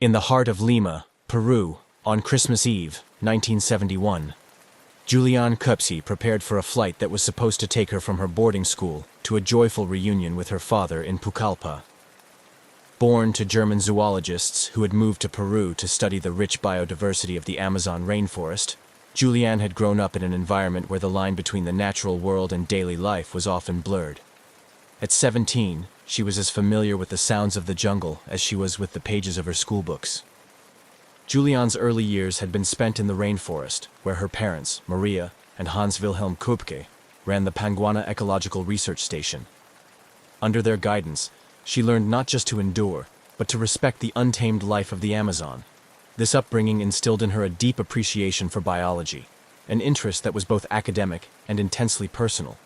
In the heart of Lima, Peru, on Christmas Eve, 1971, Julianne Cupsey prepared for a flight that was supposed to take her from her boarding school to a joyful reunion with her father in Pucallpa. Born to German zoologists who had moved to Peru to study the rich biodiversity of the Amazon rainforest, Julianne had grown up in an environment where the line between the natural world and daily life was often blurred. At 17, she was as familiar with the sounds of the jungle as she was with the pages of her schoolbooks. Julianne's early years had been spent in the rainforest, where her parents, Maria and Hans Wilhelm Köpke, ran the Panguana Ecological Research Station. Under their guidance, she learned not just to endure, but to respect the untamed life of the Amazon. This upbringing instilled in her a deep appreciation for biology, an interest that was both academic and intensely personal.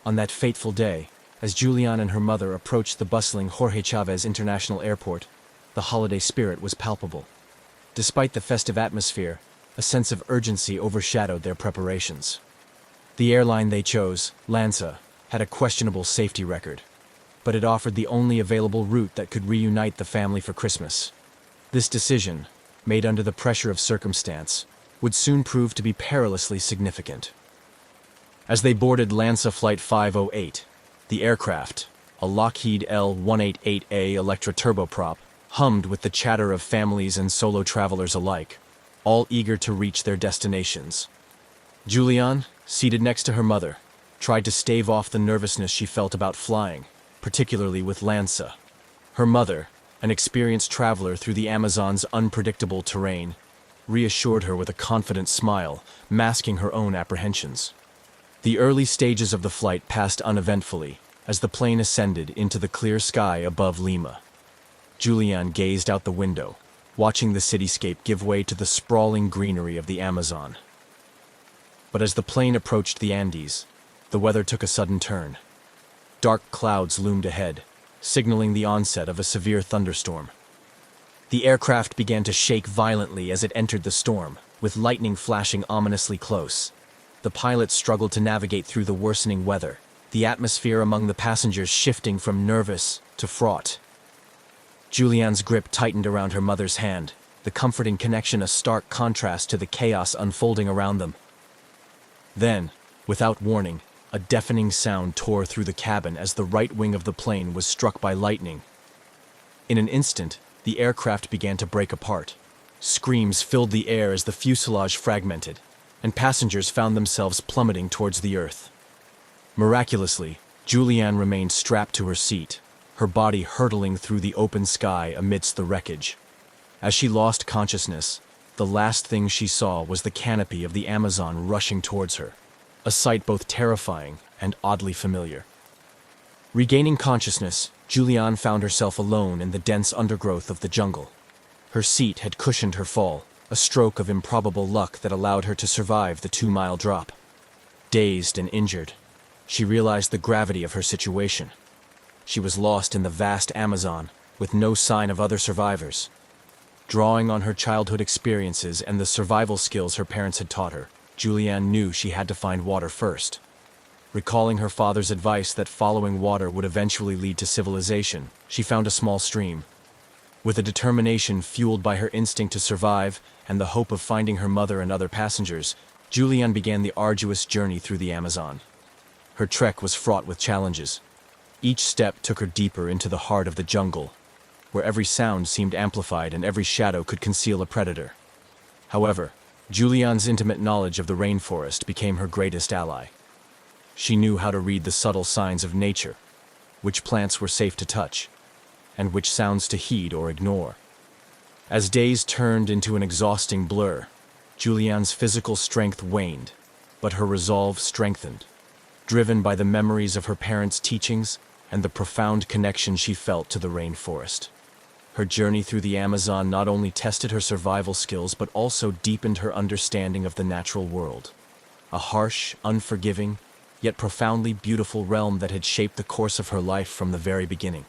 On that fateful day, as Julianne and her mother approached the bustling Jorge Chávez International Airport, the holiday spirit was palpable. Despite the festive atmosphere, a sense of urgency overshadowed their preparations. The airline they chose, LANSA, had a questionable safety record, but it offered the only available route that could reunite the family for Christmas. This decision, made under the pressure of circumstance, would soon prove to be perilously significant. As they boarded LANSA Flight 508, the aircraft, a Lockheed L-188A Electra turboprop, hummed with the chatter of families and solo travelers alike, all eager to reach their destinations. Julianne, seated next to her mother, tried to stave off the nervousness she felt about flying, particularly with LANSA. Her mother, an experienced traveler through the Amazon's unpredictable terrain, reassured her with a confident smile, masking her own apprehensions. The early stages of the flight passed uneventfully as the plane ascended into the clear sky above Lima. Julianne gazed out the window, watching the cityscape give way to the sprawling greenery of the Amazon. But as the plane approached the Andes, the weather took a sudden turn. Dark clouds loomed ahead, signaling the onset of a severe thunderstorm. The aircraft began to shake violently as it entered the storm, with lightning flashing ominously close. The pilots struggled to navigate through the worsening weather, the atmosphere among the passengers shifting from nervous to fraught. Julianne's grip tightened around her mother's hand, the comforting connection a stark contrast to the chaos unfolding around them. Then, without warning, a deafening sound tore through the cabin as the right wing of the plane was struck by lightning. In an instant, the aircraft began to break apart. Screams filled the air as the fuselage fragmented, and passengers found themselves plummeting towards the earth. Miraculously, Julianne remained strapped to her seat, her body hurtling through the open sky amidst the wreckage. As she lost consciousness, the last thing she saw was the canopy of the Amazon rushing towards her, a sight both terrifying and oddly familiar. Regaining consciousness, Julianne found herself alone in the dense undergrowth of the jungle. Her seat had cushioned her fall, a stroke of improbable luck that allowed her to survive the 2-mile drop. Dazed and injured, she realized the gravity of her situation. She was lost in the vast Amazon, with no sign of other survivors. Drawing on her childhood experiences and the survival skills her parents had taught her, Julianne knew she had to find water first. Recalling her father's advice that following water would eventually lead to civilization, she found a small stream. With a determination fueled by her instinct to survive and the hope of finding her mother and other passengers, Julianne began the arduous journey through the Amazon. Her trek was fraught with challenges. Each step took her deeper into the heart of the jungle, where every sound seemed amplified and every shadow could conceal a predator. However, Julianne's intimate knowledge of the rainforest became her greatest ally. She knew how to read the subtle signs of nature, which plants were safe to touch, and which sounds to heed or ignore. As days turned into an exhausting blur, Julianne's physical strength waned, but her resolve strengthened, driven by the memories of her parents' teachings and the profound connection she felt to the rainforest. Her journey through the Amazon not only tested her survival skills but also deepened her understanding of the natural world, a harsh, unforgiving, yet profoundly beautiful realm that had shaped the course of her life from the very beginning.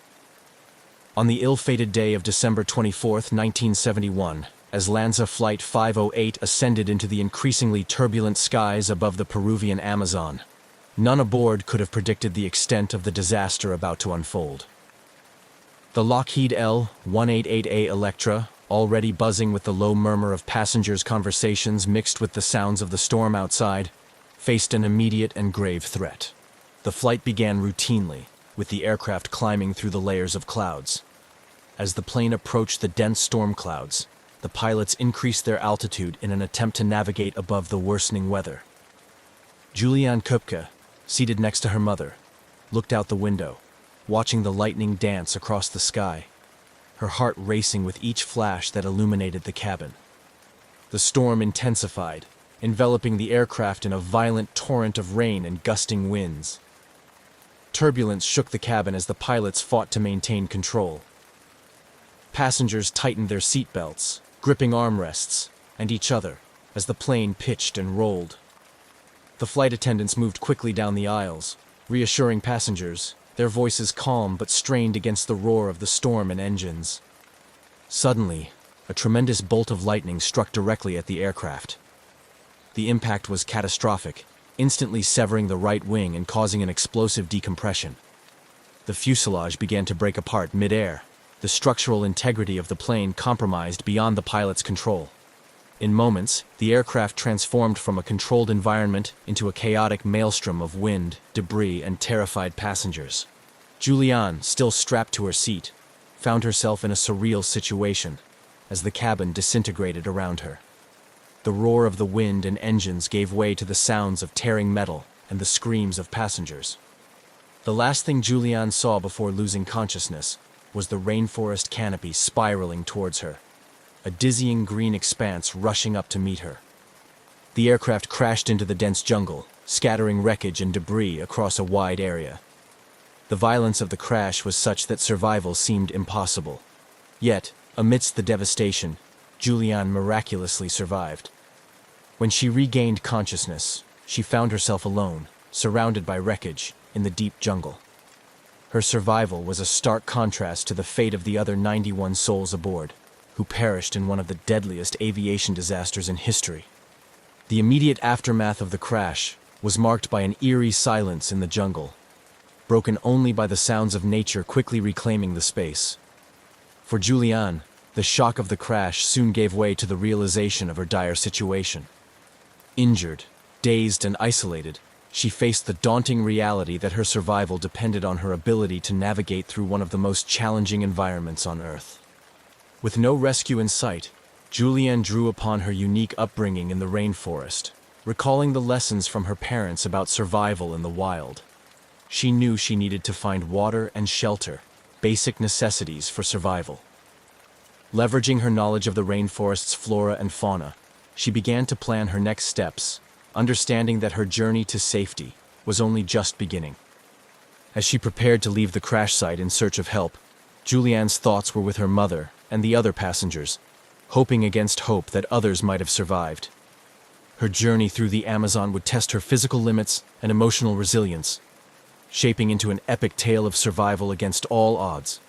On the ill-fated day of December 24, 1971, as LANSA Flight 508 ascended into the increasingly turbulent skies above the Peruvian Amazon, none aboard could have predicted the extent of the disaster about to unfold. The Lockheed L-188A Electra, already buzzing with the low murmur of passengers' conversations mixed with the sounds of the storm outside, faced an immediate and grave threat. The flight began routinely, with the aircraft climbing through the layers of clouds. As the plane approached the dense storm clouds, the pilots increased their altitude in an attempt to navigate above the worsening weather. Juliane Kupke, seated next to her mother, looked out the window, watching the lightning dance across the sky, her heart racing with each flash that illuminated the cabin. The storm intensified, enveloping the aircraft in a violent torrent of rain and gusting winds. Turbulence shook the cabin as the pilots fought to maintain control. Passengers tightened their seatbelts, gripping armrests, and each other, as the plane pitched and rolled. The flight attendants moved quickly down the aisles, reassuring passengers, their voices calm but strained against the roar of the storm and engines. Suddenly, a tremendous bolt of lightning struck directly at the aircraft. The impact was catastrophic, instantly severing the right wing and causing an explosive decompression. The fuselage began to break apart mid-air, the structural integrity of the plane compromised beyond the pilot's control. In moments, the aircraft transformed from a controlled environment into a chaotic maelstrom of wind, debris, and terrified passengers. Juliane, still strapped to her seat, found herself in a surreal situation as the cabin disintegrated around her. The roar of the wind and engines gave way to the sounds of tearing metal and the screams of passengers. The last thing Juliane saw before losing consciousness was the rainforest canopy spiraling towards her, a dizzying green expanse rushing up to meet her. The aircraft crashed into the dense jungle, scattering wreckage and debris across a wide area. The violence of the crash was such that survival seemed impossible. Yet, amidst the devastation, Juliane miraculously survived. When she regained consciousness, she found herself alone, surrounded by wreckage, in the deep jungle. Her survival was a stark contrast to the fate of the other 91 souls aboard, who perished in one of the deadliest aviation disasters in history. The immediate aftermath of the crash was marked by an eerie silence in the jungle, broken only by the sounds of nature quickly reclaiming the space. For Juliane, the shock of the crash soon gave way to the realization of her dire situation. Injured, dazed, and isolated, she faced the daunting reality that her survival depended on her ability to navigate through one of the most challenging environments on Earth. With no rescue in sight, Juliane drew upon her unique upbringing in the rainforest, recalling the lessons from her parents about survival in the wild. She knew she needed to find water and shelter, basic necessities for survival. Leveraging her knowledge of the rainforest's flora and fauna, she began to plan her next steps, understanding that her journey to safety was only just beginning. As she prepared to leave the crash site in search of help, Juliane's thoughts were with her mother and the other passengers, hoping against hope that others might have survived. Her journey through the Amazon would test her physical limits and emotional resilience, shaping into an epic tale of survival against all odds.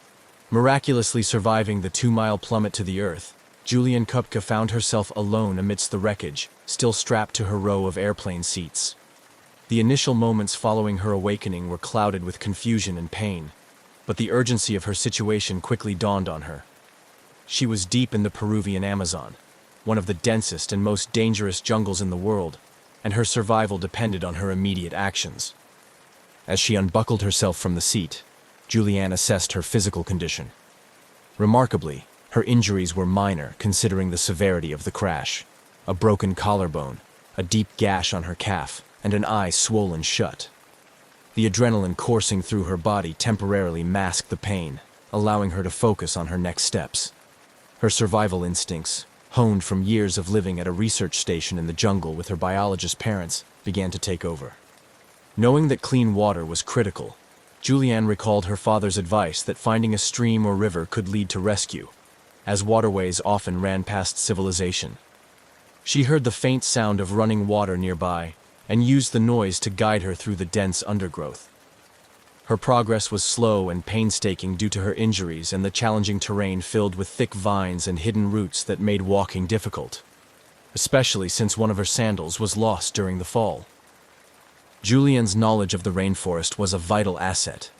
Miraculously surviving the 2-mile plummet to the earth, Juliane Kupke found herself alone amidst the wreckage, still strapped to her row of airplane seats. The initial moments following her awakening were clouded with confusion and pain, but the urgency of her situation quickly dawned on her. She was deep in the Peruvian Amazon, one of the densest and most dangerous jungles in the world, and her survival depended on her immediate actions. As she unbuckled herself from the seat, Juliane assessed her physical condition. Remarkably, her injuries were minor considering the severity of the crash. A broken collarbone, a deep gash on her calf, and an eye swollen shut. The adrenaline coursing through her body temporarily masked the pain, allowing her to focus on her next steps. Her survival instincts, honed from years of living at a research station in the jungle with her biologist parents, began to take over. Knowing that clean water was critical, Juliane recalled her father's advice that finding a stream or river could lead to rescue, as waterways often ran past civilization. She heard the faint sound of running water nearby and used the noise to guide her through the dense undergrowth. Her progress was slow and painstaking due to her injuries and the challenging terrain filled with thick vines and hidden roots that made walking difficult, especially since one of her sandals was lost during the fall. Juliane's knowledge of the rainforest was a vital asset.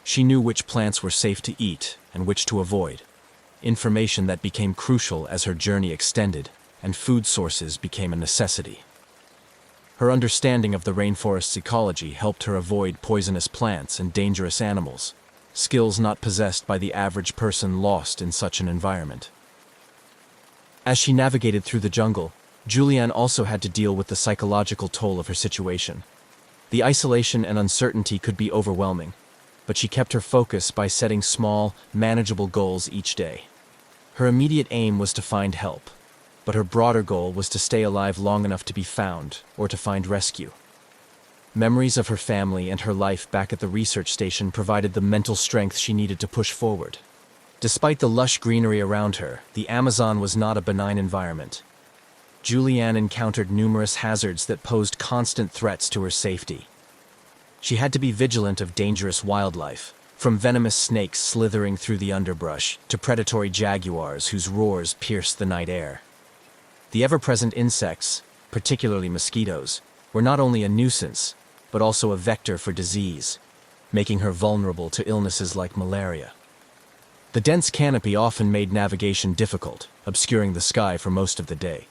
She knew which plants were safe to eat and which to avoid. information that became crucial as her journey extended, and food sources became a necessity. Her understanding of the rainforest's ecology helped her avoid poisonous plants and dangerous animals, skills not possessed by the average person lost in such an environment. As she navigated through the jungle, Julianne also had to deal with the psychological toll of her situation. The isolation and uncertainty could be overwhelming, but she kept her focus by setting small, manageable goals each day. Her immediate aim was to find help, but her broader goal was to stay alive long enough to be found or to find rescue. Memories of her family and her life back at the research station provided the mental strength she needed to push forward. Despite the lush greenery around her, the Amazon was not a benign environment. Julianne encountered numerous hazards that posed constant threats to her safety. She had to be vigilant of dangerous wildlife, from venomous snakes slithering through the underbrush to predatory jaguars whose roars pierced the night air. The ever-present insects, particularly mosquitoes, were not only a nuisance, but also a vector for disease, making her vulnerable to illnesses like malaria. The dense canopy often made navigation difficult, obscuring the sky for most of the day.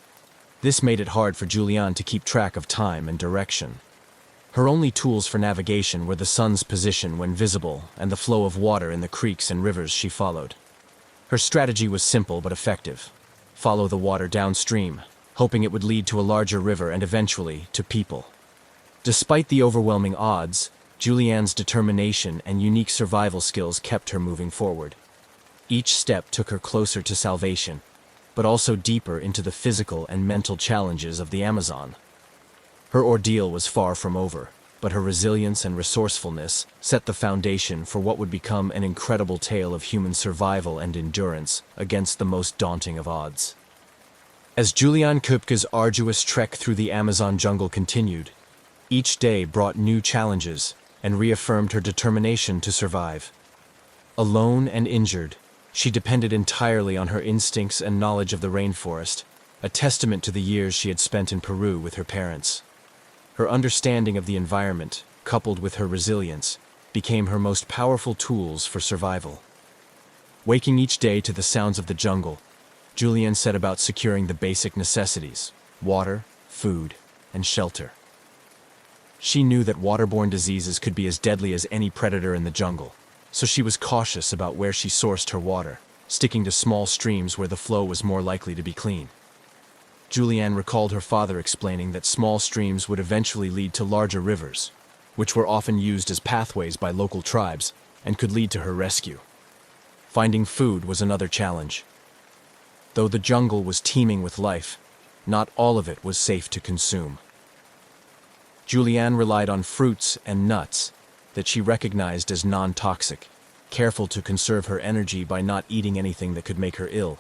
This made it hard for Julianne to keep track of time and direction. Her only tools for navigation were the sun's position when visible and the flow of water in the creeks and rivers she followed. Her strategy was simple but effective. Follow the water downstream, hoping it would lead to a larger river and eventually to people. Despite the overwhelming odds, Julianne's determination and unique survival skills kept her moving forward. Each step took her closer to salvation, but also deeper into the physical and mental challenges of the Amazon. Her ordeal was far from over, but her resilience and resourcefulness set the foundation for what would become an incredible tale of human survival and endurance against the most daunting of odds. As Julianne Köpke's arduous trek through the Amazon jungle continued, each day brought new challenges and reaffirmed her determination to survive. Alone and injured, she depended entirely on her instincts and knowledge of the rainforest, a testament to the years she had spent in Peru with her parents. Her understanding of the environment, coupled with her resilience, became her most powerful tools for survival. Waking each day to the sounds of the jungle, Julianne set about securing the basic necessities: water, food, and shelter. She knew that waterborne diseases could be as deadly as any predator in the jungle, so she was cautious about where she sourced her water, sticking to small streams where the flow was more likely to be clean. Julianne recalled her father explaining that small streams would eventually lead to larger rivers, which were often used as pathways by local tribes and could lead to her rescue. Finding food was another challenge. Though the jungle was teeming with life, not all of it was safe to consume. Julianne relied on fruits and nuts that she recognized as non-toxic, careful to conserve her energy by not eating anything that could make her ill.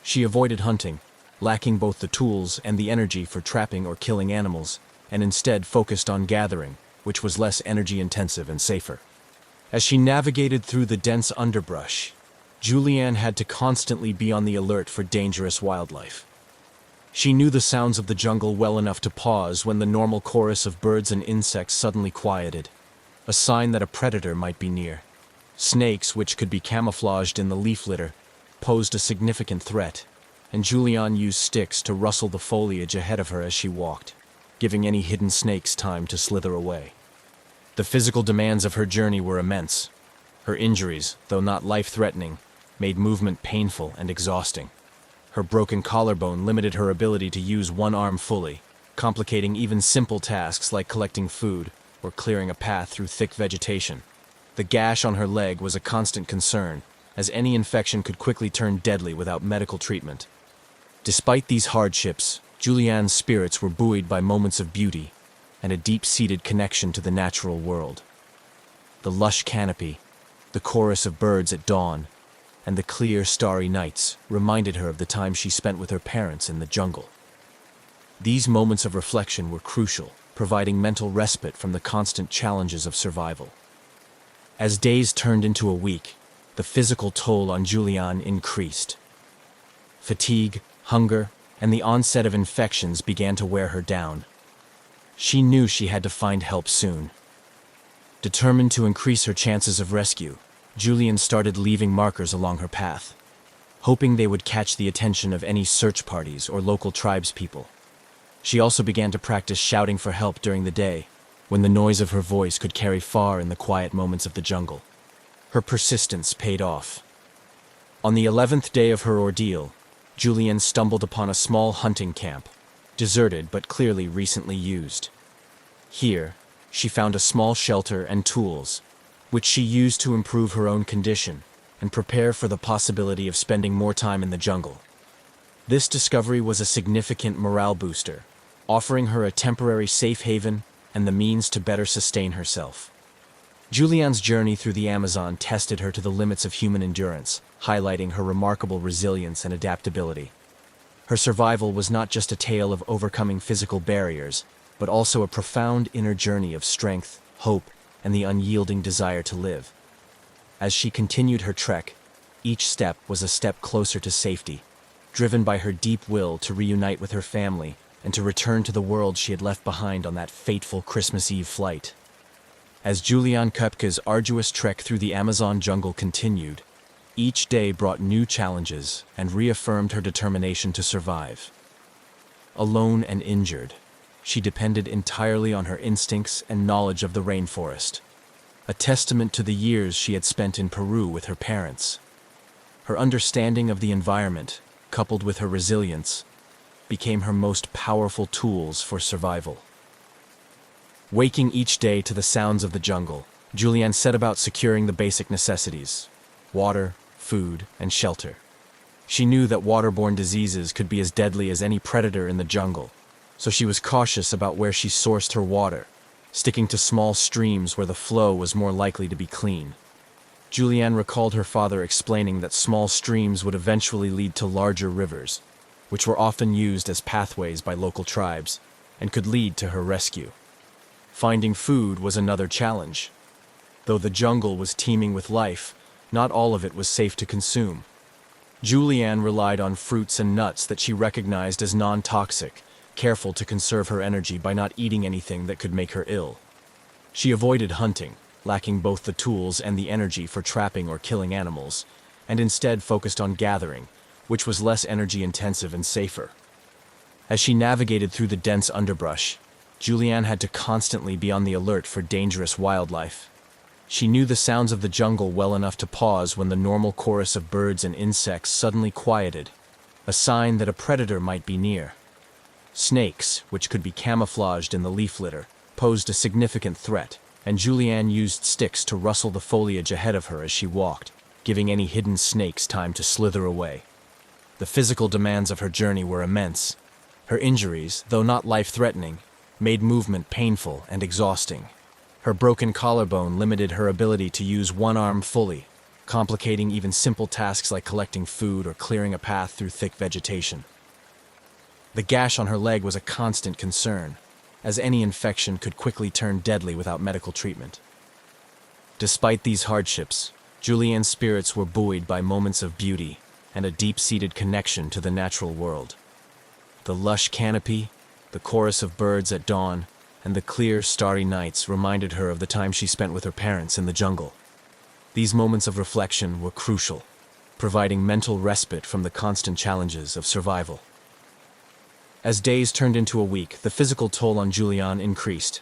She avoided hunting, lacking both the tools and the energy for trapping or killing animals, and instead focused on gathering, which was less energy-intensive and safer. As she navigated through the dense underbrush, Julianne had to constantly be on the alert for dangerous wildlife. She knew the sounds of the jungle well enough to pause when the normal chorus of birds and insects suddenly quieted, a sign that a predator might be near. Snakes, which could be camouflaged in the leaf litter, posed a significant threat, and Julianne used sticks to rustle the foliage ahead of her as she walked, giving any hidden snakes time to slither away. The physical demands of her journey were immense. Her injuries, though not life-threatening, made movement painful and exhausting. Her broken collarbone limited her ability to use one arm fully, complicating even simple tasks like collecting food or clearing a path through thick vegetation. The gash on her leg was a constant concern, as any infection could quickly turn deadly without medical treatment. Despite these hardships, Julianne's spirits were buoyed by moments of beauty and a deep-seated connection to the natural world. The lush canopy, the chorus of birds at dawn, and the clear, starry nights reminded her of the time she spent with her parents in the jungle. These moments of reflection were crucial, providing mental respite from the constant challenges of survival. As days turned into a week, the physical toll on Julianne increased. Fatigue, hunger, and the onset of infections began to wear her down. She knew she had to find help soon. Determined to increase her chances of rescue, Julianne started leaving markers along her path. hoping they would catch the attention of any search parties or local tribespeople. She also began to practice shouting for help during the day, when the noise of her voice could carry far in the quiet moments of the jungle. Her persistence paid off. On the 11th day of her ordeal, Julianne stumbled upon a small hunting camp, deserted but clearly recently used. Here, she found a small shelter and tools, which she used to improve her own condition and prepare for the possibility of spending more time in the jungle. This discovery was a significant morale booster, offering her a temporary safe haven and the means to better sustain herself. Julianne's journey through the Amazon tested her to the limits of human endurance, highlighting her remarkable resilience and adaptability. Her survival was not just a tale of overcoming physical barriers, but also a profound inner journey of strength, hope, and the unyielding desire to live. As she continued her trek, each step was a step closer to safety, driven by her deep will to reunite with her family and to return to the world she had left behind on that fateful Christmas Eve flight. As Julianne Köpke's arduous trek through the Amazon jungle continued, each day brought new challenges and reaffirmed her determination to survive. Alone and injured, she depended entirely on her instincts and knowledge of the rainforest, a testament to the years she had spent in Peru with her parents. Her understanding of the environment, coupled with her resilience, became her most powerful tools for survival. Waking each day to the sounds of the jungle, Julianne set about securing the basic necessities: water, food, and shelter. She knew that waterborne diseases could be as deadly as any predator in the jungle, so she was cautious about where she sourced her water, sticking to small streams where the flow was more likely to be clean. Julianne recalled her father explaining that small streams would eventually lead to larger rivers, which were often used as pathways by local tribes, and could lead to her rescue. Finding food was another challenge. Though the jungle was teeming with life, not all of it was safe to consume. Julianne relied on fruits and nuts that she recognized as non-toxic, careful to conserve her energy by not eating anything that could make her ill. She avoided hunting, lacking both the tools and the energy for trapping or killing animals, and instead focused on gathering, which was less energy-intensive and safer. As she navigated through the dense underbrush, Julianne had to constantly be on the alert for dangerous wildlife. She knew the sounds of the jungle well enough to pause when the normal chorus of birds and insects suddenly quieted, a sign that a predator might be near. Snakes, which could be camouflaged in the leaf litter, posed a significant threat, and Julianne used sticks to rustle the foliage ahead of her as she walked, giving any hidden snakes time to slither away. The physical demands of her journey were immense. Her injuries, though not life-threatening, made movement painful and exhausting. Her broken collarbone limited her ability to use one arm fully, complicating even simple tasks like collecting food or clearing a path through thick vegetation. The gash on her leg was a constant concern, as any infection could quickly turn deadly without medical treatment. Despite these hardships, Julianne's spirits were buoyed by moments of beauty and a deep-seated connection to the natural world. The lush canopy, the chorus of birds at dawn, and the clear, starry nights reminded her of the time she spent with her parents in the jungle. These moments of reflection were crucial, providing mental respite from the constant challenges of survival. As days turned into a week, the physical toll on Julianne increased.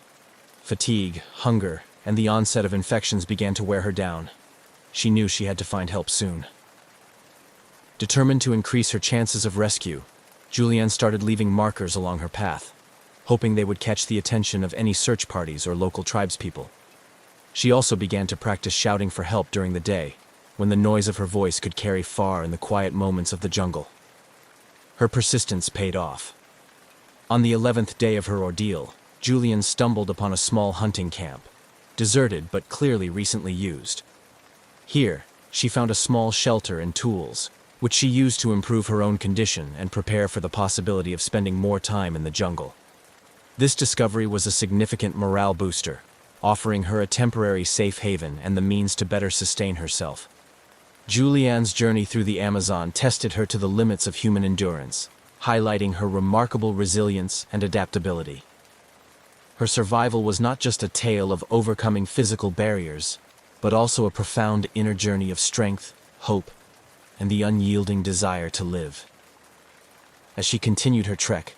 Fatigue, hunger, and the onset of infections began to wear her down. She knew she had to find help soon. Determined to increase her chances of rescue, Julianne started leaving markers along her path, hoping they would catch the attention of any search parties or local tribespeople. She also began to practice shouting for help during the day, when the noise of her voice could carry far in the quiet moments of the jungle. Her persistence paid off. On the 11th day of her ordeal, Julianne stumbled upon a small hunting camp, deserted but clearly recently used. Here, she found a small shelter and tools, which she used to improve her own condition and prepare for the possibility of spending more time in the jungle. This discovery was a significant morale booster, offering her a temporary safe haven and the means to better sustain herself. Julianne's journey through the Amazon tested her to the limits of human endurance, highlighting her remarkable resilience and adaptability. Her survival was not just a tale of overcoming physical barriers, but also a profound inner journey of strength, hope, and the unyielding desire to live. As she continued her trek,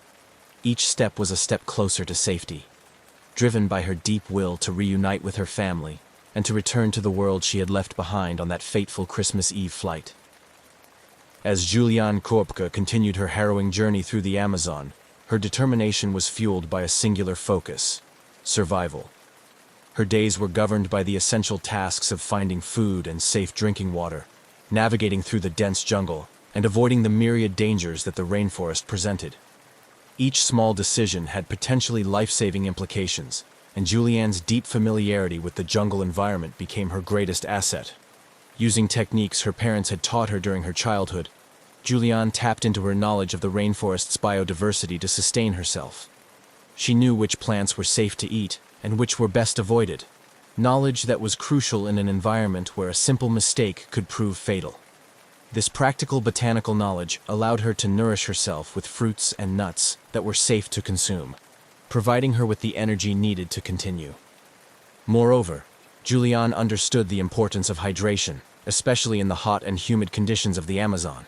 each step was a step closer to safety, driven by her deep will to reunite with her family and to return to the world she had left behind on that fateful Christmas Eve flight. As Julianne Koepke continued her harrowing journey through the Amazon, her determination was fueled by a singular focus: survival. Her days were governed by the essential tasks of finding food and safe drinking water, navigating through the dense jungle, and avoiding the myriad dangers that the rainforest presented. Each small decision had potentially life-saving implications, and Julianne's deep familiarity with the jungle environment became her greatest asset. Using techniques her parents had taught her during her childhood, Julianne tapped into her knowledge of the rainforest's biodiversity to sustain herself. She knew which plants were safe to eat and which were best avoided, knowledge that was crucial in an environment where a simple mistake could prove fatal. This practical botanical knowledge allowed her to nourish herself with fruits and nuts that were safe to consume, providing her with the energy needed to continue. Moreover, Julianne understood the importance of hydration, especially in the hot and humid conditions of the Amazon.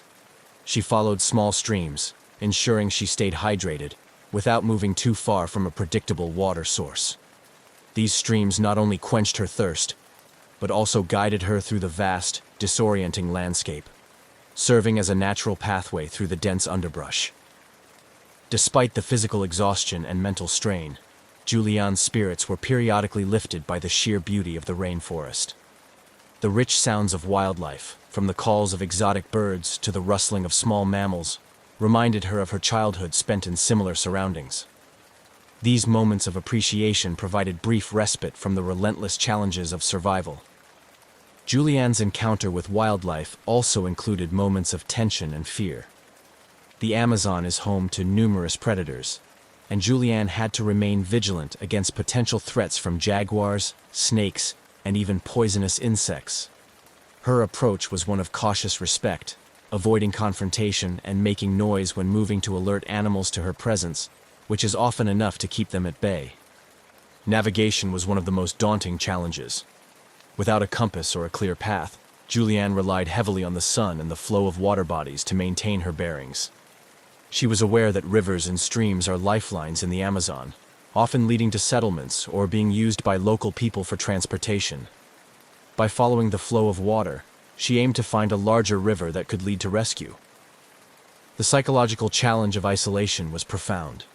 She followed small streams, ensuring she stayed hydrated, without moving too far from a predictable water source. These streams not only quenched her thirst, but also guided her through the vast, disorienting landscape, serving as a natural pathway through the dense underbrush. Despite the physical exhaustion and mental strain, Julianne's spirits were periodically lifted by the sheer beauty of the rainforest. The rich sounds of wildlife, from the calls of exotic birds to the rustling of small mammals, reminded her of her childhood spent in similar surroundings. These moments of appreciation provided brief respite from the relentless challenges of survival. Julianne's encounter with wildlife also included moments of tension and fear. The Amazon is home to numerous predators, and Julianne had to remain vigilant against potential threats from jaguars, snakes, and even poisonous insects. Her approach was one of cautious respect, avoiding confrontation and making noise when moving to alert animals to her presence, which is often enough to keep them at bay. Navigation was one of the most daunting challenges. Without a compass or a clear path, Julianne relied heavily on the sun and the flow of water bodies to maintain her bearings. She was aware that rivers and streams are lifelines in the Amazon, often leading to settlements or being used by local people for transportation. By following the flow of water, she aimed to find a larger river that could lead to rescue. The psychological challenge of isolation was profound.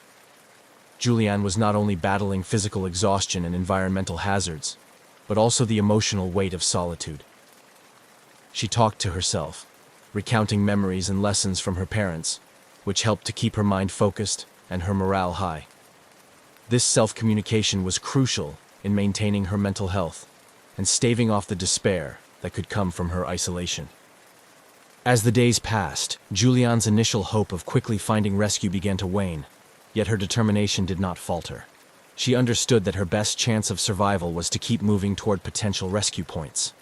Julianne was not only battling physical exhaustion and environmental hazards, but also the emotional weight of solitude. She talked to herself, recounting memories and lessons from her parents, which helped to keep her mind focused and her morale high. This self-communication was crucial in maintaining her mental health and staving off the despair that could come from her isolation. As the days passed, Julianne's initial hope of quickly finding rescue began to wane, yet her determination did not falter. She understood that her best chance of survival was to keep moving toward potential rescue points.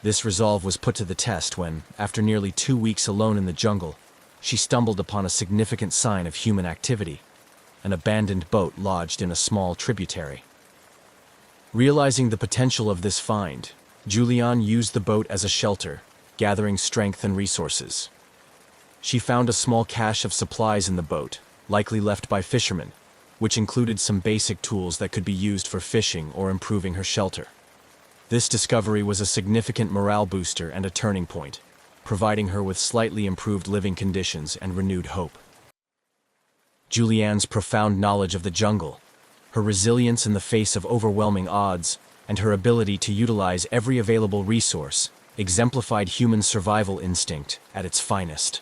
This resolve was put to the test when, after nearly 2 weeks alone in the jungle, she stumbled upon a significant sign of human activity: an abandoned boat lodged in a small tributary. Realizing the potential of this find, Julianne used the boat as a shelter, gathering strength and resources. She found a small cache of supplies in the boat, likely left by fishermen, which included some basic tools that could be used for fishing or improving her shelter. This discovery was a significant morale booster and a turning point, providing her with slightly improved living conditions and renewed hope. Julianne's profound knowledge of the jungle, her resilience in the face of overwhelming odds, and her ability to utilize every available resource exemplified human survival instinct at its finest.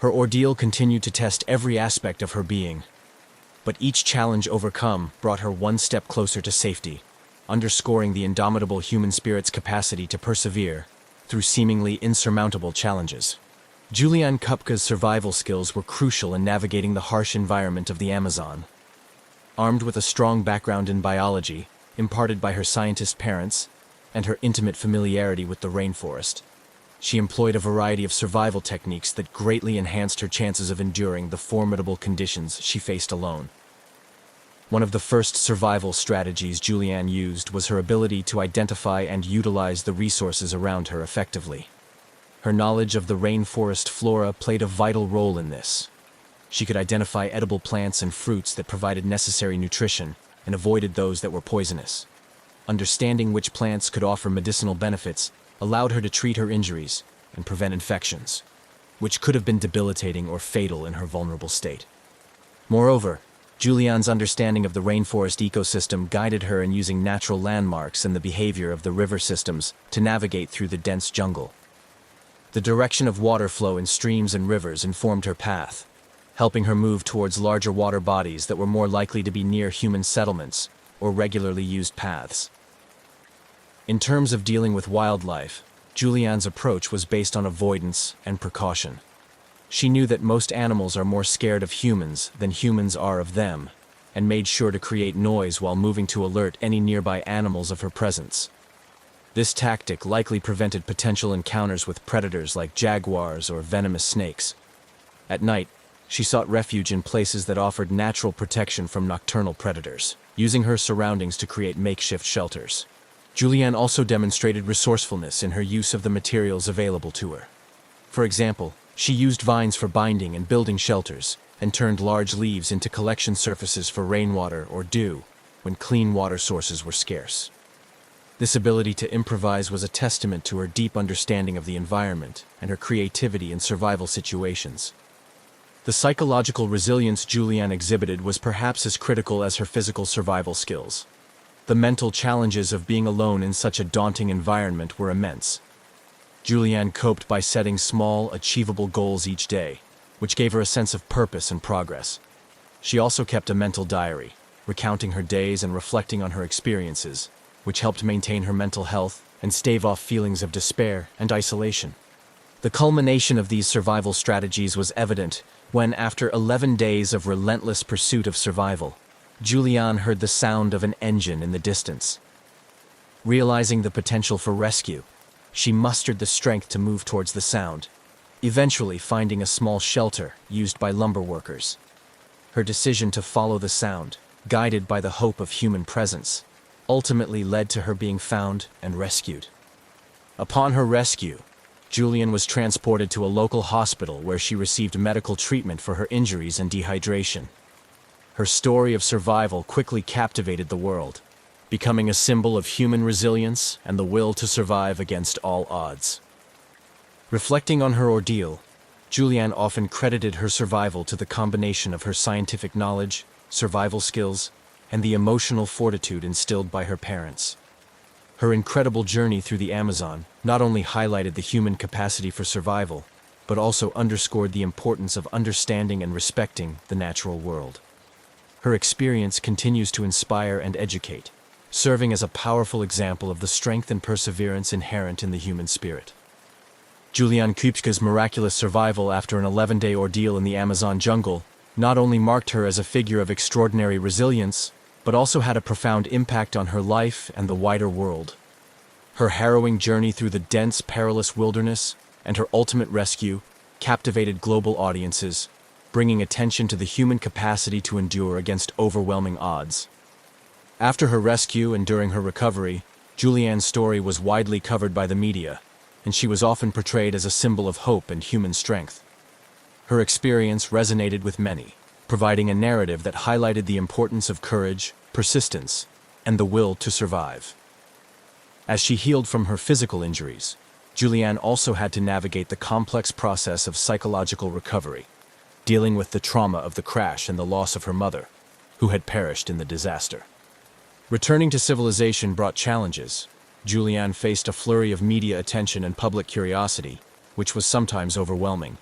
Her ordeal continued to test every aspect of her being, but each challenge overcome brought her one step closer to safety, underscoring the indomitable human spirit's capacity to persevere through seemingly insurmountable challenges. Julianne Koepke's survival skills were crucial in navigating the harsh environment of the Amazon. Armed with a strong background in biology, imparted by her scientist parents, and her intimate familiarity with the rainforest, she employed a variety of survival techniques that greatly enhanced her chances of enduring the formidable conditions she faced alone. One of the first survival strategies Julianne used was her ability to identify and utilize the resources around her effectively. Her knowledge of the rainforest flora played a vital role in this. She could identify edible plants and fruits that provided necessary nutrition and avoided those that were poisonous. Understanding which plants could offer medicinal benefits allowed her to treat her injuries and prevent infections, which could have been debilitating or fatal in her vulnerable state. Moreover, Julianne's understanding of the rainforest ecosystem guided her in using natural landmarks and the behavior of the river systems to navigate through the dense jungle. The direction of water flow in streams and rivers informed her path, helping her move towards larger water bodies that were more likely to be near human settlements or regularly used paths. In terms of dealing with wildlife, Julianne's approach was based on avoidance and precaution. She knew that most animals are more scared of humans than humans are of them, and made sure to create noise while moving to alert any nearby animals of her presence. This tactic likely prevented potential encounters with predators like jaguars or venomous snakes. At night, she sought refuge in places that offered natural protection from nocturnal predators, using her surroundings to create makeshift shelters. Julianne also demonstrated resourcefulness in her use of the materials available to her. For example, she used vines for binding and building shelters, and turned large leaves into collection surfaces for rainwater or dew when clean water sources were scarce. This ability to improvise was a testament to her deep understanding of the environment and her creativity in survival situations. The psychological resilience Julianne exhibited was perhaps as critical as her physical survival skills. The mental challenges of being alone in such a daunting environment were immense. Julianne coped by setting small, achievable goals each day, which gave her a sense of purpose and progress. She also kept a mental diary, recounting her days and reflecting on her experiences, which helped maintain her mental health and stave off feelings of despair and isolation. The culmination of these survival strategies was evident when, after 11 days of relentless pursuit of survival, Julianne heard the sound of an engine in the distance. Realizing the potential for rescue, she mustered the strength to move towards the sound, eventually finding a small shelter used by lumber workers. Her decision to follow the sound, guided by the hope of human presence, ultimately led to her being found and rescued. Upon her rescue, Julianne was transported to a local hospital where she received medical treatment for her injuries and dehydration. Her story of survival quickly captivated the world, becoming a symbol of human resilience and the will to survive against all odds. Reflecting on her ordeal, Julianne often credited her survival to the combination of her scientific knowledge, survival skills, and the emotional fortitude instilled by her parents. Her incredible journey through the Amazon not only highlighted the human capacity for survival, but also underscored the importance of understanding and respecting the natural world. Her experience continues to inspire and educate, serving as a powerful example of the strength and perseverance inherent in the human spirit. Julianne Kupska's miraculous survival after an 11-day ordeal in the Amazon jungle not only marked her as a figure of extraordinary resilience, but also had a profound impact on her life and the wider world. Her harrowing journey through the dense, perilous wilderness and her ultimate rescue captivated global audiences, bringing attention to the human capacity to endure against overwhelming odds. After her rescue and during her recovery, Julianne's story was widely covered by the media, and she was often portrayed as a symbol of hope and human strength. Her experience resonated with many, providing a narrative that highlighted the importance of courage, persistence, and the will to survive. As she healed from her physical injuries, Julianne also had to navigate the complex process of psychological recovery, dealing with the trauma of the crash and the loss of her mother, who had perished in the disaster. Returning to civilization brought challenges. Julianne faced a flurry of media attention and public curiosity, which was sometimes overwhelming.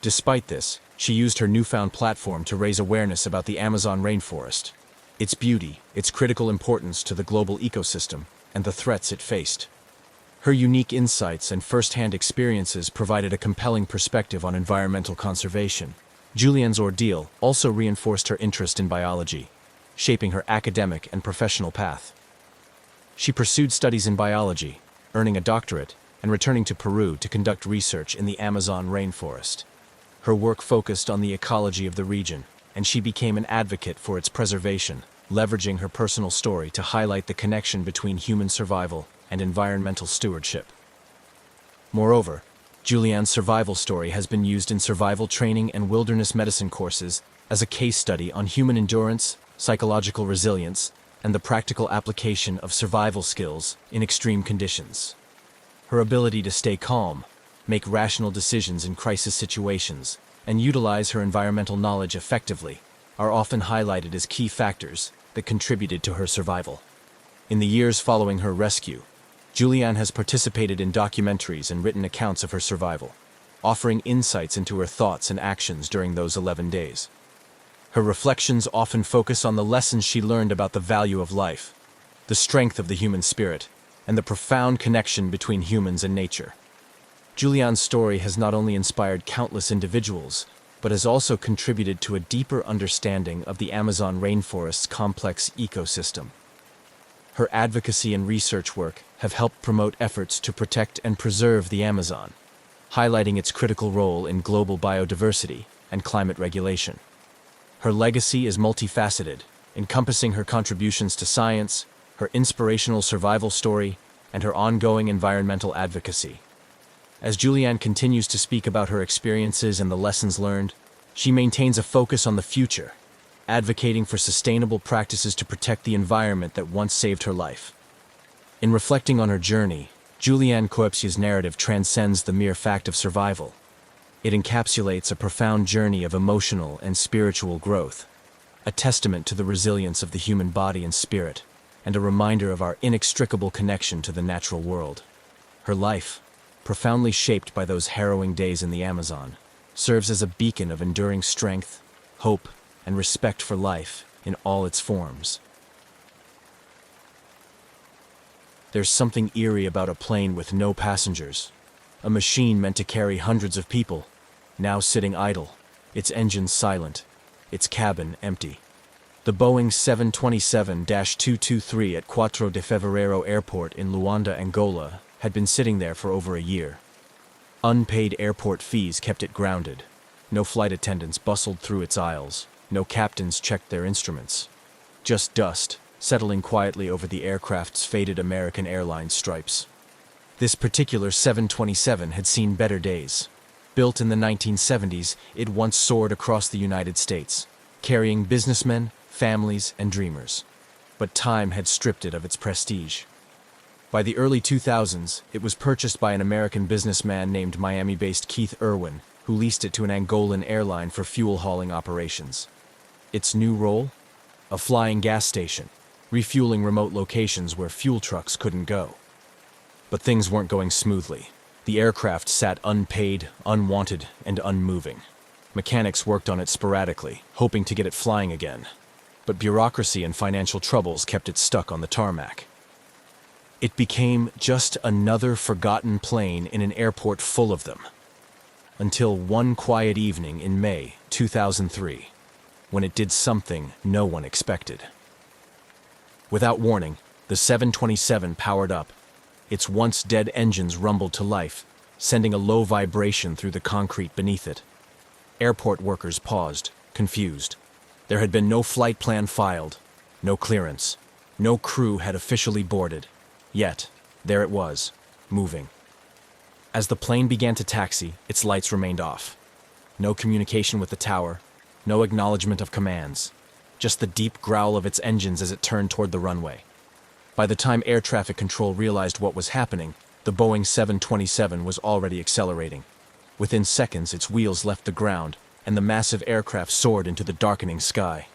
Despite this, she used her newfound platform to raise awareness about the Amazon rainforest, its beauty, its critical importance to the global ecosystem, and the threats it faced. Her unique insights and first-hand experiences provided a compelling perspective on environmental conservation. Julianne's ordeal also reinforced her interest in biology, shaping her academic and professional path. She pursued studies in biology, earning a doctorate, and returning to Peru to conduct research in the Amazon rainforest. Her work focused on the ecology of the region, and she became an advocate for its preservation, leveraging her personal story to highlight the connection between human survival and environmental stewardship. Moreover, Julianne's survival story has been used in survival training and wilderness medicine courses as a case study on human endurance, psychological resilience, and the practical application of survival skills in extreme conditions. Her ability to stay calm, make rational decisions in crisis situations, and utilize her environmental knowledge effectively are often highlighted as key factors that contributed to her survival. In the years following her rescue, Julianne has participated in documentaries and written accounts of her survival, offering insights into her thoughts and actions during those 11 days. Her reflections often focus on the lessons she learned about the value of life, the strength of the human spirit, and the profound connection between humans and nature. Julianne's story has not only inspired countless individuals, but has also contributed to a deeper understanding of the Amazon rainforest's complex ecosystem. Her advocacy and research work have helped promote efforts to protect and preserve the Amazon, highlighting its critical role in global biodiversity and climate regulation. Her legacy is multifaceted, encompassing her contributions to science, her inspirational survival story, and her ongoing environmental advocacy. As Julianne continues to speak about her experiences and the lessons learned, she maintains a focus on the future, advocating for sustainable practices to protect the environment that once saved her life. In reflecting on her journey, Julianne Coepsie's narrative transcends the mere fact of survival. It encapsulates a profound journey of emotional and spiritual growth, a testament to the resilience of the human body and spirit, and a reminder of our inextricable connection to the natural world. Her life, profoundly shaped by those harrowing days in the Amazon, serves as a beacon of enduring strength, hope, and respect for life in all its forms. There's something eerie about a plane with no passengers, a machine meant to carry hundreds of people, now sitting idle, its engines silent, its cabin empty. The Boeing 727-223 at 4 de Fevereiro Airport in Luanda, Angola, had been sitting there for over a year. Unpaid airport fees kept it grounded. No flight attendants bustled through its aisles. No captains checked their instruments. Just dust, settling quietly over the aircraft's faded American Airlines stripes. This particular 727 had seen better days. Built in the 1970s, it once soared across the United States, carrying businessmen, families, and dreamers. But time had stripped it of its prestige. By the early 2000s, it was purchased by an American businessman named Miami-based Keith Irwin, who leased it to an Angolan airline for fuel hauling operations. Its new role? A flying gas station, refueling remote locations where fuel trucks couldn't go. But things weren't going smoothly. The aircraft sat unpaid, unwanted, and unmoving. Mechanics worked on it sporadically, hoping to get it flying again. But bureaucracy and financial troubles kept it stuck on the tarmac. It became just another forgotten plane in an airport full of them. Until one quiet evening in May 2003, when it did something no one expected. Without warning, the 727 powered up. Its once dead engines rumbled to life, sending a low vibration through the concrete beneath it. Airport workers paused, confused. There had been no flight plan filed, no clearance. No crew had officially boarded. Yet, there it was, moving. As the plane began to taxi, its lights remained off. No communication with the tower, no acknowledgement of commands, just the deep growl of its engines as it turned toward the runway. By the time air traffic control realized what was happening, the Boeing 727 was already accelerating. Within seconds, its wheels left the ground, and the massive aircraft soared into the darkening sky.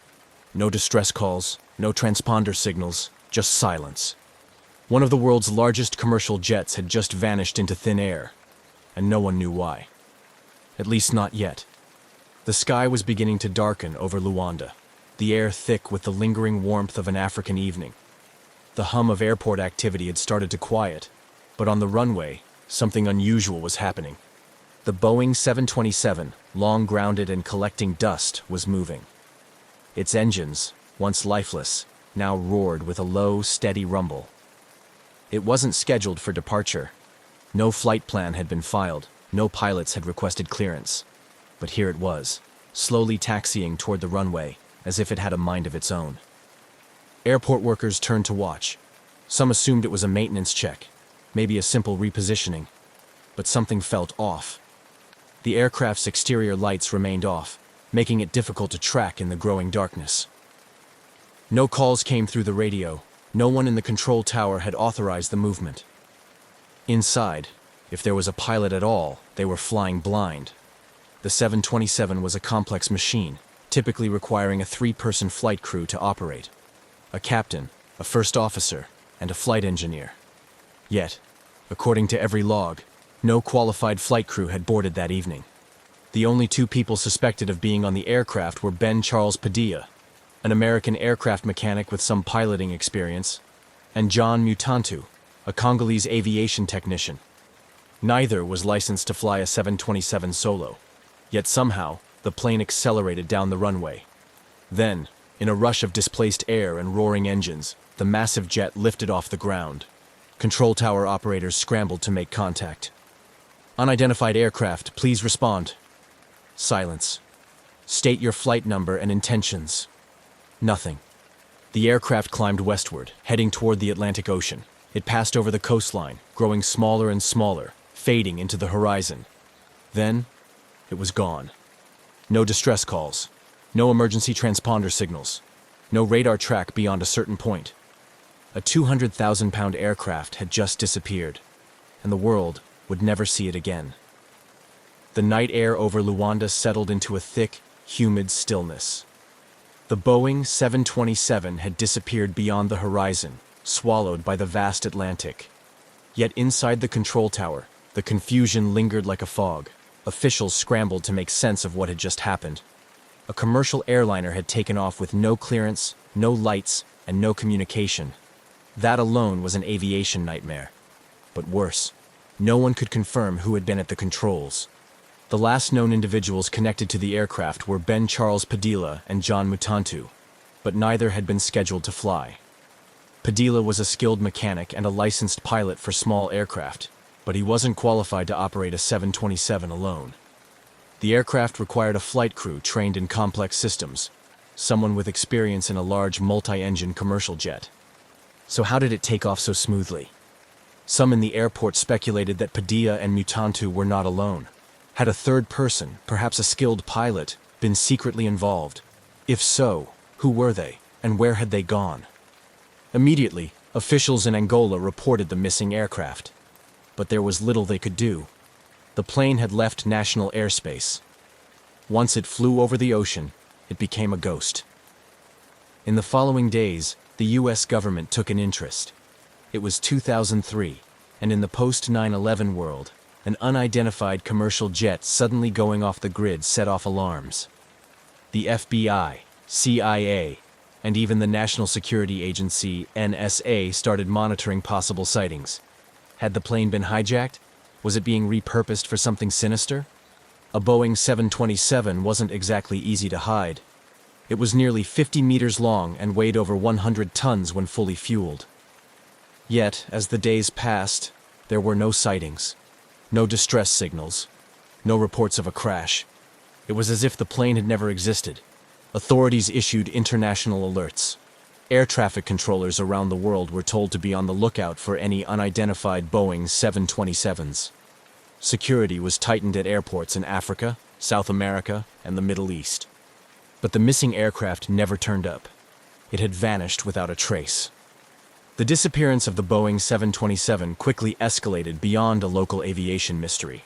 No distress calls, no transponder signals, just silence. One of the world's largest commercial jets had just vanished into thin air, and no one knew why. At least not yet. The sky was beginning to darken over Luanda, the air thick with the lingering warmth of an African evening. The hum of airport activity had started to quiet, but on the runway, something unusual was happening. The Boeing 727, long grounded and collecting dust, was moving. Its engines, once lifeless, now roared with a low, steady rumble. It wasn't scheduled for departure. No flight plan had been filed, no pilots had requested clearance. But here it was, slowly taxiing toward the runway, as if it had a mind of its own. Airport workers turned to watch. Some assumed it was a maintenance check, maybe a simple repositioning. but something felt off. The aircraft's exterior lights remained off, making it difficult to track in the growing darkness. No calls came through the radio. No one in the control tower had authorized the movement. Inside, if there was a pilot at all, they were flying blind. The 727 was a complex machine, typically requiring a 3-person flight crew to operate. A captain, a first officer, and a flight engineer. Yet, according to every log, no qualified flight crew had boarded that evening. The only 2 people suspected of being on the aircraft were Ben Charles Padilla, an American aircraft mechanic with some piloting experience, and John Mutantu, a Congolese aviation technician. Neither was licensed to fly a 727 solo, yet somehow the plane accelerated down the runway. Then, in a rush of displaced air and roaring engines, the massive jet lifted off the ground. Control tower operators scrambled to make contact. "Unidentified aircraft, please respond." Silence. "State your flight number and intentions." Nothing. The aircraft climbed westward, heading toward the Atlantic Ocean. It passed over the coastline, growing smaller and smaller, fading into the horizon. Then, it was gone. No distress calls. No emergency transponder signals. No radar track beyond a certain point. A 200,000-pound aircraft had just disappeared, and the world would never see it again. The night air over Luanda settled into a thick, humid stillness. The Boeing 727 had disappeared beyond the horizon, swallowed by the vast Atlantic. Yet inside the control tower, the confusion lingered like a fog. Officials scrambled to make sense of what had just happened. A commercial airliner had taken off with no clearance, no lights, and no communication. That alone was an aviation nightmare. But worse, no one could confirm who had been at the controls. The last known individuals connected to the aircraft were Ben Charles Padilla and John Mutantu, but neither had been scheduled to fly. Padilla was a skilled mechanic and a licensed pilot for small aircraft, but he wasn't qualified to operate a 727 alone. The aircraft required a flight crew trained in complex systems, someone with experience in a large multi-engine commercial jet. So how did it take off so smoothly? Some in the airport speculated that Padilla and Mutantu were not alone. Had a third person, perhaps a skilled pilot, been secretly involved? If so, who were they, and where had they gone? Immediately, officials in Angola reported the missing aircraft. But there was little they could do. The plane had left national airspace. Once it flew over the ocean, it became a ghost. In the following days, the U.S. government took an interest. It was 2003, and in the post-9/11 world, an unidentified commercial jet suddenly going off the grid set off alarms. The FBI, CIA, and even the National Security Agency, NSA, started monitoring possible sightings. Had the plane been hijacked? Was it being repurposed for something sinister? A Boeing 727 wasn't exactly easy to hide. It was nearly 50 meters long and weighed over 100 tons when fully fueled. Yet, as the days passed, there were no sightings, no distress signals, no reports of a crash. It was as if the plane had never existed. Authorities issued international alerts. Air traffic controllers around the world were told to be on the lookout for any unidentified Boeing 727s. Security was tightened at airports in Africa, South America, and the Middle East. But the missing aircraft never turned up. It had vanished without a trace. The disappearance of the Boeing 727 quickly escalated beyond a local aviation mystery.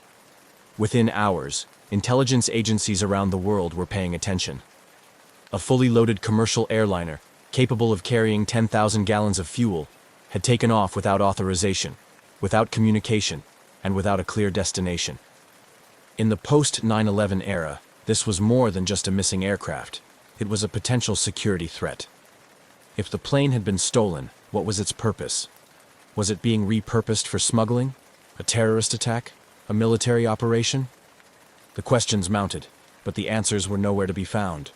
Within hours, intelligence agencies around the world were paying attention. A fully loaded commercial airliner, capable of carrying 10,000 gallons of fuel, had taken off without authorization, without communication, and without a clear destination. In the post-9/11 era, this was more than just a missing aircraft. It was a potential security threat. If the plane had been stolen, what was its purpose? Was it being repurposed for smuggling? A terrorist attack? A military operation? The questions mounted, but the answers were nowhere to be found.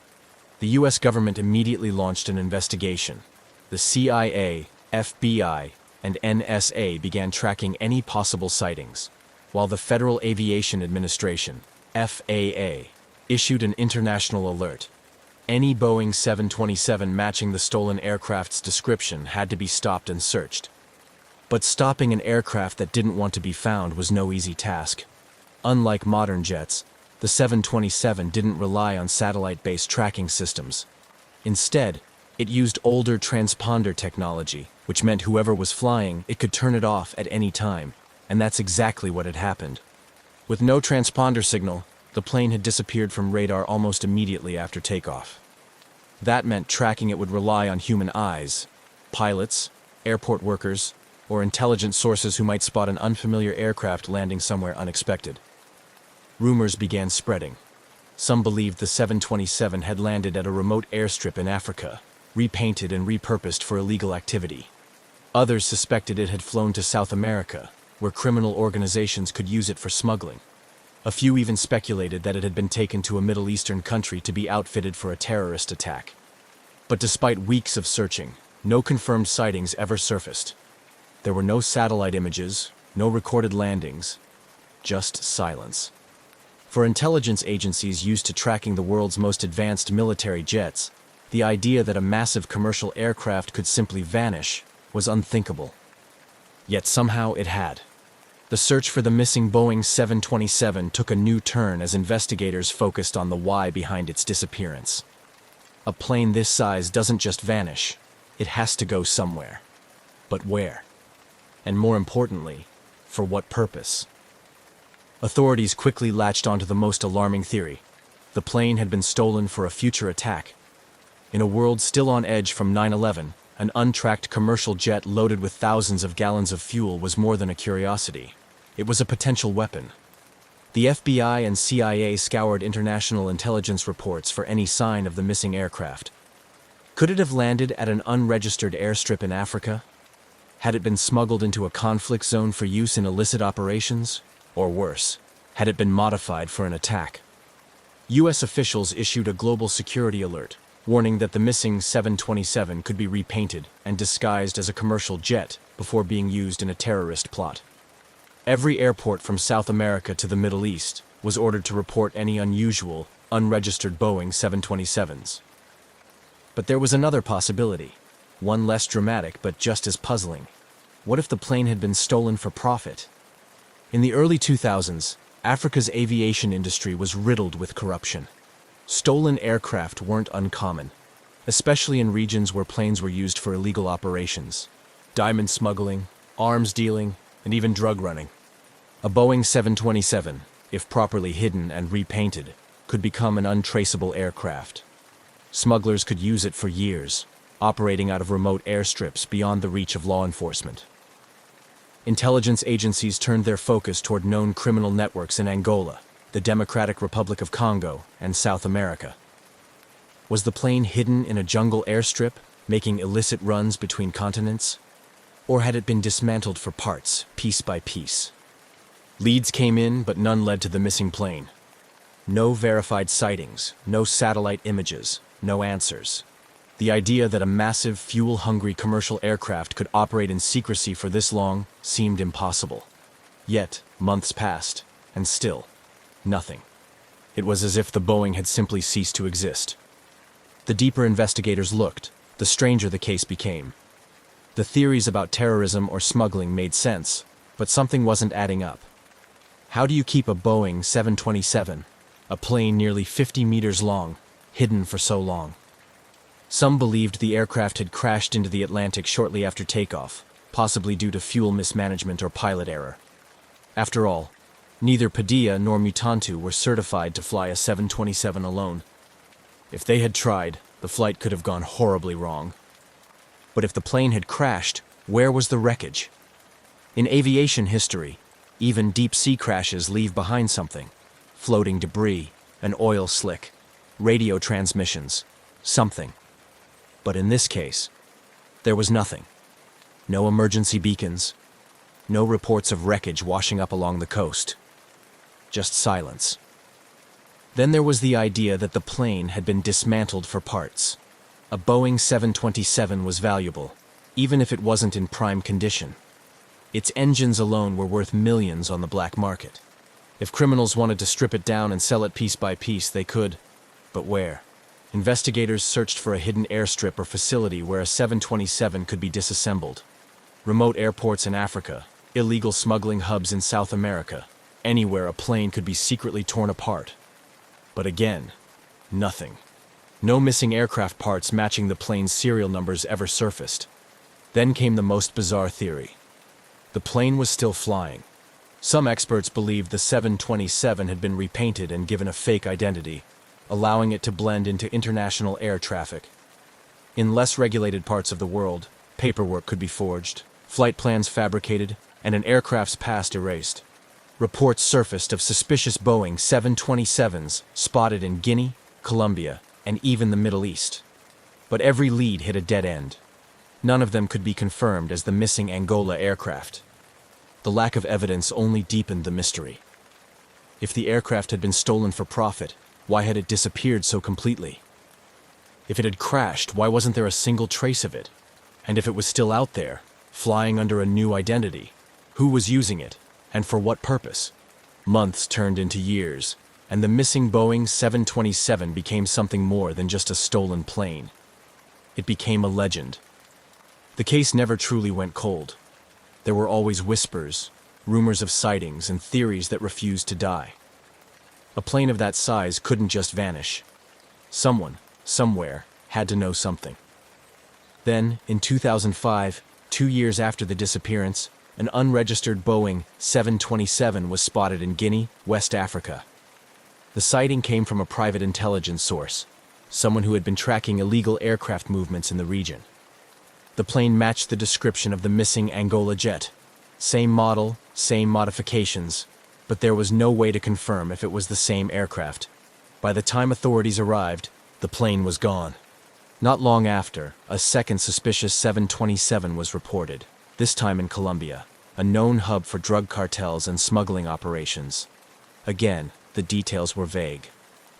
The U.S. government immediately launched an investigation. The CIA, FBI, and NSA began tracking any possible sightings, while the Federal Aviation Administration, FAA, issued an international alert. Any Boeing 727 matching the stolen aircraft's description had to be stopped and searched. But stopping an aircraft that didn't want to be found was no easy task. Unlike modern jets, the 727 didn't rely on satellite-based tracking systems. Instead, it used older transponder technology, which meant whoever was flying, it could turn it off at any time, and that's exactly what had happened. With no transponder signal, the plane had disappeared from radar almost immediately after takeoff. That meant tracking it would rely on human eyes, pilots, airport workers, or intelligent sources who might spot an unfamiliar aircraft landing somewhere unexpected. Rumors began spreading. Some believed the 727 had landed at a remote airstrip in Africa, repainted and repurposed for illegal activity. Others suspected it had flown to South America, where criminal organizations could use it for smuggling. A few even speculated that it had been taken to a Middle Eastern country to be outfitted for a terrorist attack. But despite weeks of searching, no confirmed sightings ever surfaced. There were no satellite images, no recorded landings, just silence. For intelligence agencies used to tracking the world's most advanced military jets, the idea that a massive commercial aircraft could simply vanish was unthinkable. Yet somehow it had. The search for the missing Boeing 727 took a new turn as investigators focused on the why behind its disappearance. A plane this size doesn't just vanish, it has to go somewhere. But where? And more importantly, for what purpose? Authorities quickly latched onto the most alarming theory. The plane had been stolen for a future attack. In a world still on edge from 9/11, an untracked commercial jet loaded with thousands of gallons of fuel was more than a curiosity. It was a potential weapon. The FBI and CIA scoured international intelligence reports for any sign of the missing aircraft. Could it have landed at an unregistered airstrip in Africa? Had it been smuggled into a conflict zone for use in illicit operations? Or worse, had it been modified for an attack? U.S. officials issued a global security alert, warning that the missing 727 could be repainted and disguised as a commercial jet before being used in a terrorist plot. Every airport from South America to the Middle East was ordered to report any unusual, unregistered Boeing 727s. But there was another possibility, one less dramatic but just as puzzling. What if the plane had been stolen for profit? In the early 2000s, Africa's aviation industry was riddled with corruption. Stolen aircraft weren't uncommon, especially in regions where planes were used for illegal operations. Diamond smuggling, arms dealing, and even drug running. A Boeing 727, if properly hidden and repainted, could become an untraceable aircraft. Smugglers could use it for years, operating out of remote airstrips beyond the reach of law enforcement. Intelligence agencies turned their focus toward known criminal networks in Angola, the Democratic Republic of Congo, and South America. Was the plane hidden in a jungle airstrip, making illicit runs between continents? Or had it been dismantled for parts, piece by piece? Leads came in, but none led to the missing plane. No verified sightings, no satellite images, no answers. The idea that a massive, fuel-hungry commercial aircraft could operate in secrecy for this long seemed impossible. Yet, months passed, and still, nothing. It was as if the Boeing had simply ceased to exist. The deeper investigators looked, the stranger the case became. The theories about terrorism or smuggling made sense, but something wasn't adding up. How do you keep a Boeing 727, a plane nearly 50 meters long, hidden for so long? Some believed the aircraft had crashed into the Atlantic shortly after takeoff, possibly due to fuel mismanagement or pilot error. After all, neither Padilla nor Mutantu were certified to fly a 727 alone. If they had tried, the flight could have gone horribly wrong. But if the plane had crashed, where was the wreckage? In aviation history, even deep-sea crashes leave behind something. Floating debris, an oil slick, radio transmissions, something. But in this case, there was nothing. No emergency beacons, no reports of wreckage washing up along the coast. Just silence. Then there was the idea that the plane had been dismantled for parts. A Boeing 727 was valuable, even if it wasn't in prime condition. Its engines alone were worth millions on the black market. If criminals wanted to strip it down and sell it piece by piece, they could. But where? Investigators searched for a hidden airstrip or facility where a 727 could be disassembled. Remote airports in Africa, illegal smuggling hubs in South America, anywhere a plane could be secretly torn apart. But again, nothing. No missing aircraft parts matching the plane's serial numbers ever surfaced. Then came the most bizarre theory. The plane was still flying. Some experts believed the 727 had been repainted and given a fake identity, allowing it to blend into international air traffic. In less regulated parts of the world, paperwork could be forged, flight plans fabricated, and an aircraft's past erased. Reports surfaced of suspicious Boeing 727s spotted in Guinea, Colombia, and even the Middle East. But every lead hit a dead end. None of them could be confirmed as the missing Angola aircraft. The lack of evidence only deepened the mystery. If the aircraft had been stolen for profit, why had it disappeared so completely? If it had crashed, why wasn't there a single trace of it? And if it was still out there, flying under a new identity, who was using it, and for what purpose? Months turned into years, and the missing Boeing 727 became something more than just a stolen plane. It became a legend. The case never truly went cold. There were always whispers, rumors of sightings, and theories that refused to die. A plane of that size couldn't just vanish. Someone, somewhere, had to know something. Then, in 2005, 2 years after the disappearance, an unregistered Boeing 727 was spotted in Guinea, West Africa. The sighting came from a private intelligence source, someone who had been tracking illegal aircraft movements in the region. The plane matched the description of the missing Angola jet. Same model, same modifications, but there was no way to confirm if it was the same aircraft. By the time authorities arrived, the plane was gone. Not long after, a second suspicious 727 was reported, this time in Colombia, a known hub for drug cartels and smuggling operations. Again, the details were vague.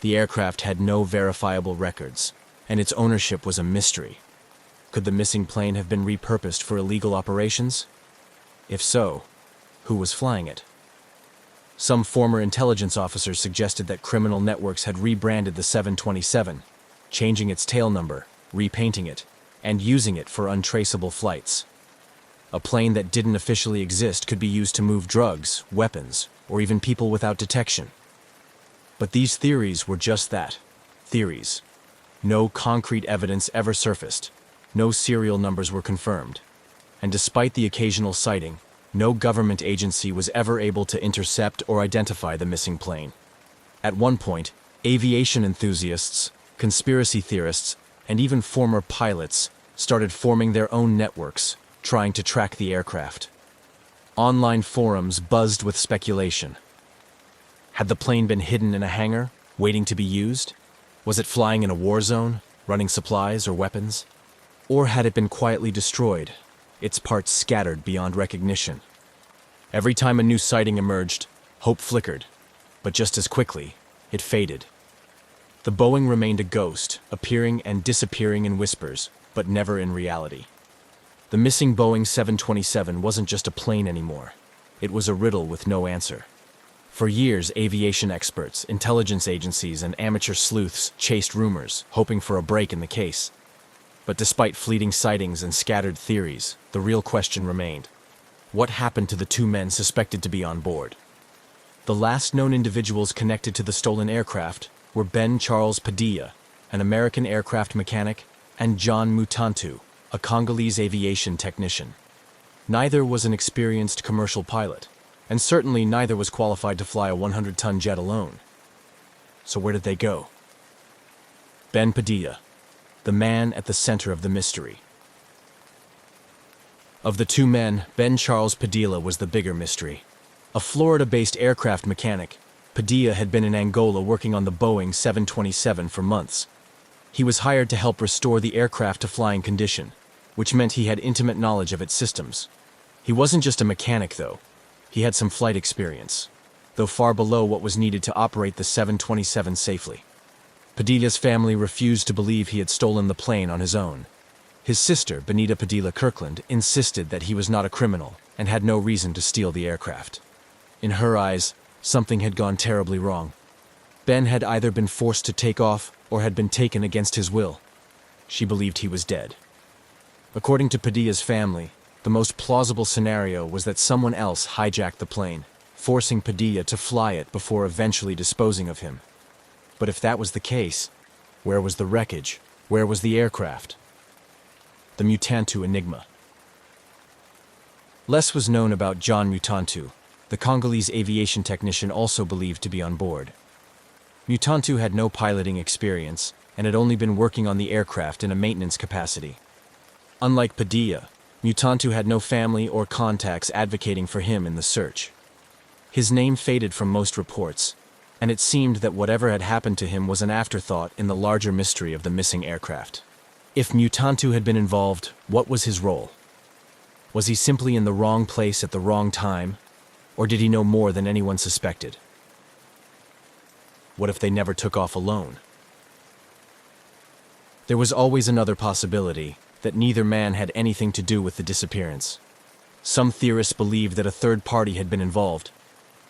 The aircraft had no verifiable records, and its ownership was a mystery. Could the missing plane have been repurposed for illegal operations? If so, who was flying it? Some former intelligence officers suggested that criminal networks had rebranded the 727, changing its tail number, repainting it, and using it for untraceable flights. A plane that didn't officially exist could be used to move drugs, weapons, or even people without detection. But these theories were just that, theories. No concrete evidence ever surfaced. No serial numbers were confirmed. And despite the occasional sighting, no government agency was ever able to intercept or identify the missing plane. At one point, aviation enthusiasts, conspiracy theorists, and even former pilots started forming their own networks, trying to track the aircraft. Online forums buzzed with speculation. Had the plane been hidden in a hangar, waiting to be used? Was it flying in a war zone, running supplies or weapons? Or had it been quietly destroyed, its parts scattered beyond recognition? Every time a new sighting emerged, hope flickered, but just as quickly, it faded. The Boeing remained a ghost, appearing and disappearing in whispers, but never in reality. The missing Boeing 727 wasn't just a plane anymore. It was a riddle with no answer. For years, aviation experts, intelligence agencies, and amateur sleuths chased rumors, hoping for a break in the case. But despite fleeting sightings and scattered theories, the real question remained. What happened to the two men suspected to be on board? The last known individuals connected to the stolen aircraft were Ben Charles Padilla, an American aircraft mechanic, and John Mutantu, a Congolese aviation technician. Neither was an experienced commercial pilot, and certainly neither was qualified to fly a 100-ton jet alone. So where did they go? Ben Padilla, the man at the center of the mystery. Of the two men, Ben Charles Padilla was the bigger mystery. A Florida-based aircraft mechanic, Padilla had been in Angola working on the Boeing 727 for months. He was hired to help restore the aircraft to flying condition, which meant he had intimate knowledge of its systems. He wasn't just a mechanic, though. He had some flight experience, though far below what was needed to operate the 727 safely. Padilla's family refused to believe he had stolen the plane on his own. His sister, Benita Padilla Kirkland, insisted that he was not a criminal and had no reason to steal the aircraft. In her eyes, something had gone terribly wrong. Ben had either been forced to take off or had been taken against his will. She believed he was dead. According to Padilla's family, The most plausible scenario was that someone else hijacked the plane, forcing Padilla to fly it before eventually disposing of him. But if that was the case, where was the wreckage? Where was the aircraft? The Mutantu enigma. Less was known about John Mutantu, the Congolese aviation technician also believed to be on board. Mutantu had no piloting experience and had only been working on the aircraft in a maintenance capacity. Unlike Padilla, Mutantu had no family or contacts advocating for him in the search. His name faded from most reports, and it seemed that whatever had happened to him was an afterthought in the larger mystery of the missing aircraft. If Mutantu had been involved, what was his role? Was he simply in the wrong place at the wrong time, or did he know more than anyone suspected? What if they never took off alone? There was always another possibility, that neither man had anything to do with the disappearance. Some theorists believed that a third party had been involved.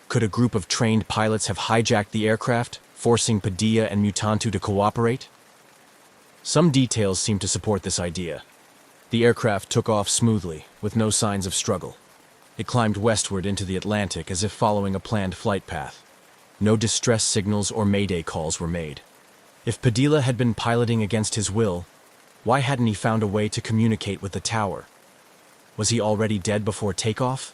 Could a group of trained pilots have hijacked the aircraft, forcing Padilla and Mutantu to cooperate? Some details seem to support this idea. The aircraft took off smoothly, with no signs of struggle. It climbed westward into the Atlantic as if following a planned flight path. No distress signals or mayday calls were made. If Padilla had been piloting against his will, why hadn't he found a way to communicate with the tower? Was he already dead before takeoff?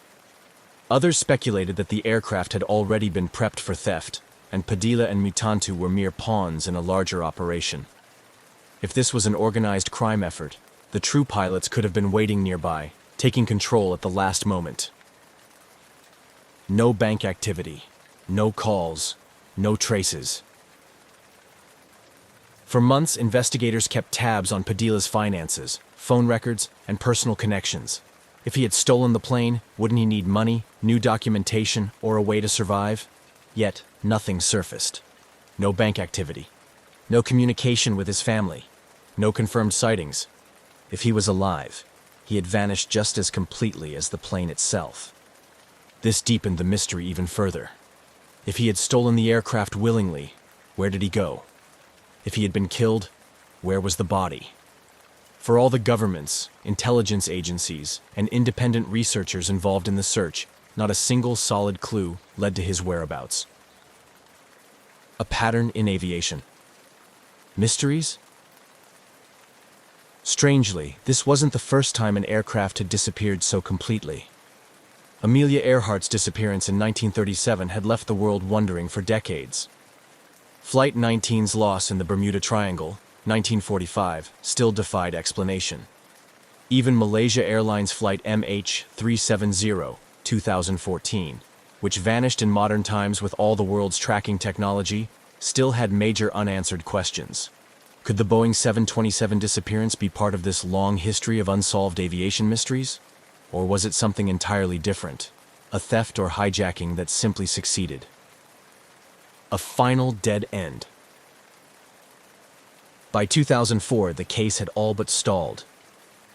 Others speculated that the aircraft had already been prepped for theft, and Padilla and Mutantu were mere pawns in a larger operation. If this was an organized crime effort, the true pilots could have been waiting nearby, taking control at the last moment. No bank activity, no calls, no traces. For months, investigators kept tabs on Padilla's finances, phone records, and personal connections. If he had stolen the plane, wouldn't he need money, new documentation, or a way to survive? Yet, nothing surfaced. No bank activity. No communication with his family. No confirmed sightings. If he was alive, he had vanished just as completely as the plane itself. This deepened the mystery even further. If he had stolen the aircraft willingly, where did he go? If he had been killed, where was the body? For all the governments, intelligence agencies, and independent researchers involved in the search, not a single solid clue led to his whereabouts. A pattern in aviation. Mysteries? Strangely, this wasn't the first time an aircraft had disappeared so completely. Amelia Earhart's disappearance in 1937 had left the world wondering for decades. Flight 19's loss in the Bermuda Triangle, 1945, still defied explanation. Even Malaysia Airlines Flight MH370, 2014, which vanished in modern times with all the world's tracking technology, still had major unanswered questions. Could the Boeing 727 disappearance be part of this long history of unsolved aviation mysteries? Or was it something entirely different? A theft or hijacking that simply succeeded? A final dead end. By 2004, the case had all but stalled.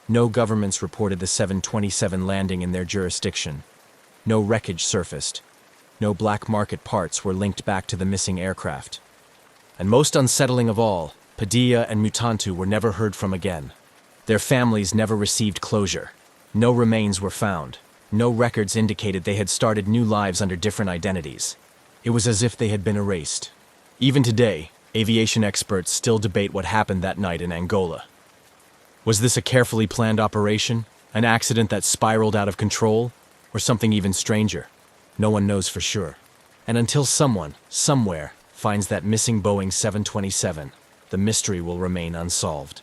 No governments reported the 727 landing in their jurisdiction. No wreckage surfaced. No black market parts were linked back to the missing aircraft. And most unsettling of all, Padilla and Mutantu were never heard from again. Their families never received closure. No remains were found. No records indicated they had started new lives under different identities. It was as if they had been erased. Even today, aviation experts still debate what happened that night in Angola. Was this a carefully planned operation, an accident that spiraled out of control, or something even stranger? No one knows for sure. And until someone, somewhere, finds that missing Boeing 727, the mystery will remain unsolved.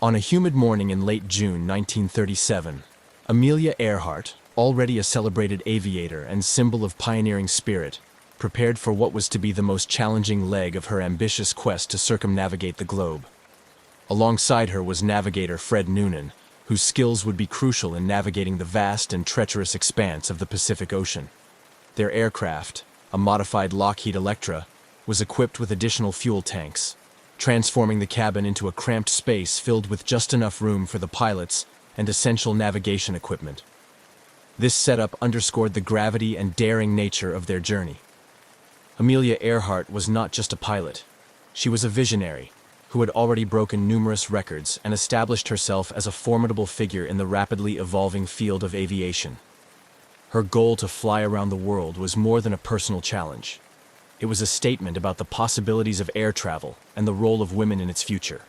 On a humid morning in late June 1937, Amelia Earhart, already a celebrated aviator and symbol of pioneering spirit, prepared for what was to be the most challenging leg of her ambitious quest to circumnavigate the globe. Alongside her was navigator Fred Noonan, whose skills would be crucial in navigating the vast and treacherous expanse of the Pacific Ocean. Their aircraft, a modified Lockheed Electra, was equipped with additional fuel tanks, transforming the cabin into a cramped space filled with just enough room for the pilots and essential navigation equipment. This setup underscored the gravity and daring nature of their journey. Amelia Earhart was not just a pilot. She was a visionary who had already broken numerous records and established herself as a formidable figure in the rapidly evolving field of aviation. Her goal to fly around the world was more than a personal challenge. It was a statement about the possibilities of air travel and the role of women in its future.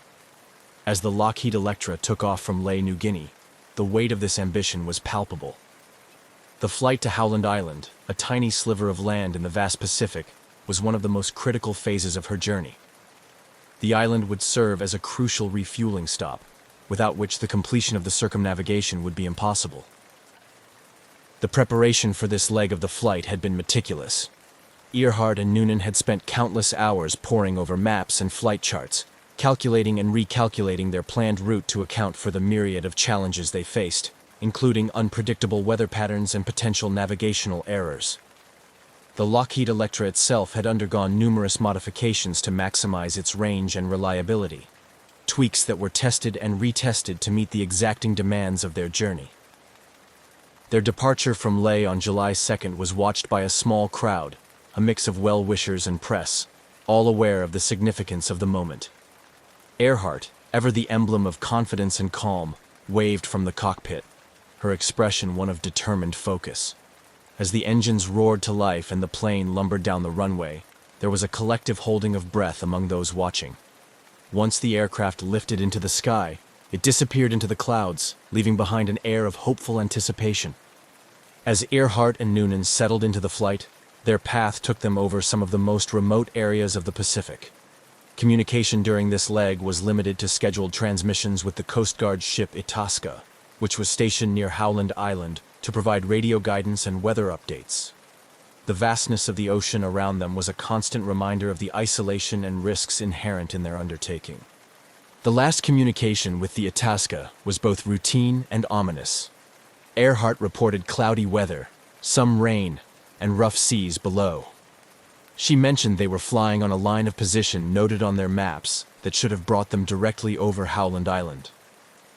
As the Lockheed Electra took off from Lae, New Guinea, the weight of this ambition was palpable. The flight to Howland Island, a tiny sliver of land in the vast Pacific, was one of the most critical phases of her journey. The island would serve as a crucial refueling stop, without which the completion of the circumnavigation would be impossible. The preparation for this leg of the flight had been meticulous. Earhart and Noonan had spent countless hours poring over maps and flight charts, calculating and recalculating their planned route to account for the myriad of challenges they faced, including unpredictable weather patterns and potential navigational errors. The Lockheed Electra itself had undergone numerous modifications to maximize its range and reliability, tweaks that were tested and retested to meet the exacting demands of their journey. Their departure from Lae on July 2nd was watched by a small crowd, a mix of well-wishers and press, all aware of the significance of the moment. Earhart, ever the emblem of confidence and calm, waved from the cockpit, her expression one of determined focus. As the engines roared to life and the plane lumbered down the runway, there was a collective holding of breath among those watching. Once the aircraft lifted into the sky, it disappeared into the clouds, leaving behind an air of hopeful anticipation. As Earhart and Noonan settled into the flight, their path took them over some of the most remote areas of the Pacific. Communication during this leg was limited to scheduled transmissions with the Coast Guard ship Itasca, which was stationed near Howland Island to provide radio guidance and weather updates. The vastness of the ocean around them was a constant reminder of the isolation and risks inherent in their undertaking. The last communication with the Itasca was both routine and ominous. Earhart reported cloudy weather, some rain, and rough seas below. She mentioned they were flying on a line of position noted on their maps that should have brought them directly over Howland Island.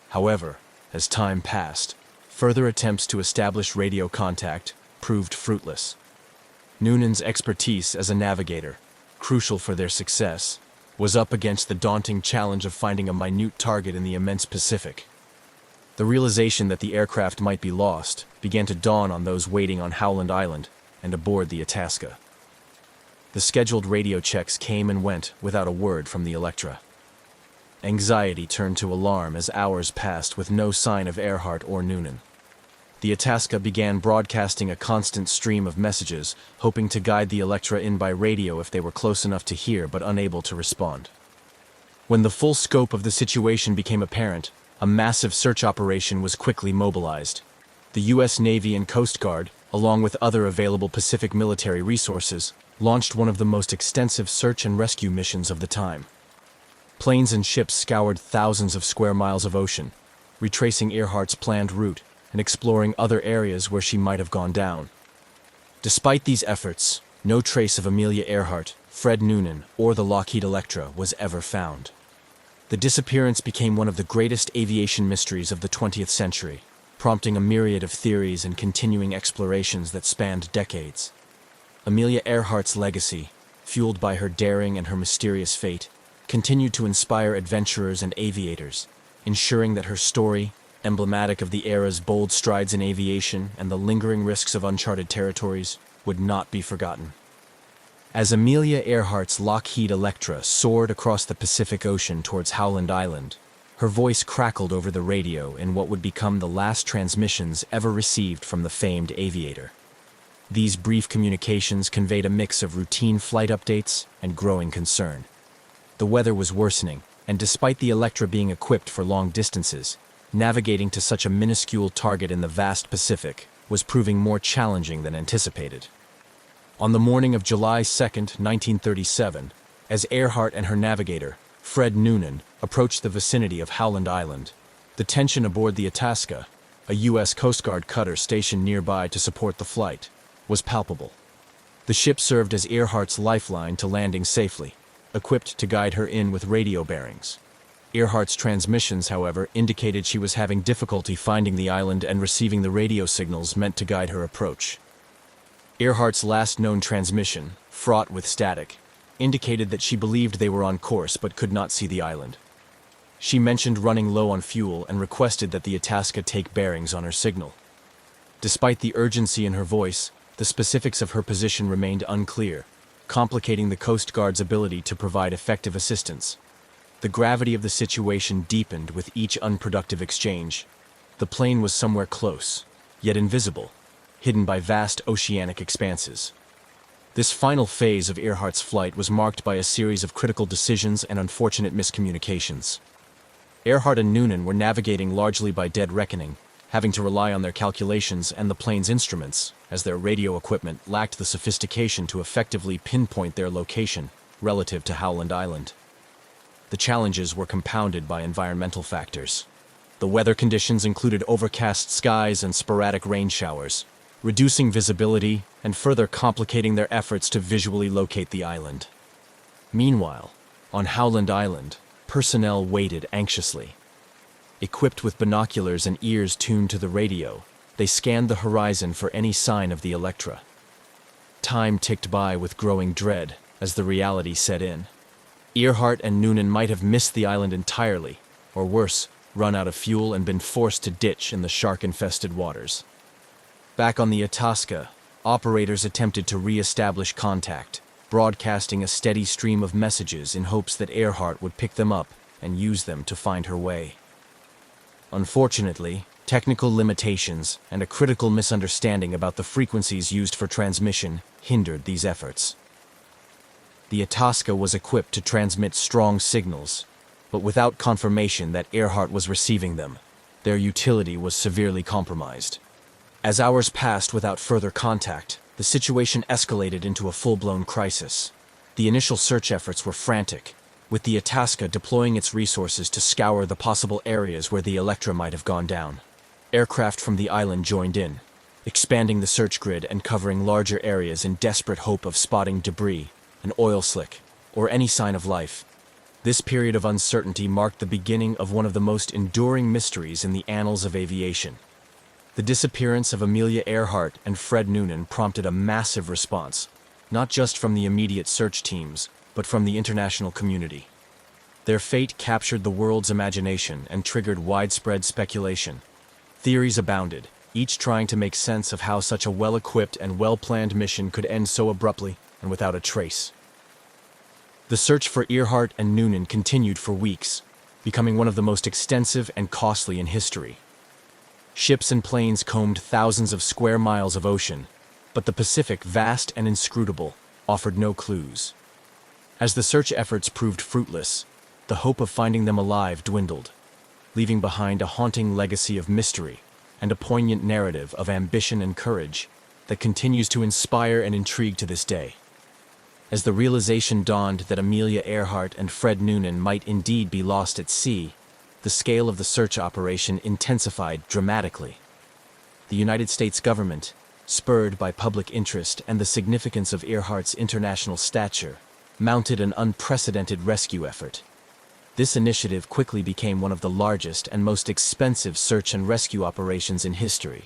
However, as time passed, further attempts to establish radio contact proved fruitless. Noonan's expertise as a navigator, crucial for their success, was up against the daunting challenge of finding a minute target in the immense Pacific. The realization that the aircraft might be lost began to dawn on those waiting on Howland Island and aboard the Itasca. The scheduled radio checks came and went without a word from the Electra. Anxiety turned to alarm as hours passed with no sign of Earhart or Noonan. The Itasca began broadcasting a constant stream of messages, hoping to guide the Electra in by radio if they were close enough to hear but unable to respond. When the full scope of the situation became apparent, a massive search operation was quickly mobilized. The U.S. Navy and Coast Guard, along with other available Pacific military resources, launched one of the most extensive search and rescue missions of the time. Planes and ships scoured thousands of square miles of ocean, retracing Earhart's planned route and exploring other areas where she might have gone down. Despite these efforts, no trace of Amelia Earhart, Fred Noonan, or the Lockheed Electra was ever found. The disappearance became one of the greatest aviation mysteries of the 20th century, prompting a myriad of theories and continuing explorations that spanned decades. Amelia Earhart's legacy, fueled by her daring and her mysterious fate, continued to inspire adventurers and aviators, ensuring that her story, emblematic of the era's bold strides in aviation and the lingering risks of uncharted territories, would not be forgotten. As Amelia Earhart's Lockheed Electra soared across the Pacific Ocean towards Howland Island, her voice crackled over the radio in what would become the last transmissions ever received from the famed aviator. These brief communications conveyed a mix of routine flight updates and growing concern. The weather was worsening, and despite the Electra being equipped for long distances, navigating to such a minuscule target in the vast Pacific was proving more challenging than anticipated. On the morning of July 2, 1937, as Earhart and her navigator, Fred Noonan, approached the vicinity of Howland Island, the tension aboard the Itasca, a U.S. Coast Guard cutter stationed nearby to support the flight, was palpable. The ship served as Earhart's lifeline to landing safely, equipped to guide her in with radio bearings. Earhart's transmissions, however, indicated she was having difficulty finding the island and receiving the radio signals meant to guide her approach. Earhart's last known transmission, fraught with static, indicated that she believed they were on course but could not see the island. She mentioned running low on fuel and requested that the Itasca take bearings on her signal. Despite the urgency in her voice, the specifics of her position remained unclear, complicating the Coast Guard's ability to provide effective assistance. The gravity of the situation deepened with each unproductive exchange. The plane was somewhere close, yet invisible, hidden by vast oceanic expanses. This final phase of Earhart's flight was marked by a series of critical decisions and unfortunate miscommunications. Earhart and Noonan were navigating largely by dead reckoning, having to rely on their calculations and the plane's instruments, as their radio equipment lacked the sophistication to effectively pinpoint their location relative to Howland Island. The challenges were compounded by environmental factors. The weather conditions included overcast skies and sporadic rain showers, reducing visibility and further complicating their efforts to visually locate the island. Meanwhile, on Howland Island, personnel waited anxiously. Equipped with binoculars and ears tuned to the radio, they scanned the horizon for any sign of the Electra. Time ticked by with growing dread as the reality set in. Earhart and Noonan might have missed the island entirely, or worse, run out of fuel and been forced to ditch in the shark-infested waters. Back on the Itasca, operators attempted to re-establish contact, broadcasting a steady stream of messages in hopes that Earhart would pick them up and use them to find her way. Unfortunately, technical limitations and a critical misunderstanding about the frequencies used for transmission hindered these efforts. The Itasca was equipped to transmit strong signals, but without confirmation that Earhart was receiving them, their utility was severely compromised. As hours passed without further contact, the situation escalated into a full-blown crisis. The initial search efforts were frantic, with the Itasca deploying its resources to scour the possible areas where the Electra might have gone down. Aircraft from the island joined in, expanding the search grid and covering larger areas in desperate hope of spotting debris, an oil slick, or any sign of life. This period of uncertainty marked the beginning of one of the most enduring mysteries in the annals of aviation. The disappearance of Amelia Earhart and Fred Noonan prompted a massive response, not just from the immediate search teams, but from the international community. Their fate captured the world's imagination and triggered widespread speculation. Theories abounded, each trying to make sense of how such a well-equipped and well-planned mission could end so abruptly and without a trace. The search for Earhart and Noonan continued for weeks, becoming one of the most extensive and costly in history. Ships and planes combed thousands of square miles of ocean, but the Pacific, vast and inscrutable, offered no clues. As the search efforts proved fruitless, the hope of finding them alive dwindled, leaving behind a haunting legacy of mystery and a poignant narrative of ambition and courage that continues to inspire and intrigue to this day. As the realization dawned that Amelia Earhart and Fred Noonan might indeed be lost at sea, the scale of the search operation intensified dramatically. The United States government, spurred by public interest and the significance of Earhart's international stature, mounted an unprecedented rescue effort. This initiative quickly became one of the largest and most expensive search and rescue operations in history,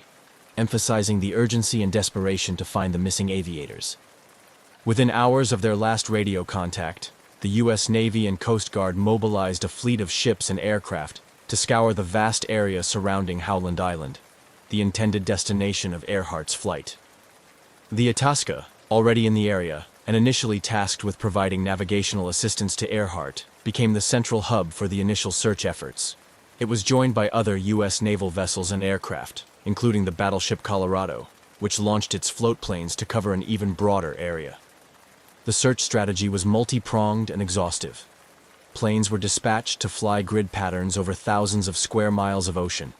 emphasizing the urgency and desperation to find the missing aviators. Within hours of their last radio contact, the U.S. Navy and Coast Guard mobilized a fleet of ships and aircraft to scour the vast area surrounding Howland Island, the intended destination of Earhart's flight. The Itasca, already in the area and initially tasked with providing navigational assistance to Earhart, became the central hub for the initial search efforts. It was joined by other U.S. naval vessels and aircraft, including the battleship Colorado, which launched its float planes to cover an even broader area. The search strategy was multi-pronged and exhaustive. Planes were dispatched to fly grid patterns over thousands of square miles of ocean,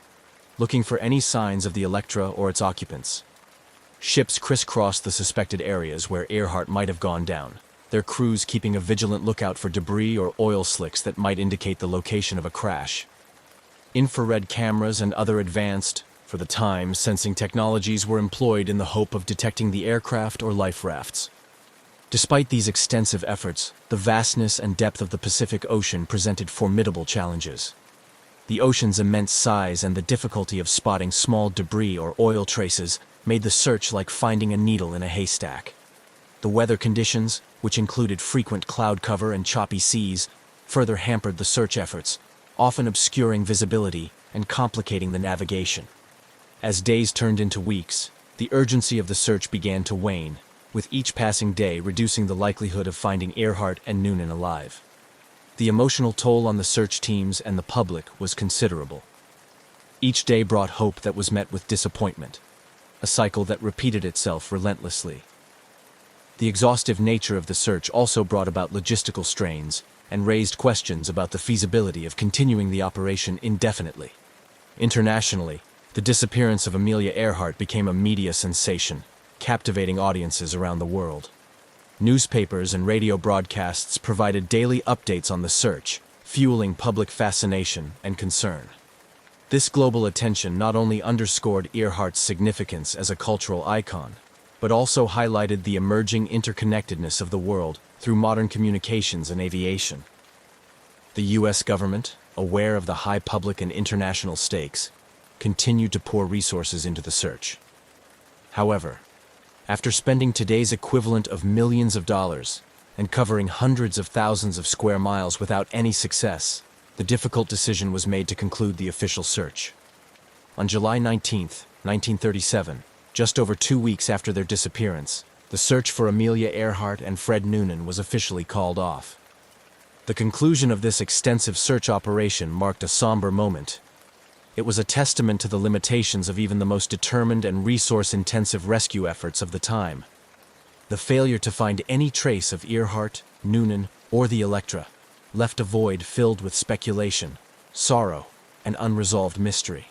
looking for any signs of the Electra or its occupants. Ships crisscrossed the suspected areas where Earhart might have gone down, their crews keeping a vigilant lookout for debris or oil slicks that might indicate the location of a crash. Infrared cameras and other advanced, for the time, sensing technologies were employed in the hope of detecting the aircraft or life rafts. Despite these extensive efforts, the vastness and depth of the Pacific Ocean presented formidable challenges. The ocean's immense size and the difficulty of spotting small debris or oil traces made the search like finding a needle in a haystack. The weather conditions, which included frequent cloud cover and choppy seas, further hampered the search efforts, often obscuring visibility and complicating the navigation. As days turned into weeks, the urgency of the search began to wane, with each passing day reducing the likelihood of finding Earhart and Noonan alive. The emotional toll on the search teams and the public was considerable. Each day brought hope that was met with disappointment, a cycle that repeated itself relentlessly. The exhaustive nature of the search also brought about logistical strains and raised questions about the feasibility of continuing the operation indefinitely. Internationally, the disappearance of Amelia Earhart became a media sensation, captivating audiences around the world. Newspapers and radio broadcasts provided daily updates on the search, fueling public fascination and concern. This global attention not only underscored Earhart's significance as a cultural icon, but also highlighted the emerging interconnectedness of the world through modern communications and aviation. The U.S. government, aware of the high public and international stakes, continued to pour resources into the search. However, after spending today's equivalent of millions of dollars and covering hundreds of thousands of square miles without any success, the difficult decision was made to conclude the official search. On July 19, 1937, just over 2 weeks after their disappearance, the search for Amelia Earhart and Fred Noonan was officially called off. The conclusion of this extensive search operation marked a somber moment. It was a testament to the limitations of even the most determined and resource-intensive rescue efforts of the time. The failure to find any trace of Earhart, Noonan, or the Electra left a void filled with speculation, sorrow, and unresolved mystery.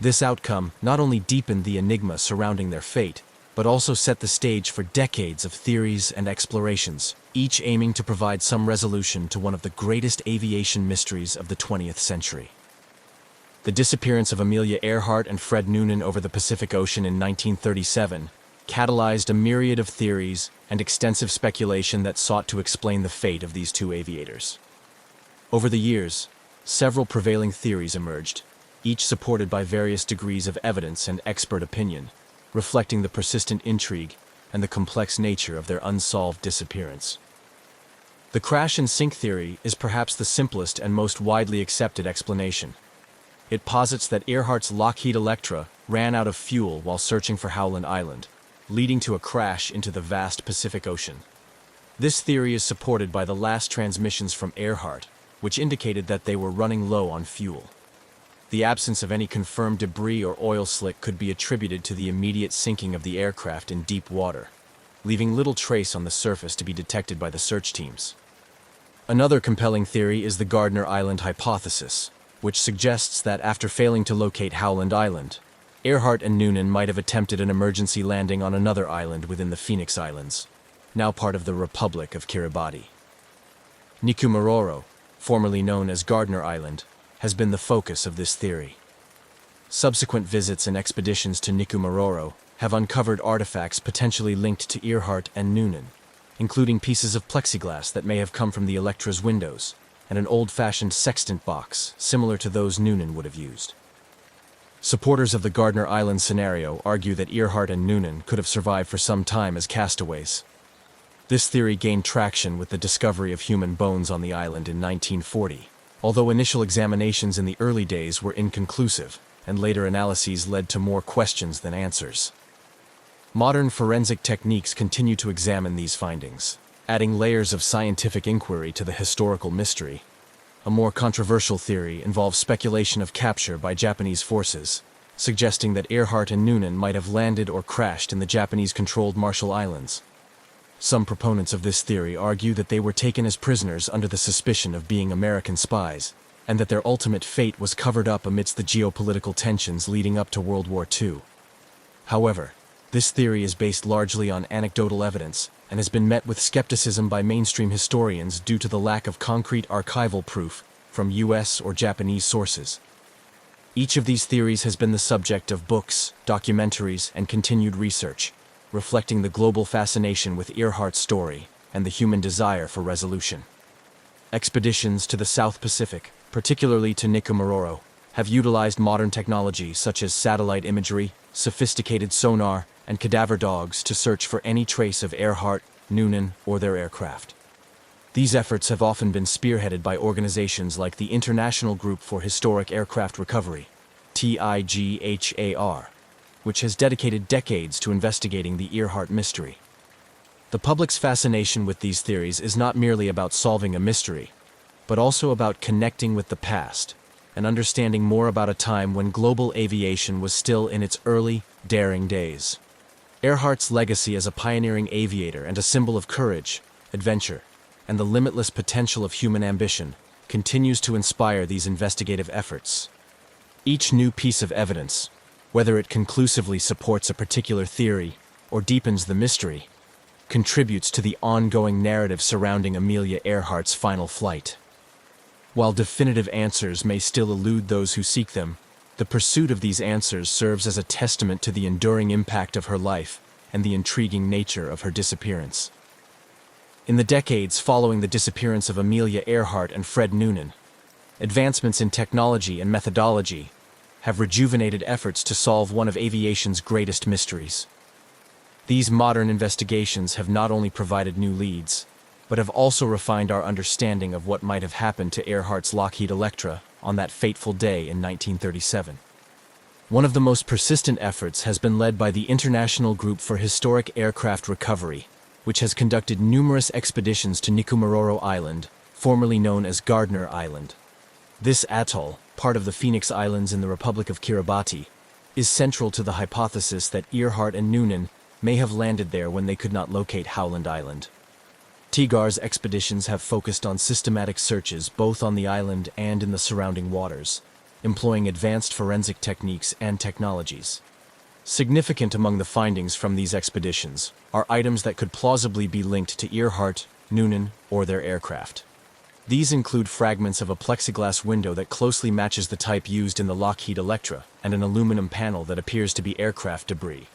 This outcome not only deepened the enigma surrounding their fate, but also set the stage for decades of theories and explorations, each aiming to provide some resolution to one of the greatest aviation mysteries of the 20th century. The disappearance of Amelia Earhart and Fred Noonan over the Pacific Ocean in 1937 catalyzed a myriad of theories and extensive speculation that sought to explain the fate of these two aviators. Over the years, several prevailing theories emerged, each supported by various degrees of evidence and expert opinion, reflecting the persistent intrigue and the complex nature of their unsolved disappearance. The crash and sink theory is perhaps the simplest and most widely accepted explanation. It posits that Earhart's Lockheed Electra ran out of fuel while searching for Howland Island, leading to a crash into the vast Pacific Ocean. This theory is supported by the last transmissions from Earhart, which indicated that they were running low on fuel. The absence of any confirmed debris or oil slick could be attributed to the immediate sinking of the aircraft in deep water, leaving little trace on the surface to be detected by the search teams. Another compelling theory is the Gardner Island hypothesis, which suggests that after failing to locate Howland Island, Earhart and Noonan might have attempted an emergency landing on another island within the Phoenix Islands, now part of the Republic of Kiribati. Nikumaroro, formerly known as Gardner Island, has been the focus of this theory. Subsequent visits and expeditions to Nikumaroro have uncovered artifacts potentially linked to Earhart and Noonan, including pieces of plexiglass that may have come from the Electra's windows, and an old-fashioned sextant box similar to those Noonan would have used. Supporters of the Gardner Island scenario argue that Earhart and Noonan could have survived for some time as castaways. This theory gained traction with the discovery of human bones on the island in 1940, although initial examinations in the early days were inconclusive, and later analyses led to more questions than answers. Modern forensic techniques continue to examine these findings, adding layers of scientific inquiry to the historical mystery. A more controversial theory involves speculation of capture by Japanese forces, suggesting that Earhart and Noonan might have landed or crashed in the Japanese-controlled Marshall Islands. Some proponents of this theory argue that they were taken as prisoners under the suspicion of being American spies, and that their ultimate fate was covered up amidst the geopolitical tensions leading up to World War II. However, this theory is based largely on anecdotal evidence and has been met with skepticism by mainstream historians due to the lack of concrete archival proof from U.S. or Japanese sources. Each of these theories has been the subject of books, documentaries, and continued research, reflecting the global fascination with Earhart's story and the human desire for resolution. Expeditions to the South Pacific, particularly to Nikumaroro, have utilized modern technology such as satellite imagery, sophisticated sonar, and cadaver dogs to search for any trace of Earhart, Noonan, or their aircraft. These efforts have often been spearheaded by organizations like the International Group for Historic Aircraft Recovery, TIGHAR, which has dedicated decades to investigating the Earhart mystery. The public's fascination with these theories is not merely about solving a mystery, but also about connecting with the past and understanding more about a time when global aviation was still in its early, daring days. Earhart's legacy as a pioneering aviator and a symbol of courage, adventure, and the limitless potential of human ambition continues to inspire these investigative efforts. Each new piece of evidence, whether it conclusively supports a particular theory or deepens the mystery, contributes to the ongoing narrative surrounding Amelia Earhart's final flight. While definitive answers may still elude those who seek them, the pursuit of these answers serves as a testament to the enduring impact of her life and the intriguing nature of her disappearance. In the decades following the disappearance of Amelia Earhart and Fred Noonan, advancements in technology and methodology have rejuvenated efforts to solve one of aviation's greatest mysteries. These modern investigations have not only provided new leads, but have also refined our understanding of what might have happened to Earhart's Lockheed Electra on that fateful day in 1937. One of the most persistent efforts has been led by the International Group for Historic Aircraft Recovery, which has conducted numerous expeditions to Nikumaroro Island, formerly known as Gardner Island. This atoll, part of the Phoenix Islands in the Republic of Kiribati, is central to the hypothesis that Earhart and Noonan may have landed there when they could not locate Howland Island. TIGHAR's expeditions have focused on systematic searches both on the island and in the surrounding waters, employing advanced forensic techniques and technologies. Significant among the findings from these expeditions are items that could plausibly be linked to Earhart, Noonan, or their aircraft. These include fragments of a plexiglass window that closely matches the type used in the Lockheed Electra and an aluminum panel that appears to be aircraft debris.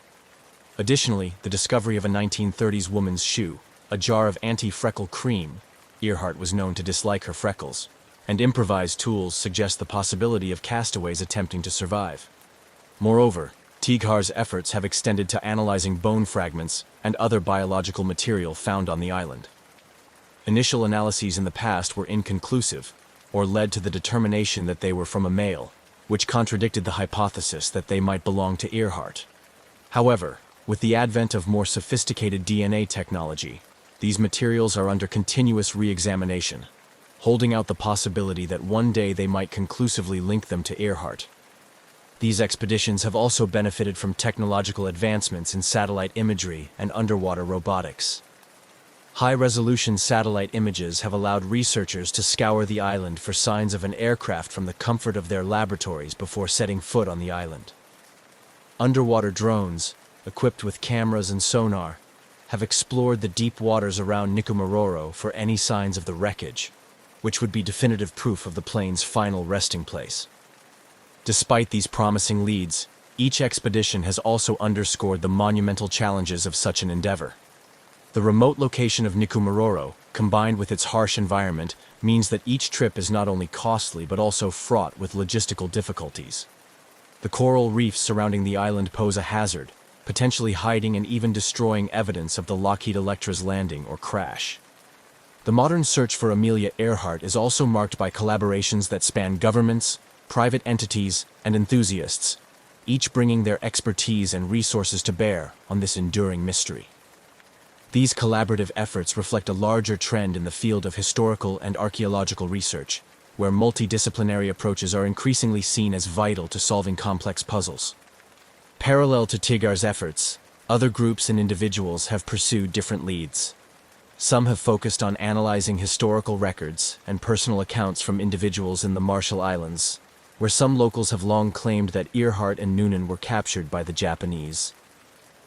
Additionally, the discovery of a 1930s woman's shoe, a jar of anti-freckle cream — Earhart was known to dislike her freckles — and improvised tools suggest the possibility of castaways attempting to survive. Moreover, TIGHAR's efforts have extended to analyzing bone fragments and other biological material found on the island. Initial analyses in the past were inconclusive, or led to the determination that they were from a male, which contradicted the hypothesis that they might belong to Earhart. However, with the advent of more sophisticated DNA technology, these materials are under continuous re-examination, holding out the possibility that one day they might conclusively link them to Earhart. These expeditions have also benefited from technological advancements in satellite imagery and underwater robotics. High-resolution satellite images have allowed researchers to scour the island for signs of an aircraft from the comfort of their laboratories before setting foot on the island. Underwater drones, equipped with cameras and sonar, have explored the deep waters around Nikumaroro for any signs of the wreckage, which would be definitive proof of the plane's final resting place. Despite these promising leads, each expedition has also underscored the monumental challenges of such an endeavor. The remote location of Nikumaroro, combined with its harsh environment, means that each trip is not only costly but also fraught with logistical difficulties. The coral reefs surrounding the island pose a hazard, potentially hiding and even destroying evidence of the Lockheed Electra's landing or crash. The modern search for Amelia Earhart is also marked by collaborations that span governments, private entities, and enthusiasts, each bringing their expertise and resources to bear on this enduring mystery. These collaborative efforts reflect a larger trend in the field of historical and archaeological research, where multidisciplinary approaches are increasingly seen as vital to solving complex puzzles. Parallel to TIGHAR's efforts, other groups and individuals have pursued different leads. Some have focused on analyzing historical records and personal accounts from individuals in the Marshall Islands, where some locals have long claimed that Earhart and Noonan were captured by the Japanese.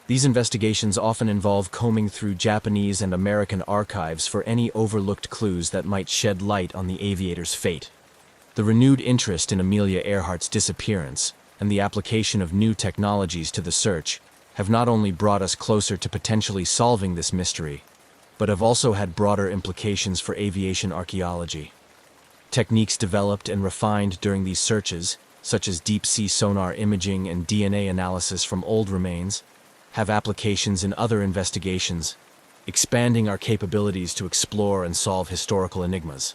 These investigations often involve combing through Japanese and American archives for any overlooked clues that might shed light on the aviator's fate. The renewed interest in Amelia Earhart's disappearance and the application of new technologies to the search have not only brought us closer to potentially solving this mystery, but have also had broader implications for aviation archaeology. Techniques developed and refined during these searches, such as deep-sea sonar imaging and DNA analysis from old remains, have applications in other investigations, expanding our capabilities to explore and solve historical enigmas.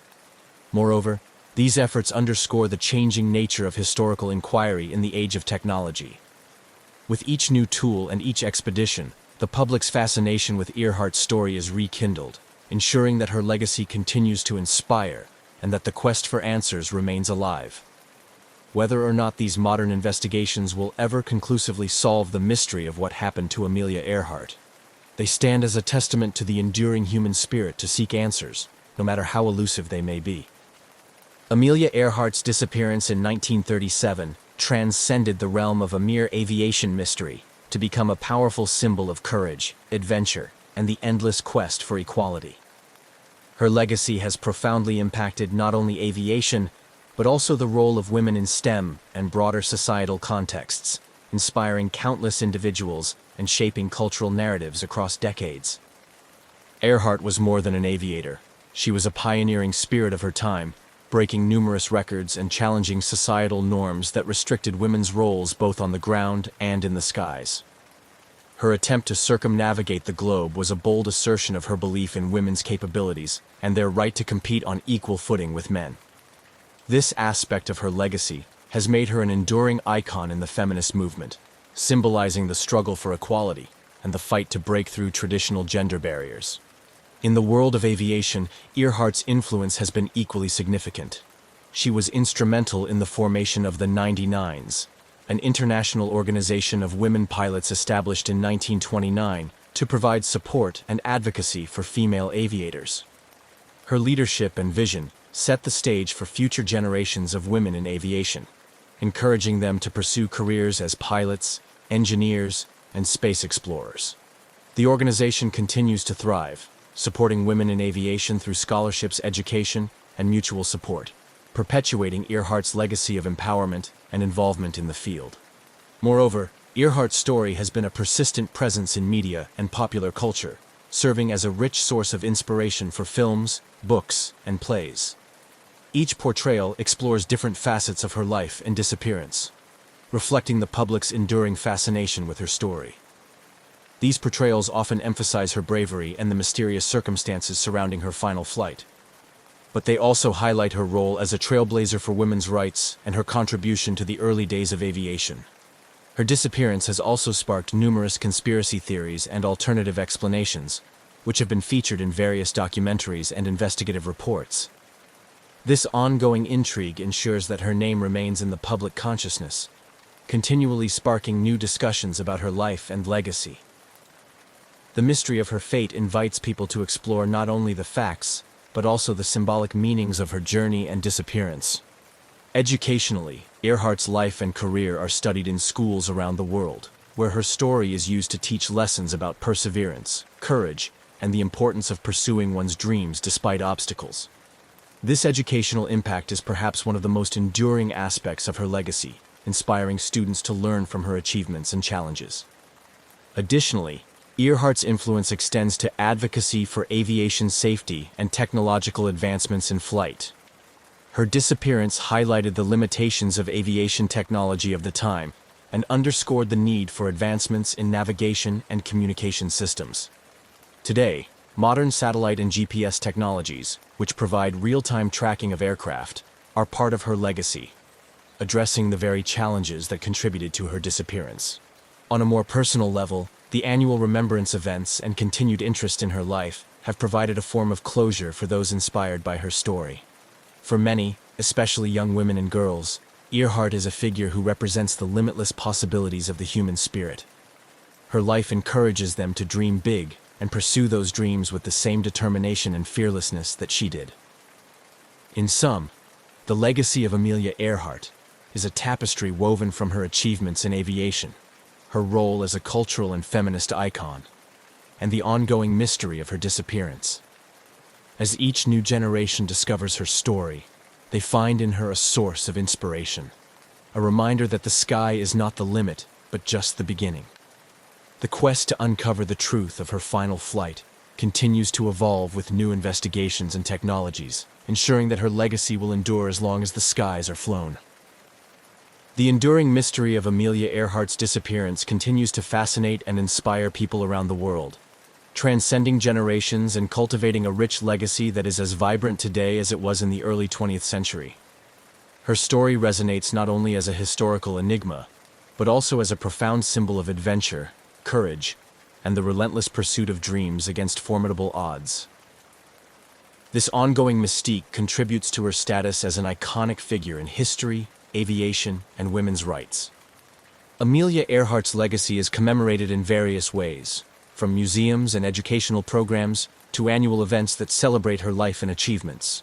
Moreover, these efforts underscore the changing nature of historical inquiry in the age of technology. With each new tool and each expedition, the public's fascination with Earhart's story is rekindled, ensuring that her legacy continues to inspire and that the quest for answers remains alive. Whether or not these modern investigations will ever conclusively solve the mystery of what happened to Amelia Earhart, they stand as a testament to the enduring human spirit to seek answers, no matter how elusive they may be. Amelia Earhart's disappearance in 1937 transcended the realm of a mere aviation mystery to become a powerful symbol of courage, adventure, and the endless quest for equality. Her legacy has profoundly impacted not only aviation, but also the role of women in STEM and broader societal contexts, inspiring countless individuals and shaping cultural narratives across decades. Earhart was more than an aviator. She was a pioneering spirit of her time, breaking numerous records and challenging societal norms that restricted women's roles both on the ground and in the skies. Her attempt to circumnavigate the globe was a bold assertion of her belief in women's capabilities and their right to compete on equal footing with men. This aspect of her legacy has made her an enduring icon in the feminist movement, symbolizing the struggle for equality and the fight to break through traditional gender barriers. In the world of aviation, Earhart's influence has been equally significant. She was instrumental in the formation of the 99s, an international organization of women pilots established in 1929 to provide support and advocacy for female aviators. Her leadership and vision set the stage for future generations of women in aviation, encouraging them to pursue careers as pilots, engineers, and space explorers. The organization continues to thrive, supporting women in aviation through scholarships, education, and mutual support, perpetuating Earhart's legacy of empowerment and involvement in the field. Moreover, Earhart's story has been a persistent presence in media and popular culture, serving as a rich source of inspiration for films, books, and plays. Each portrayal explores different facets of her life and disappearance, reflecting the public's enduring fascination with her story. These portrayals often emphasize her bravery and the mysterious circumstances surrounding her final flight. But they also highlight her role as a trailblazer for women's rights and her contribution to the early days of aviation. Her disappearance has also sparked numerous conspiracy theories and alternative explanations, which have been featured in various documentaries and investigative reports. This ongoing intrigue ensures that her name remains in the public consciousness, continually sparking new discussions about her life and legacy. The mystery of her fate invites people to explore not only the facts, but also the symbolic meanings of her journey and disappearance. Educationally, Earhart's life and career are studied in schools around the world, where her story is used to teach lessons about perseverance, courage, and the importance of pursuing one's dreams despite obstacles. This educational impact is perhaps one of the most enduring aspects of her legacy, inspiring students to learn from her achievements and challenges. Additionally, Earhart's influence extends to advocacy for aviation safety and technological advancements in flight. Her disappearance highlighted the limitations of aviation technology of the time and underscored the need for advancements in navigation and communication systems. Today, modern satellite and GPS technologies, which provide real-time tracking of aircraft, are part of her legacy, addressing the very challenges that contributed to her disappearance. On a more personal level, the annual remembrance events and continued interest in her life have provided a form of closure for those inspired by her story. For many, especially young women and girls, Earhart is a figure who represents the limitless possibilities of the human spirit. Her life encourages them to dream big and pursue those dreams with the same determination and fearlessness that she did. In sum, the legacy of Amelia Earhart is a tapestry woven from her achievements in aviation, her role as a cultural and feminist icon, and the ongoing mystery of her disappearance. As each new generation discovers her story, they find in her a source of inspiration, a reminder that the sky is not the limit, but just the beginning. The quest to uncover the truth of her final flight continues to evolve with new investigations and technologies, ensuring that her legacy will endure as long as the skies are flown. The enduring mystery of Amelia Earhart's disappearance continues to fascinate and inspire people around the world, transcending generations and cultivating a rich legacy that is as vibrant today as it was in the early 20th century. Her story resonates not only as a historical enigma, but also as a profound symbol of adventure, courage, and the relentless pursuit of dreams against formidable odds. This ongoing mystique contributes to her status as an iconic figure in history, aviation, and women's rights. Amelia Earhart's legacy is commemorated in various ways, from museums and educational programs to annual events that celebrate her life and achievements.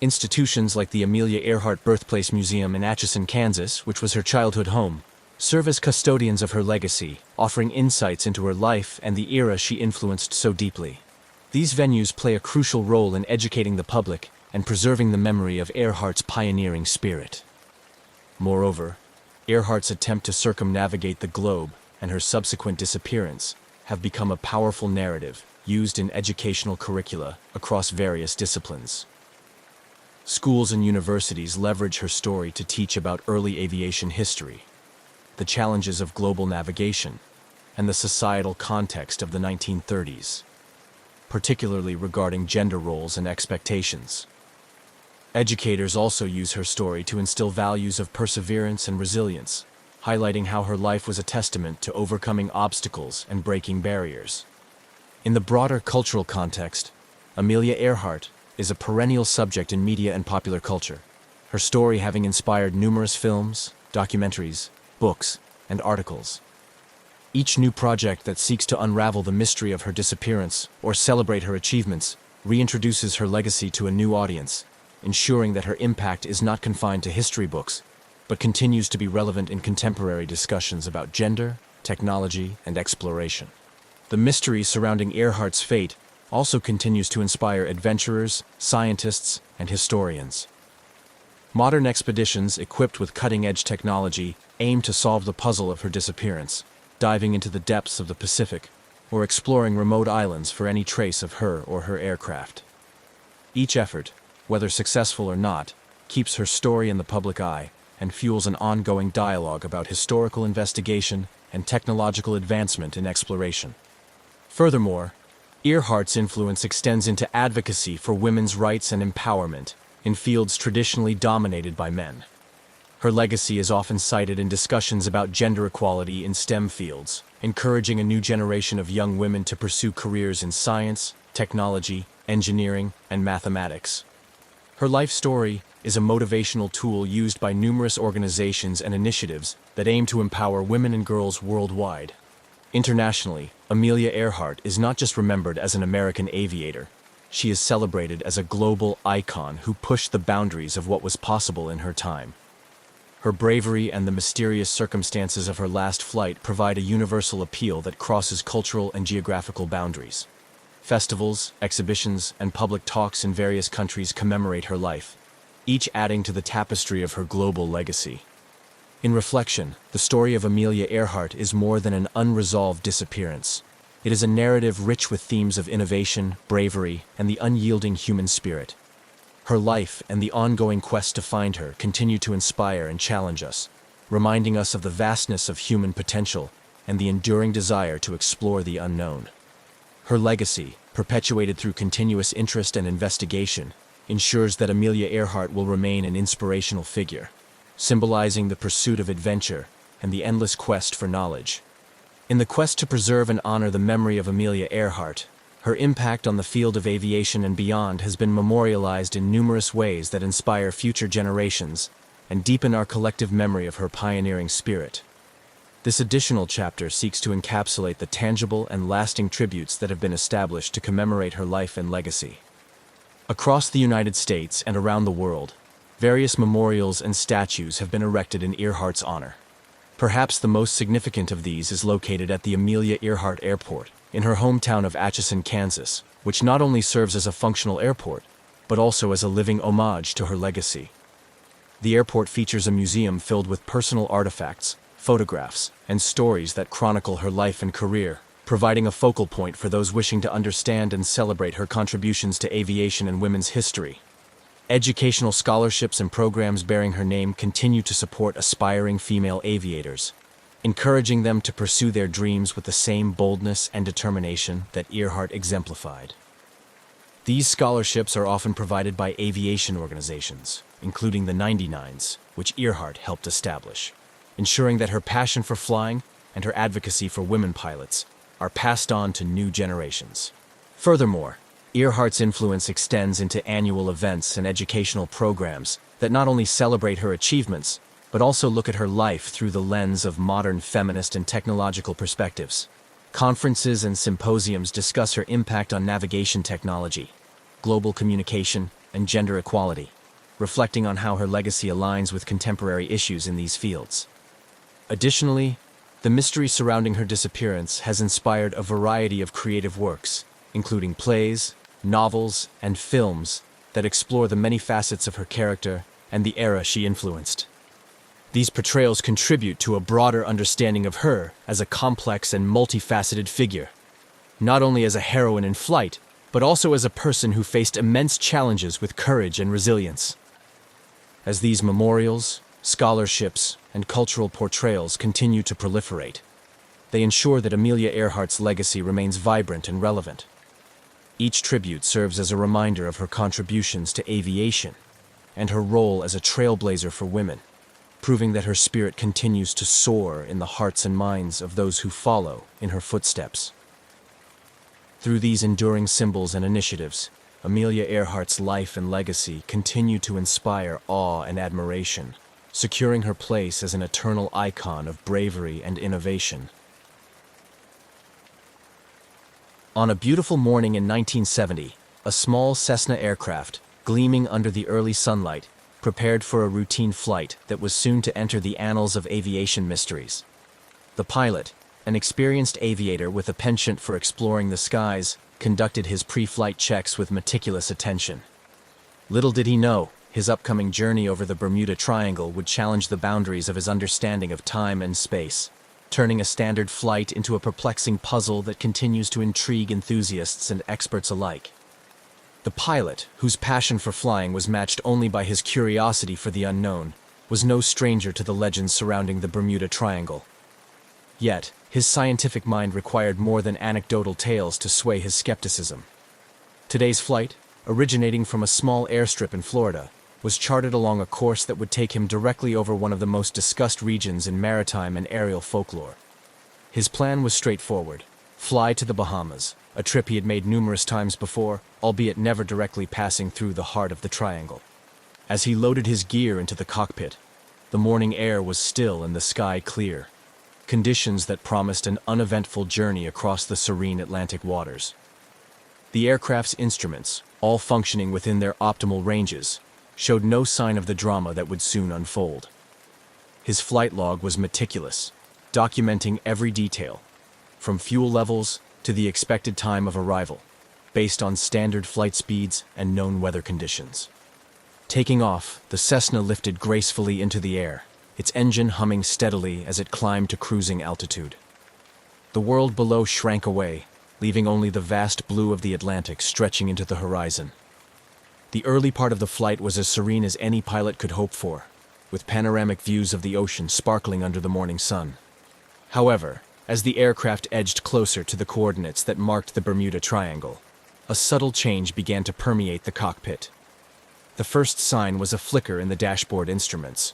Institutions like the Amelia Earhart Birthplace Museum in Atchison, Kansas, which was her childhood home, serve as custodians of her legacy, offering insights into her life and the era she influenced so deeply. These venues play a crucial role in educating the public and preserving the memory of Earhart's pioneering spirit. Moreover, Earhart's attempt to circumnavigate the globe and her subsequent disappearance have become a powerful narrative used in educational curricula across various disciplines. Schools and universities leverage her story to teach about early aviation history, the challenges of global navigation, and the societal context of the 1930s, particularly regarding gender roles and expectations. Educators also use her story to instill values of perseverance and resilience, highlighting how her life was a testament to overcoming obstacles and breaking barriers. In the broader cultural context, Amelia Earhart is a perennial subject in media and popular culture, her story having inspired numerous films, documentaries, books, and articles. Each new project that seeks to unravel the mystery of her disappearance or celebrate her achievements reintroduces her legacy to a new audience, ensuring that her impact is not confined to history books, but continues to be relevant in contemporary discussions about gender, technology, and exploration. The mystery surrounding Earhart's fate also continues to inspire adventurers, scientists, and historians. Modern expeditions equipped with cutting-edge technology aim to solve the puzzle of her disappearance, diving into the depths of the Pacific or exploring remote islands for any trace of her or her aircraft. Each effort, whether successful or not, keeps her story in the public eye and fuels an ongoing dialogue about historical investigation and technological advancement in exploration. Furthermore, Earhart's influence extends into advocacy for women's rights and empowerment in fields traditionally dominated by men. Her legacy is often cited in discussions about gender equality in STEM fields, encouraging a new generation of young women to pursue careers in science, technology, engineering, and mathematics. Her life story is a motivational tool used by numerous organizations and initiatives that aim to empower women and girls worldwide. Internationally, Amelia Earhart is not just remembered as an American aviator. She is celebrated as a global icon who pushed the boundaries of what was possible in her time. Her bravery and the mysterious circumstances of her last flight provide a universal appeal that crosses cultural and geographical boundaries. Festivals, exhibitions, and public talks in various countries commemorate her life, each adding to the tapestry of her global legacy. In reflection, the story of Amelia Earhart is more than an unresolved disappearance. It is a narrative rich with themes of innovation, bravery, and the unyielding human spirit. Her life and the ongoing quest to find her continue to inspire and challenge us, reminding us of the vastness of human potential and the enduring desire to explore the unknown. Her legacy, perpetuated through continuous interest and investigation, ensures that Amelia Earhart will remain an inspirational figure, symbolizing the pursuit of adventure and the endless quest for knowledge. In the quest to preserve and honor the memory of Amelia Earhart, her impact on the field of aviation and beyond has been memorialized in numerous ways that inspire future generations and deepen our collective memory of her pioneering spirit. This additional chapter seeks to encapsulate the tangible and lasting tributes that have been established to commemorate her life and legacy. Across the United States and around the world, various memorials and statues have been erected in Earhart's honor. Perhaps the most significant of these is located at the Amelia Earhart Airport, in her hometown of Atchison, Kansas, which not only serves as a functional airport, but also as a living homage to her legacy. The airport features a museum filled with personal artifacts, photographs, and stories that chronicle her life and career, providing a focal point for those wishing to understand and celebrate her contributions to aviation and women's history. Educational scholarships and programs bearing her name continue to support aspiring female aviators, encouraging them to pursue their dreams with the same boldness and determination that Earhart exemplified. These scholarships are often provided by aviation organizations, including the 99s, which Earhart helped establish, ensuring that her passion for flying and her advocacy for women pilots are passed on to new generations. Furthermore, Earhart's influence extends into annual events and educational programs that not only celebrate her achievements, but also look at her life through the lens of modern feminist and technological perspectives. Conferences and symposiums discuss her impact on navigation technology, global communication, and gender equality, reflecting on how her legacy aligns with contemporary issues in these fields. Additionally, the mystery surrounding her disappearance has inspired a variety of creative works, including plays, novels, and films that explore the many facets of her character and the era she influenced. These portrayals contribute to a broader understanding of her as a complex and multifaceted figure, not only as a heroine in flight, but also as a person who faced immense challenges with courage and resilience. As these memorials, scholarships, and cultural portrayals continue to proliferate, they ensure that Amelia Earhart's legacy remains vibrant and relevant. Each tribute serves as a reminder of her contributions to aviation and her role as a trailblazer for women, proving that her spirit continues to soar in the hearts and minds of those who follow in her footsteps. Through these enduring symbols and initiatives, Amelia Earhart's life and legacy continue to inspire awe and admiration, securing her place as an eternal icon of bravery and innovation. On a beautiful morning in 1970, a small Cessna aircraft, gleaming under the early sunlight, prepared for a routine flight that was soon to enter the annals of aviation mysteries. The pilot, an experienced aviator with a penchant for exploring the skies, conducted his pre-flight checks with meticulous attention. Little did he know, his upcoming journey over the Bermuda Triangle would challenge the boundaries of his understanding of time and space, turning a standard flight into a perplexing puzzle that continues to intrigue enthusiasts and experts alike. The pilot, whose passion for flying was matched only by his curiosity for the unknown, was no stranger to the legends surrounding the Bermuda Triangle. Yet, his scientific mind required more than anecdotal tales to sway his skepticism. Today's flight, originating from a small airstrip in Florida, was charted along a course that would take him directly over one of the most discussed regions in maritime and aerial folklore. His plan was straightforward: fly to the Bahamas, a trip he had made numerous times before, albeit never directly passing through the heart of the triangle. As he loaded his gear into the cockpit, the morning air was still and the sky clear, conditions that promised an uneventful journey across the serene Atlantic waters. The aircraft's instruments, all functioning within their optimal ranges, showed no sign of the drama that would soon unfold. His flight log was meticulous, documenting every detail, from fuel levels to the expected time of arrival, based on standard flight speeds and known weather conditions. Taking off, the Cessna lifted gracefully into the air, its engine humming steadily as it climbed to cruising altitude. The world below shrank away, leaving only the vast blue of the Atlantic stretching into the horizon. The early part of the flight was as serene as any pilot could hope for, with panoramic views of the ocean sparkling under the morning sun. However, as the aircraft edged closer to the coordinates that marked the Bermuda Triangle, a subtle change began to permeate the cockpit. The first sign was a flicker in the dashboard instruments.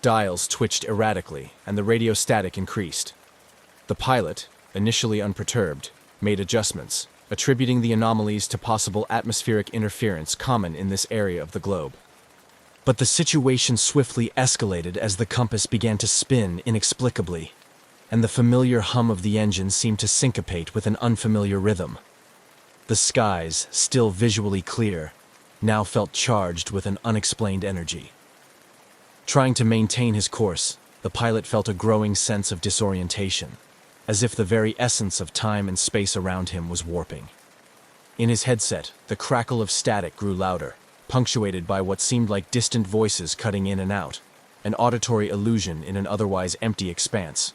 Dials twitched erratically, and the radio static increased. The pilot, initially unperturbed, made adjustments, attributing the anomalies to possible atmospheric interference common in this area of the globe. But the situation swiftly escalated as the compass began to spin inexplicably, and the familiar hum of the engine seemed to syncopate with an unfamiliar rhythm. The skies, still visually clear, now felt charged with an unexplained energy. Trying to maintain his course, the pilot felt a growing sense of disorientation, as if the very essence of time and space around him was warping. In his headset, the crackle of static grew louder, punctuated by what seemed like distant voices cutting in and out, an auditory illusion in an otherwise empty expanse.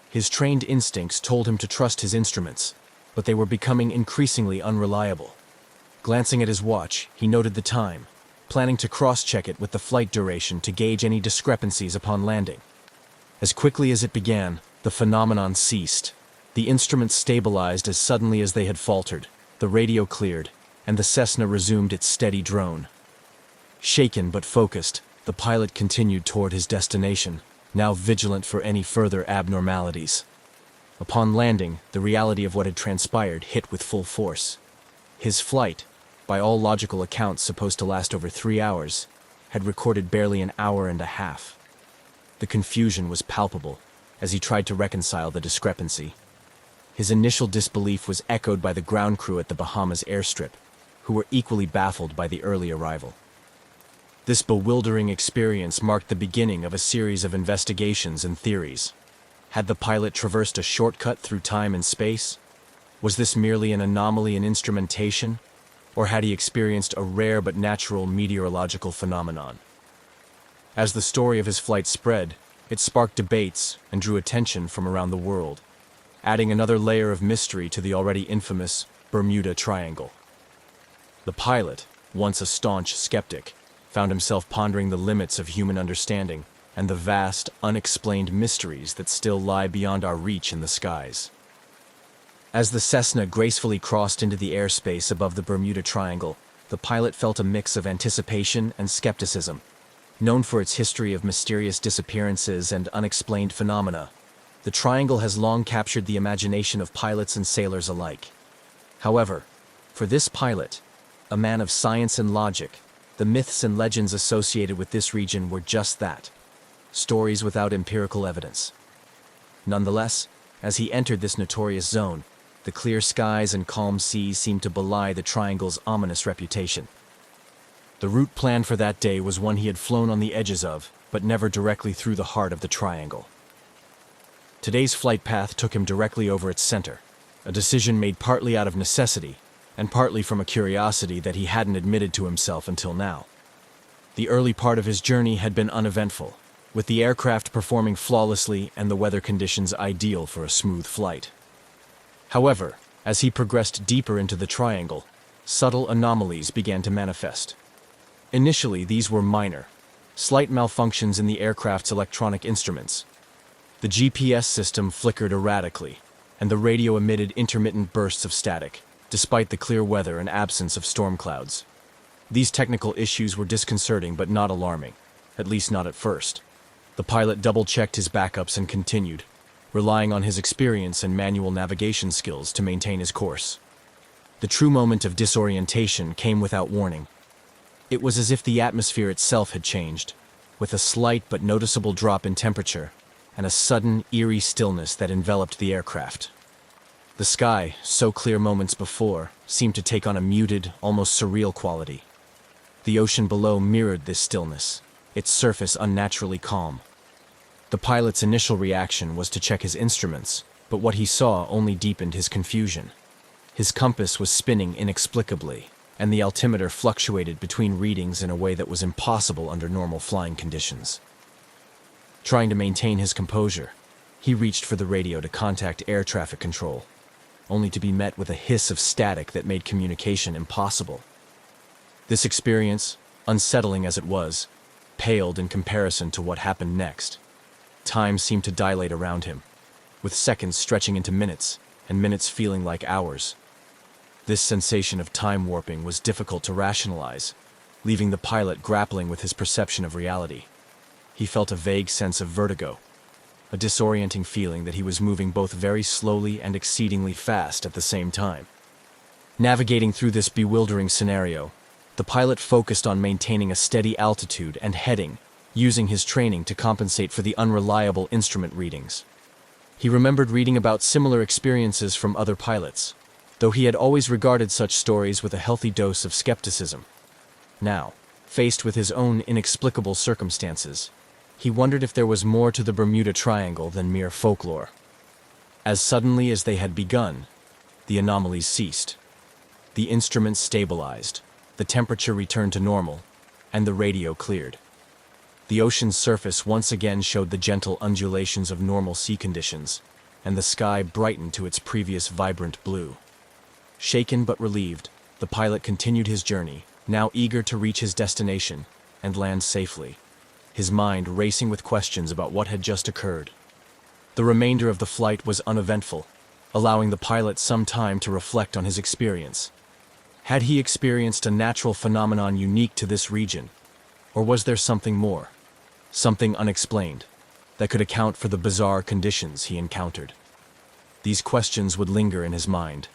His trained instincts told him to trust his instruments, but they were becoming increasingly unreliable. Glancing at his watch, he noted the time, planning to cross-check it with the flight duration to gauge any discrepancies upon landing. As quickly as it began, the phenomenon ceased. The instruments stabilized as suddenly as they had faltered, the radio cleared, and the Cessna resumed its steady drone. Shaken but focused, the pilot continued toward his destination, now vigilant for any further abnormalities. Upon landing, the reality of what had transpired hit with full force. His flight, by all logical accounts supposed to last over 3 hours, had recorded barely an hour and a half. The confusion was palpable as he tried to reconcile the discrepancy. His initial disbelief was echoed by the ground crew at the Bahamas airstrip, who were equally baffled by the early arrival. This bewildering experience marked the beginning of a series of investigations and theories. Had the pilot traversed a shortcut through time and space? Was this merely an anomaly in instrumentation? Or had he experienced a rare but natural meteorological phenomenon? As the story of his flight spread, it sparked debates and drew attention from around the world, adding another layer of mystery to the already infamous Bermuda Triangle. The pilot, once a staunch skeptic, found himself pondering the limits of human understanding and the vast, unexplained mysteries that still lie beyond our reach in the skies. As the Cessna gracefully crossed into the airspace above the Bermuda Triangle, the pilot felt a mix of anticipation and skepticism. Known for its history of mysterious disappearances and unexplained phenomena, the Triangle has long captured the imagination of pilots and sailors alike. However, for this pilot, a man of science and logic, the myths and legends associated with this region were just that, stories without empirical evidence. Nonetheless, as he entered this notorious zone, the clear skies and calm seas seemed to belie the Triangle's ominous reputation. The route planned for that day was one he had flown on the edges of, but never directly through the heart of the Triangle. Today's flight path took him directly over its center, a decision made partly out of necessity, and partly from a curiosity that he hadn't admitted to himself until now. The early part of his journey had been uneventful, with the aircraft performing flawlessly and the weather conditions ideal for a smooth flight. However, as he progressed deeper into the Triangle, subtle anomalies began to manifest. Initially, these were minor, slight malfunctions in the aircraft's electronic instruments. The GPS system flickered erratically, and the radio emitted intermittent bursts of static, despite the clear weather and absence of storm clouds. These technical issues were disconcerting but not alarming, at least not at first. The pilot double-checked his backups and continued, relying on his experience and manual navigation skills to maintain his course. The true moment of disorientation came without warning. It was as if the atmosphere itself had changed, with a slight but noticeable drop in temperature and a sudden, eerie stillness that enveloped the aircraft. The sky, so clear moments before, seemed to take on a muted, almost surreal quality. The ocean below mirrored this stillness, its surface unnaturally calm. The pilot's initial reaction was to check his instruments, but what he saw only deepened his confusion. His compass was spinning inexplicably, and the altimeter fluctuated between readings in a way that was impossible under normal flying conditions. Trying to maintain his composure, he reached for the radio to contact air traffic control, only to be met with a hiss of static that made communication impossible. This experience, unsettling as it was, paled in comparison to what happened next. Time seemed to dilate around him, with seconds stretching into minutes, and minutes feeling like hours. This sensation of time warping was difficult to rationalize, leaving the pilot grappling with his perception of reality. He felt a vague sense of vertigo, a disorienting feeling that he was moving both very slowly and exceedingly fast at the same time. Navigating through this bewildering scenario, the pilot focused on maintaining a steady altitude and heading, using his training to compensate for the unreliable instrument readings. He remembered reading about similar experiences from other pilots, though he had always regarded such stories with a healthy dose of skepticism. Now, faced with his own inexplicable circumstances, he wondered if there was more to the Bermuda Triangle than mere folklore. As suddenly as they had begun, the anomalies ceased. The instruments stabilized, the temperature returned to normal, and the radio cleared. The ocean's surface once again showed the gentle undulations of normal sea conditions, and the sky brightened to its previous vibrant blue. Shaken but relieved, the pilot continued his journey, now eager to reach his destination and land safely, his mind racing with questions about what had just occurred. The remainder of the flight was uneventful, allowing the pilot some time to reflect on his experience. Had he experienced a natural phenomenon unique to this region, or was there something more, something unexplained, that could account for the bizarre conditions he encountered? These questions would linger in his mind,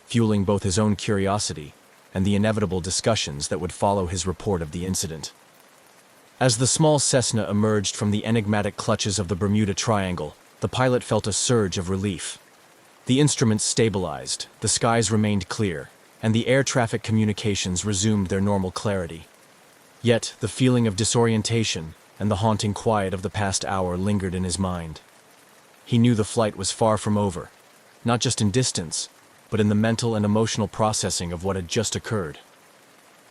fueling both his own curiosity and the inevitable discussions that would follow his report of the incident. As the small Cessna emerged from the enigmatic clutches of the Bermuda Triangle, the pilot felt a surge of relief. The instruments stabilized, the skies remained clear, and the air traffic communications resumed their normal clarity. Yet, the feeling of disorientation and the haunting quiet of the past hour lingered in his mind. He knew the flight was far from over, not just in distance, but in the mental and emotional processing of what had just occurred.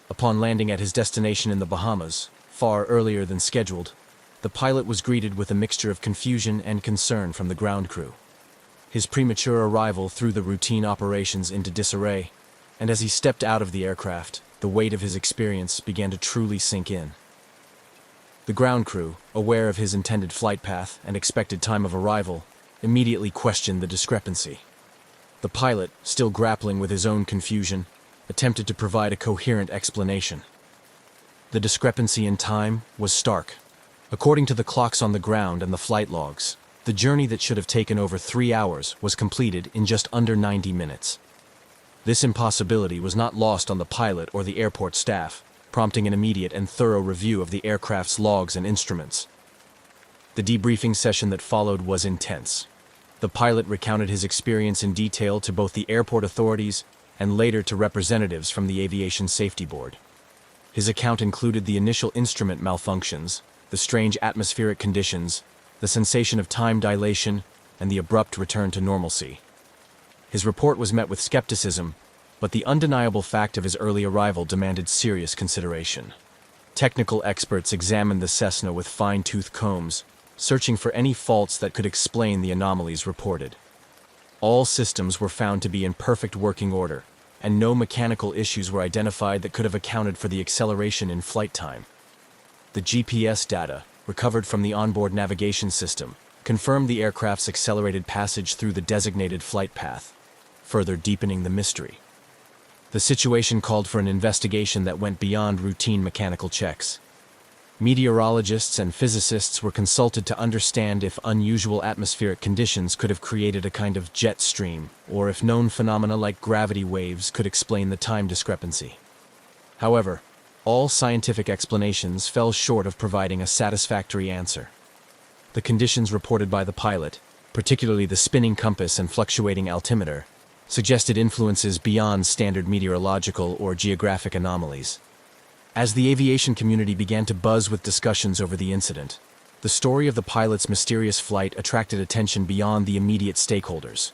Upon landing at his destination in the Bahamas, far earlier than scheduled, the pilot was greeted with a mixture of confusion and concern from the ground crew. His premature arrival threw the routine operations into disarray, and as he stepped out of the aircraft, the weight of his experience began to truly sink in. The ground crew, aware of his intended flight path and expected time of arrival, immediately questioned the discrepancy. The pilot, still grappling with his own confusion, attempted to provide a coherent explanation. The discrepancy in time was stark. According to the clocks on the ground and the flight logs, the journey that should have taken over 3 hours was completed in just under 90 minutes. This impossibility was not lost on the pilot or the airport staff, prompting an immediate and thorough review of the aircraft's logs and instruments. The debriefing session that followed was intense. The pilot recounted his experience in detail to both the airport authorities and later to representatives from the Aviation Safety Board. His account included the initial instrument malfunctions, the strange atmospheric conditions, the sensation of time dilation, and the abrupt return to normalcy. His report was met with skepticism, but the undeniable fact of his early arrival demanded serious consideration. Technical experts examined the Cessna with fine-tooth combs, searching for any faults that could explain the anomalies reported. All systems were found to be in perfect working order, and no mechanical issues were identified that could have accounted for the acceleration in flight time. The GPS data, recovered from the onboard navigation system, confirmed the aircraft's accelerated passage through the designated flight path, further deepening the mystery. The situation called for an investigation that went beyond routine mechanical checks. Meteorologists and physicists were consulted to understand if unusual atmospheric conditions could have created a kind of jet stream, or if known phenomena like gravity waves could explain the time discrepancy. However, all scientific explanations fell short of providing a satisfactory answer. The conditions reported by the pilot, particularly the spinning compass and fluctuating altimeter, suggested influences beyond standard meteorological or geographic anomalies. As the aviation community began to buzz with discussions over the incident, the story of the pilot's mysterious flight attracted attention beyond the immediate stakeholders.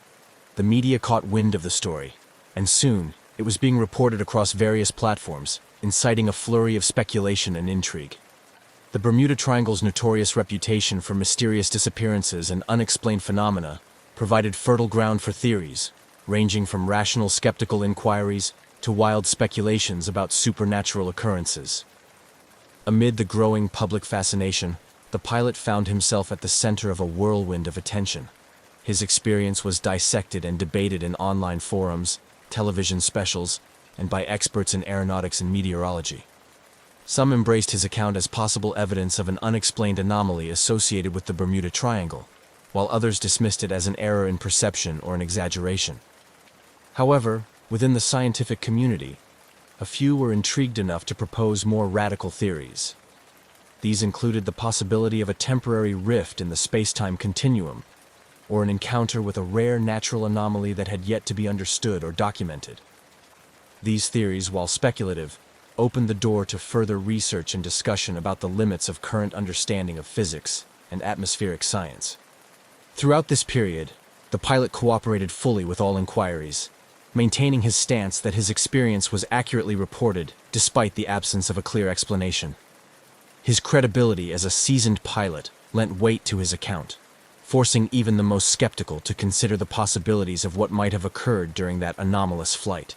The media caught wind of the story, and soon it was being reported across various platforms, inciting a flurry of speculation and intrigue. The Bermuda Triangle's notorious reputation for mysterious disappearances and unexplained phenomena provided fertile ground for theories, ranging from rational skeptical inquiries to wild speculations about supernatural occurrences. Amid the growing public fascination, the pilot found himself at the center of a whirlwind of attention. His experience was dissected and debated in online forums, television specials, and by experts in aeronautics and meteorology. Some embraced his account as possible evidence of an unexplained anomaly associated with the Bermuda Triangle, while others dismissed it as an error in perception or an exaggeration. However, within the scientific community, a few were intrigued enough to propose more radical theories. These included the possibility of a temporary rift in the space-time continuum, or an encounter with a rare natural anomaly that had yet to be understood or documented. These theories, while speculative, opened the door to further research and discussion about the limits of current understanding of physics and atmospheric science. Throughout this period, the pilot cooperated fully with all inquiries, maintaining his stance that his experience was accurately reported despite the absence of a clear explanation. His credibility as a seasoned pilot lent weight to his account, forcing even the most skeptical to consider the possibilities of what might have occurred during that anomalous flight.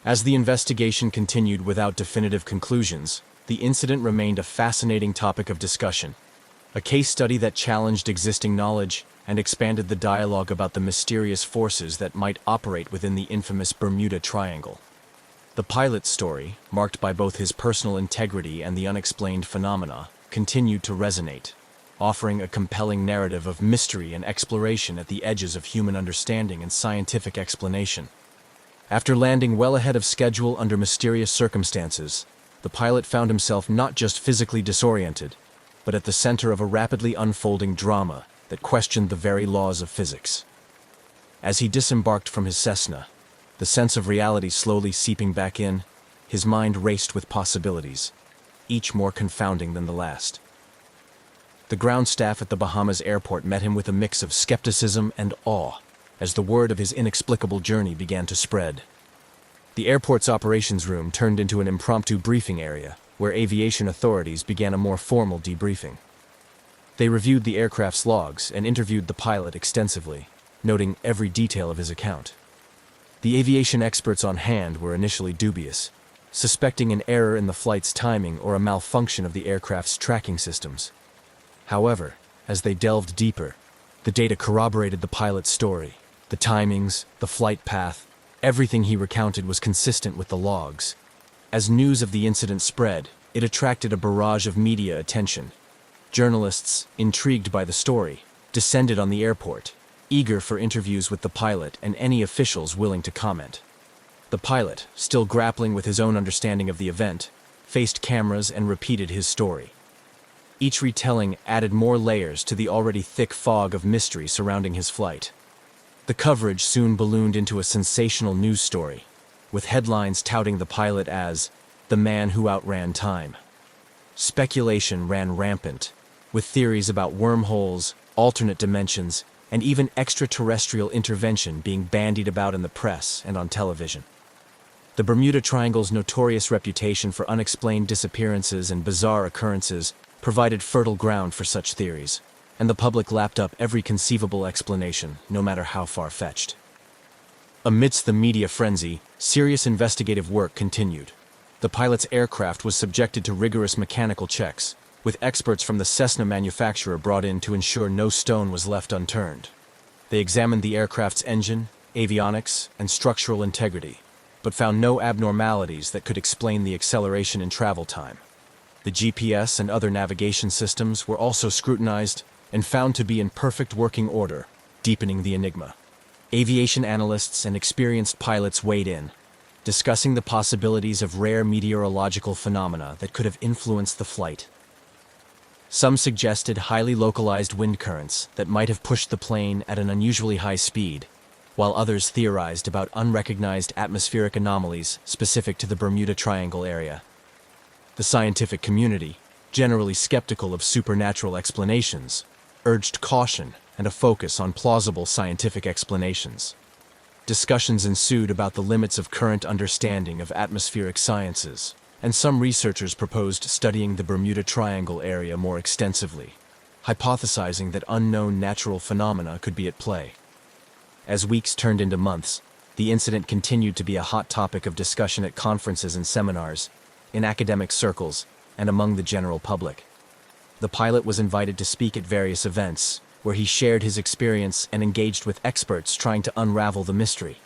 As the investigation continued without definitive conclusions, the incident remained a fascinating topic of discussion, a case study that challenged existing knowledge and expanded the dialogue about the mysterious forces that might operate within the infamous Bermuda Triangle. The pilot's story, marked by both his personal integrity and the unexplained phenomena, continued to resonate, offering a compelling narrative of mystery and exploration at the edges of human understanding and scientific explanation. After landing well ahead of schedule under mysterious circumstances, the pilot found himself not just physically disoriented, but at the center of a rapidly unfolding drama that questioned the very laws of physics. As he disembarked from his Cessna, the sense of reality slowly seeping back in, his mind raced with possibilities, each more confounding than the last. The ground staff at the Bahamas airport met him with a mix of skepticism and awe as the word of his inexplicable journey began to spread. The airport's operations room turned into an impromptu briefing area where aviation authorities began a more formal debriefing. They reviewed the aircraft's logs and interviewed the pilot extensively, noting every detail of his account. The aviation experts on hand were initially dubious, suspecting an error in the flight's timing or a malfunction of the aircraft's tracking systems. However, as they delved deeper, the data corroborated the pilot's story. The timings, the flight path, everything he recounted was consistent with the logs. As news of the incident spread, it attracted a barrage of media attention. Journalists, intrigued by the story, descended on the airport, eager for interviews with the pilot and any officials willing to comment. The pilot, still grappling with his own understanding of the event, faced cameras and repeated his story. Each retelling added more layers to the already thick fog of mystery surrounding his flight. The coverage soon ballooned into a sensational news story, with headlines touting the pilot as the man who outran time. Speculation ran rampant, with theories about wormholes, alternate dimensions, and even extraterrestrial intervention being bandied about in the press and on television. The Bermuda Triangle's notorious reputation for unexplained disappearances and bizarre occurrences provided fertile ground for such theories, and the public lapped up every conceivable explanation, no matter how far-fetched. Amidst the media frenzy, serious investigative work continued. The pilot's aircraft was subjected to rigorous mechanical checks, with experts from the Cessna manufacturer brought in to ensure no stone was left unturned. They examined the aircraft's engine, avionics, and structural integrity, but found no abnormalities that could explain the acceleration in travel time. The GPS and other navigation systems were also scrutinized and found to be in perfect working order, deepening the enigma. Aviation analysts and experienced pilots weighed in, discussing the possibilities of rare meteorological phenomena that could have influenced the flight. Some suggested highly localized wind currents that might have pushed the plane at an unusually high speed, while others theorized about unrecognized atmospheric anomalies specific to the Bermuda Triangle area. The scientific community, generally skeptical of supernatural explanations, urged caution and a focus on plausible scientific explanations. Discussions ensued about the limits of current understanding of atmospheric sciences, and some researchers proposed studying the Bermuda Triangle area more extensively, hypothesizing that unknown natural phenomena could be at play. As weeks turned into months, the incident continued to be a hot topic of discussion at conferences and seminars, in academic circles, and among the general public. The pilot was invited to speak at various events, where he shared his experience and engaged with experts trying to unravel the mystery.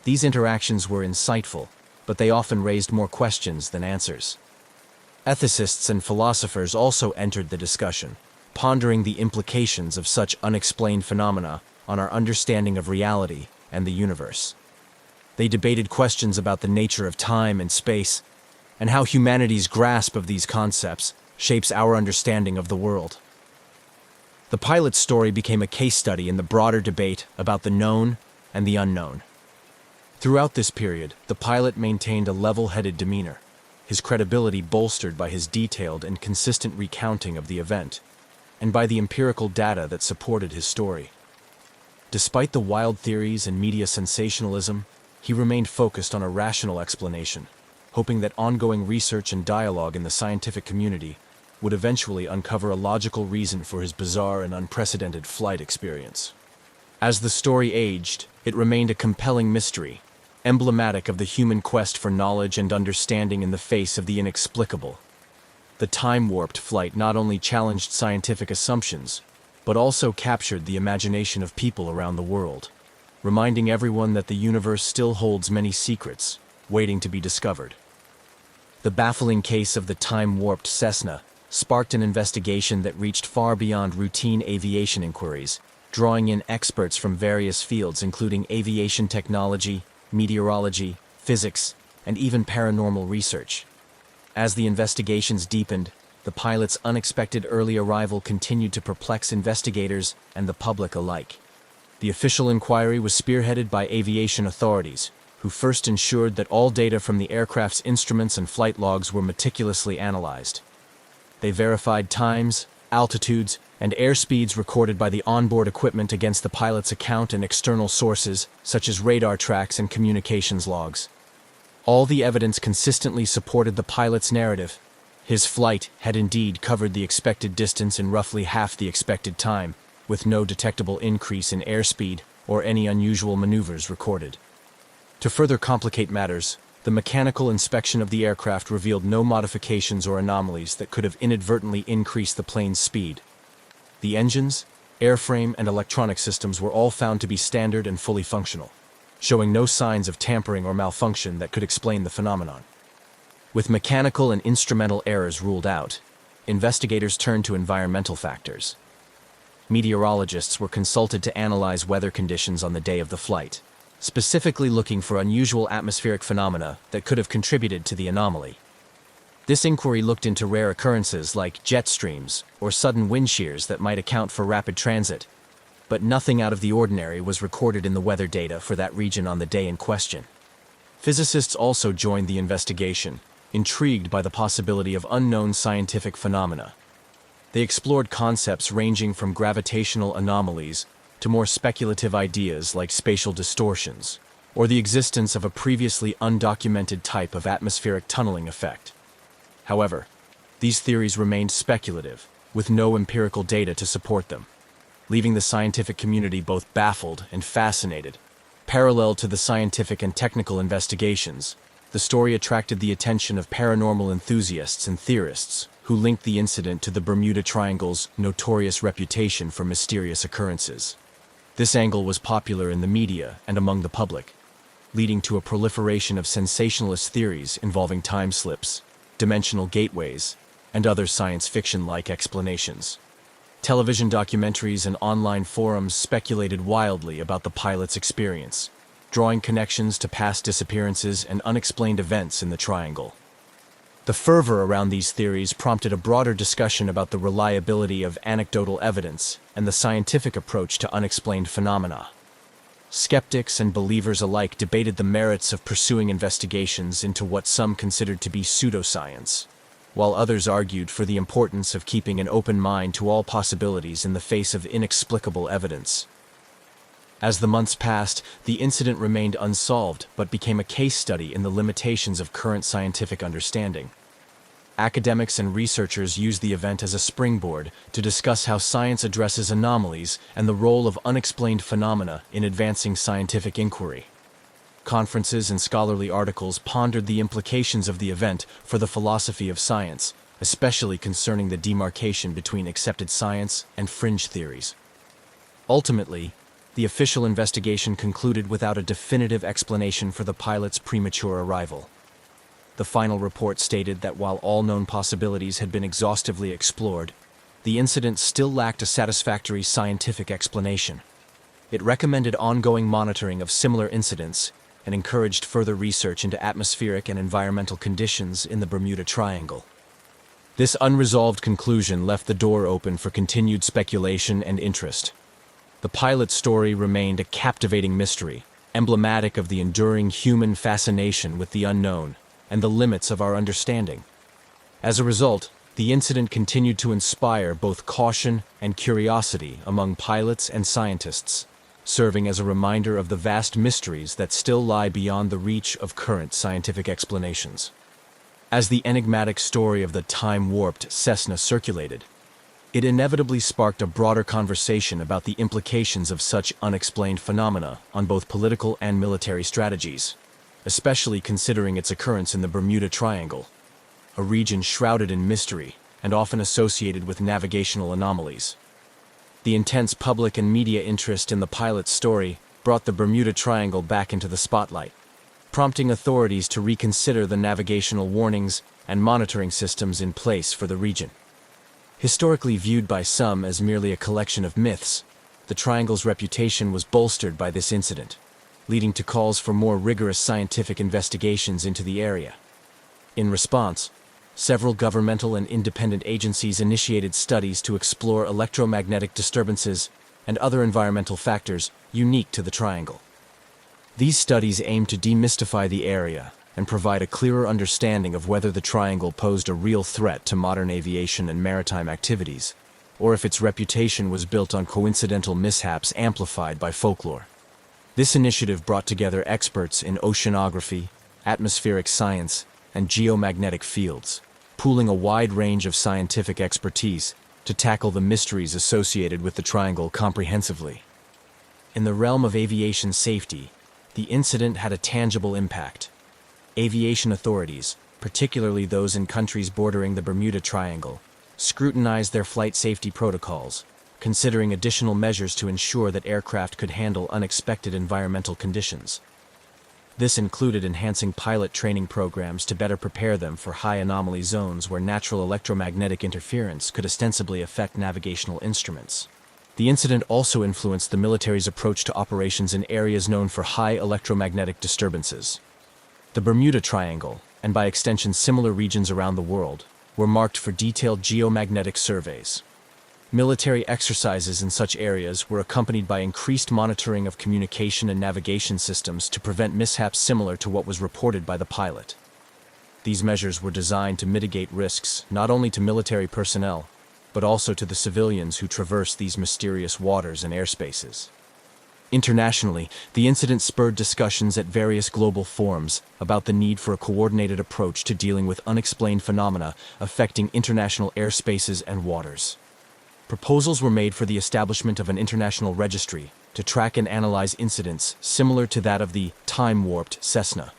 These interactions were insightful, but they often raised more questions than answers. Ethicists and philosophers also entered the discussion, pondering the implications of such unexplained phenomena on our understanding of reality and the universe. They debated questions about the nature of time and space, and how humanity's grasp of these concepts shapes our understanding of the world. The pilot's story became a case study in the broader debate about the known and the unknown. Throughout this period, the pilot maintained a level-headed demeanor, his credibility bolstered by his detailed and consistent recounting of the event, and by the empirical data that supported his story. Despite the wild theories and media sensationalism, he remained focused on a rational explanation, hoping that ongoing research and dialogue in the scientific community would eventually uncover a logical reason for his bizarre and unprecedented flight experience. As the story aged, it remained a compelling mystery, emblematic of the human quest for knowledge and understanding in the face of the inexplicable. The time-warped flight not only challenged scientific assumptions, but also captured the imagination of people around the world, reminding everyone that the universe still holds many secrets, waiting to be discovered. The baffling case of the time-warped Cessna sparked an investigation that reached far beyond routine aviation inquiries, drawing in experts from various fields including aviation technology, meteorology, physics, and even paranormal research. As the investigations deepened, the pilot's unexpected early arrival continued to perplex investigators and the public alike. The official inquiry was spearheaded by aviation authorities, who first ensured that all data from the aircraft's instruments and flight logs were meticulously analyzed. They verified times, altitudes, and airspeeds recorded by the onboard equipment against the pilot's account and external sources, such as radar tracks and communications logs. All the evidence consistently supported the pilot's narrative. His flight had indeed covered the expected distance in roughly half the expected time, with no detectable increase in airspeed or any unusual maneuvers recorded. To further complicate matters, the mechanical inspection of the aircraft revealed no modifications or anomalies that could have inadvertently increased the plane's speed. The engines, airframe, and electronic systems were all found to be standard and fully functional, showing no signs of tampering or malfunction that could explain the phenomenon. With mechanical and instrumental errors ruled out, investigators turned to environmental factors. Meteorologists were consulted to analyze weather conditions on the day of the flight, specifically looking for unusual atmospheric phenomena that could have contributed to the anomaly. This inquiry looked into rare occurrences like jet streams or sudden wind shears that might account for rapid transit, but nothing out of the ordinary was recorded in the weather data for that region on the day in question. Physicists also joined the investigation, intrigued by the possibility of unknown scientific phenomena. They explored concepts ranging from gravitational anomalies to more speculative ideas like spatial distortions, or the existence of a previously undocumented type of atmospheric tunneling effect. However, these theories remained speculative, with no empirical data to support them, leaving the scientific community both baffled and fascinated. Parallel to the scientific and technical investigations, the story attracted the attention of paranormal enthusiasts and theorists who linked the incident to the Bermuda Triangle's notorious reputation for mysterious occurrences. This angle was popular in the media and among the public, leading to a proliferation of sensationalist theories involving time slips, dimensional gateways, and other science fiction-like explanations. Television documentaries and online forums speculated wildly about the pilot's experience, drawing connections to past disappearances and unexplained events in the Triangle. The fervor around these theories prompted a broader discussion about the reliability of anecdotal evidence and the scientific approach to unexplained phenomena. Skeptics and believers alike debated the merits of pursuing investigations into what some considered to be pseudoscience, while others argued for the importance of keeping an open mind to all possibilities in the face of inexplicable evidence. As the months passed, the incident remained unsolved but became a case study in the limitations of current scientific understanding. Academics and researchers used the event as a springboard to discuss how science addresses anomalies and the role of unexplained phenomena in advancing scientific inquiry. Conferences and scholarly articles pondered the implications of the event for the philosophy of science, especially concerning the demarcation between accepted science and fringe theories. Ultimately, the official investigation concluded without a definitive explanation for the pilot's premature arrival. The final report stated that while all known possibilities had been exhaustively explored, the incident still lacked a satisfactory scientific explanation. It recommended ongoing monitoring of similar incidents and encouraged further research into atmospheric and environmental conditions in the Bermuda Triangle. This unresolved conclusion left the door open for continued speculation and interest. The pilot's story remained a captivating mystery, emblematic of the enduring human fascination with the unknown and the limits of our understanding. As a result, the incident continued to inspire both caution and curiosity among pilots and scientists, serving as a reminder of the vast mysteries that still lie beyond the reach of current scientific explanations. As the enigmatic story of the time-warped Cessna circulated, it inevitably sparked a broader conversation about the implications of such unexplained phenomena on both political and military strategies, especially considering its occurrence in the Bermuda Triangle, a region shrouded in mystery and often associated with navigational anomalies. The intense public and media interest in the pilot's story brought the Bermuda Triangle back into the spotlight, prompting authorities to reconsider the navigational warnings and monitoring systems in place for the region. Historically viewed by some as merely a collection of myths, the Triangle's reputation was bolstered by this incident, leading to calls for more rigorous scientific investigations into the area. In response, several governmental and independent agencies initiated studies to explore electromagnetic disturbances and other environmental factors unique to the Triangle. These studies aim to demystify the area and provide a clearer understanding of whether the Triangle posed a real threat to modern aviation and maritime activities, or if its reputation was built on coincidental mishaps amplified by folklore. This initiative brought together experts in oceanography, atmospheric science, and geomagnetic fields, pooling a wide range of scientific expertise to tackle the mysteries associated with the Triangle comprehensively. In the realm of aviation safety, the incident had a tangible impact. Aviation authorities, particularly those in countries bordering the Bermuda Triangle, scrutinized their flight safety protocols, considering additional measures to ensure that aircraft could handle unexpected environmental conditions. This included enhancing pilot training programs to better prepare them for high anomaly zones where natural electromagnetic interference could ostensibly affect navigational instruments. The incident also influenced the military's approach to operations in areas known for high electromagnetic disturbances. The Bermuda Triangle, and by extension similar regions around the world, were marked for detailed geomagnetic surveys. Military exercises in such areas were accompanied by increased monitoring of communication and navigation systems to prevent mishaps similar to what was reported by the pilot. These measures were designed to mitigate risks not only to military personnel, but also to the civilians who traverse these mysterious waters and airspaces. Internationally, the incident spurred discussions at various global forums about the need for a coordinated approach to dealing with unexplained phenomena affecting international airspaces and waters. Proposals were made for the establishment of an international registry to track and analyze incidents similar to that of the time-warped Cessna.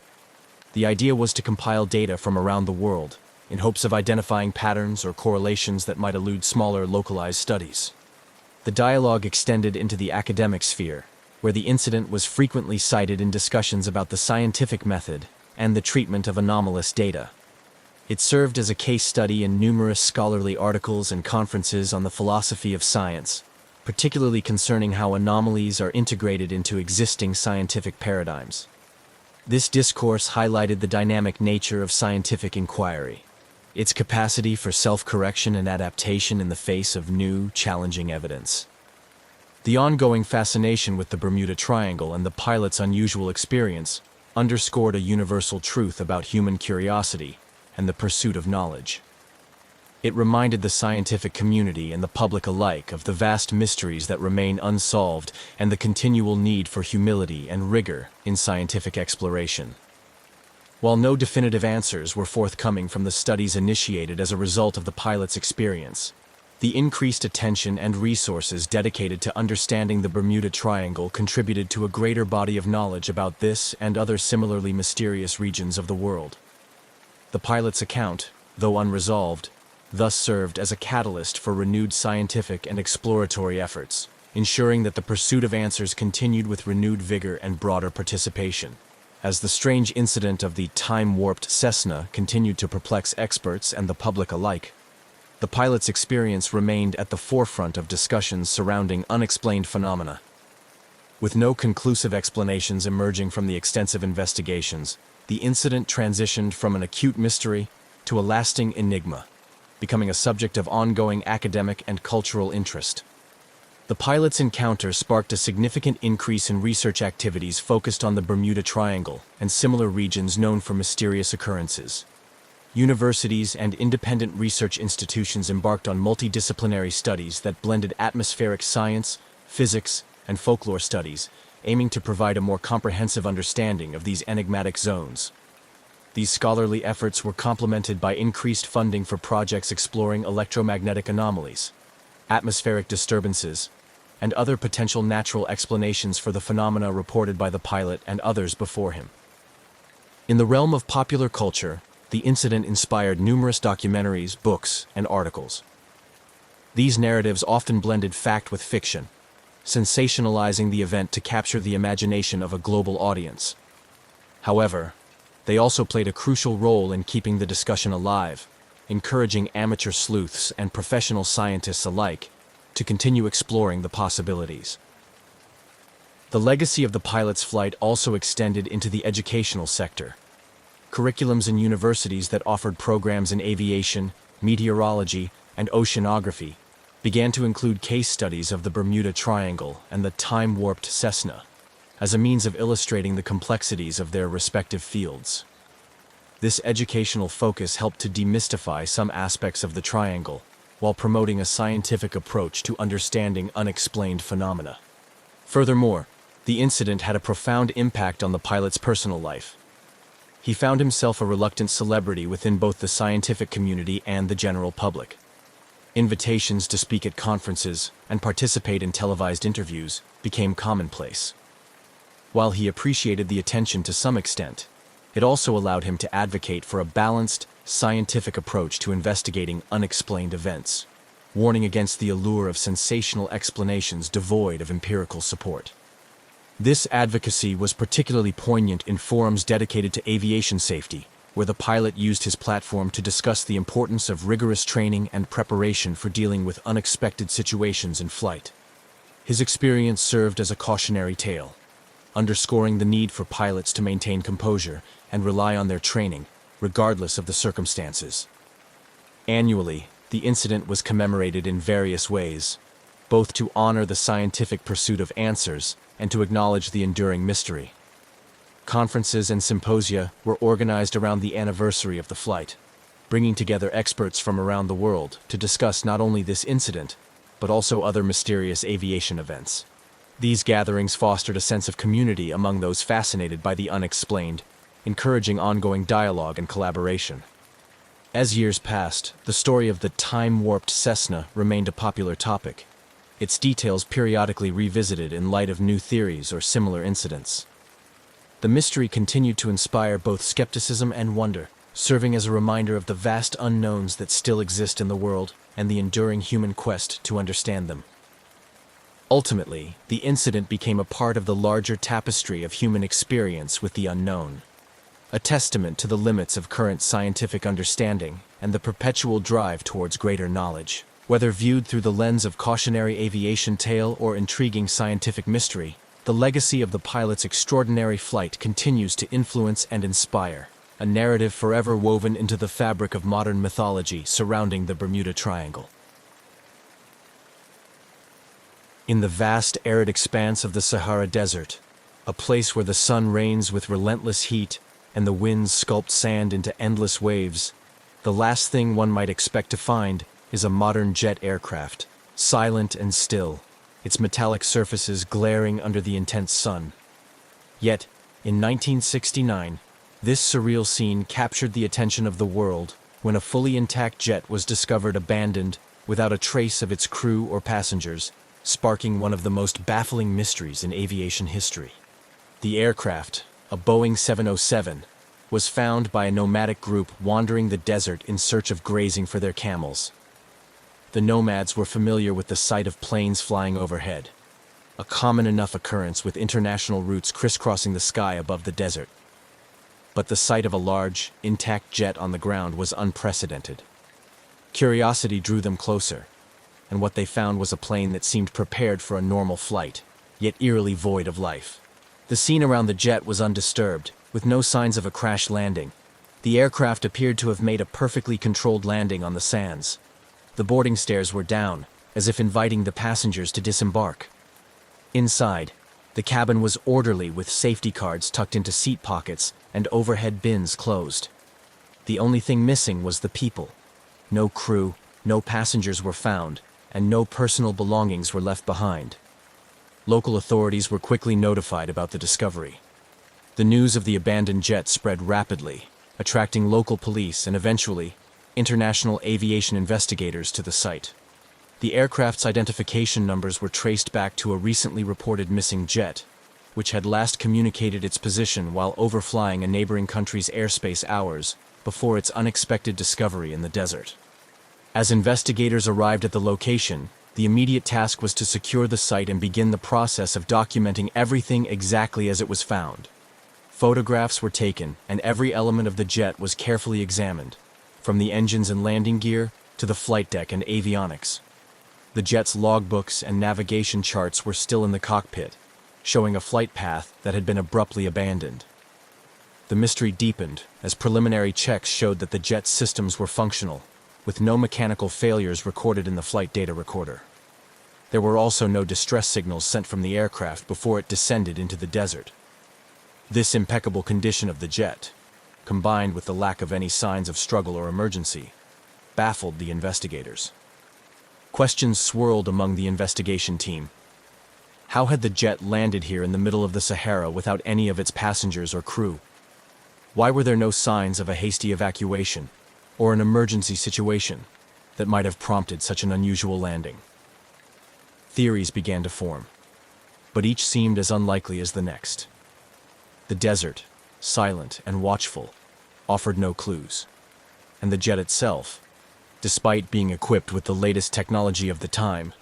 The idea was to compile data from around the world in hopes of identifying patterns or correlations that might elude smaller localized studies. The dialogue extended into the academic sphere, where the incident was frequently cited in discussions about the scientific method and the treatment of anomalous data. It served as a case study in numerous scholarly articles and conferences on the philosophy of science, particularly concerning how anomalies are integrated into existing scientific paradigms. This discourse highlighted the dynamic nature of scientific inquiry, its capacity for self-correction and adaptation in the face of new, challenging evidence. The ongoing fascination with the Bermuda Triangle and the pilot's unusual experience underscored a universal truth about human curiosity and the pursuit of knowledge. It reminded the scientific community and the public alike of the vast mysteries that remain unsolved and the continual need for humility and rigor in scientific exploration. While no definitive answers were forthcoming from the studies initiated as a result of the pilot's experience, the increased attention and resources dedicated to understanding the Bermuda Triangle contributed to a greater body of knowledge about this and other similarly mysterious regions of the world. The pilot's account, though unresolved, thus served as a catalyst for renewed scientific and exploratory efforts, ensuring that the pursuit of answers continued with renewed vigor and broader participation. As the strange incident of the time-warped Cessna continued to perplex experts and the public alike, the pilot's experience remained at the forefront of discussions surrounding unexplained phenomena. With no conclusive explanations emerging from the extensive investigations, the incident transitioned from an acute mystery to a lasting enigma, becoming a subject of ongoing academic and cultural interest. The pilot's encounter sparked a significant increase in research activities focused on the Bermuda Triangle and similar regions known for mysterious occurrences. Universities and independent research institutions embarked on multidisciplinary studies that blended atmospheric science, physics, and folklore studies, aiming to provide a more comprehensive understanding of these enigmatic zones. These scholarly efforts were complemented by increased funding for projects exploring electromagnetic anomalies, atmospheric disturbances, and other potential natural explanations for the phenomena reported by the pilot and others before him. In the realm of popular culture, the incident inspired numerous documentaries, books, and articles. These narratives often blended fact with fiction, sensationalizing the event to capture the imagination of a global audience. However, they also played a crucial role in keeping the discussion alive, encouraging amateur sleuths and professional scientists alike to continue exploring the possibilities. The legacy of the pilot's flight also extended into the educational sector. Curriculums in universities that offered programs in aviation, meteorology, and oceanography began to include case studies of the Bermuda Triangle and the time-warped Cessna, as a means of illustrating the complexities of their respective fields. This educational focus helped to demystify some aspects of the triangle, while promoting a scientific approach to understanding unexplained phenomena. Furthermore, the incident had a profound impact on the pilot's personal life. He found himself a reluctant celebrity within both the scientific community and the general public. Invitations to speak at conferences and participate in televised interviews became commonplace. While he appreciated the attention to some extent, it also allowed him to advocate for a balanced, scientific approach to investigating unexplained events, warning against the allure of sensational explanations devoid of empirical support. This advocacy was particularly poignant in forums dedicated to aviation safety, where the pilot used his platform to discuss the importance of rigorous training and preparation for dealing with unexpected situations in flight. His experience served as a cautionary tale, underscoring the need for pilots to maintain composure and rely on their training, regardless of the circumstances. Annually, the incident was commemorated in various ways, both to honor the scientific pursuit of answers and to acknowledge the enduring mystery. Conferences and symposia were organized around the anniversary of the flight, bringing together experts from around the world to discuss not only this incident, but also other mysterious aviation events. These gatherings fostered a sense of community among those fascinated by the unexplained, encouraging ongoing dialogue and collaboration. As years passed, the story of the time-warped Cessna remained a popular topic, its details periodically revisited in light of new theories or similar incidents. The mystery continued to inspire both skepticism and wonder, serving as a reminder of the vast unknowns that still exist in the world and the enduring human quest to understand them. Ultimately, the incident became a part of the larger tapestry of human experience with the unknown, a testament to the limits of current scientific understanding and the perpetual drive towards greater knowledge. Whether viewed through the lens of cautionary aviation tale or intriguing scientific mystery, the legacy of the pilot's extraordinary flight continues to influence and inspire, a narrative forever woven into the fabric of modern mythology surrounding the Bermuda Triangle. In the vast arid expanse of the Sahara Desert, a place where the sun reigns with relentless heat and the winds sculpt sand into endless waves, the last thing one might expect to find is a modern jet aircraft, silent and still, its metallic surfaces glaring under the intense sun. Yet, in 1969, this surreal scene captured the attention of the world when a fully intact jet was discovered abandoned without a trace of its crew or passengers, sparking one of the most baffling mysteries in aviation history. The aircraft, a Boeing 707, was found by a nomadic group wandering the desert in search of grazing for their camels. The nomads were familiar with the sight of planes flying overhead, a common enough occurrence with international routes crisscrossing the sky above the desert. But the sight of a large, intact jet on the ground was unprecedented. Curiosity drew them closer, and what they found was a plane that seemed prepared for a normal flight, yet eerily void of life. The scene around the jet was undisturbed, with no signs of a crash landing. The aircraft appeared to have made a perfectly controlled landing on the sands. The boarding stairs were down, as if inviting the passengers to disembark. Inside, the cabin was orderly with safety cards tucked into seat pockets and overhead bins closed. The only thing missing was the people. No crew, no passengers were found, and no personal belongings were left behind. Local authorities were quickly notified about the discovery. The news of the abandoned jet spread rapidly, attracting local police and eventually international aviation investigators to the site. The aircraft's identification numbers were traced back to a recently reported missing jet, which had last communicated its position while overflying a neighboring country's airspace hours before its unexpected discovery in the desert. As investigators arrived at the location, the immediate task was to secure the site and begin the process of documenting everything exactly as it was found. Photographs were taken, and every element of the jet was carefully examined, from the engines and landing gear to the flight deck and avionics. The jet's logbooks and navigation charts were still in the cockpit, showing a flight path that had been abruptly abandoned. The mystery deepened as preliminary checks showed that the jet's systems were functional, with no mechanical failures recorded in the flight data recorder. There were also no distress signals sent from the aircraft before it descended into the desert. This impeccable condition of the jet, combined with the lack of any signs of struggle or emergency, baffled the investigators. Questions swirled among the investigation team. How had the jet landed here in the middle of the Sahara without any of its passengers or crew? Why were there no signs of a hasty evacuation or an emergency situation that might have prompted such an unusual landing? Theories began to form, but each seemed as unlikely as the next. The desert, silent and watchful, offered no clues, and the jet itself, despite being equipped with the latest technology of the time,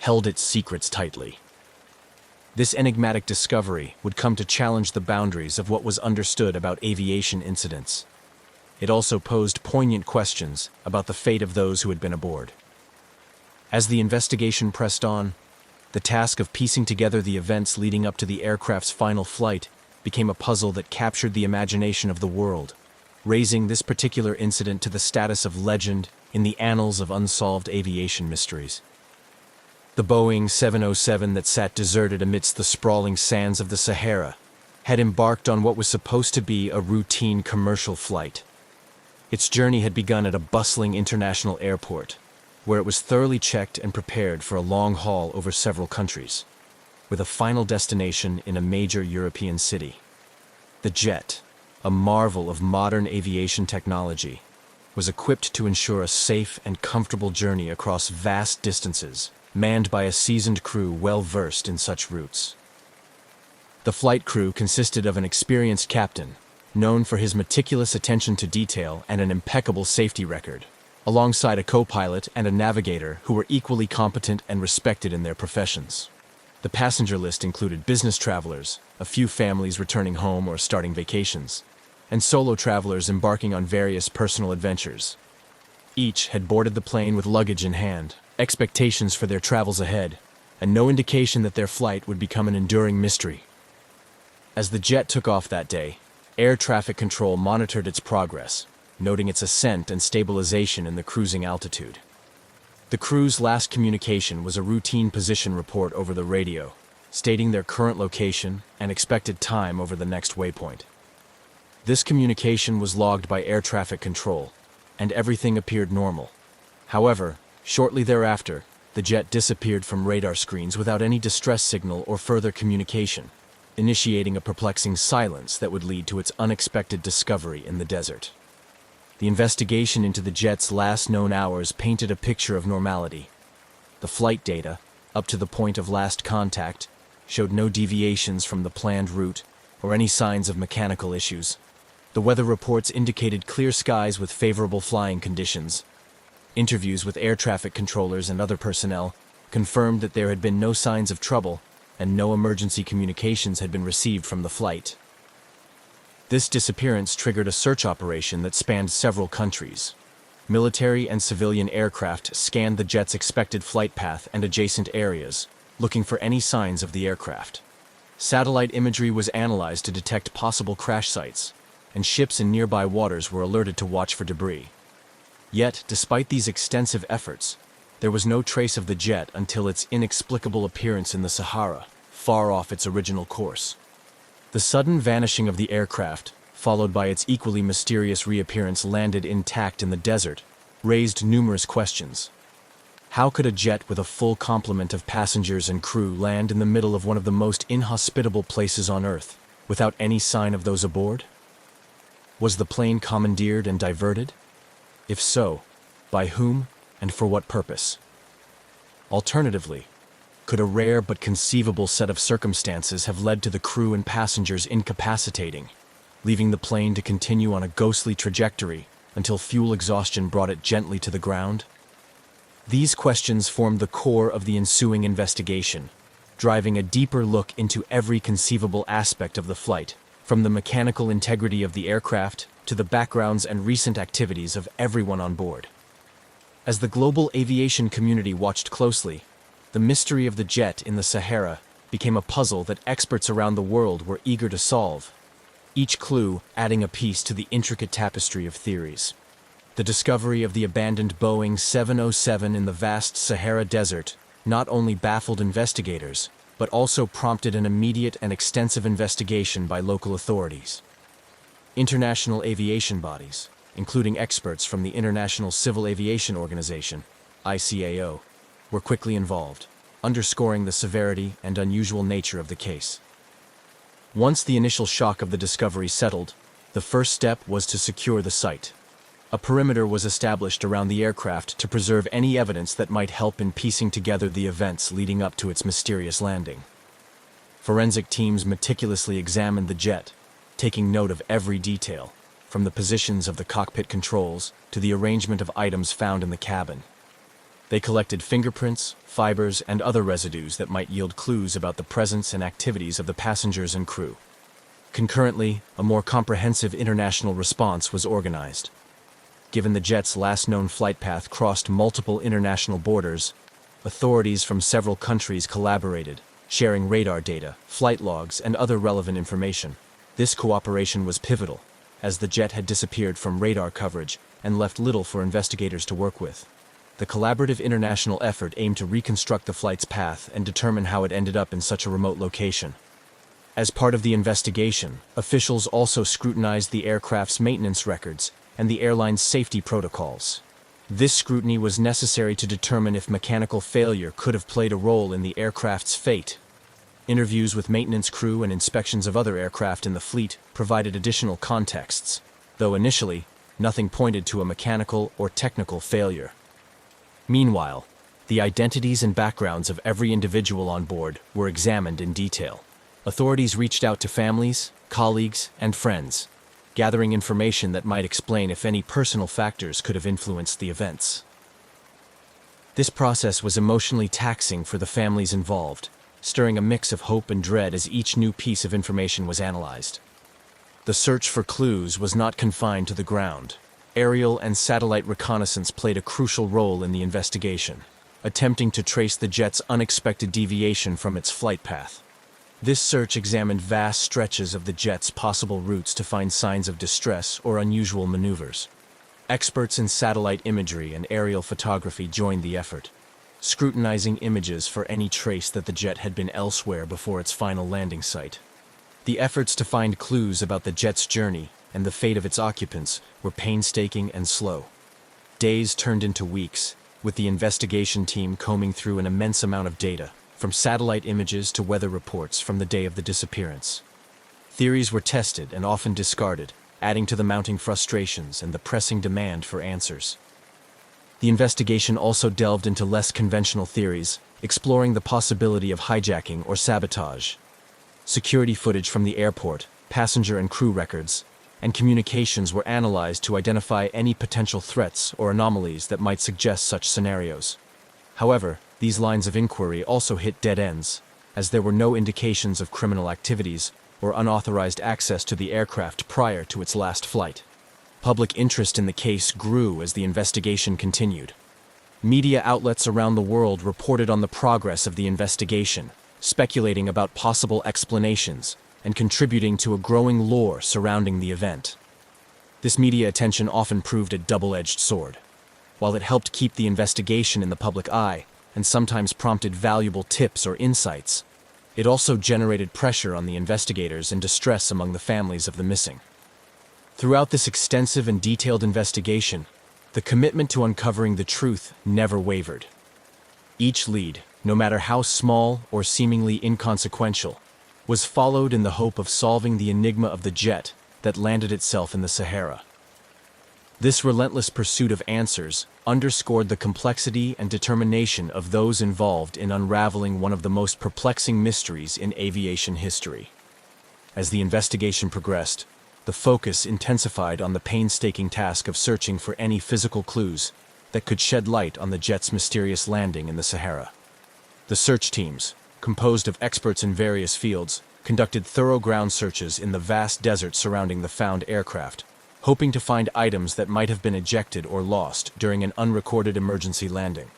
held its secrets tightly. This enigmatic discovery would come to challenge the boundaries of what was understood about aviation incidents. It also posed poignant questions about the fate of those who had been aboard. As the investigation pressed on, the task of piecing together the events leading up to the aircraft's final flight became a puzzle that captured the imagination of the world, raising this particular incident to the status of legend in the annals of unsolved aviation mysteries. The Boeing 707 that sat deserted amidst the sprawling sands of the Sahara had embarked on what was supposed to be a routine commercial flight. Its journey had begun at a bustling international airport, where it was thoroughly checked and prepared for a long haul over several countries, with a final destination in a major European city. The jet, a marvel of modern aviation technology, was equipped to ensure a safe and comfortable journey across vast distances, manned by a seasoned crew well-versed in such routes. The flight crew consisted of an experienced captain, known for his meticulous attention to detail and an impeccable safety record, alongside a co-pilot and a navigator who were equally competent and respected in their professions. The passenger list included business travelers, a few families returning home or starting vacations, and solo travelers embarking on various personal adventures. Each had boarded the plane with luggage in hand, expectations for their travels ahead, and no indication that their flight would become an enduring mystery. As the jet took off that day, air traffic control monitored its progress, noting its ascent and stabilization in the cruising altitude. The crew's last communication was a routine position report over the radio, stating their current location and expected time over the next waypoint. This communication was logged by air traffic control, and everything appeared normal. However, shortly thereafter, the jet disappeared from radar screens without any distress signal or further communication, initiating a perplexing silence that would lead to its unexpected discovery in the desert. The investigation into the jet's last known hours painted a picture of normality. The flight data, up to the point of last contact, showed no deviations from the planned route or any signs of mechanical issues. The weather reports indicated clear skies with favorable flying conditions. Interviews with air traffic controllers and other personnel confirmed that there had been no signs of trouble and no emergency communications had been received from the flight. This disappearance triggered a search operation that spanned several countries. Military and civilian aircraft scanned the jet's expected flight path and adjacent areas, looking for any signs of the aircraft. Satellite imagery was analyzed to detect possible crash sites, and ships in nearby waters were alerted to watch for debris. Yet, despite these extensive efforts, there was no trace of the jet until its inexplicable appearance in the Sahara, far off its original course. The sudden vanishing of the aircraft, followed by its equally mysterious reappearance landed intact in the desert, raised numerous questions. How could a jet with a full complement of passengers and crew land in the middle of one of the most inhospitable places on Earth, without any sign of those aboard? Was the plane commandeered and diverted? If so, by whom and for what purpose? Alternatively, could a rare but conceivable set of circumstances have led to the crew and passengers incapacitating, leaving the plane to continue on a ghostly trajectory until fuel exhaustion brought it gently to the ground? These questions formed the core of the ensuing investigation, driving a deeper look into every conceivable aspect of the flight, from the mechanical integrity of the aircraft to the backgrounds and recent activities of everyone on board. As the global aviation community watched closely, the mystery of the jet in the Sahara became a puzzle that experts around the world were eager to solve, each clue adding a piece to the intricate tapestry of theories. The discovery of the abandoned Boeing 707 in the vast Sahara Desert not only baffled investigators, but also prompted an immediate and extensive investigation by local authorities. International aviation bodies, including experts from the International Civil Aviation Organization, ICAO, were quickly involved, underscoring the severity and unusual nature of the case. Once the initial shock of the discovery settled, the first step was to secure the site. A perimeter was established around the aircraft to preserve any evidence that might help in piecing together the events leading up to its mysterious landing. Forensic teams meticulously examined the jet, taking note of every detail, from the positions of the cockpit controls to the arrangement of items found in the cabin. They collected fingerprints, fibers, and other residues that might yield clues about the presence and activities of the passengers and crew. Concurrently, a more comprehensive international response was organized. Given the jet's last known flight path crossed multiple international borders, authorities from several countries collaborated, sharing radar data, flight logs, and other relevant information. This cooperation was pivotal, as the jet had disappeared from radar coverage and left little for investigators to work with. The collaborative international effort aimed to reconstruct the flight's path and determine how it ended up in such a remote location. As part of the investigation, officials also scrutinized the aircraft's maintenance records and the airline's safety protocols. This scrutiny was necessary to determine if mechanical failure could have played a role in the aircraft's fate. Interviews with maintenance crew and inspections of other aircraft in the fleet provided additional contexts, though initially, nothing pointed to a mechanical or technical failure. Meanwhile, the identities and backgrounds of every individual on board were examined in detail. Authorities reached out to families, colleagues, and friends, gathering information that might explain if any personal factors could have influenced the events. This process was emotionally taxing for the families involved, stirring a mix of hope and dread as each new piece of information was analyzed. The search for clues was not confined to the ground. Aerial and satellite reconnaissance played a crucial role in the investigation, attempting to trace the jet's unexpected deviation from its flight path. This search examined vast stretches of the jet's possible routes to find signs of distress or unusual maneuvers. Experts in satellite imagery and aerial photography joined the effort, scrutinizing images for any trace that the jet had been elsewhere before its final landing site. The efforts to find clues about the jet's journey and the fate of its occupants were painstaking and slow. Days turned into weeks, with the investigation team combing through an immense amount of data, from satellite images to weather reports from the day of the disappearance. Theories were tested and often discarded, adding to the mounting frustrations and the pressing demand for answers. The investigation also delved into less conventional theories, exploring the possibility of hijacking or sabotage. Security footage from the airport, passenger and crew records, and communications were analyzed to identify any potential threats or anomalies that might suggest such scenarios. However, these lines of inquiry also hit dead ends, as there were no indications of criminal activities or unauthorized access to the aircraft prior to its last flight. Public interest in the case grew as the investigation continued. Media outlets around the world reported on the progress of the investigation, speculating about possible explanations and contributing to a growing lore surrounding the event. This media attention often proved a double-edged sword. While it helped keep the investigation in the public eye and sometimes prompted valuable tips or insights, it also generated pressure on the investigators and distress among the families of the missing. Throughout this extensive and detailed investigation, the commitment to uncovering the truth never wavered. Each lead, no matter how small or seemingly inconsequential, was followed in the hope of solving the enigma of the jet that landed itself in the Sahara. This relentless pursuit of answers underscored the complexity and determination of those involved in unraveling one of the most perplexing mysteries in aviation history. As the investigation progressed, the focus intensified on the painstaking task of searching for any physical clues that could shed light on the jet's mysterious landing in the Sahara. The search teams, composed of experts in various fields, conducted thorough ground searches in the vast desert surrounding the found aircraft, hoping to find items that might have been ejected or lost during an unrecorded emergency landing.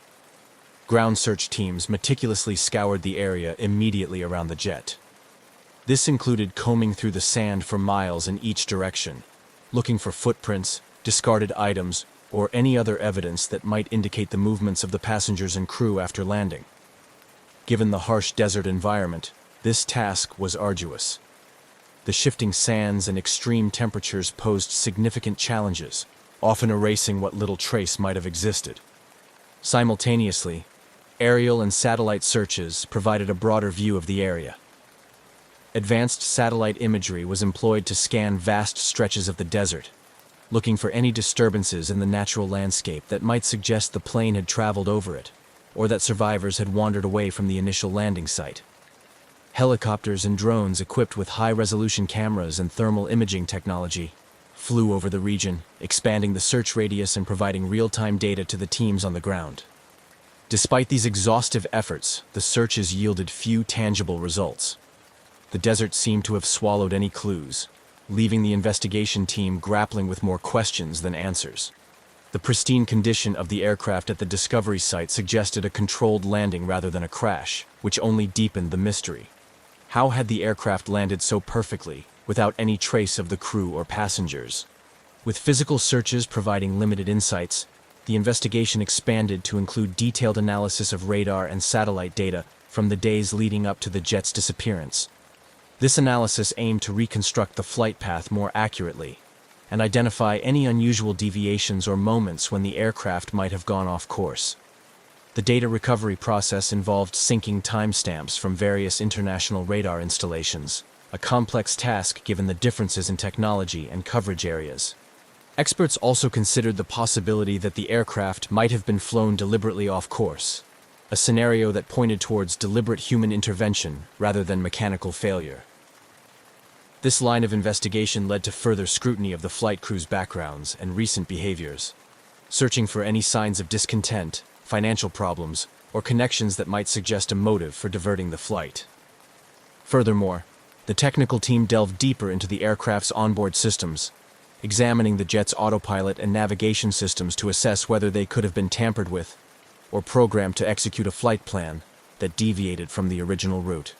Ground search teams meticulously scoured the area immediately around the jet. This included combing through the sand for miles in each direction, looking for footprints, discarded items, or any other evidence that might indicate the movements of the passengers and crew after landing. Given the harsh desert environment, this task was arduous. The shifting sands and extreme temperatures posed significant challenges, often erasing what little trace might have existed. Simultaneously, aerial and satellite searches provided a broader view of the area. Advanced satellite imagery was employed to scan vast stretches of the desert, looking for any disturbances in the natural landscape that might suggest the plane had traveled over it, or that survivors had wandered away from the initial landing site. Helicopters and drones equipped with high-resolution cameras and thermal imaging technology flew over the region, expanding the search radius and providing real-time data to the teams on the ground. Despite these exhaustive efforts, the searches yielded few tangible results. The desert seemed to have swallowed any clues, leaving the investigation team grappling with more questions than answers. The pristine condition of the aircraft at the discovery site suggested a controlled landing rather than a crash, which only deepened the mystery. How had the aircraft landed so perfectly, without any trace of the crew or passengers? With physical searches providing limited insights, the investigation expanded to include detailed analysis of radar and satellite data from the days leading up to the jet's disappearance. This analysis aimed to reconstruct the flight path more accurately and identify any unusual deviations or moments when the aircraft might have gone off course. The data recovery process involved syncing timestamps from various international radar installations, a complex task given the differences in technology and coverage areas. Experts also considered the possibility that the aircraft might have been flown deliberately off course, a scenario that pointed towards deliberate human intervention rather than mechanical failure. This line of investigation led to further scrutiny of the flight crew's backgrounds and recent behaviors, searching for any signs of discontent, financial problems, or connections that might suggest a motive for diverting the flight. Furthermore, the technical team delved deeper into the aircraft's onboard systems, examining the jet's autopilot and navigation systems to assess whether they could have been tampered with or programmed to execute a flight plan that deviated from the original route.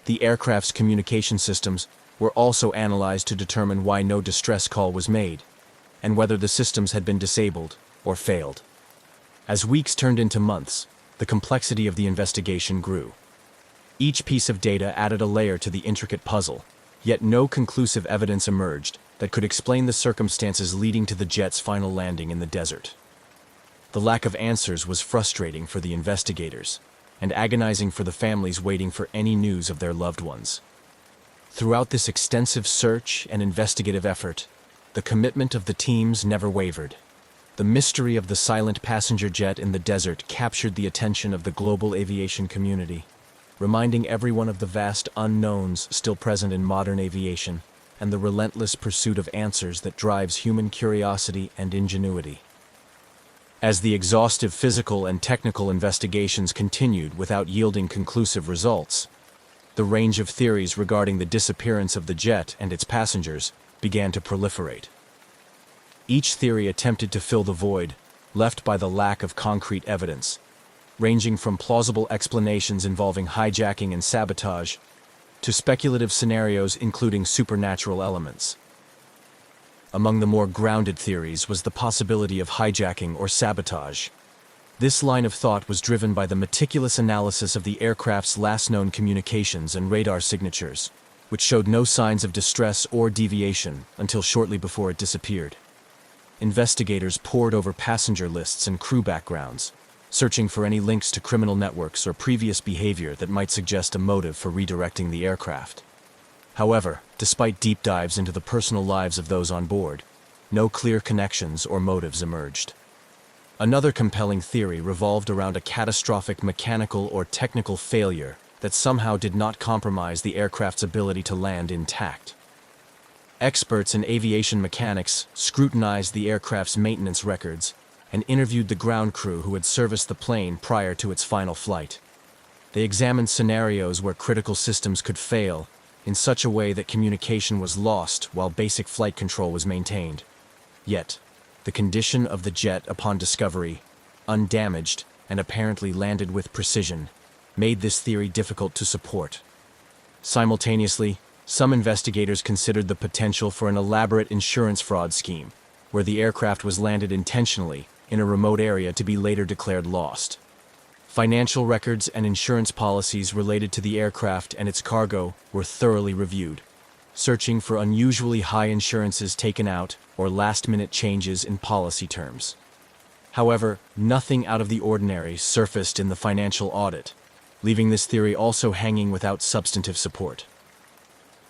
The aircraft's communication systems were also analyzed to determine why no distress call was made, and whether the systems had been disabled or failed. As weeks turned into months, the complexity of the investigation grew. Each piece of data added a layer to the intricate puzzle, yet no conclusive evidence emerged that could explain the circumstances leading to the jet's final landing in the desert. The lack of answers was frustrating for the investigators, and agonizing for the families waiting for any news of their loved ones. Throughout this extensive search and investigative effort, the commitment of the teams never wavered. The mystery of the silent passenger jet in the desert captured the attention of the global aviation community, reminding everyone of the vast unknowns still present in modern aviation and the relentless pursuit of answers that drives human curiosity and ingenuity. As the exhaustive physical and technical investigations continued without yielding conclusive results, the range of theories regarding the disappearance of the jet and its passengers began to proliferate. Each theory attempted to fill the void left by the lack of concrete evidence, ranging from plausible explanations involving hijacking and sabotage to speculative scenarios including supernatural elements. Among the more grounded theories was the possibility of hijacking or sabotage. This line of thought was driven by the meticulous analysis of the aircraft's last known communications and radar signatures, which showed no signs of distress or deviation until shortly before it disappeared. Investigators pored over passenger lists and crew backgrounds, searching for any links to criminal networks or previous behavior that might suggest a motive for redirecting the aircraft. However, despite deep dives into the personal lives of those on board, no clear connections or motives emerged. Another compelling theory revolved around a catastrophic mechanical or technical failure that somehow did not compromise the aircraft's ability to land intact. Experts in aviation mechanics scrutinized the aircraft's maintenance records and interviewed the ground crew who had serviced the plane prior to its final flight. They examined scenarios where critical systems could fail in such a way that communication was lost while basic flight control was maintained. Yet, the condition of the jet upon discovery, undamaged and apparently landed with precision, made this theory difficult to support. Simultaneously, some investigators considered the potential for an elaborate insurance fraud scheme, where the aircraft was landed intentionally in a remote area to be later declared lost. Financial records and insurance policies related to the aircraft and its cargo were thoroughly reviewed, searching for unusually high insurances taken out or last-minute changes in policy terms. However, nothing out of the ordinary surfaced in the financial audit, leaving this theory also hanging without substantive support.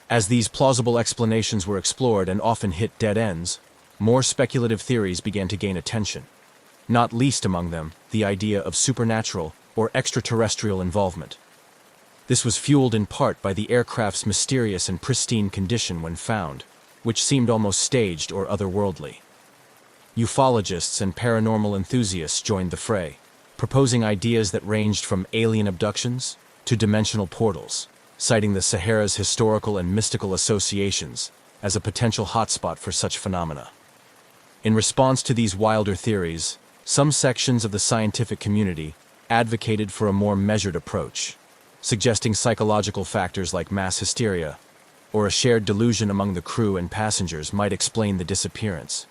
As these plausible explanations were explored and often hit dead ends, more speculative theories began to gain attention. Not least among them, the idea of supernatural or extraterrestrial involvement. This was fueled in part by the aircraft's mysterious and pristine condition when found, which seemed almost staged or otherworldly. Ufologists and paranormal enthusiasts joined the fray, proposing ideas that ranged from alien abductions to dimensional portals, citing the Sahara's historical and mystical associations as a potential hotspot for such phenomena. In response to these wilder theories, some sections of the scientific community advocated for a more measured approach, suggesting psychological factors like mass hysteria or a shared delusion among the crew and passengers might explain the disappearance.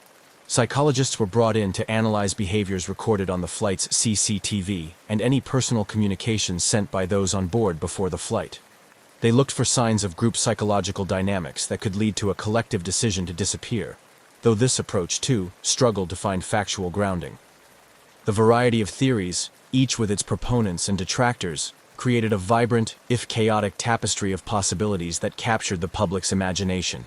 Psychologists were brought in to analyze behaviors recorded on the flight's CCTV and any personal communications sent by those on board before the flight. They looked for signs of group psychological dynamics that could lead to a collective decision to disappear, though this approach, too, struggled to find factual grounding. The variety of theories, each with its proponents and detractors, created a vibrant, if chaotic, tapestry of possibilities that captured the public's imagination.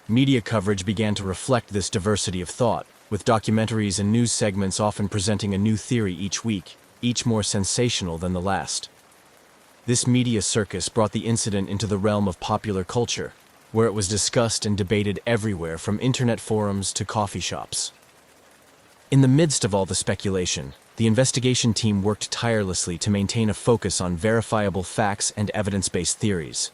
Media coverage began to reflect this diversity of thought, with documentaries and news segments often presenting a new theory each week, each more sensational than the last. This media circus brought the incident into the realm of popular culture, where it was discussed and debated everywhere from internet forums to coffee shops. In the midst of all the speculation, the investigation team worked tirelessly to maintain a focus on verifiable facts and evidence-based theories.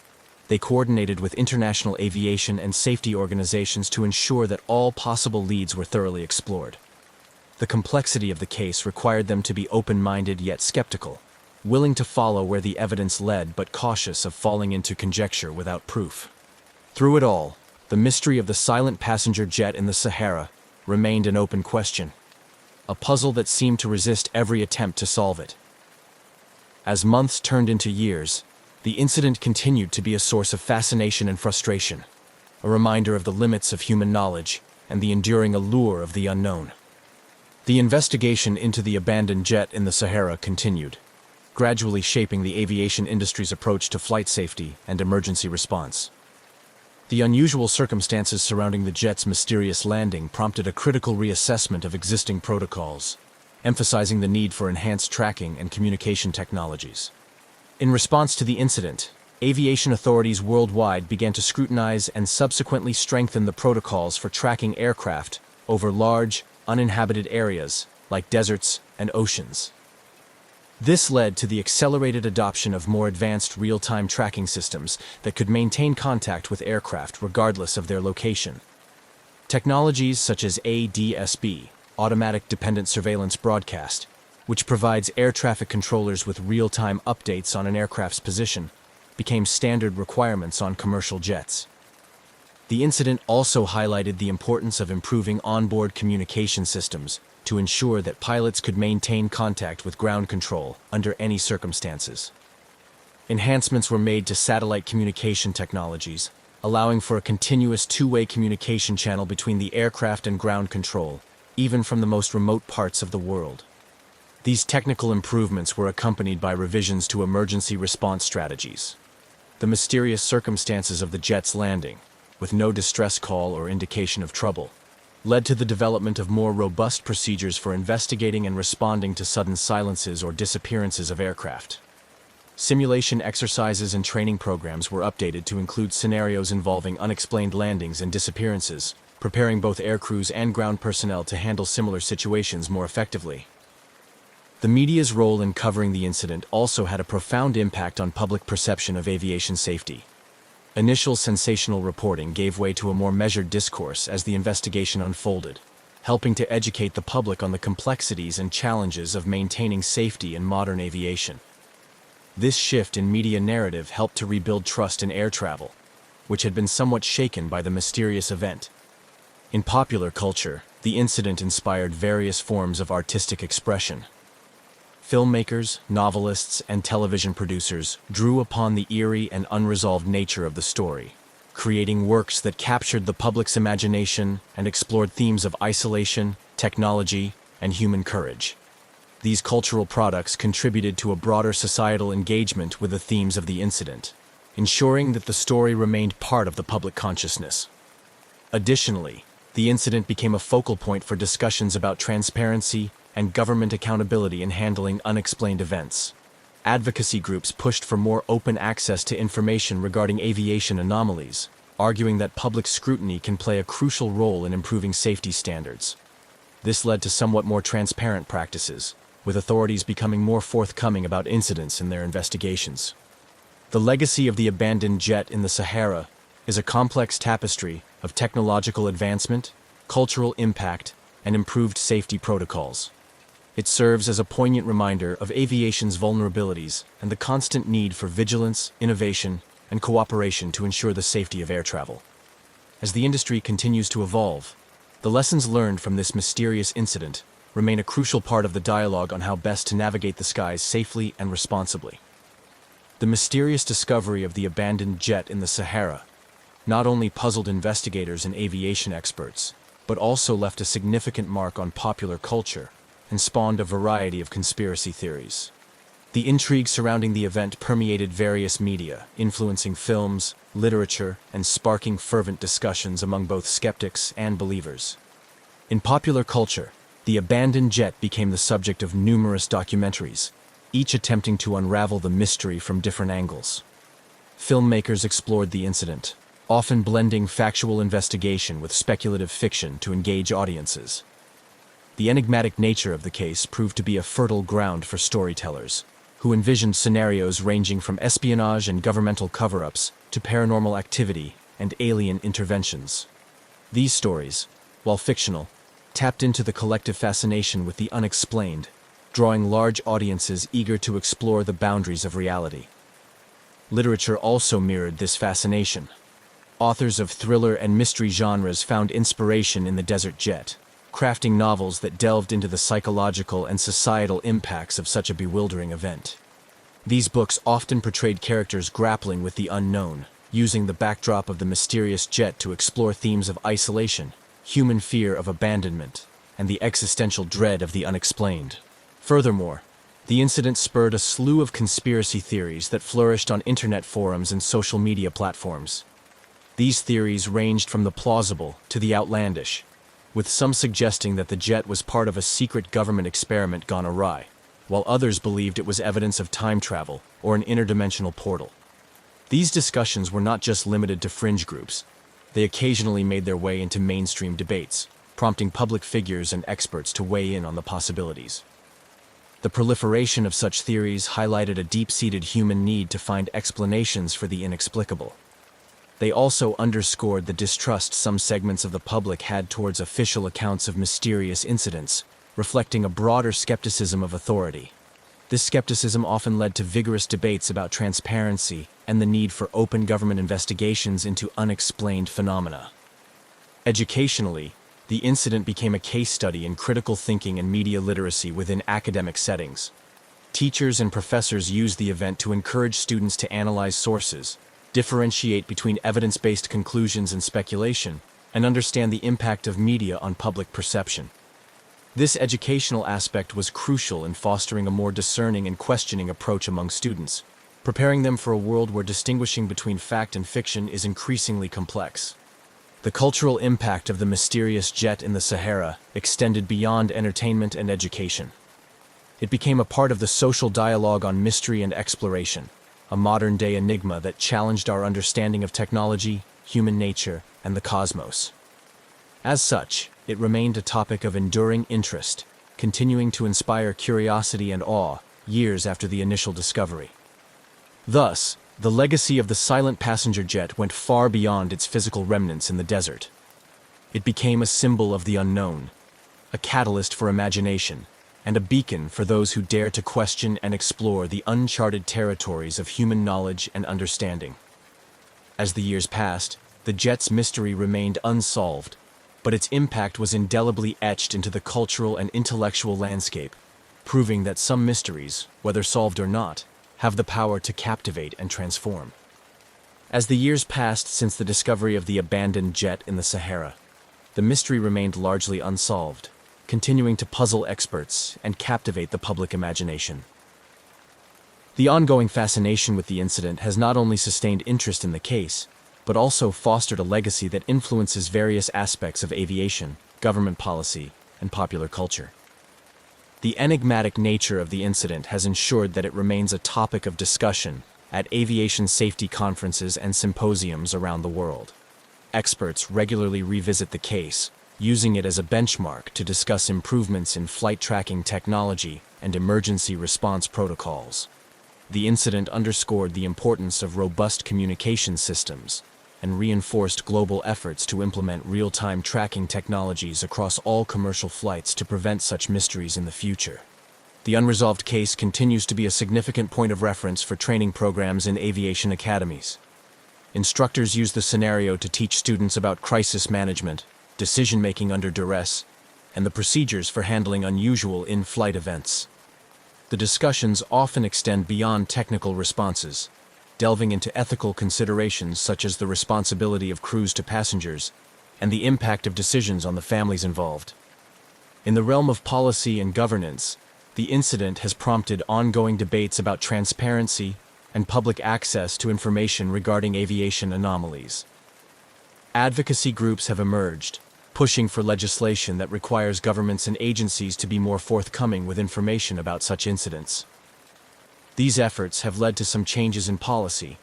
They coordinated with international aviation and safety organizations to ensure that all possible leads were thoroughly explored. The complexity of the case required them to be open-minded yet skeptical, willing to follow where the evidence led but cautious of falling into conjecture without proof. Through it all, the mystery of the silent passenger jet in the Sahara remained an open question, a puzzle that seemed to resist every attempt to solve it. As months turned into years, the incident continued to be a source of fascination and frustration, a reminder of the limits of human knowledge and the enduring allure of the unknown. The investigation into the abandoned jet in the Sahara continued, gradually shaping the aviation industry's approach to flight safety and emergency response. The unusual circumstances surrounding the jet's mysterious landing prompted a critical reassessment of existing protocols, emphasizing the need for enhanced tracking and communication technologies. In response to the incident, aviation authorities worldwide began to scrutinize and subsequently strengthen the protocols for tracking aircraft over large, uninhabited areas like deserts and oceans. This led to the accelerated adoption of more advanced real-time tracking systems that could maintain contact with aircraft regardless of their location. Technologies such as ADS-B, Automatic Dependent Surveillance Broadcast, which provides air traffic controllers with real-time updates on an aircraft's position, became standard requirements on commercial jets. The incident also highlighted the importance of improving onboard communication systems to ensure that pilots could maintain contact with ground control under any circumstances. Enhancements were made to satellite communication technologies, allowing for a continuous two-way communication channel between the aircraft and ground control, even from the most remote parts of the world. These technical improvements were accompanied by revisions to emergency response strategies. The mysterious circumstances of the jet's landing, with no distress call or indication of trouble, led to the development of more robust procedures for investigating and responding to sudden silences or disappearances of aircraft. Simulation exercises and training programs were updated to include scenarios involving unexplained landings and disappearances, preparing both aircrews and ground personnel to handle similar situations more effectively. The media's role in covering the incident also had a profound impact on public perception of aviation safety. Initial sensational reporting gave way to a more measured discourse as the investigation unfolded, helping to educate the public on the complexities and challenges of maintaining safety in modern aviation. This shift in media narrative helped to rebuild trust in air travel, which had been somewhat shaken by the mysterious event. In popular culture, the incident inspired various forms of artistic expression. Filmmakers, novelists, and television producers drew upon the eerie and unresolved nature of the story, creating works that captured the public's imagination and explored themes of isolation, technology, and human courage. These cultural products contributed to a broader societal engagement with the themes of the incident, ensuring that the story remained part of the public consciousness. Additionally, the incident became a focal point for discussions about transparency and government accountability in handling unexplained events. Advocacy groups pushed for more open access to information regarding aviation anomalies, arguing that public scrutiny can play a crucial role in improving safety standards. This led to somewhat more transparent practices, with authorities becoming more forthcoming about incidents in their investigations. The legacy of the abandoned jet in the Sahara is a complex tapestry of technological advancement, cultural impact, and improved safety protocols. It serves as a poignant reminder of aviation's vulnerabilities and the constant need for vigilance, innovation, and cooperation to ensure the safety of air travel. As the industry continues to evolve, the lessons learned from this mysterious incident remain a crucial part of the dialogue on how best to navigate the skies safely and responsibly. The mysterious discovery of the abandoned jet in the Sahara not only puzzled investigators and aviation experts, but also left a significant mark on popular culture and spawned a variety of conspiracy theories. The intrigue surrounding the event permeated various media, influencing films, literature, and sparking fervent discussions among both skeptics and believers. In popular culture, the abandoned jet became the subject of numerous documentaries, each attempting to unravel the mystery from different angles. Filmmakers explored the incident, often blending factual investigation with speculative fiction to engage audiences. The enigmatic nature of the case proved to be a fertile ground for storytellers, who envisioned scenarios ranging from espionage and governmental cover-ups to paranormal activity and alien interventions. These stories, while fictional, tapped into the collective fascination with the unexplained, drawing large audiences eager to explore the boundaries of reality. Literature also mirrored this fascination. Authors of thriller and mystery genres found inspiration in the desert jet, crafting novels that delved into the psychological and societal impacts of such a bewildering event. These books often portrayed characters grappling with the unknown, using the backdrop of the mysterious jet to explore themes of isolation, human fear of abandonment, and the existential dread of the unexplained. Furthermore, the incident spurred a slew of conspiracy theories that flourished on internet forums and social media platforms. These theories ranged from the plausible to the outlandish, with some suggesting that the jet was part of a secret government experiment gone awry, while others believed it was evidence of time travel or an interdimensional portal. These discussions were not just limited to fringe groups. They occasionally made their way into mainstream debates, prompting public figures and experts to weigh in on the possibilities. The proliferation of such theories highlighted a deep-seated human need to find explanations for the inexplicable. They also underscored the distrust some segments of the public had towards official accounts of mysterious incidents, reflecting a broader skepticism of authority. This skepticism often led to vigorous debates about transparency and the need for open government investigations into unexplained phenomena. Educationally, the incident became a case study in critical thinking and media literacy within academic settings. Teachers and professors used the event to encourage students to analyze sources, differentiate between evidence-based conclusions and speculation, and understand the impact of media on public perception. This educational aspect was crucial in fostering a more discerning and questioning approach among students, preparing them for a world where distinguishing between fact and fiction is increasingly complex. The cultural impact of the mysterious jet in the Sahara extended beyond entertainment and education. It became a part of the social dialogue on mystery and exploration, a modern-day enigma that challenged our understanding of technology, human nature, and the cosmos. As such, it remained a topic of enduring interest, continuing to inspire curiosity and awe years after the initial discovery. Thus, the legacy of the silent passenger jet went far beyond its physical remnants in the desert. It became a symbol of the unknown, a catalyst for imagination, and a beacon for those who dare to question and explore the uncharted territories of human knowledge and understanding. As the years passed, the jet's mystery remained unsolved, but its impact was indelibly etched into the cultural and intellectual landscape, proving that some mysteries, whether solved or not, have the power to captivate and transform. As the years passed since the discovery of the abandoned jet in the Sahara, the mystery remained largely unsolved, continuing to puzzle experts and captivate the public imagination. The ongoing fascination with the incident has not only sustained interest in the case, but also fostered a legacy that influences various aspects of aviation, government policy, and popular culture. The enigmatic nature of the incident has ensured that it remains a topic of discussion at aviation safety conferences and symposiums around the world. Experts regularly revisit the case, using it as a benchmark to discuss improvements in flight tracking technology and emergency response protocols. The incident underscored the importance of robust communication systems and reinforced global efforts to implement real-time tracking technologies across all commercial flights to prevent such mysteries in the future. The unresolved case continues to be a significant point of reference for training programs in aviation academies. Instructors use the scenario to teach students about crisis management, decision-making under duress, and the procedures for handling unusual in-flight events. The discussions often extend beyond technical responses, delving into ethical considerations such as the responsibility of crews to passengers and the impact of decisions on the families involved. In the realm of policy and governance, the incident has prompted ongoing debates about transparency and public access to information regarding aviation anomalies. Advocacy groups have emerged, pushing for legislation that requires governments and agencies to be more forthcoming with information about such incidents. These efforts have led to some changes in policy,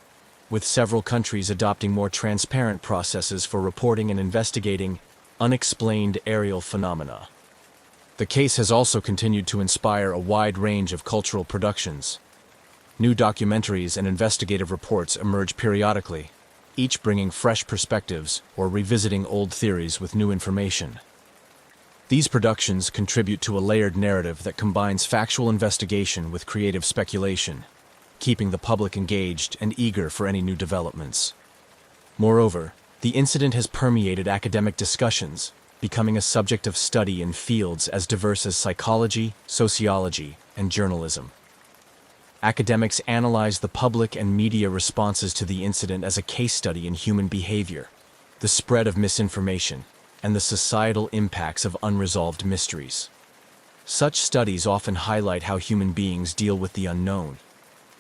with several countries adopting more transparent processes for reporting and investigating unexplained aerial phenomena. The case has also continued to inspire a wide range of cultural productions. New documentaries and investigative reports emerge periodically, each bringing fresh perspectives or revisiting old theories with new information. These productions contribute to a layered narrative that combines factual investigation with creative speculation, keeping the public engaged and eager for any new developments. Moreover, the incident has permeated academic discussions, becoming a subject of study in fields as diverse as psychology, sociology, and journalism. Academics analyze the public and media responses to the incident as a case study in human behavior, the spread of misinformation, and the societal impacts of unresolved mysteries. Such studies often highlight how human beings deal with the unknown,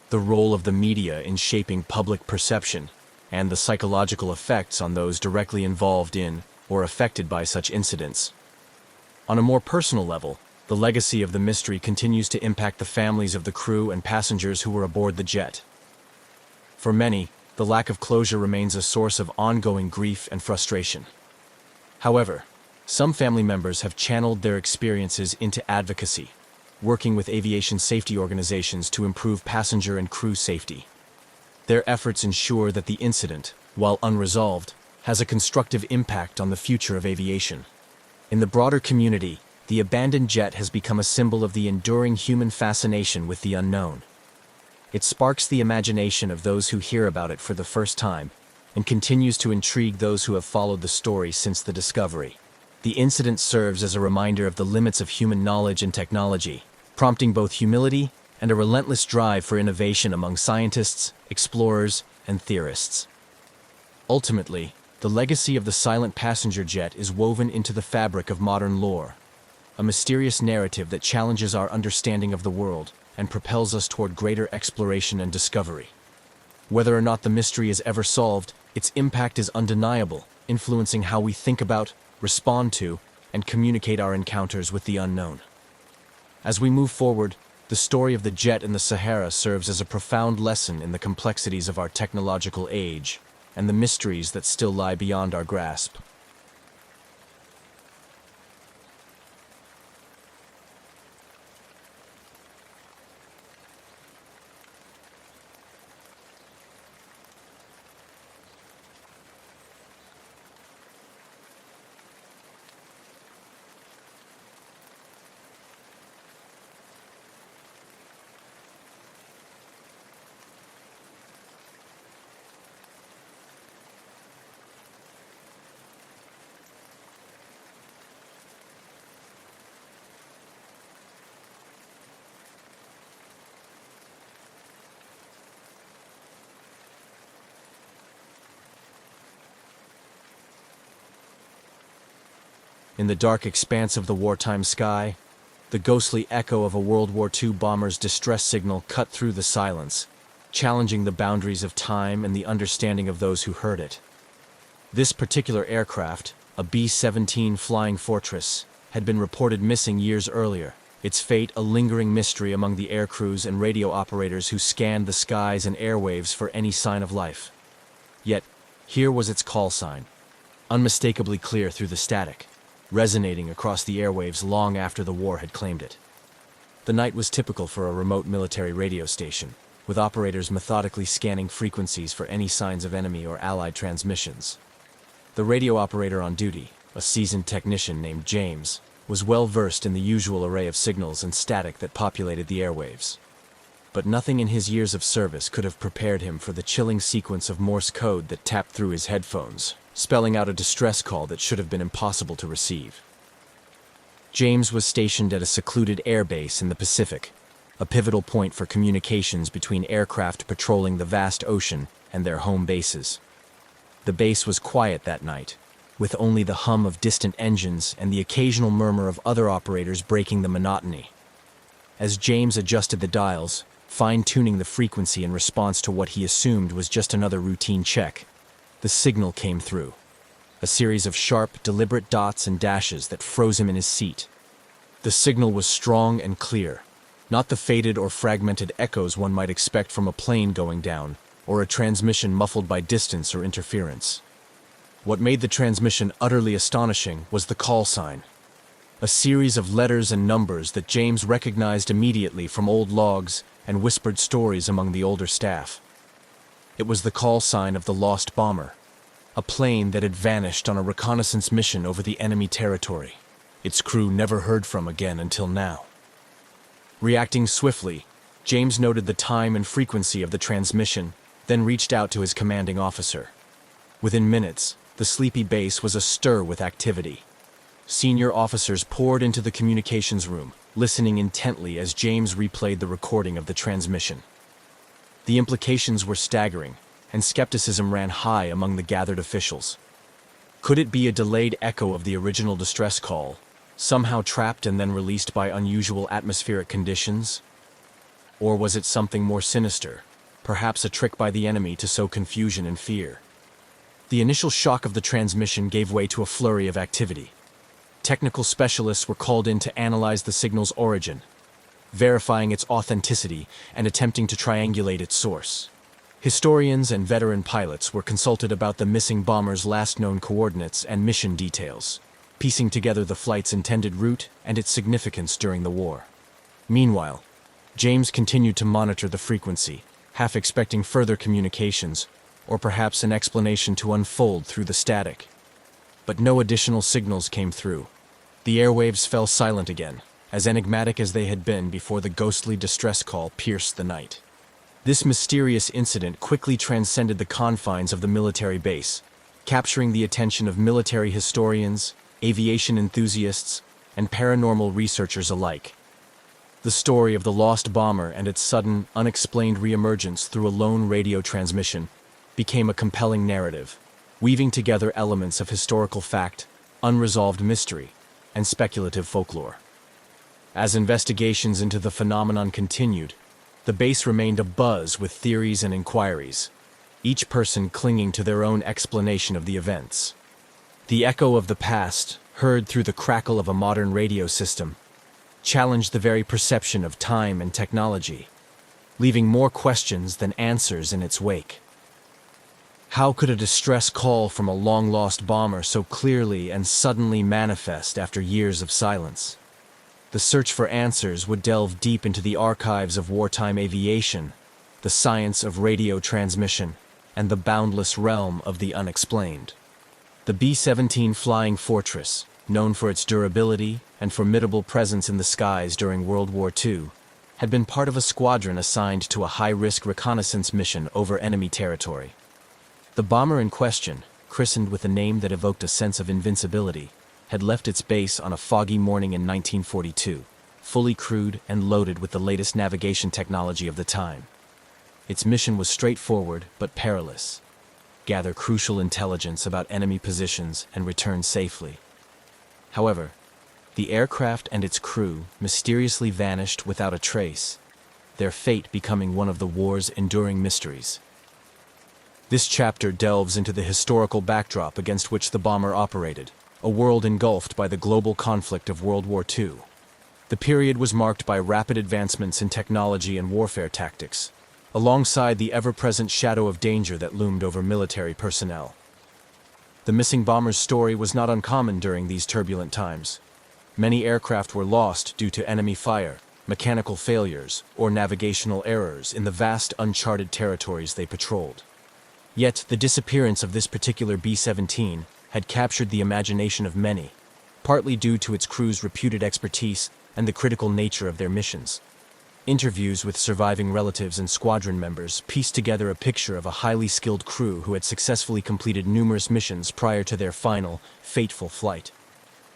the role of the media in shaping public perception, and the psychological effects on those directly involved in or affected by such incidents. On a more personal level, the legacy of the mystery continues to impact the families of the crew and passengers who were aboard the jet. For many, the lack of closure remains a source of ongoing grief and frustration. However, some family members have channeled their experiences into advocacy, working with aviation safety organizations to improve passenger and crew safety. Their efforts ensure that the incident, while unresolved, has a constructive impact on the future of aviation. In the broader community, the abandoned jet has become a symbol of the enduring human fascination with the unknown. It sparks the imagination of those who hear about it for the first time, and continues to intrigue those who have followed the story since the discovery. The incident serves as a reminder of the limits of human knowledge and technology, prompting both humility and a relentless drive for innovation among scientists, explorers, and theorists. Ultimately, the legacy of the silent passenger jet is woven into the fabric of modern lore, a mysterious narrative that challenges our understanding of the world and propels us toward greater exploration and discovery. Whether or not the mystery is ever solved, its impact is undeniable, influencing how we think about, respond to, and communicate our encounters with the unknown. As we move forward, the story of the jet in the Sahara serves as a profound lesson in the complexities of our technological age and the mysteries that still lie beyond our grasp. In the dark expanse of the wartime sky, the ghostly echo of a World War II bomber's distress signal cut through the silence, challenging the boundaries of time and the understanding of those who heard it. This particular aircraft, a B-17 Flying Fortress, had been reported missing years earlier, its fate a lingering mystery among the air crews and radio operators who scanned the skies and airwaves for any sign of life. Yet, here was its call sign, unmistakably clear through the static, resonating across the airwaves long after the war had claimed it. The night was typical for a remote military radio station, with operators methodically scanning frequencies for any signs of enemy or allied transmissions. The radio operator on duty, a seasoned technician named James, was well versed in the usual array of signals and static that populated the airwaves. But nothing in his years of service could have prepared him for the chilling sequence of Morse code that tapped through his headphones, spelling out a distress call that should have been impossible to receive. James was stationed at a secluded air base in the Pacific, a pivotal point for communications between aircraft patrolling the vast ocean and their home bases. The base was quiet that night, with only the hum of distant engines and the occasional murmur of other operators breaking the monotony. As James adjusted the dials, fine-tuning the frequency in response to what he assumed was just another routine check, the signal came through. A series of sharp, deliberate dots and dashes that froze him in his seat. The signal was strong and clear, not the faded or fragmented echoes one might expect from a plane going down, or a transmission muffled by distance or interference. What made the transmission utterly astonishing was the call sign, a series of letters and numbers that James recognized immediately from old logs and whispered stories among the older staff. It was the call sign of the lost bomber, a plane that had vanished on a reconnaissance mission over the enemy territory, its crew never heard from again until now. Reacting swiftly, James noted the time and frequency of the transmission, then reached out to his commanding officer. Within minutes, the sleepy base was astir with activity. Senior officers poured into the communications room, listening intently as James replayed the recording of the transmission. The implications were staggering, and skepticism ran high among the gathered officials. Could it be a delayed echo of the original distress call, somehow trapped and then released by unusual atmospheric conditions? Or was it something more sinister, perhaps a trick by the enemy to sow confusion and fear? The initial shock of the transmission gave way to a flurry of activity. Technical specialists were called in to analyze the signal's origin, verifying its authenticity and attempting to triangulate its source. Historians and veteran pilots were consulted about the missing bomber's last known coordinates and mission details, piecing together the flight's intended route and its significance during the war. Meanwhile, James continued to monitor the frequency, half expecting further communications, or perhaps an explanation to unfold through the static. But no additional signals came through. The airwaves fell silent again, as enigmatic as they had been before the ghostly distress call pierced the night. This mysterious incident quickly transcended the confines of the military base, capturing the attention of military historians, aviation enthusiasts, and paranormal researchers alike. The story of the lost bomber and its sudden, unexplained reemergence through a lone radio transmission became a compelling narrative, weaving together elements of historical fact, unresolved mystery, and speculative folklore. As investigations into the phenomenon continued, the base remained abuzz with theories and inquiries, each person clinging to their own explanation of the events. The echo of the past, heard through the crackle of a modern radio system, challenged the very perception of time and technology, leaving more questions than answers in its wake. How could a distress call from a long-lost bomber so clearly and suddenly manifest after years of silence? The search for answers would delve deep into the archives of wartime aviation, the science of radio transmission, and the boundless realm of the unexplained. The B-17 Flying Fortress, known for its durability and formidable presence in the skies during World War II, had been part of a squadron assigned to a high-risk reconnaissance mission over enemy territory. The bomber in question, christened with a name that evoked a sense of invincibility, had left its base on a foggy morning in 1942, fully crewed and loaded with the latest navigation technology of the time. Its mission was straightforward but perilous: gather crucial intelligence about enemy positions and return safely. However, the aircraft and its crew mysteriously vanished without a trace, their fate becoming one of the war's enduring mysteries. This chapter delves into the historical backdrop against which the bomber operated, a world engulfed by the global conflict of World War II. The period was marked by rapid advancements in technology and warfare tactics, alongside the ever-present shadow of danger that loomed over military personnel. The missing bomber's story was not uncommon during these turbulent times. Many aircraft were lost due to enemy fire, mechanical failures, or navigational errors in the vast uncharted territories they patrolled. Yet, the disappearance of this particular B-17 had captured the imagination of many, partly due to its crew's reputed expertise and the critical nature of their missions. Interviews with surviving relatives and squadron members pieced together a picture of a highly skilled crew who had successfully completed numerous missions prior to their final, fateful flight.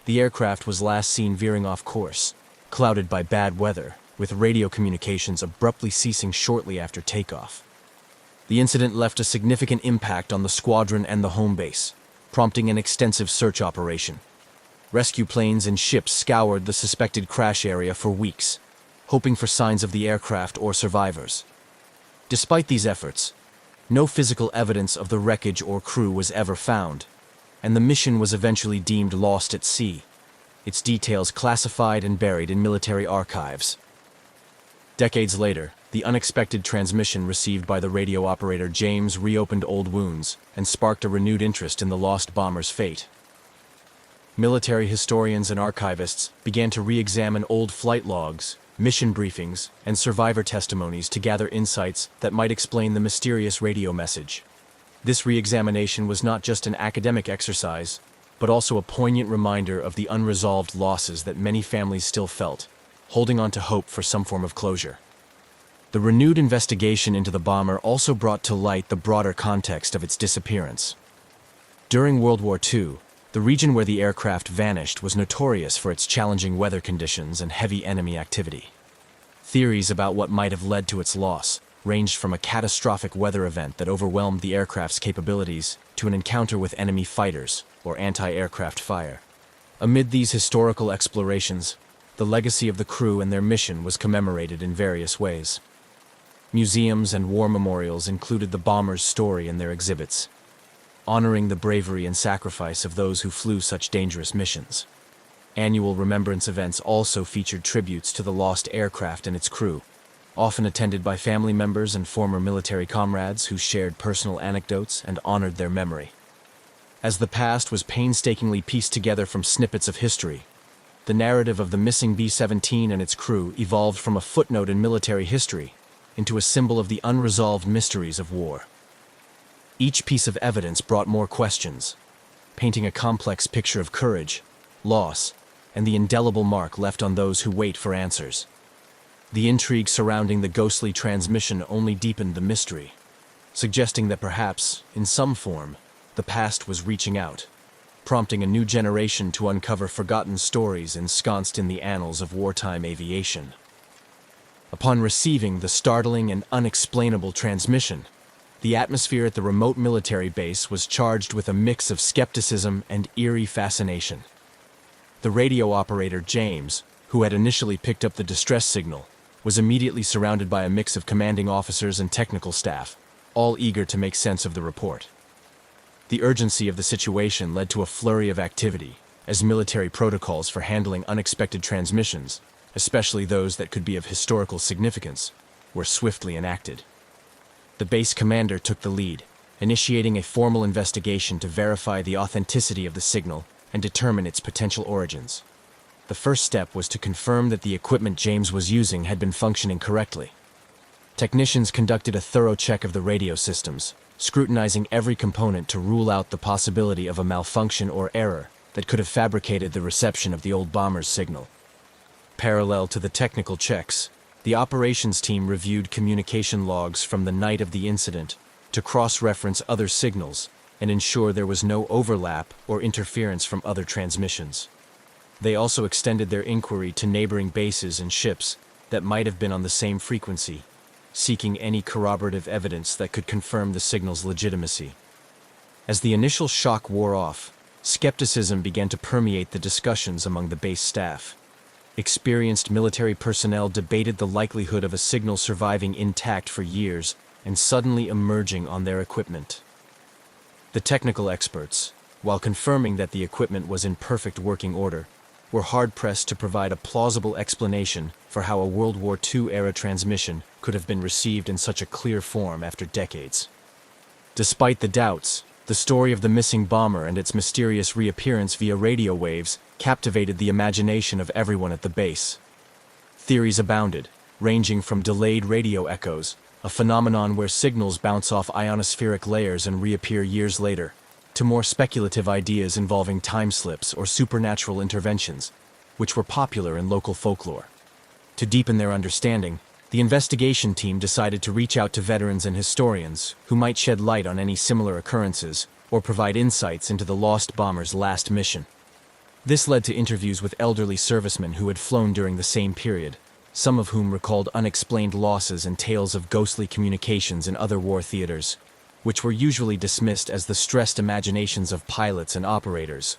The aircraft was last seen veering off course, clouded by bad weather, with radio communications abruptly ceasing shortly after takeoff. The incident left a significant impact on the squadron and the home base, prompting an extensive search operation. Rescue planes and ships scoured the suspected crash area for weeks, hoping for signs of the aircraft or survivors. Despite these efforts, no physical evidence of the wreckage or crew was ever found, and the mission was eventually deemed lost at sea, its details classified and buried in military archives. Decades later, the unexpected transmission received by the radio operator James reopened old wounds and sparked a renewed interest in the lost bomber's fate. Military historians and archivists began to re-examine old flight logs, mission briefings, and survivor testimonies to gather insights that might explain the mysterious radio message. This re-examination was not just an academic exercise, but also a poignant reminder of the unresolved losses that many families still felt, holding on to hope for some form of closure. The renewed investigation into the bomber also brought to light the broader context of its disappearance. During World War II, the region where the aircraft vanished was notorious for its challenging weather conditions and heavy enemy activity. Theories about what might have led to its loss ranged from a catastrophic weather event that overwhelmed the aircraft's capabilities to an encounter with enemy fighters or anti-aircraft fire. Amid these historical explorations, the legacy of the crew and their mission was commemorated in various ways. Museums and war memorials included the bomber's story in their exhibits, honoring the bravery and sacrifice of those who flew such dangerous missions. Annual remembrance events also featured tributes to the lost aircraft and its crew, often attended by family members and former military comrades who shared personal anecdotes and honored their memory. As the past was painstakingly pieced together from snippets of history, the narrative of the missing B-17 and its crew evolved from a footnote in military history into a symbol of the unresolved mysteries of war. Each piece of evidence brought more questions, painting a complex picture of courage, loss, and the indelible mark left on those who wait for answers. The intrigue surrounding the ghostly transmission only deepened the mystery, suggesting that perhaps, in some form, the past was reaching out, prompting a new generation to uncover forgotten stories ensconced in the annals of wartime aviation. Upon receiving the startling and unexplainable transmission, the atmosphere at the remote military base was charged with a mix of skepticism and eerie fascination. The radio operator James, who had initially picked up the distress signal, was immediately surrounded by a mix of commanding officers and technical staff, all eager to make sense of the report. The urgency of the situation led to a flurry of activity, as military protocols for handling unexpected transmissions, especially those that could be of historical significance, were swiftly enacted. The base commander took the lead, initiating a formal investigation to verify the authenticity of the signal and determine its potential origins. The first step was to confirm that the equipment James was using had been functioning correctly. Technicians conducted a thorough check of the radio systems, scrutinizing every component to rule out the possibility of a malfunction or error that could have fabricated the reception of the old bomber's signal. Parallel to the technical checks, the operations team reviewed communication logs from the night of the incident to cross-reference other signals and ensure there was no overlap or interference from other transmissions. They also extended their inquiry to neighboring bases and ships that might have been on the same frequency, seeking any corroborative evidence that could confirm the signal's legitimacy. As the initial shock wore off, skepticism began to permeate the discussions among the base staff. Experienced military personnel debated the likelihood of a signal surviving intact for years and suddenly emerging on their equipment. The technical experts, while confirming that the equipment was in perfect working order, were hard-pressed to provide a plausible explanation for how a World War II-era transmission could have been received in such a clear form after decades. Despite the doubts, the story of the missing bomber and its mysterious reappearance via radio waves captivated the imagination of everyone at the base. Theories abounded, ranging from delayed radio echoes, a phenomenon where signals bounce off ionospheric layers and reappear years later, to more speculative ideas involving time slips or supernatural interventions, which were popular in local folklore. To deepen their understanding, the investigation team decided to reach out to veterans and historians who might shed light on any similar occurrences or provide insights into the lost bomber's last mission. This led to interviews with elderly servicemen who had flown during the same period, some of whom recalled unexplained losses and tales of ghostly communications in other war theaters, which were usually dismissed as the stressed imaginations of pilots and operators.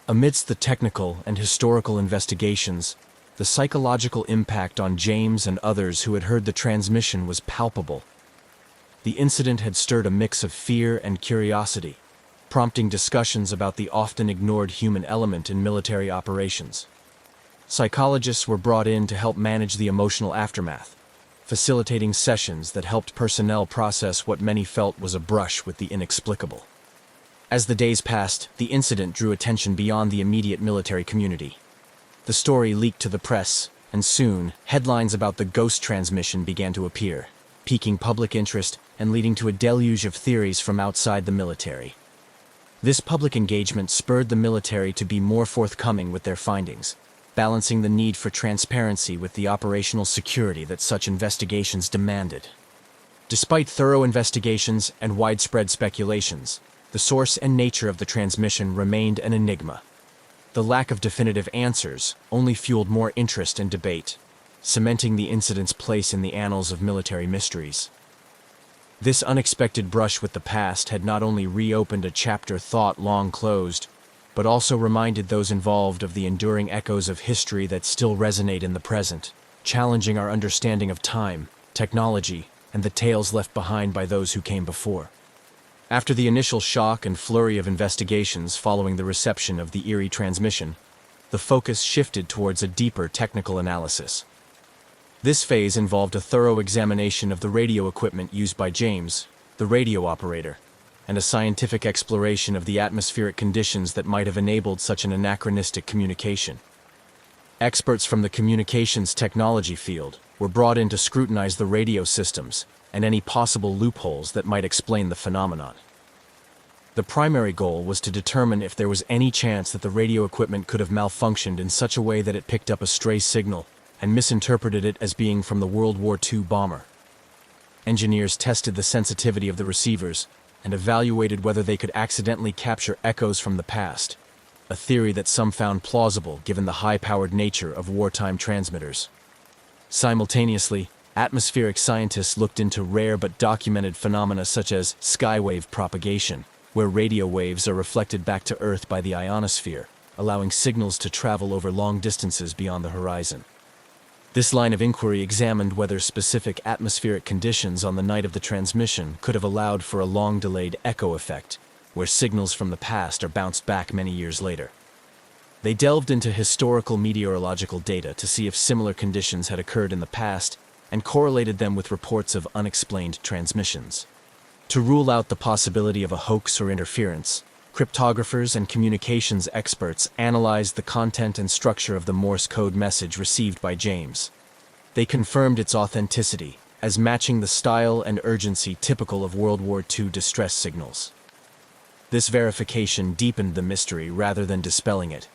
Amidst the technical and historical investigations, the psychological impact on James and others who had heard the transmission was palpable. The incident had stirred a mix of fear and curiosity, prompting discussions about the often ignored human element in military operations. Psychologists were brought in to help manage the emotional aftermath, facilitating sessions that helped personnel process what many felt was a brush with the inexplicable. As the days passed, the incident drew attention beyond the immediate military community. The story leaked to the press, and soon, headlines about the ghost transmission began to appear, piquing public interest and leading to a deluge of theories from outside the military. This public engagement spurred the military to be more forthcoming with their findings, balancing the need for transparency with the operational security that such investigations demanded. Despite thorough investigations and widespread speculations, the source and nature of the transmission remained an enigma. The lack of definitive answers only fueled more interest and debate, cementing the incident's place in the annals of military mysteries. This unexpected brush with the past had not only reopened a chapter thought long closed, but also reminded those involved of the enduring echoes of history that still resonate in the present, challenging our understanding of time, technology, and the tales left behind by those who came before. After the initial shock and flurry of investigations following the reception of the eerie transmission, the focus shifted towards a deeper technical analysis. This phase involved a thorough examination of the radio equipment used by James, the radio operator, and a scientific exploration of the atmospheric conditions that might have enabled such an anachronistic communication. Experts from the communications technology field were brought in to scrutinize the radio systems and any possible loopholes that might explain the phenomenon. The primary goal was to determine if there was any chance that the radio equipment could have malfunctioned in such a way that it picked up a stray signal and misinterpreted it as being from the World War II bomber. Engineers tested the sensitivity of the receivers and evaluated whether they could accidentally capture echoes from the past, a theory that some found plausible given the high-powered nature of wartime transmitters. Simultaneously, atmospheric scientists looked into rare but documented phenomena such as skywave propagation, where radio waves are reflected back to Earth by the ionosphere, allowing signals to travel over long distances beyond the horizon. This line of inquiry examined whether specific atmospheric conditions on the night of the transmission could have allowed for a long-delayed echo effect, where signals from the past are bounced back many years later. They delved into historical meteorological data to see if similar conditions had occurred in the past and correlated them with reports of unexplained transmissions. To rule out the possibility of a hoax or interference, cryptographers and communications experts analyzed the content and structure of the Morse code message received by James. They confirmed its authenticity as matching the style and urgency typical of World War II distress signals. This verification deepened the mystery rather than dispelling it,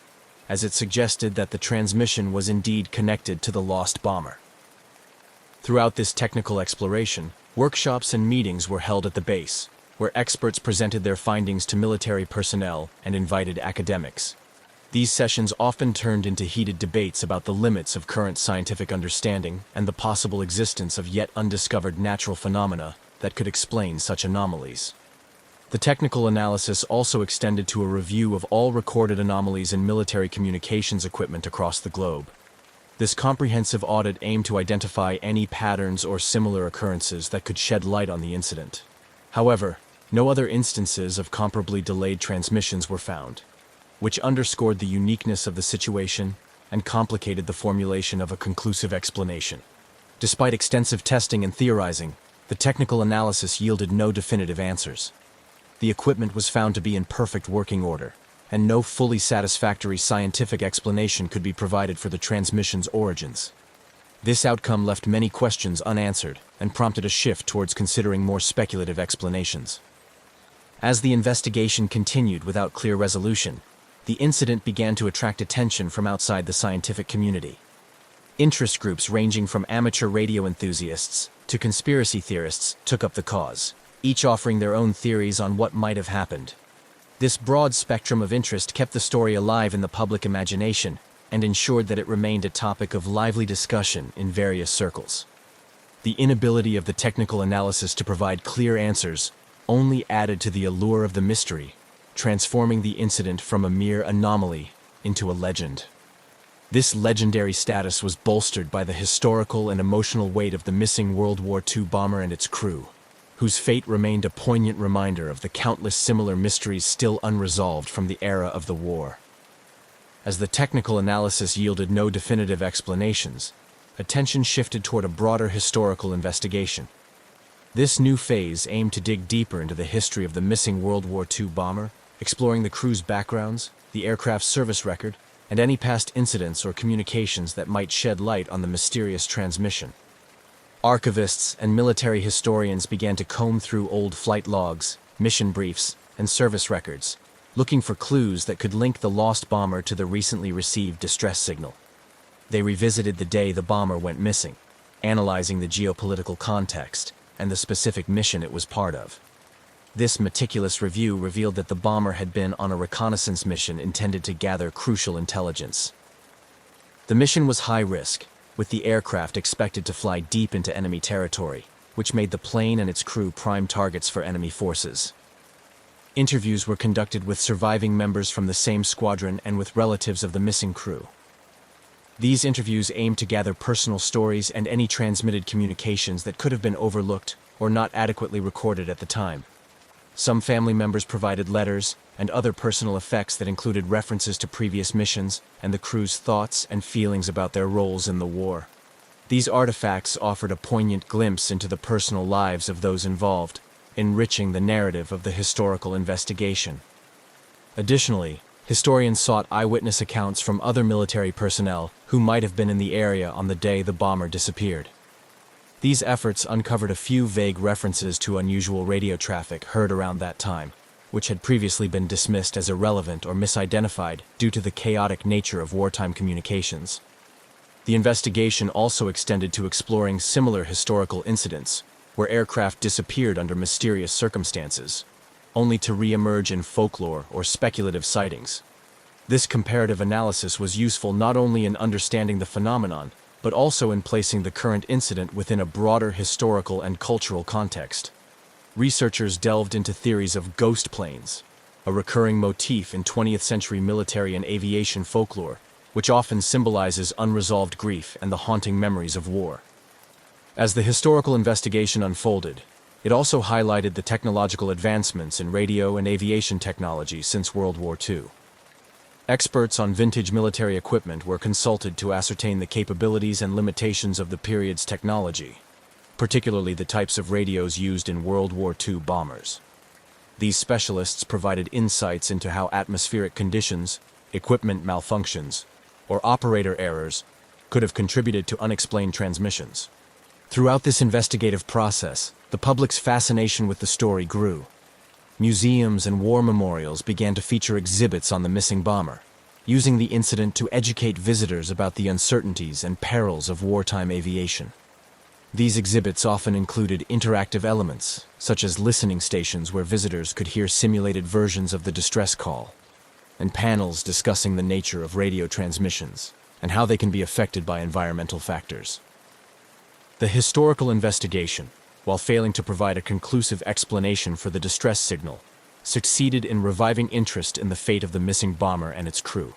as it suggested that the transmission was indeed connected to the lost bomber. Throughout this technical exploration, workshops and meetings were held at the base, where experts presented their findings to military personnel and invited academics. These sessions often turned into heated debates about the limits of current scientific understanding and the possible existence of yet undiscovered natural phenomena that could explain such anomalies. The technical analysis also extended to a review of all recorded anomalies in military communications equipment across the globe. This comprehensive audit aimed to identify any patterns or similar occurrences that could shed light on the incident. However, no other instances of comparably delayed transmissions were found, which underscored the uniqueness of the situation and complicated the formulation of a conclusive explanation. Despite extensive testing and theorizing, the technical analysis yielded no definitive answers. The equipment was found to be in perfect working order, and no fully satisfactory scientific explanation could be provided for the transmission's origins. This outcome left many questions unanswered and prompted a shift towards considering more speculative explanations. As the investigation continued without clear resolution, the incident began to attract attention from outside the scientific community. Interest groups ranging from amateur radio enthusiasts to conspiracy theorists took up the cause, each offering their own theories on what might have happened. This broad spectrum of interest kept the story alive in the public imagination and ensured that it remained a topic of lively discussion in various circles. The inability of the technical analysis to provide clear answers only added to the allure of the mystery, transforming the incident from a mere anomaly into a legend. This legendary status was bolstered by the historical and emotional weight of the missing World War II bomber and its crew, whose fate remained a poignant reminder of the countless similar mysteries still unresolved from the era of the war. As the technical analysis yielded no definitive explanations, attention shifted toward a broader historical investigation. This new phase aimed to dig deeper into the history of the missing World War II bomber, exploring the crew's backgrounds, the aircraft's service record, and any past incidents or communications that might shed light on the mysterious transmission. Archivists and military historians began to comb through old flight logs, mission briefs, and service records, looking for clues that could link the lost bomber to the recently received distress signal. They revisited the day the bomber went missing, analyzing the geopolitical context and the specific mission it was part of. This meticulous review revealed that the bomber had been on a reconnaissance mission intended to gather crucial intelligence. The mission was high risk, with the aircraft expected to fly deep into enemy territory, which made the plane and its crew prime targets for enemy forces. Interviews were conducted with surviving members from the same squadron and with relatives of the missing crew. These interviews aimed to gather personal stories and any transmitted communications that could have been overlooked or not adequately recorded at the time. Some family members provided letters and other personal effects that included references to previous missions and the crew's thoughts and feelings about their roles in the war. These artifacts offered a poignant glimpse into the personal lives of those involved, enriching the narrative of the historical investigation. Additionally, historians sought eyewitness accounts from other military personnel who might have been in the area on the day the bomber disappeared. These efforts uncovered a few vague references to unusual radio traffic heard around that time, which had previously been dismissed as irrelevant or misidentified due to the chaotic nature of wartime communications. The investigation also extended to exploring similar historical incidents, where aircraft disappeared under mysterious circumstances, only to re-emerge in folklore or speculative sightings. This comparative analysis was useful not only in understanding the phenomenon, but also in placing the current incident within a broader historical and cultural context. Researchers delved into theories of ghost planes, a recurring motif in 20th century military and aviation folklore, which often symbolizes unresolved grief and the haunting memories of war. As the historical investigation unfolded, it also highlighted the technological advancements in radio and aviation technology since World War II. Experts on vintage military equipment were consulted to ascertain the capabilities and limitations of the period's technology, particularly the types of radios used in World War II bombers. These specialists provided insights into how atmospheric conditions, equipment malfunctions, or operator errors could have contributed to unexplained transmissions. Throughout this investigative process, the public's fascination with the story grew. Museums and war memorials began to feature exhibits on the missing bomber, using the incident to educate visitors about the uncertainties and perils of wartime aviation. These exhibits often included interactive elements, such as listening stations where visitors could hear simulated versions of the distress call, and panels discussing the nature of radio transmissions and how they can be affected by environmental factors. The historical investigation, while failing to provide a conclusive explanation for the distress signal, succeeded in reviving interest in the fate of the missing bomber and its crew.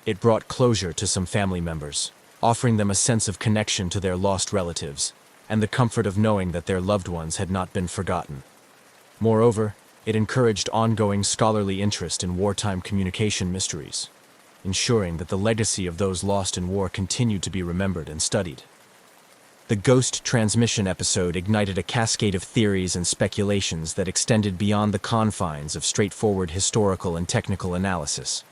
It brought closure to some family members, offering them a sense of connection to their lost relatives and the comfort of knowing that their loved ones had not been forgotten. Moreover, it encouraged ongoing scholarly interest in wartime communication mysteries, ensuring that the legacy of those lost in war continued to be remembered and studied. The ghost transmission episode ignited a cascade of theories and speculations that extended beyond the confines of straightforward historical and technical analysis.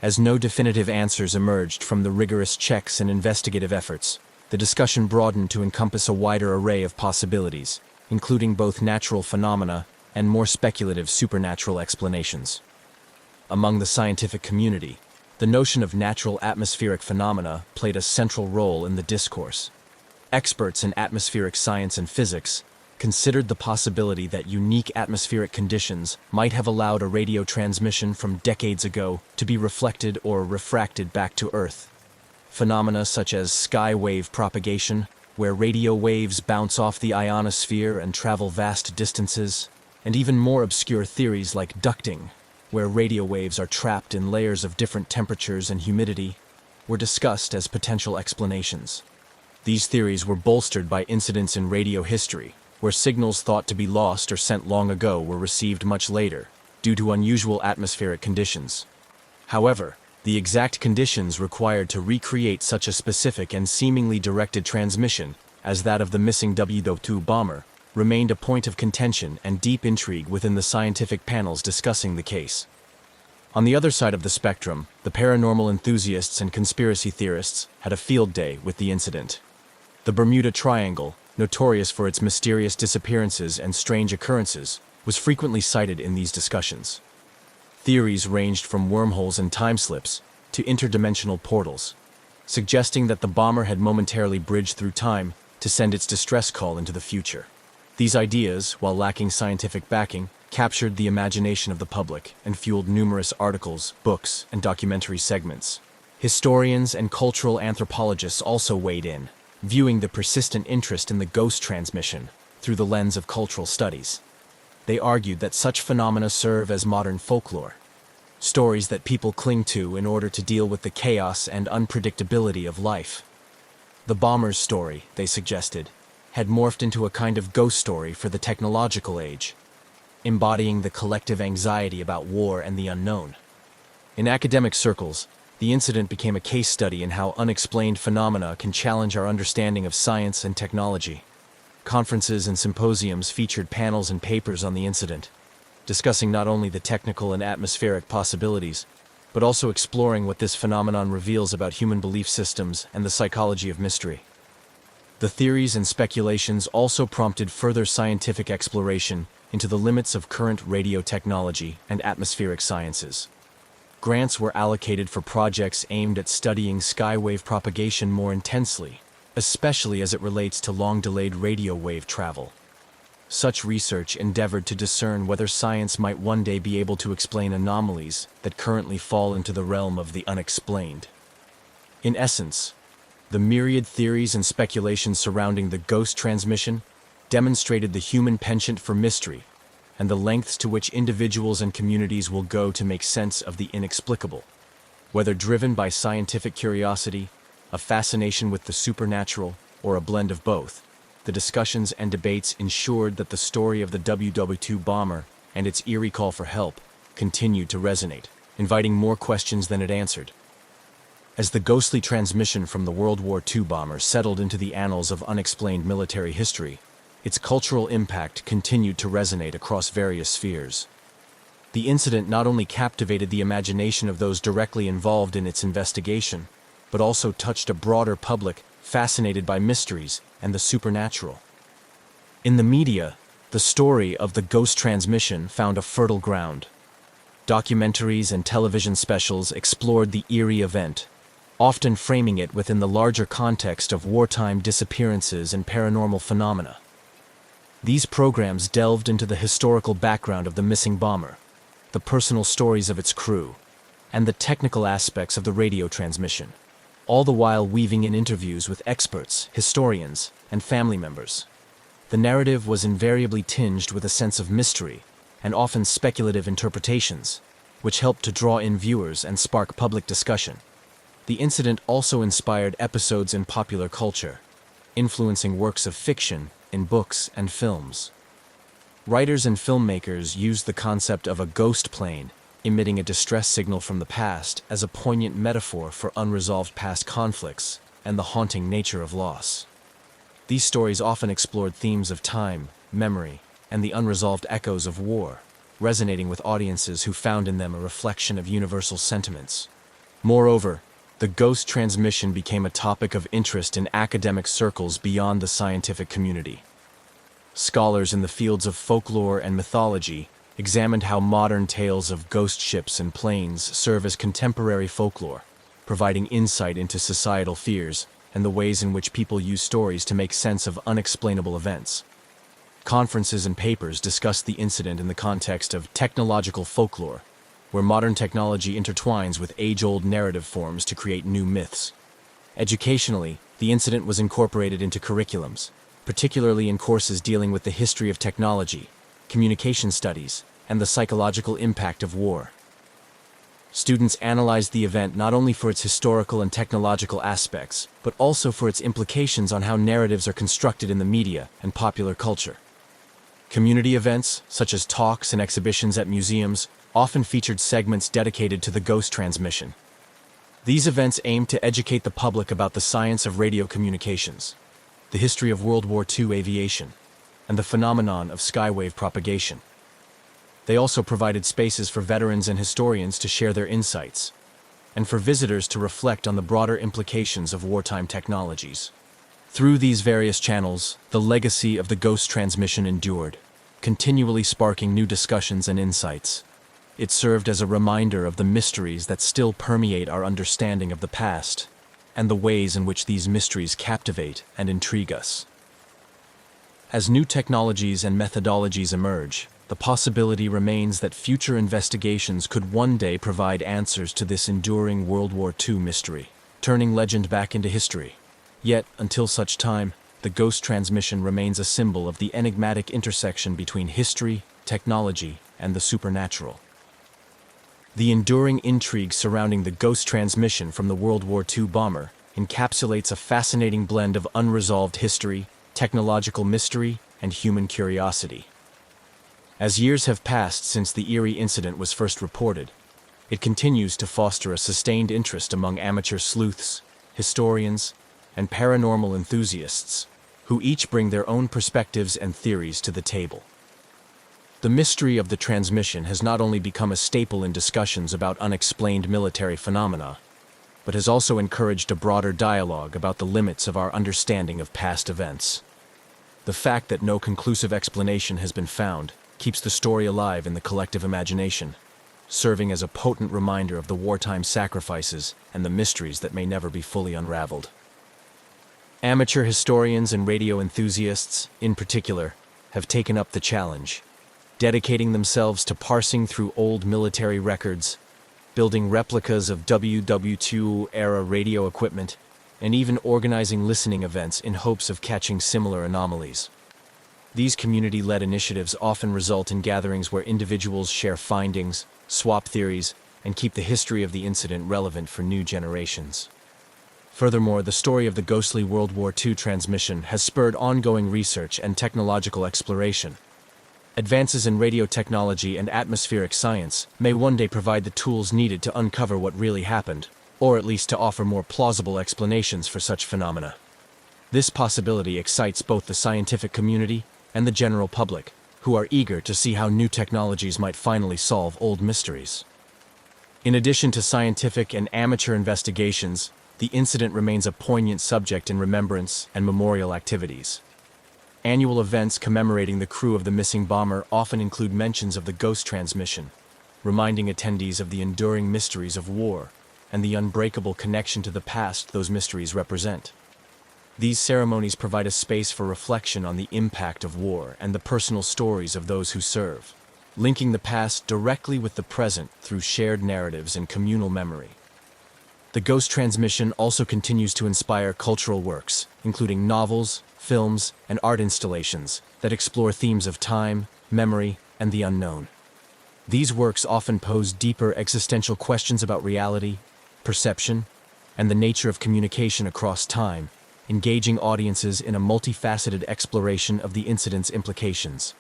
As no definitive answers emerged from the rigorous checks and investigative efforts, the discussion broadened to encompass a wider array of possibilities, including both natural phenomena and more speculative supernatural explanations. Among the scientific community, the notion of natural atmospheric phenomena played a central role in the discourse. Experts in atmospheric science and physics considered the possibility that unique atmospheric conditions might have allowed a radio transmission from decades ago to be reflected or refracted back to Earth. Phenomena such as sky wave propagation, where radio waves bounce off the ionosphere and travel vast distances, and even more obscure theories like ducting, where radio waves are trapped in layers of different temperatures and humidity, were discussed as potential explanations. These theories were bolstered by incidents in radio history, where signals thought to be lost or sent long ago were received much later, due to unusual atmospheric conditions. However, the exact conditions required to recreate such a specific and seemingly directed transmission, as that of the missing W-2 bomber, remained a point of contention and deep intrigue within the scientific panels discussing the case. On the other side of the spectrum, the paranormal enthusiasts and conspiracy theorists had a field day with the incident. The Bermuda Triangle, notorious for its mysterious disappearances and strange occurrences, was frequently cited in these discussions. Theories ranged from wormholes and time slips to interdimensional portals, suggesting that the bomber had momentarily bridged through time to send its distress call into the future. These ideas, while lacking scientific backing, captured the imagination of the public and fueled numerous articles, books, and documentary segments. Historians and cultural anthropologists also weighed in, viewing the persistent interest in the ghost transmission through the lens of cultural studies. They argued that such phenomena serve as modern folklore, stories that people cling to in order to deal with the chaos and unpredictability of life. The bomber's story, they suggested, had morphed into a kind of ghost story for the technological age, embodying the collective anxiety about war and the unknown. In academic circles, the incident became a case study in how unexplained phenomena can challenge our understanding of science and technology. Conferences and symposiums featured panels and papers on the incident, discussing not only the technical and atmospheric possibilities, but also exploring what this phenomenon reveals about human belief systems and the psychology of mystery. The theories and speculations also prompted further scientific exploration into the limits of current radio technology and atmospheric sciences. Grants were allocated for projects aimed at studying skywave propagation more intensely, especially as it relates to long-delayed radio wave travel. Such research endeavored to discern whether science might one day be able to explain anomalies that currently fall into the realm of the unexplained. In essence, the myriad theories and speculations surrounding the ghost transmission demonstrated the human penchant for mystery and the lengths to which individuals and communities will go to make sense of the inexplicable. Whether driven by scientific curiosity, a fascination with the supernatural, or a blend of both, the discussions and debates ensured that the story of the WW2 bomber and its eerie call for help continued to resonate, inviting more questions than it answered. As the ghostly transmission from the World War II bomber settled into the annals of unexplained military history, its cultural impact continued to resonate across various spheres. The incident not only captivated the imagination of those directly involved in its investigation, but also touched a broader public fascinated by mysteries and the supernatural. In the media, the story of the ghost transmission found a fertile ground. Documentaries and television specials explored the eerie event, often framing it within the larger context of wartime disappearances and paranormal phenomena. These programs delved into the historical background of the missing bomber, the personal stories of its crew, and the technical aspects of the radio transmission, all the while weaving in interviews with experts, historians, and family members. The narrative was invariably tinged with a sense of mystery and often speculative interpretations, which helped to draw in viewers and spark public discussion. The incident also inspired episodes in popular culture, influencing works of fiction in books and films. Writers and filmmakers used the concept of a ghost plane emitting a distress signal from the past as a poignant metaphor for unresolved past conflicts and the haunting nature of loss. These stories often explored themes of time, memory, and the unresolved echoes of war, resonating with audiences who found in them a reflection of universal sentiments. Moreover, the ghost transmission became a topic of interest in academic circles beyond the scientific community. Scholars in the fields of folklore and mythology examined how modern tales of ghost ships and planes serve as contemporary folklore, providing insight into societal fears and the ways in which people use stories to make sense of unexplainable events. Conferences and papers discussed the incident in the context of technological folklore, where modern technology intertwines with age-old narrative forms to create new myths. Educationally, the incident was incorporated into curriculums, particularly in courses dealing with the history of technology, communication studies, and the psychological impact of war. Students analyzed the event not only for its historical and technological aspects, but also for its implications on how narratives are constructed in the media and popular culture. Community events, such as talks and exhibitions at museums, often featured segments dedicated to the ghost transmission. These events aimed to educate the public about the science of radio communications, the history of World War II aviation, and the phenomenon of skywave propagation. They also provided spaces for veterans and historians to share their insights, and for visitors to reflect on the broader implications of wartime technologies. Through these various channels, the legacy of the ghost transmission endured, continually sparking new discussions and insights. It served as a reminder of the mysteries that still permeate our understanding of the past, and the ways in which these mysteries captivate and intrigue us. As new technologies and methodologies emerge, the possibility remains that future investigations could one day provide answers to this enduring World War II mystery, turning legend back into history. Yet, until such time, the ghost transmission remains a symbol of the enigmatic intersection between history, technology, and the supernatural. The enduring intrigue surrounding the ghost transmission from the World War II bomber encapsulates a fascinating blend of unresolved history, technological mystery, and human curiosity. As years have passed since the eerie incident was first reported, it continues to foster a sustained interest among amateur sleuths, historians, and paranormal enthusiasts, who each bring their own perspectives and theories to the table. The mystery of the transmission has not only become a staple in discussions about unexplained military phenomena, but has also encouraged a broader dialogue about the limits of our understanding of past events. The fact that no conclusive explanation has been found keeps the story alive in the collective imagination, serving as a potent reminder of the wartime sacrifices and the mysteries that may never be fully unraveled. Amateur historians and radio enthusiasts, in particular, have taken up the challenge, dedicating themselves to parsing through old military records, building replicas of WW2-era radio equipment, and even organizing listening events in hopes of catching similar anomalies. These community-led initiatives often result in gatherings where individuals share findings, swap theories, and keep the history of the incident relevant for new generations. Furthermore, the story of the ghostly World War II transmission has spurred ongoing research and technological exploration. Advances in radio technology and atmospheric science may one day provide the tools needed to uncover what really happened, or at least to offer more plausible explanations for such phenomena. This possibility excites both the scientific community and the general public, who are eager to see how new technologies might finally solve old mysteries. In addition to scientific and amateur investigations, the incident remains a poignant subject in remembrance and memorial activities. Annual events commemorating the crew of the missing bomber often include mentions of the ghost transmission, reminding attendees of the enduring mysteries of war and the unbreakable connection to the past those mysteries represent. These ceremonies provide a space for reflection on the impact of war and the personal stories of those who serve, linking the past directly with the present through shared narratives and communal memory. The ghost transmission also continues to inspire cultural works, including novels, films, and art installations that explore themes of time, memory, and the unknown. These works often pose deeper existential questions about reality, perception, and the nature of communication across time, engaging audiences in a multifaceted exploration of the incident's implications.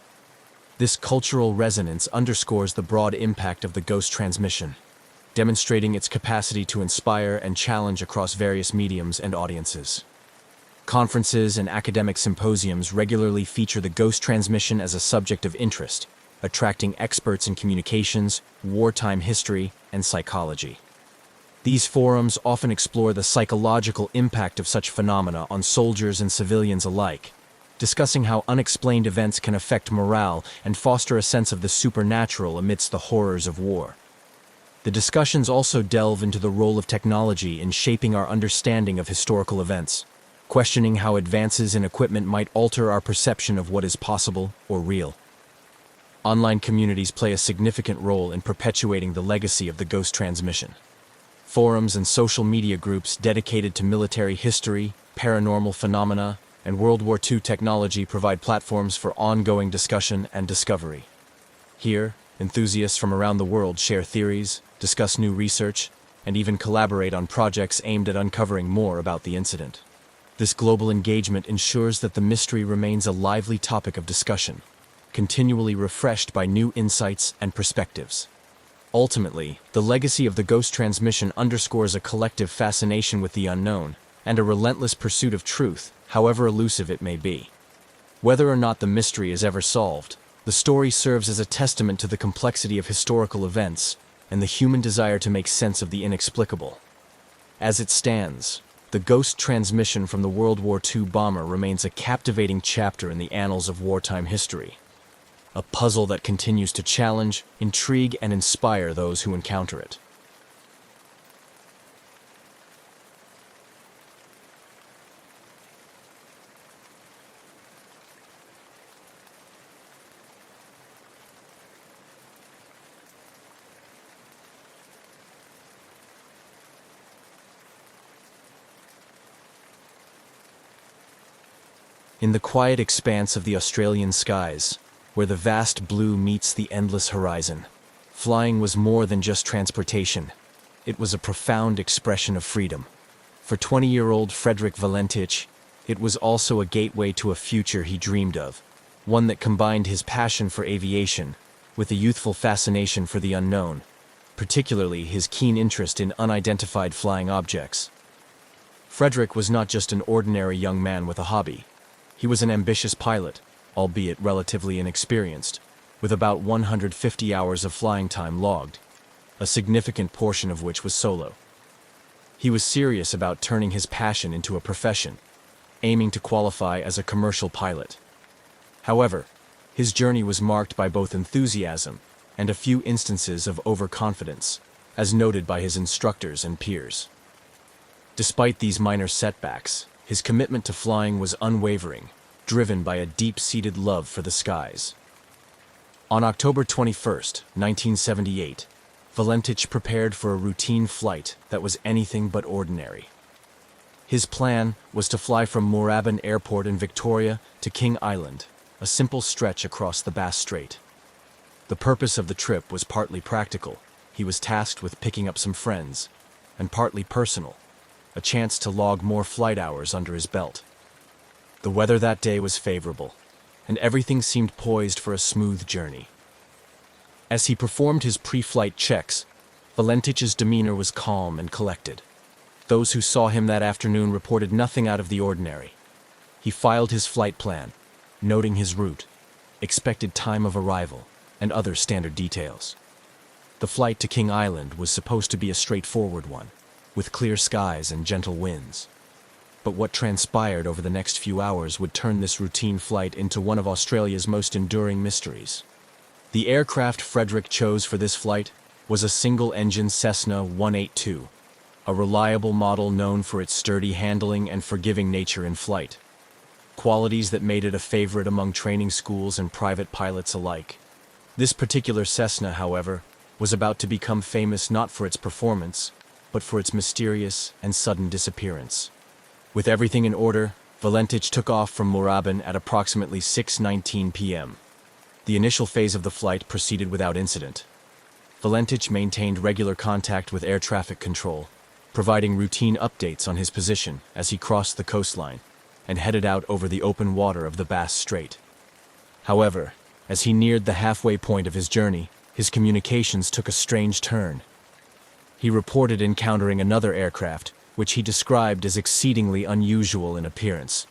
This cultural resonance underscores the broad impact of the ghost transmission, demonstrating its capacity to inspire and challenge across various mediums and audiences. Conferences and academic symposiums regularly feature the ghost transmission as a subject of interest, attracting experts in communications, wartime history, and psychology. These forums often explore the psychological impact of such phenomena on soldiers and civilians alike, discussing how unexplained events can affect morale and foster a sense of the supernatural amidst the horrors of war. The discussions also delve into the role of technology in shaping our understanding of historical events, questioning how advances in equipment might alter our perception of what is possible or real. Online communities play a significant role in perpetuating the legacy of the ghost transmission. Forums and social media groups dedicated to military history, paranormal phenomena, and World War II technology provide platforms for ongoing discussion and discovery. Here, enthusiasts from around the world share theories, discuss new research, and even collaborate on projects aimed at uncovering more about the incident. This global engagement ensures that the mystery remains a lively topic of discussion, continually refreshed by new insights and perspectives. Ultimately, the legacy of the ghost transmission underscores a collective fascination with the unknown and a relentless pursuit of truth, however elusive it may be. Whether or not the mystery is ever solved, the story serves as a testament to the complexity of historical events and the human desire to make sense of the inexplicable. As it stands, the ghost transmission from the World War II bomber remains a captivating chapter in the annals of wartime history, a puzzle that continues to challenge, intrigue, and inspire those who encounter it. In the quiet expanse of the Australian skies, where the vast blue meets the endless horizon, flying was more than just transportation. It was a profound expression of freedom. For 20-year-old Frederick Valentich, it was also a gateway to a future he dreamed of, one that combined his passion for aviation with a youthful fascination for the unknown, particularly his keen interest in unidentified flying objects. Frederick was not just an ordinary young man with a hobby. He was an ambitious pilot, albeit relatively inexperienced, with about 150 hours of flying time logged, a significant portion of which was solo. He was serious about turning his passion into a profession, aiming to qualify as a commercial pilot. However, his journey was marked by both enthusiasm and a few instances of overconfidence, as noted by his instructors and peers. Despite these minor setbacks, his commitment to flying was unwavering, driven by a deep-seated love for the skies. On October 21, 1978, Valentich prepared for a routine flight that was anything but ordinary. His plan was to fly from Moorabbin Airport in Victoria to King Island, a simple stretch across the Bass Strait. The purpose of the trip was partly practical. He was tasked with picking up some friends, and partly personal, a chance to log more flight hours under his belt. The weather that day was favorable, and everything seemed poised for a smooth journey. As he performed his pre-flight checks, Valentich's demeanor was calm and collected. Those who saw him that afternoon reported nothing out of the ordinary. He filed his flight plan, noting his route, expected time of arrival, and other standard details. The flight to King Island was supposed to be a straightforward one, with clear skies and gentle winds. But what transpired over the next few hours would turn this routine flight into one of Australia's most enduring mysteries. The aircraft Frederick chose for this flight was a single-engine Cessna 182, a reliable model known for its sturdy handling and forgiving nature in flight, qualities that made it a favorite among training schools and private pilots alike. This particular Cessna, however, was about to become famous not for its performance, but for its mysterious and sudden disappearance. With everything in order, Valentich took off from Moorabbin at approximately 6:19 p.m. The initial phase of the flight proceeded without incident. Valentich maintained regular contact with air traffic control, providing routine updates on his position as he crossed the coastline and headed out over the open water of the Bass Strait. However, as he neared the halfway point of his journey, his communications took a strange turn. He reported encountering another aircraft, which he described as exceedingly unusual in appearance.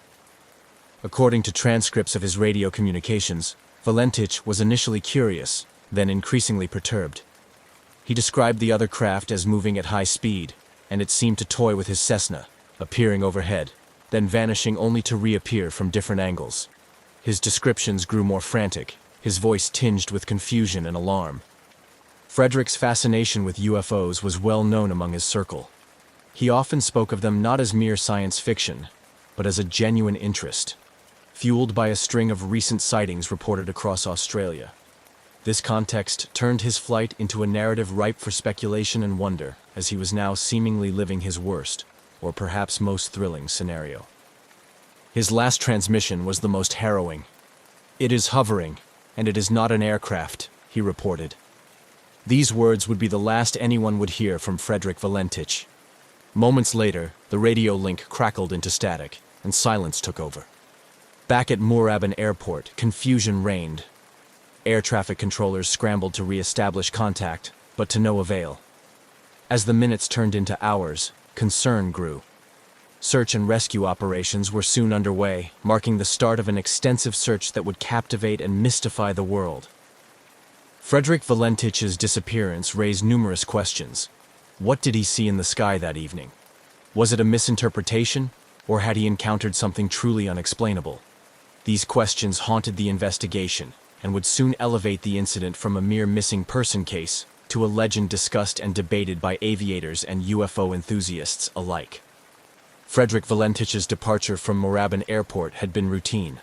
According to transcripts of his radio communications, Valentich was initially curious, then increasingly perturbed. He described the other craft as moving at high speed, and it seemed to toy with his Cessna, appearing overhead, then vanishing only to reappear from different angles. His descriptions grew more frantic, his voice tinged with confusion and alarm. Frederick's fascination with UFOs was well known among his circle. He often spoke of them not as mere science fiction, but as a genuine interest, fueled by a string of recent sightings reported across Australia. This context turned his flight into a narrative ripe for speculation and wonder, as he was now seemingly living his worst, or perhaps most thrilling, scenario. His last transmission was the most harrowing. "It is hovering, and it is not an aircraft," he reported. These words would be the last anyone would hear from Frederick Valentich. Moments later, the radio link crackled into static, and silence took over. Back at Moorabbin Airport, confusion reigned. Air traffic controllers scrambled to re-establish contact, but to no avail. As the minutes turned into hours, concern grew. Search and rescue operations were soon underway, marking the start of an extensive search that would captivate and mystify the world. Frederick Valentich's disappearance raised numerous questions. What did he see in the sky that evening? Was it a misinterpretation, or had he encountered something truly unexplainable? These questions haunted the investigation, and would soon elevate the incident from a mere missing person case to a legend discussed and debated by aviators and UFO enthusiasts alike. Frederick Valentich's departure from Moorabbin Airport had been routine.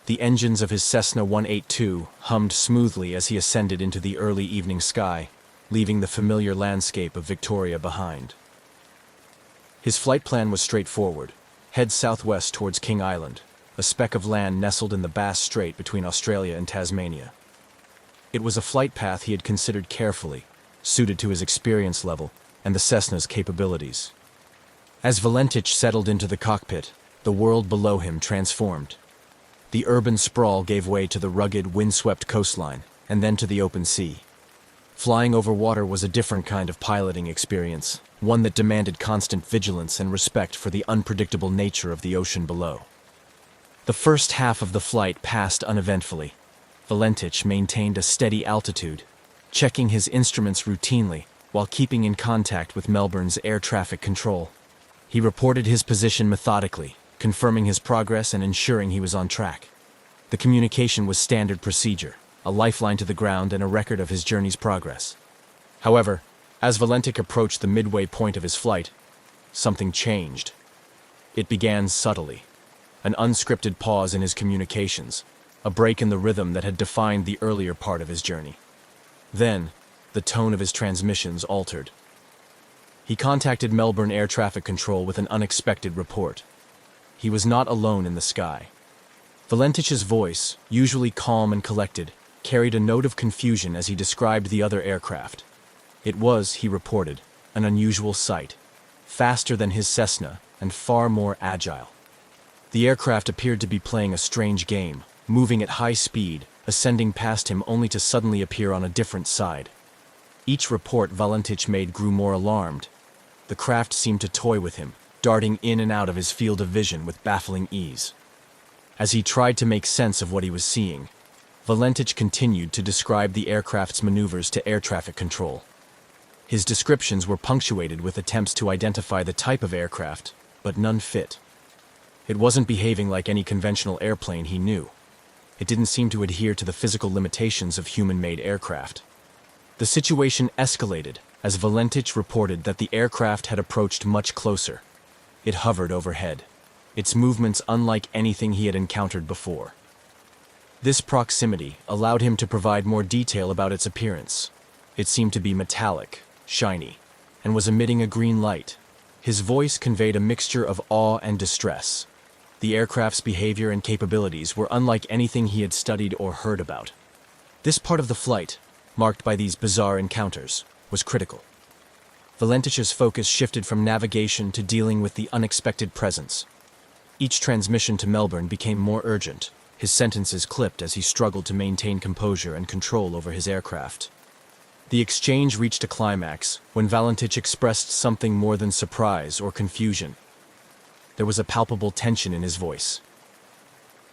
The engines of his Cessna 182 hummed smoothly as he ascended into the early evening sky, leaving the familiar landscape of Victoria behind. His flight plan was straightforward: head southwest towards King Island, a speck of land nestled in the Bass Strait between Australia and Tasmania. It was a flight path he had considered carefully, suited to his experience level and the Cessna's capabilities. As Valentich settled into the cockpit, the world below him transformed. The urban sprawl gave way to the rugged, windswept coastline, and then to the open sea. Flying over water was a different kind of piloting experience, one that demanded constant vigilance and respect for the unpredictable nature of the ocean below. The first half of the flight passed uneventfully. Valentich maintained a steady altitude, checking his instruments routinely while keeping in contact with Melbourne's air traffic control. He reported his position methodically, confirming his progress and ensuring he was on track. The communication was standard procedure, a lifeline to the ground and a record of his journey's progress. However, as Valentich approached the midway point of his flight, something changed. It began subtly. An unscripted pause in his communications, a break in the rhythm that had defined the earlier part of his journey. Then, the tone of his transmissions altered. He contacted Melbourne Air Traffic Control with an unexpected report. He was not alone in the sky. Valentich's voice, usually calm and collected, carried a note of confusion as he described the other aircraft. It was, he reported, an unusual sight, faster than his Cessna and far more agile. The aircraft appeared to be playing a strange game, moving at high speed, ascending past him only to suddenly appear on a different side. Each report Valentich made grew more alarmed. The craft seemed to toy with him, darting in and out of his field of vision with baffling ease. As he tried to make sense of what he was seeing, Valentich continued to describe the aircraft's maneuvers to air traffic control. His descriptions were punctuated with attempts to identify the type of aircraft, but none fit. It wasn't behaving like any conventional airplane he knew. It didn't seem to adhere to the physical limitations of human-made aircraft. The situation escalated as Valentich reported that the aircraft had approached much closer. It hovered overhead, its movements unlike anything he had encountered before. This proximity allowed him to provide more detail about its appearance. It seemed to be metallic, shiny, and was emitting a green light. His voice conveyed a mixture of awe and distress. The aircraft's behavior and capabilities were unlike anything he had studied or heard about. This part of the flight, marked by these bizarre encounters, was critical. Valentich's focus shifted from navigation to dealing with the unexpected presence. Each transmission to Melbourne became more urgent, his sentences clipped as he struggled to maintain composure and control over his aircraft. The exchange reached a climax when Valentich expressed something more than surprise or confusion. There was a palpable tension in his voice.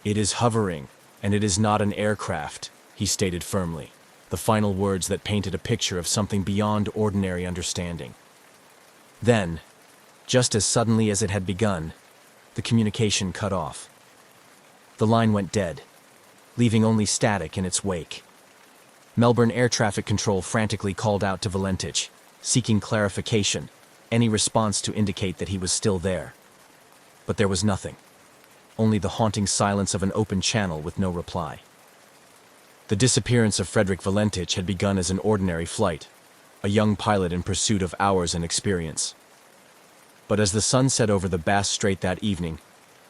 "It is hovering, and it is not an aircraft," he stated firmly, the final words that painted a picture of something beyond ordinary understanding. Then, just as suddenly as it had begun, the communication cut off. The line went dead, leaving only static in its wake. Melbourne Air Traffic Control frantically called out to Valentich, seeking clarification, any response to indicate that he was still there. But there was nothing, only the haunting silence of an open channel with no reply. The disappearance of Frederick Valentich had begun as an ordinary flight, a young pilot in pursuit of hours and experience. But as the sun set over the Bass Strait that evening,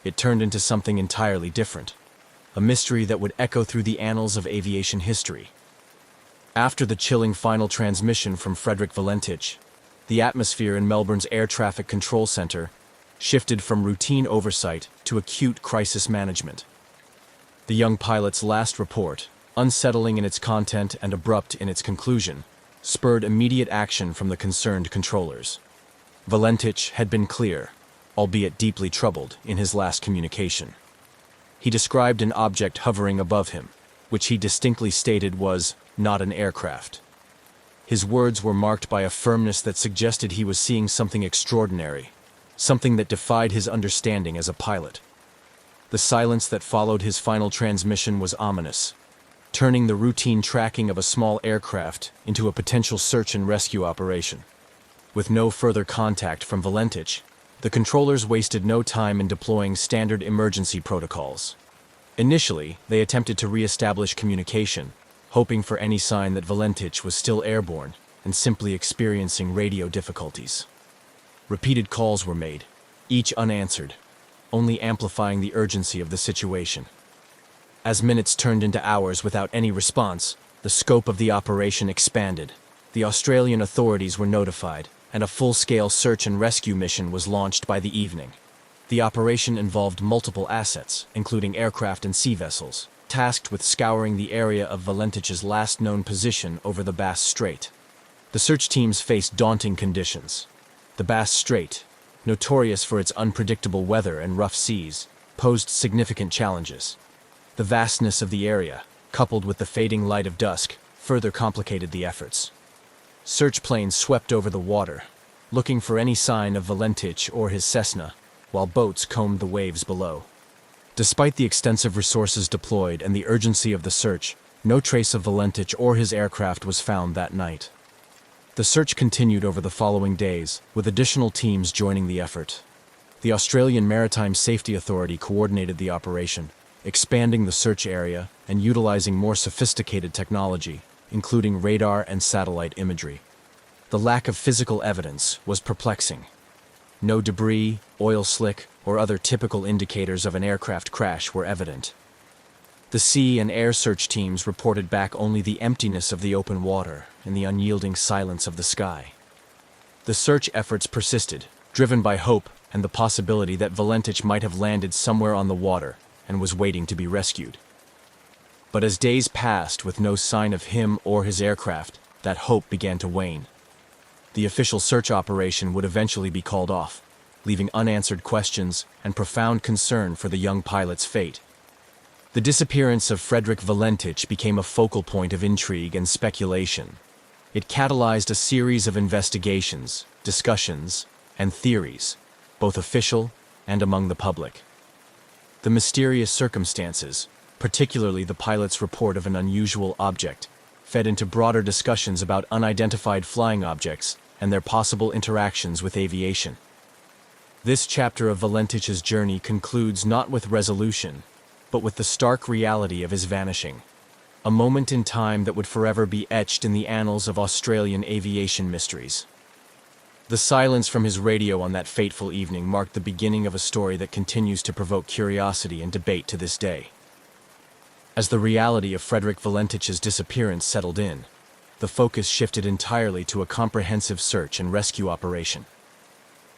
it turned into something entirely different, a mystery that would echo through the annals of aviation history. After the chilling final transmission from Frederick Valentich, the atmosphere in Melbourne's Air Traffic Control Centre shifted from routine oversight to acute crisis management. The young pilot's last report, unsettling in its content and abrupt in its conclusion, spurred immediate action from the concerned controllers. Valentich had been clear, albeit deeply troubled, in his last communication. He described an object hovering above him, which he distinctly stated was not an aircraft. His words were marked by a firmness that suggested he was seeing something extraordinary, something that defied his understanding as a pilot. The silence that followed his final transmission was ominous, turning the routine tracking of a small aircraft into a potential search and rescue operation. With no further contact from Valentich, the controllers wasted no time in deploying standard emergency protocols. Initially, they attempted to re-establish communication, hoping for any sign that Valentich was still airborne and simply experiencing radio difficulties. Repeated calls were made, each unanswered, only amplifying the urgency of the situation. As minutes turned into hours without any response, the scope of the operation expanded. The Australian authorities were notified, and a full-scale search and rescue mission was launched by the evening. The operation involved multiple assets, including aircraft and sea vessels, tasked with scouring the area of Valentich's last known position over the Bass Strait. The search teams faced daunting conditions. The Bass Strait, notorious for its unpredictable weather and rough seas, posed significant challenges. The vastness of the area, coupled with the fading light of dusk, further complicated the efforts. Search planes swept over the water, looking for any sign of Valentich or his Cessna, while boats combed the waves below. Despite the extensive resources deployed and the urgency of the search, no trace of Valentich or his aircraft was found that night. The search continued over the following days, with additional teams joining the effort. The Australian Maritime Safety Authority coordinated the operation, expanding the search area and utilizing more sophisticated technology, including radar and satellite imagery. The lack of physical evidence was perplexing. No debris, oil slick, or other typical indicators of an aircraft crash were evident. The sea and air search teams reported back only the emptiness of the open water and the unyielding silence of the sky. The search efforts persisted, driven by hope and the possibility that Valentich might have landed somewhere on the water and was waiting to be rescued. But as days passed with no sign of him or his aircraft, that hope began to wane. The official search operation would eventually be called off, leaving unanswered questions and profound concern for the young pilot's fate. The disappearance of Frederick Valentich became a focal point of intrigue and speculation. It catalyzed a series of investigations, discussions, and theories, both official and among the public. The mysterious circumstances, particularly the pilot's report of an unusual object, fed into broader discussions about unidentified flying objects and their possible interactions with aviation. This chapter of Valentich's journey concludes not with resolution, but with the stark reality of his vanishing, a moment in time that would forever be etched in the annals of Australian aviation mysteries. The silence from his radio on that fateful evening marked the beginning of a story that continues to provoke curiosity and debate to this day. As the reality of Frederick Valentich's disappearance settled in, the focus shifted entirely to a comprehensive search and rescue operation.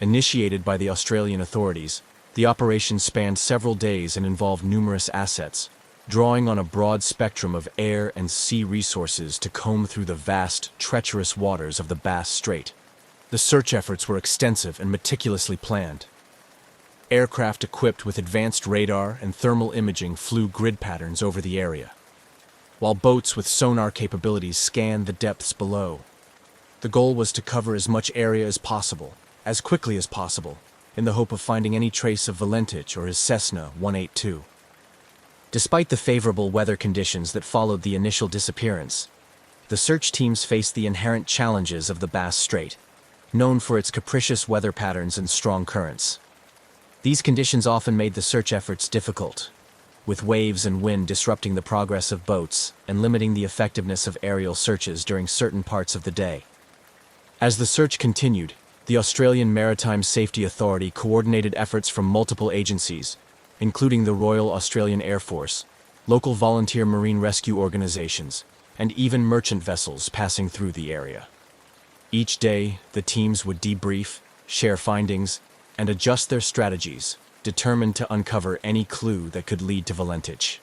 Initiated by the Australian authorities, the operation spanned several days and involved numerous assets, drawing on a broad spectrum of air and sea resources to comb through the vast, treacherous waters of the Bass Strait. The search efforts were extensive and meticulously planned. Aircraft equipped with advanced radar and thermal imaging flew grid patterns over the area, while boats with sonar capabilities scanned the depths below. The goal was to cover as much area as possible, as quickly as possible, in the hope of finding any trace of Valentich or his Cessna 182. Despite the favorable weather conditions that followed the initial disappearance, the search teams faced the inherent challenges of the Bass Strait, known for its capricious weather patterns and strong currents. These conditions often made the search efforts difficult, with waves and wind disrupting the progress of boats and limiting the effectiveness of aerial searches during certain parts of the day. As the search continued, the Australian Maritime Safety Authority coordinated efforts from multiple agencies, including the Royal Australian Air Force, local volunteer marine rescue organizations, and even merchant vessels passing through the area. Each day, the teams would debrief, share findings, and adjust their strategies, determined to uncover any clue that could lead to Valentich.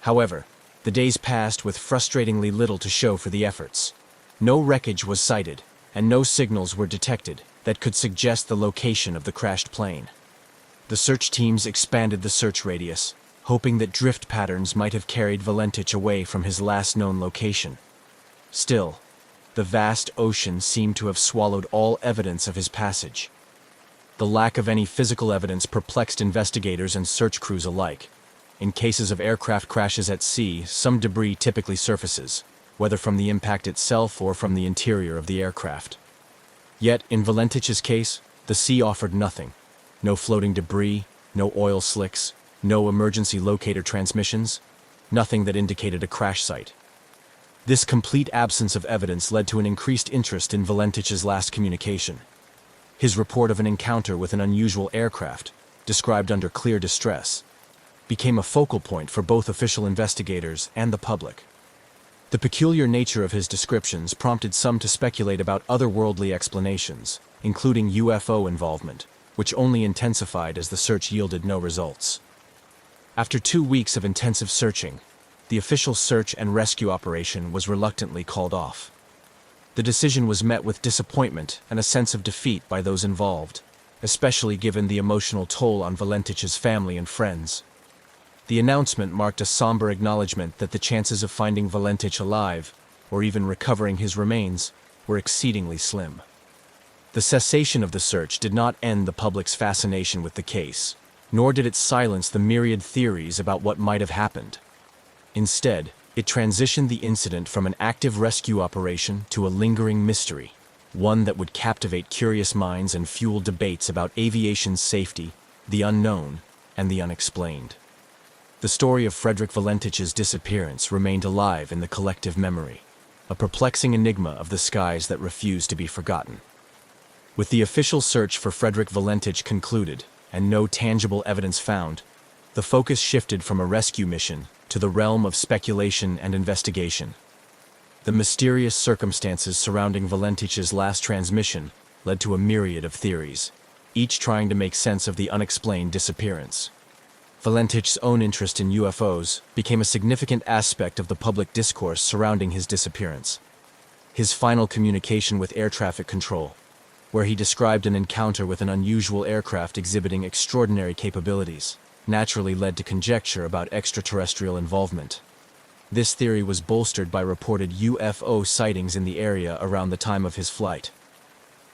However, the days passed with frustratingly little to show for the efforts. No wreckage was sighted, and no signals were detected that could suggest the location of the crashed plane. The search teams expanded the search radius, hoping that drift patterns might have carried Valentich away from his last known location. Still, the vast ocean seemed to have swallowed all evidence of his passage. The lack of any physical evidence perplexed investigators and search crews alike. In cases of aircraft crashes at sea, some debris typically surfaces, whether from the impact itself or from the interior of the aircraft. Yet, in Valentich's case, the sea offered nothing. No floating debris, no oil slicks, no emergency locator transmissions, nothing that indicated a crash site. This complete absence of evidence led to an increased interest in Valentich's last communication. His report of an encounter with an unusual aircraft, described under clear distress, became a focal point for both official investigators and the public. The peculiar nature of his descriptions prompted some to speculate about otherworldly explanations, including UFO involvement, which only intensified as the search yielded no results. After 2 weeks of intensive searching, the official search and rescue operation was reluctantly called off. The decision was met with disappointment and a sense of defeat by those involved, especially given the emotional toll on Valentich's family and friends. The announcement marked a somber acknowledgement that the chances of finding Valentich alive, or even recovering his remains, were exceedingly slim. The cessation of the search did not end the public's fascination with the case, nor did it silence the myriad theories about what might have happened. Instead, it transitioned the incident from an active rescue operation to a lingering mystery, one that would captivate curious minds and fuel debates about aviation safety, the unknown, and the unexplained. The story of Frederick Valentich's disappearance remained alive in the collective memory, a perplexing enigma of the skies that refused to be forgotten. With the official search for Frederick Valentich concluded, and no tangible evidence found, the focus shifted from a rescue mission to the realm of speculation and investigation. The mysterious circumstances surrounding Valentich's last transmission led to a myriad of theories, each trying to make sense of the unexplained disappearance. Valentich's own interest in UFOs became a significant aspect of the public discourse surrounding his disappearance. His final communication with air traffic control, where he described an encounter with an unusual aircraft exhibiting extraordinary capabilities, naturally led to conjecture about extraterrestrial involvement. This theory was bolstered by reported UFO sightings in the area around the time of his flight.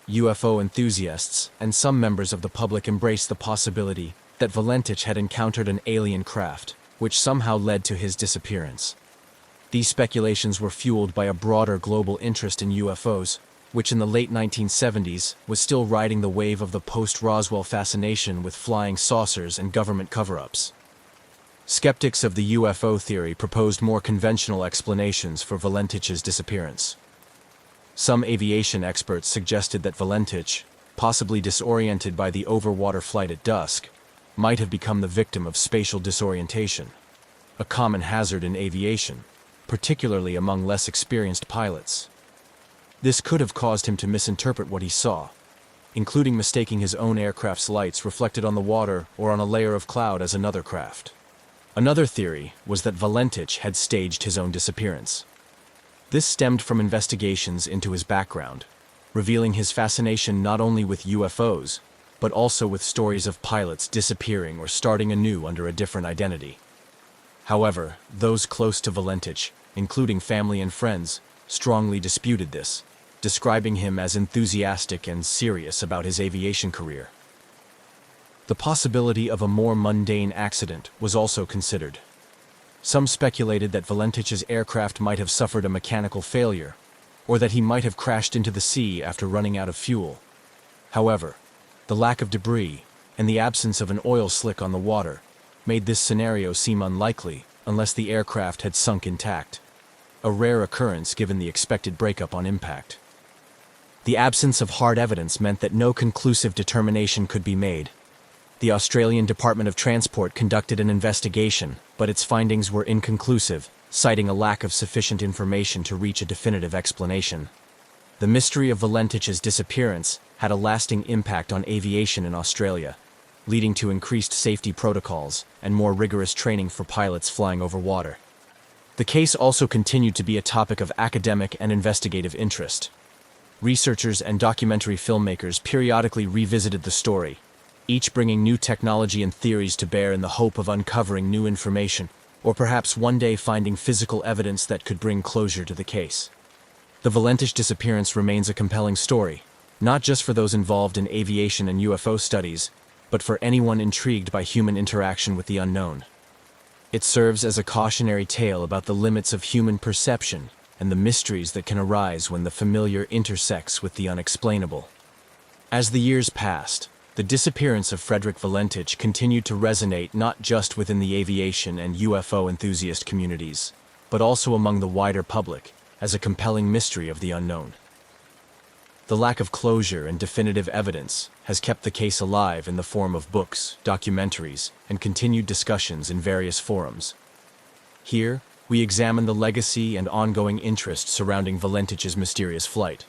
UFO enthusiasts and some members of the public embraced the possibility that Valentich had encountered an alien craft, which somehow led to his disappearance. These speculations were fueled by a broader global interest in UFOs, which in the late 1970s was still riding the wave of the post-Roswell fascination with flying saucers and government cover-ups. Skeptics of the UFO theory proposed more conventional explanations for Valentich's disappearance. Some aviation experts suggested that Valentich, possibly disoriented by the overwater flight at dusk, might have become the victim of spatial disorientation, a common hazard in aviation, particularly among less experienced pilots. This could have caused him to misinterpret what he saw, including mistaking his own aircraft's lights reflected on the water or on a layer of cloud as another craft. Another theory was that Valentich had staged his own disappearance. This stemmed from investigations into his background, revealing his fascination not only with UFOs, but also with stories of pilots disappearing or starting anew under a different identity. However, those close to Valentich, including family and friends, strongly disputed this, describing him as enthusiastic and serious about his aviation career. The possibility of a more mundane accident was also considered. Some speculated that Valentich's aircraft might have suffered a mechanical failure, or that he might have crashed into the sea after running out of fuel. However, the lack of debris and the absence of an oil slick on the water made this scenario seem unlikely unless the aircraft had sunk intact, a rare occurrence given the expected breakup on impact. The absence of hard evidence meant that no conclusive determination could be made. The Australian Department of Transport conducted an investigation, but its findings were inconclusive, citing a lack of sufficient information to reach a definitive explanation. The mystery of Valentich's disappearance had a lasting impact on aviation in Australia, leading to increased safety protocols and more rigorous training for pilots flying over water. The case also continued to be a topic of academic and investigative interest. Researchers and documentary filmmakers periodically revisited the story, each bringing new technology and theories to bear in the hope of uncovering new information, or perhaps one day finding physical evidence that could bring closure to the case. The Valentich disappearance remains a compelling story, not just for those involved in aviation and UFO studies, but for anyone intrigued by human interaction with the unknown. It serves as a cautionary tale about the limits of human perception and the mysteries that can arise when the familiar intersects with the unexplainable. As the years passed, the disappearance of Frederick Valentich continued to resonate not just within the aviation and UFO enthusiast communities, but also among the wider public as a compelling mystery of the unknown. The lack of closure and definitive evidence has kept the case alive in the form of books, documentaries, and continued discussions in various forums. Here, we examine the legacy and ongoing interest surrounding Valentich's mysterious flight.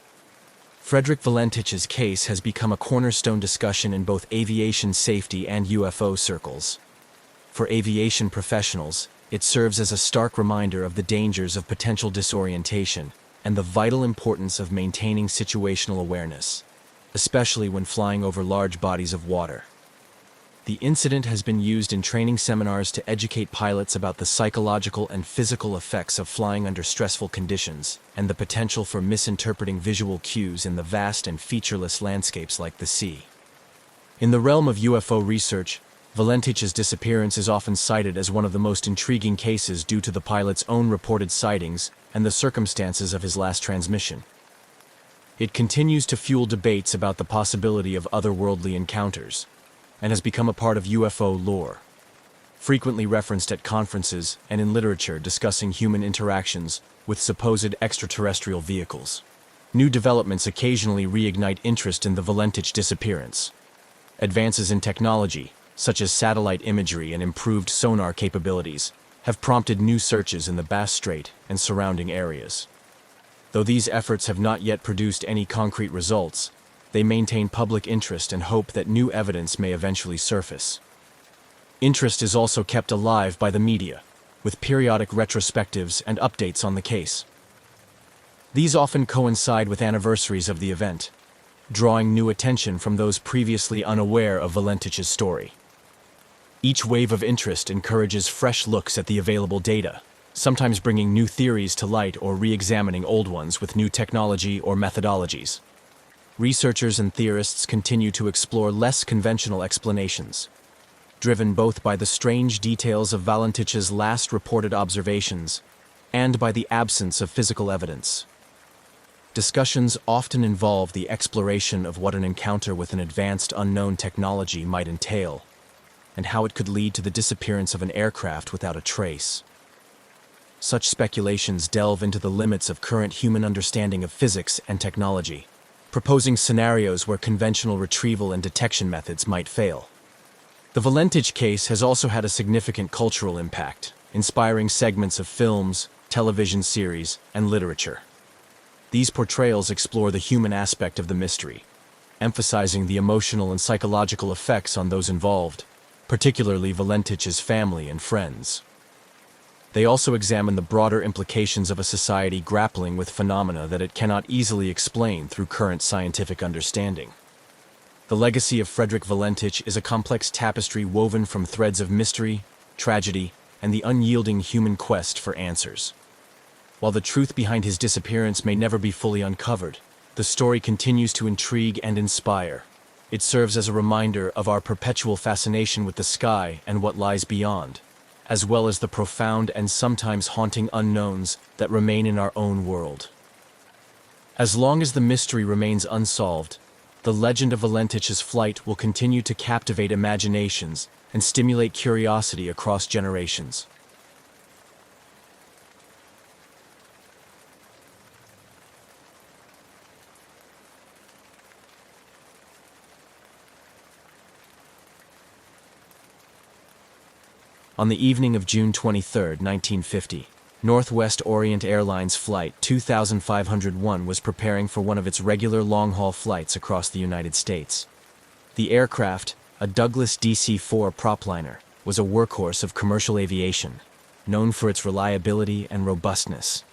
Frederick Valentich's case has become a cornerstone discussion in both aviation safety and UFO circles. For aviation professionals, it serves as a stark reminder of the dangers of potential disorientation and the vital importance of maintaining situational awareness, especially when flying over large bodies of water. The incident has been used in training seminars to educate pilots about the psychological and physical effects of flying under stressful conditions and the potential for misinterpreting visual cues in the vast and featureless landscapes like the sea. In the realm of UFO research, Valentich's disappearance is often cited as one of the most intriguing cases due to the pilot's own reported sightings and the circumstances of his last transmission. It continues to fuel debates about the possibility of otherworldly encounters, and has become a part of UFO lore, frequently referenced at conferences and in literature discussing human interactions with supposed extraterrestrial vehicles. New developments occasionally reignite interest in the Valentich disappearance. Advances in technology, such as satellite imagery and improved sonar capabilities, have prompted new searches in the Bass Strait and surrounding areas. Though these efforts have not yet produced any concrete results, they maintain public interest and hope that new evidence may eventually surface. Interest is also kept alive by the media, with periodic retrospectives and updates on the case. These often coincide with anniversaries of the event, drawing new attention from those previously unaware of Valentich's story. Each wave of interest encourages fresh looks at the available data, sometimes bringing new theories to light or re-examining old ones with new technology or methodologies. Researchers and theorists continue to explore less conventional explanations, driven both by the strange details of Valentich's last reported observations and by the absence of physical evidence. Discussions often involve the exploration of what an encounter with an advanced unknown technology might entail, and how it could lead to the disappearance of an aircraft without a trace. Such speculations delve into the limits of current human understanding of physics and technology, proposing scenarios where conventional retrieval and detection methods might fail. The Valentich case has also had a significant cultural impact, inspiring segments of films, television series, and literature. These portrayals explore the human aspect of the mystery, emphasizing the emotional and psychological effects on those involved, particularly Valentich's family and friends. They also examine the broader implications of a society grappling with phenomena that it cannot easily explain through current scientific understanding. The legacy of Frederick Valentich is a complex tapestry woven from threads of mystery, tragedy, and the unyielding human quest for answers. While the truth behind his disappearance may never be fully uncovered, the story continues to intrigue and inspire. It serves as a reminder of our perpetual fascination with the sky and what lies beyond, as well as the profound and sometimes haunting unknowns that remain in our own world. As long as the mystery remains unsolved, the legend of Valentich's flight will continue to captivate imaginations and stimulate curiosity across generations. On the evening of June 23, 1950, Northwest Orient Airlines Flight 2501 was preparing for one of its regular long-haul flights across the United States. The aircraft, a Douglas DC-4 propliner, was a workhorse of commercial aviation, known for its reliability and robustness.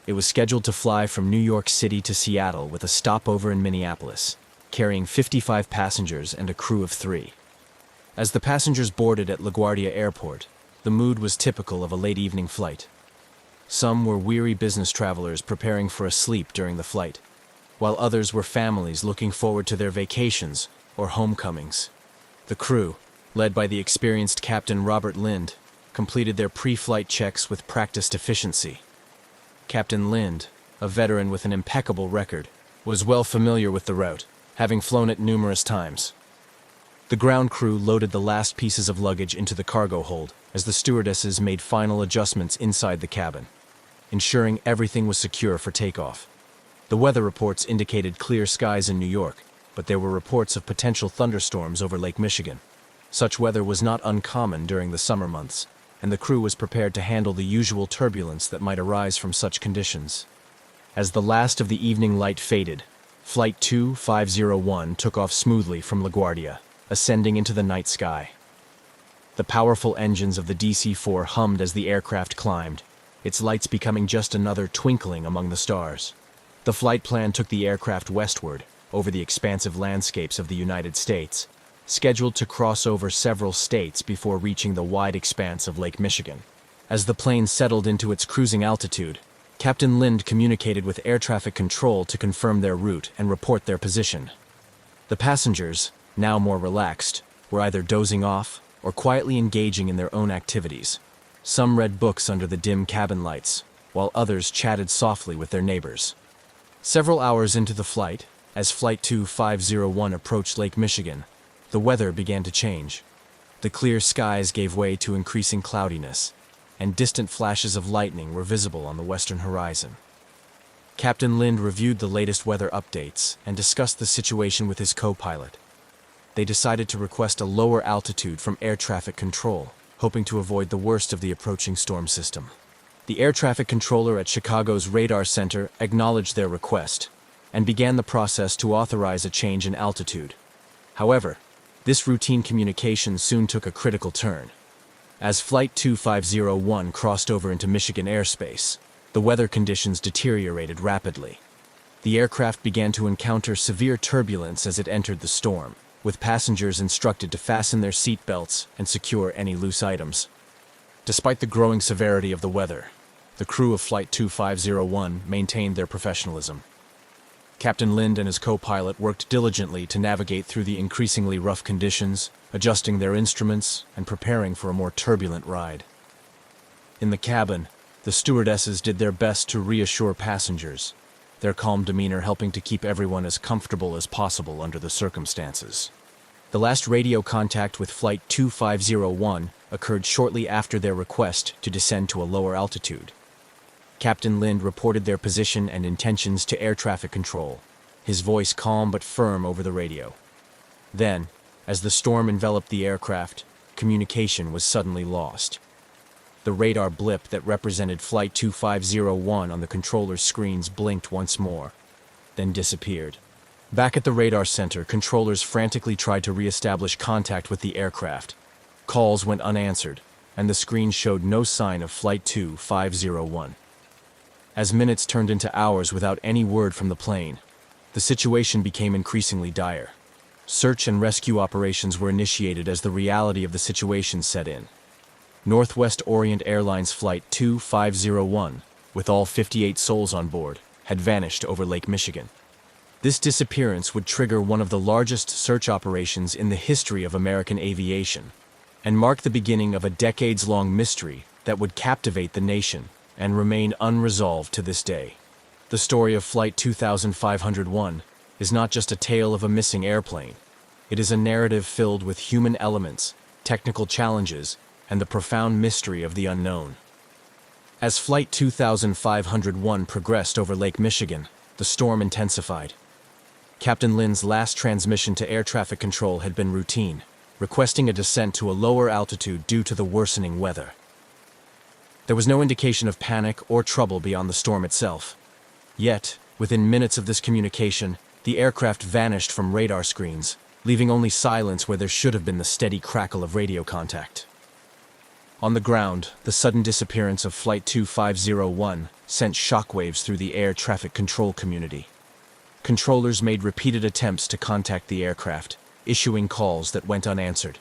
It was scheduled to fly from New York City to Seattle with a stopover in Minneapolis, carrying 55 passengers and a crew of 3. As the passengers boarded at LaGuardia Airport, the mood was typical of a late evening flight. Some were weary business travelers preparing for a sleep during the flight, while others were families looking forward to their vacations or homecomings. The crew, led by the experienced Captain Robert Lind, completed their pre-flight checks with practiced efficiency. Captain Lind, a veteran with an impeccable record, was well familiar with the route, having flown it numerous times. The ground crew loaded the last pieces of luggage into the cargo hold as the stewardesses made final adjustments inside the cabin, ensuring everything was secure for takeoff. The weather reports indicated clear skies in New York, but there were reports of potential thunderstorms over Lake Michigan. Such weather was not uncommon during the summer months, and the crew was prepared to handle the usual turbulence that might arise from such conditions. As the last of the evening light faded, Flight 2501 took off smoothly from LaGuardia, ascending into the night sky. The powerful engines of the DC-4 hummed as the aircraft climbed, its lights becoming just another twinkling among the stars. The flight plan took the aircraft westward, over the expansive landscapes of the United States, scheduled to cross over several states before reaching the wide expanse of Lake Michigan. As the plane settled into its cruising altitude, Captain Lind communicated with air traffic control to confirm their route and report their position. The passengers, now more relaxed, were either dozing off or quietly engaging in their own activities. Some read books under the dim cabin lights, while others chatted softly with their neighbors. Several hours into the flight, as Flight 2501 approached Lake Michigan, the weather began to change. The clear skies gave way to increasing cloudiness, and distant flashes of lightning were visible on the western horizon. Captain Lind reviewed the latest weather updates and discussed the situation with his co-pilot. they decided to request a lower altitude from air traffic control, hoping to avoid the worst of the approaching storm system. The air traffic controller at Chicago's radar center acknowledged their request and began the process to authorize a change in altitude. However, this routine communication soon took a critical turn. As Flight 2501 crossed over into Michigan airspace, the weather conditions deteriorated rapidly. The aircraft began to encounter severe turbulence as it entered the storm, with passengers instructed to fasten their seat belts and secure any loose items. Despite the growing severity of the weather, the crew of Flight 2501 maintained their professionalism. Captain Lind and his co-pilot worked diligently to navigate through the increasingly rough conditions, adjusting their instruments and preparing for a more turbulent ride. In the cabin, the stewardesses did their best to reassure passengers, their calm demeanor helping to keep everyone as comfortable as possible under the circumstances. The last radio contact with Flight 2501 occurred shortly after their request to descend to a lower altitude. Captain Lind reported their position and intentions to air traffic control, his voice calm but firm over the radio. Then, as the storm enveloped the aircraft, communication was suddenly lost. The radar blip that represented Flight 2501 on the controller's screens blinked once more, then disappeared. Back at the radar center, controllers frantically tried to re-establish contact with the aircraft. Calls went unanswered, and the screen showed no sign of Flight 2501. As minutes turned into hours without any word from the plane, the situation became increasingly dire. Search and rescue operations were initiated as the reality of the situation set in. Northwest Orient Airlines Flight 2501, with all 58 souls on board, had vanished over Lake Michigan. This disappearance would trigger one of the largest search operations in the history of American aviation, and mark the beginning of a decades-long mystery that would captivate the nation and remain unresolved to this day. The story of Flight 2501 is not just a tale of a missing airplane. It is a narrative filled with human elements, technical challenges, and the profound mystery of the unknown. As Flight 2501 progressed over Lake Michigan, the storm intensified. Captain Lind's last transmission to air traffic control had been routine, requesting a descent to a lower altitude due to the worsening weather. There was no indication of panic or trouble beyond the storm itself. Yet, within minutes of this communication, the aircraft vanished from radar screens, leaving only silence where there should have been the steady crackle of radio contact. On the ground, the sudden disappearance of Flight 2501 sent shockwaves through the air traffic control community. Controllers made repeated attempts to contact the aircraft, issuing calls that went unanswered.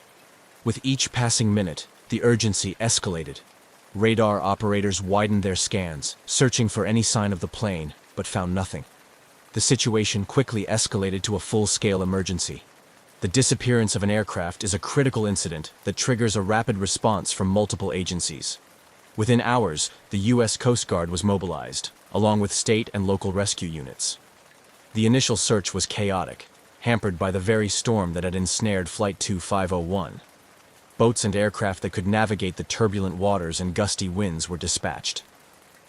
With each passing minute, the urgency escalated. Radar operators widened their scans, searching for any sign of the plane, but found nothing. The situation quickly escalated to a full-scale emergency. The disappearance of an aircraft is a critical incident that triggers a rapid response from multiple agencies. Within hours, the U.S. Coast Guard was mobilized, along with state and local rescue units. The initial search was chaotic, hampered by the very storm that had ensnared Flight 2501. Boats and aircraft that could navigate the turbulent waters and gusty winds were dispatched.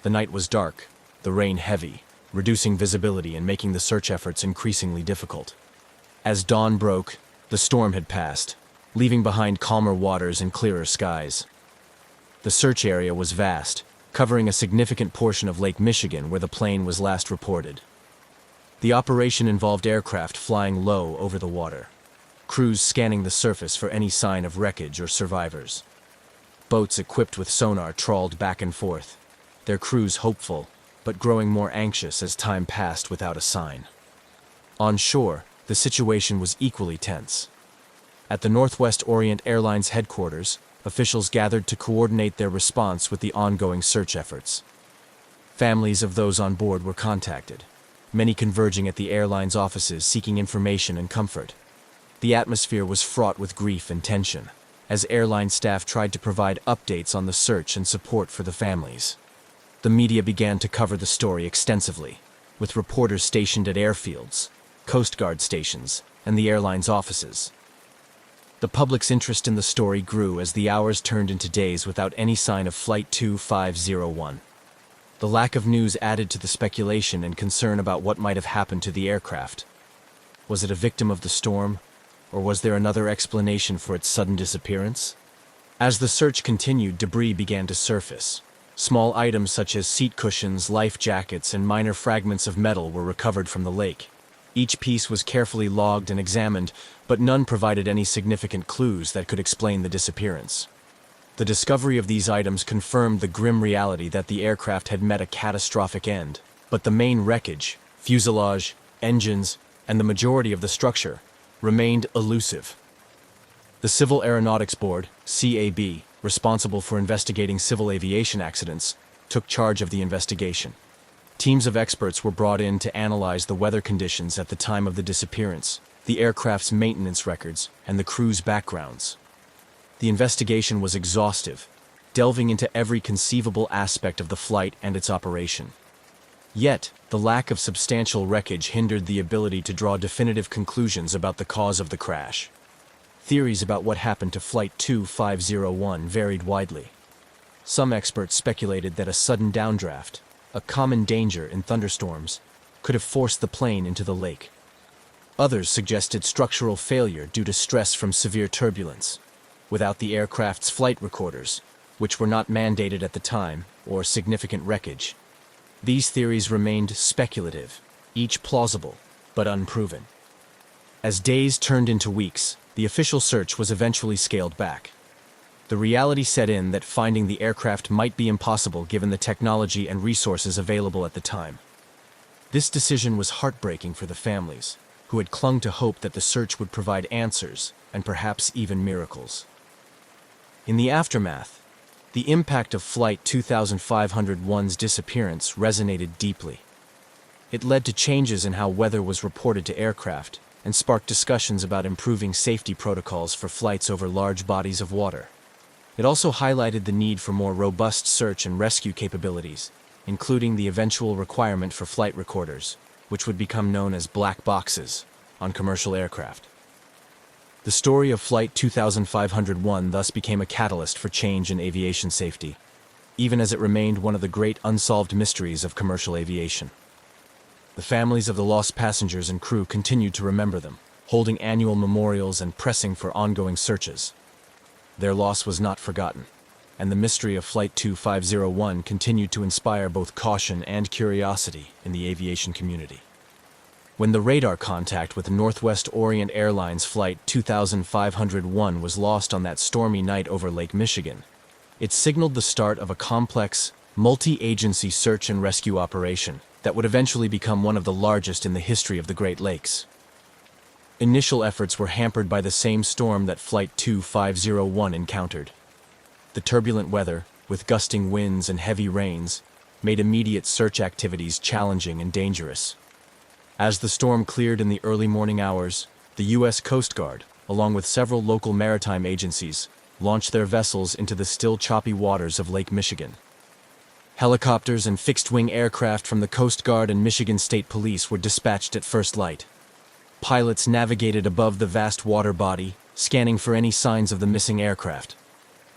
The night was dark, the rain heavy, reducing visibility and making the search efforts increasingly difficult. As dawn broke, the storm had passed, leaving behind calmer waters and clearer skies. The search area was vast, covering a significant portion of Lake Michigan where the plane was last reported. The operation involved aircraft flying low over the water, crews scanning the surface for any sign of wreckage or survivors. Boats equipped with sonar trawled back and forth, their crews hopeful, but growing more anxious as time passed without a sign. On shore, the situation was equally tense. At the Northwest Orient Airlines headquarters, officials gathered to coordinate their response with the ongoing search efforts. Families of those on board were contacted, many converging at the airline's offices seeking information and comfort. The atmosphere was fraught with grief and tension, as airline staff tried to provide updates on the search and support for the families. The media began to cover the story extensively, with reporters stationed at airfields, Coast Guard stations, and the airline's offices. The public's interest in the story grew as the hours turned into days without any sign of Flight 2501. The lack of news added to the speculation and concern about what might have happened to the aircraft. Was it a victim of the storm, Or was there another explanation for its sudden disappearance? As the search continued, debris began to surface. Small items such as seat cushions, life jackets, and minor fragments of metal were recovered from the lake. Each piece was carefully logged and examined, but none provided any significant clues that could explain the disappearance. The discovery of these items confirmed the grim reality that the aircraft had met a catastrophic end, but the main wreckage, fuselage, engines, and the majority of the structure remained elusive. The Civil Aeronautics Board, CAB, responsible for investigating civil aviation accidents, took charge of the investigation. Teams of experts were brought in to analyze the weather conditions at the time of the disappearance, the aircraft's maintenance records, and the crew's backgrounds. The investigation was exhaustive, delving into every conceivable aspect of the flight and its operation. Yet, the lack of substantial wreckage hindered the ability to draw definitive conclusions about the cause of the crash. Theories about what happened to Flight 2501 varied widely. Some experts speculated that a sudden downdraft, a common danger in thunderstorms, could have forced the plane into the lake. Others suggested structural failure due to stress from severe turbulence, without the aircraft's flight recorders, which were not mandated at the time, or significant wreckage. These theories remained speculative, each plausible, but unproven. As days turned into weeks, the official search was eventually scaled back. The reality set in that finding the aircraft might be impossible given the technology and resources available at the time. This decision was heartbreaking for the families, who had clung to hope that the search would provide answers and perhaps even miracles. In the aftermath, the impact of Flight 2501's disappearance resonated deeply. It led to changes in how weather was reported to aircraft and sparked discussions about improving safety protocols for flights over large bodies of water. It also highlighted the need for more robust search and rescue capabilities, including the eventual requirement for flight recorders, which would become known as black boxes, on commercial aircraft. The story of Flight 2501 thus became a catalyst for change in aviation safety, even as it remained one of the great unsolved mysteries of commercial aviation. The families of the lost passengers and crew continued to remember them, holding annual memorials and pressing for ongoing searches. Their loss was not forgotten, and the mystery of Flight 2501 continued to inspire both caution and curiosity in the aviation community. When the radar contact with Northwest Orient Airlines Flight 2501 was lost on that stormy night over Lake Michigan, it signaled the start of a complex, multi-agency search and rescue operation that would eventually become one of the largest in the history of the Great Lakes. Initial efforts were hampered by the same storm that Flight 2501 encountered. The turbulent weather, with gusting winds and heavy rains, made immediate search activities challenging and dangerous. As the storm cleared in the early morning hours, the U.S. Coast Guard, along with several local maritime agencies, launched their vessels into the still choppy waters of Lake Michigan. Helicopters and fixed-wing aircraft from the Coast Guard and Michigan State Police were dispatched at first light. Pilots navigated above the vast water body, scanning for any signs of the missing aircraft.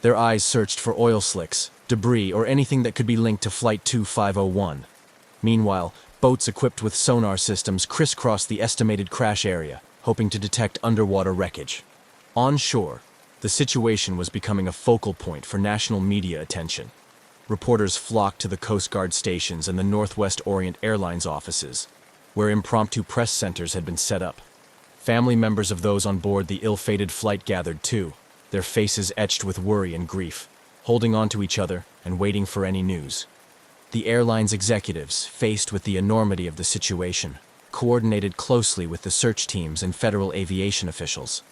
Their eyes searched for oil slicks, debris, or anything that could be linked to Flight 2501. Meanwhile, boats equipped with sonar systems crisscrossed the estimated crash area, hoping to detect underwater wreckage. On shore, the situation was becoming a focal point for national media attention. Reporters flocked to the Coast Guard stations and the Northwest Orient Airlines offices, where impromptu press centers had been set up. Family members of those on board the ill-fated flight gathered too, their faces etched with worry and grief, holding on to each other and waiting for any news. The airline's executives, faced with the enormity of the situation, coordinated closely with the search teams and federal aviation officials.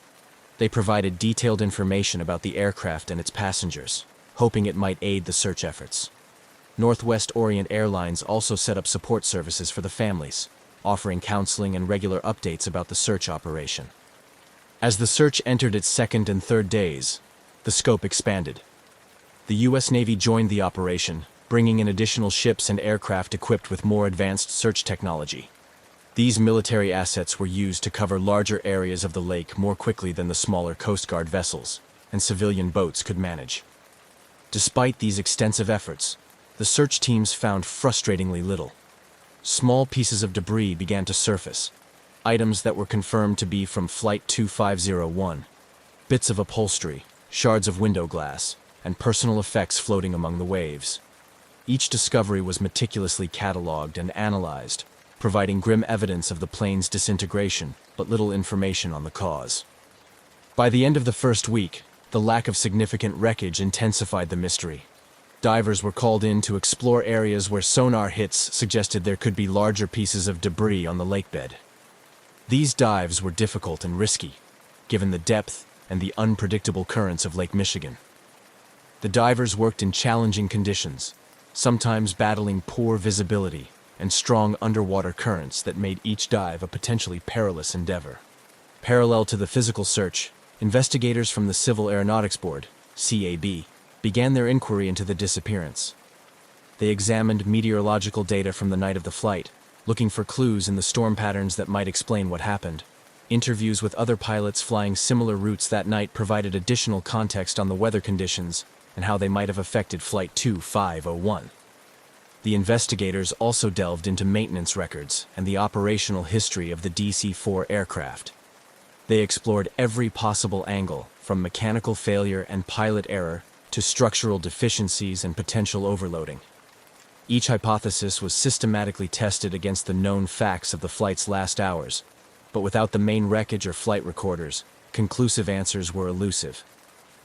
They provided detailed information about the aircraft and its passengers, hoping it might aid the search efforts. Northwest Orient Airlines also set up support services for the families, offering counseling and regular updates about the search operation. As the search entered its second and third days, the scope expanded. The U.S. Navy joined the operation, bringing in additional ships and aircraft equipped with more advanced search technology. These military assets were used to cover larger areas of the lake more quickly than the smaller Coast Guard vessels and civilian boats could manage. Despite these extensive efforts, the search teams found frustratingly little. Small pieces of debris began to surface, items that were confirmed to be from Flight 2501, bits of upholstery, shards of window glass, and personal effects floating among the waves. Each discovery was meticulously catalogued and analyzed, providing grim evidence of the plane's disintegration, but little information on the cause. By the end of the first week, the lack of significant wreckage intensified the mystery. Divers were called in to explore areas where sonar hits suggested there could be larger pieces of debris on the lakebed. These dives were difficult and risky, given the depth and the unpredictable currents of Lake Michigan. The divers worked in challenging conditions, sometimes battling poor visibility and strong underwater currents that made each dive a potentially perilous endeavor. Parallel to the physical search, investigators from the Civil Aeronautics Board, CAB, began their inquiry into the disappearance. They examined meteorological data from the night of the flight, looking for clues in the storm patterns that might explain what happened. Interviews with other pilots flying similar routes that night provided additional context on the weather conditions and how they might have affected Flight 2501. The investigators also delved into maintenance records and the operational history of the DC-4 aircraft. They explored every possible angle, from mechanical failure and pilot error to structural deficiencies and potential overloading. Each hypothesis was systematically tested against the known facts of the flight's last hours, but without the main wreckage or flight recorders, conclusive answers were elusive.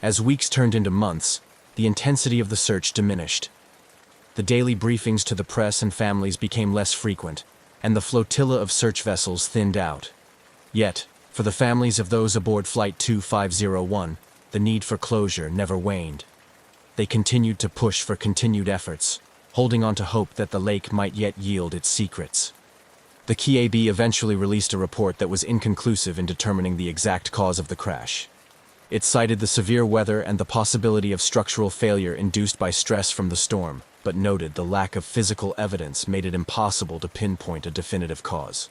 As weeks turned into months, the intensity of the search diminished. The daily briefings to the press and families became less frequent, and the flotilla of search vessels thinned out. Yet, for the families of those aboard Flight 2501, the need for closure never waned. They continued to push for continued efforts, holding on to hope that the lake might yet yield its secrets. The CAB eventually released a report that was inconclusive in determining the exact cause of the crash. It cited the severe weather and the possibility of structural failure induced by stress from the storm, but noted the lack of physical evidence made it impossible to pinpoint a definitive cause.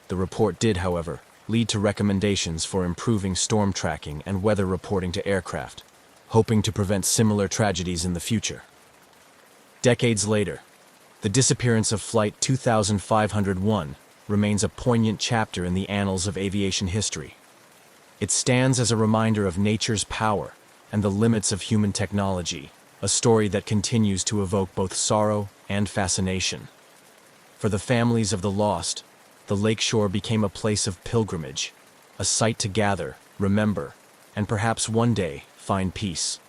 The report did, however, lead to recommendations for improving storm tracking and weather reporting to aircraft, hoping to prevent similar tragedies in the future. Decades later, the disappearance of Flight 2501 remains a poignant chapter in the annals of aviation history. It stands as a reminder of nature's power and the limits of human technology, a story that continues to evoke both sorrow and fascination. For the families of the lost, the lakeshore became a place of pilgrimage, a site to gather, remember, and perhaps one day find peace.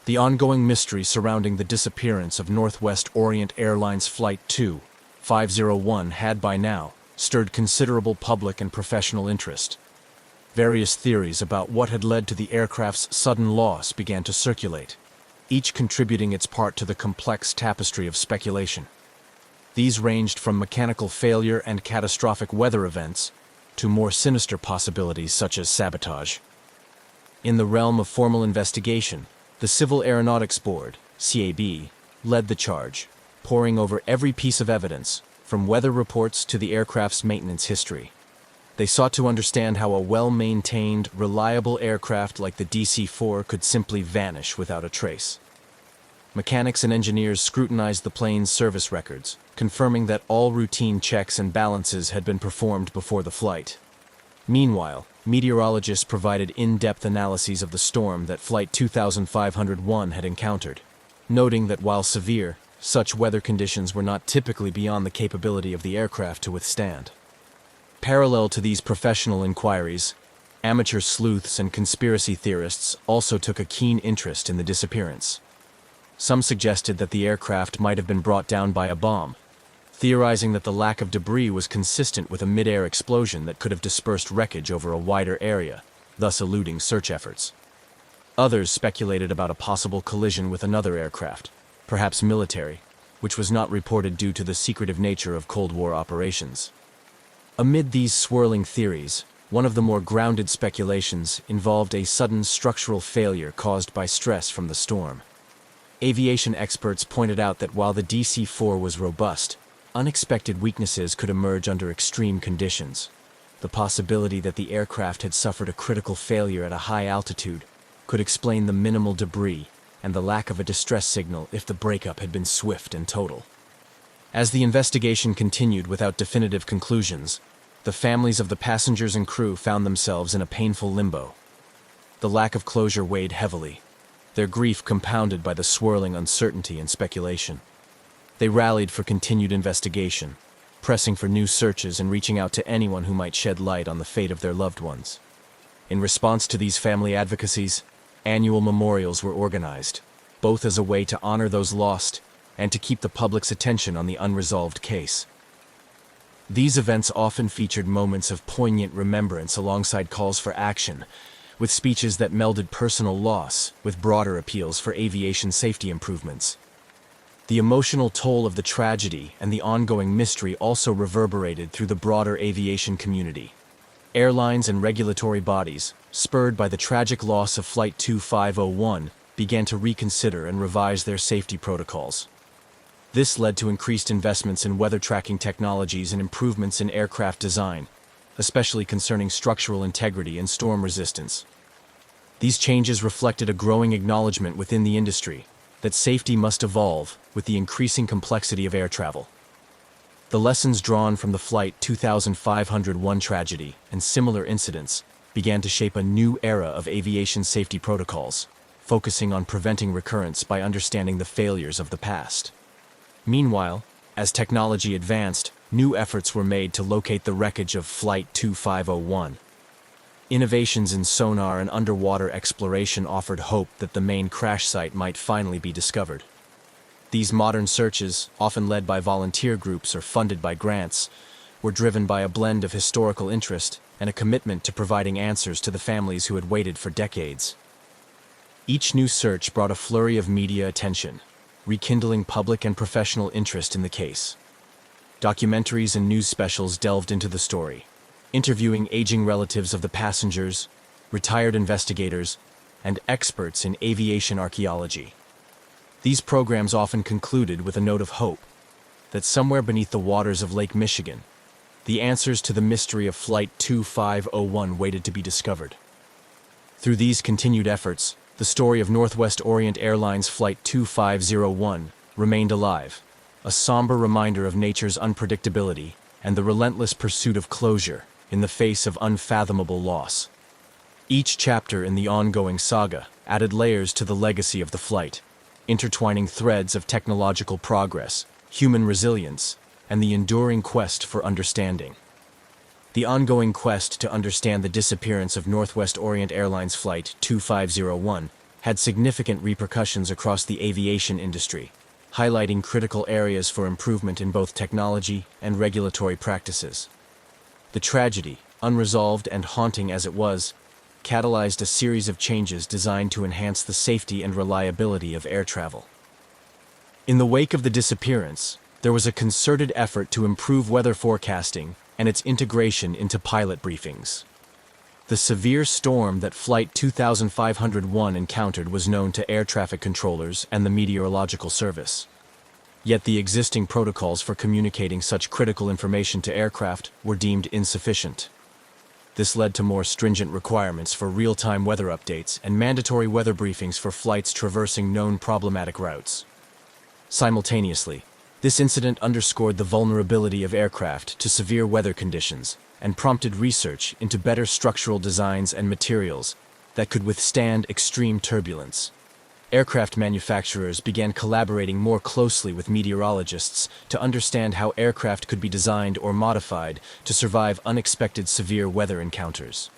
The ongoing mystery surrounding the disappearance of Northwest Orient Airlines Flight 2501 had by now stirred considerable public and professional interest. Various theories about what had led to the aircraft's sudden loss began to circulate, each contributing its part to the complex tapestry of speculation. These ranged from mechanical failure and catastrophic weather events to more sinister possibilities such as sabotage. In the realm of formal investigation, the Civil Aeronautics Board, CAB, led the charge, poring over every piece of evidence, from weather reports to the aircraft's maintenance history. They sought to understand how a well-maintained, reliable aircraft like the DC-4 could simply vanish without a trace. Mechanics and engineers scrutinized the plane's service records, confirming that all routine checks and balances had been performed before the flight. Meanwhile, meteorologists provided in-depth analyses of the storm that Flight 2501 had encountered, noting that while severe, such weather conditions were not typically beyond the capability of the aircraft to withstand. Parallel to these professional inquiries, amateur sleuths and conspiracy theorists also took a keen interest in the disappearance. Some suggested that the aircraft might have been brought down by a bomb, theorizing that the lack of debris was consistent with a mid-air explosion that could have dispersed wreckage over a wider area, thus eluding search efforts. Others speculated about a possible collision with another aircraft, perhaps military, which was not reported due to the secretive nature of Cold War operations. Amid these swirling theories, one of the more grounded speculations involved a sudden structural failure caused by stress from the storm. Aviation experts pointed out that while the DC-4 was robust, unexpected weaknesses could emerge under extreme conditions. The possibility that the aircraft had suffered a critical failure at a high altitude could explain the minimal debris and the lack of a distress signal if the breakup had been swift and total. As the investigation continued without definitive conclusions, the families of the passengers and crew found themselves in a painful limbo. The lack of closure weighed heavily, their grief compounded by the swirling uncertainty and speculation. They rallied for continued investigation, pressing for new searches and reaching out to anyone who might shed light on the fate of their loved ones. In response to these family advocacies, annual memorials were organized, both as a way to honor those lost and to keep the public's attention on the unresolved case. These events often featured moments of poignant remembrance alongside calls for action, with speeches that melded personal loss with broader appeals for aviation safety improvements. The emotional toll of the tragedy and the ongoing mystery also reverberated through the broader aviation community. Airlines and regulatory bodies, spurred by the tragic loss of Flight 2501, began to reconsider and revise their safety protocols. This led to increased investments in weather tracking technologies and improvements in aircraft design, especially concerning structural integrity and storm resistance. These changes reflected a growing acknowledgement within the industry that safety must evolve with the increasing complexity of air travel. The lessons drawn from the Flight 2501 tragedy and similar incidents began to shape a new era of aviation safety protocols, focusing on preventing recurrence by understanding the failures of the past. Meanwhile, as technology advanced, new efforts were made to locate the wreckage of Flight 2501. Innovations in sonar and underwater exploration offered hope that the main crash site might finally be discovered. These modern searches, often led by volunteer groups or funded by grants, were driven by a blend of historical interest and a commitment to providing answers to the families who had waited for decades. Each new search brought a flurry of media attention, rekindling public and professional interest in the case. Documentaries and news specials delved into the story, interviewing aging relatives of the passengers, retired investigators, and experts in aviation archaeology. These programs often concluded with a note of hope that somewhere beneath the waters of Lake Michigan, the answers to the mystery of Flight 2501 waited to be discovered. Through these continued efforts, the story of Northwest Orient Airlines Flight 2501 remained alive, a somber reminder of nature's unpredictability and the relentless pursuit of closure in the face of unfathomable loss. Each chapter in the ongoing saga added layers to the legacy of the flight, intertwining threads of technological progress, human resilience, and the enduring quest for understanding. The ongoing quest to understand the disappearance of Northwest Orient Airlines Flight 2501 had significant repercussions across the aviation industry, highlighting critical areas for improvement in both technology and regulatory practices. The tragedy, unresolved and haunting as it was, catalyzed a series of changes designed to enhance the safety and reliability of air travel. In the wake of the disappearance, there was a concerted effort to improve weather forecasting and its integration into pilot briefings. The severe storm that Flight 2501 encountered was known to air traffic controllers and the Meteorological Service. Yet the existing protocols for communicating such critical information to aircraft were deemed insufficient. This led to more stringent requirements for real-time weather updates and mandatory weather briefings for flights traversing known problematic routes. Simultaneously, this incident underscored the vulnerability of aircraft to severe weather conditions and prompted research into better structural designs and materials that could withstand extreme turbulence. Aircraft manufacturers began collaborating more closely with meteorologists to understand how aircraft could be designed or modified to survive unexpected severe weather encounters.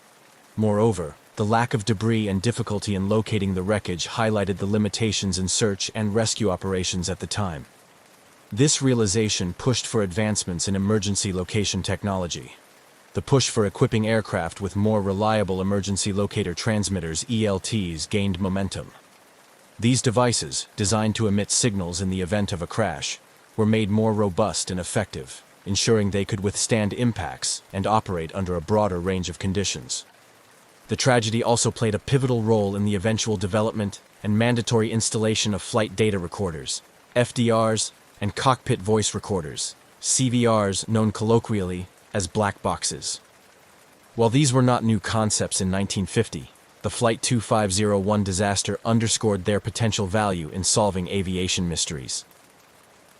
Moreover, the lack of debris and difficulty in locating the wreckage highlighted the limitations in search and rescue operations at the time. This realization pushed for advancements in emergency location technology. The push for equipping aircraft with more reliable emergency locator transmitters (ELTs) gained momentum. These devices, designed to emit signals in the event of a crash, were made more robust and effective, ensuring they could withstand impacts and operate under a broader range of conditions. The tragedy also played a pivotal role in the eventual development and mandatory installation of flight data recorders, FDRs, and cockpit voice recorders, CVRs, known colloquially as black boxes. While these were not new concepts in 1950, the Flight 2501 disaster underscored their potential value in solving aviation mysteries.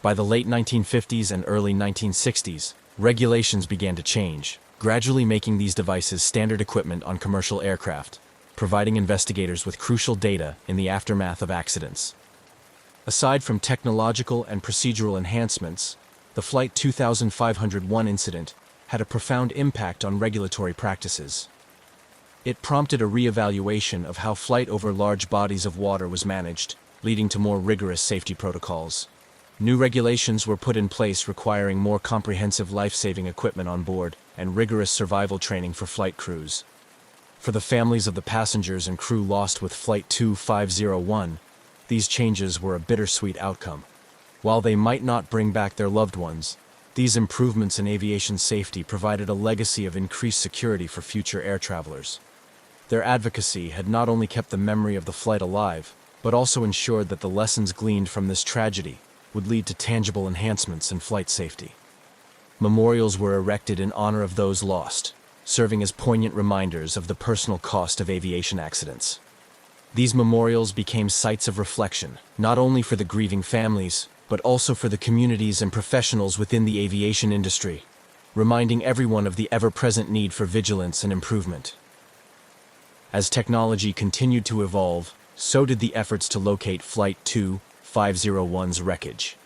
By the late 1950s and early 1960s, regulations began to change, gradually making these devices standard equipment on commercial aircraft, providing investigators with crucial data in the aftermath of accidents. Aside from technological and procedural enhancements, the Flight 2501 incident had a profound impact on regulatory practices. It prompted a re-evaluation of how flight over large bodies of water was managed, leading to more rigorous safety protocols. New regulations were put in place requiring more comprehensive life-saving equipment on board and rigorous survival training for flight crews. For the families of the passengers and crew lost with Flight 2501, these changes were a bittersweet outcome. While they might not bring back their loved ones, these improvements in aviation safety provided a legacy of increased security for future air travelers. Their advocacy had not only kept the memory of the flight alive, but also ensured that the lessons gleaned from this tragedy would lead to tangible enhancements in flight safety. Memorials were erected in honor of those lost, serving as poignant reminders of the personal cost of aviation accidents. These memorials became sites of reflection, not only for the grieving families, but also for the communities and professionals within the aviation industry, reminding everyone of the ever-present need for vigilance and improvement. As technology continued to evolve, so did the efforts to locate Flight 2501's wreckage.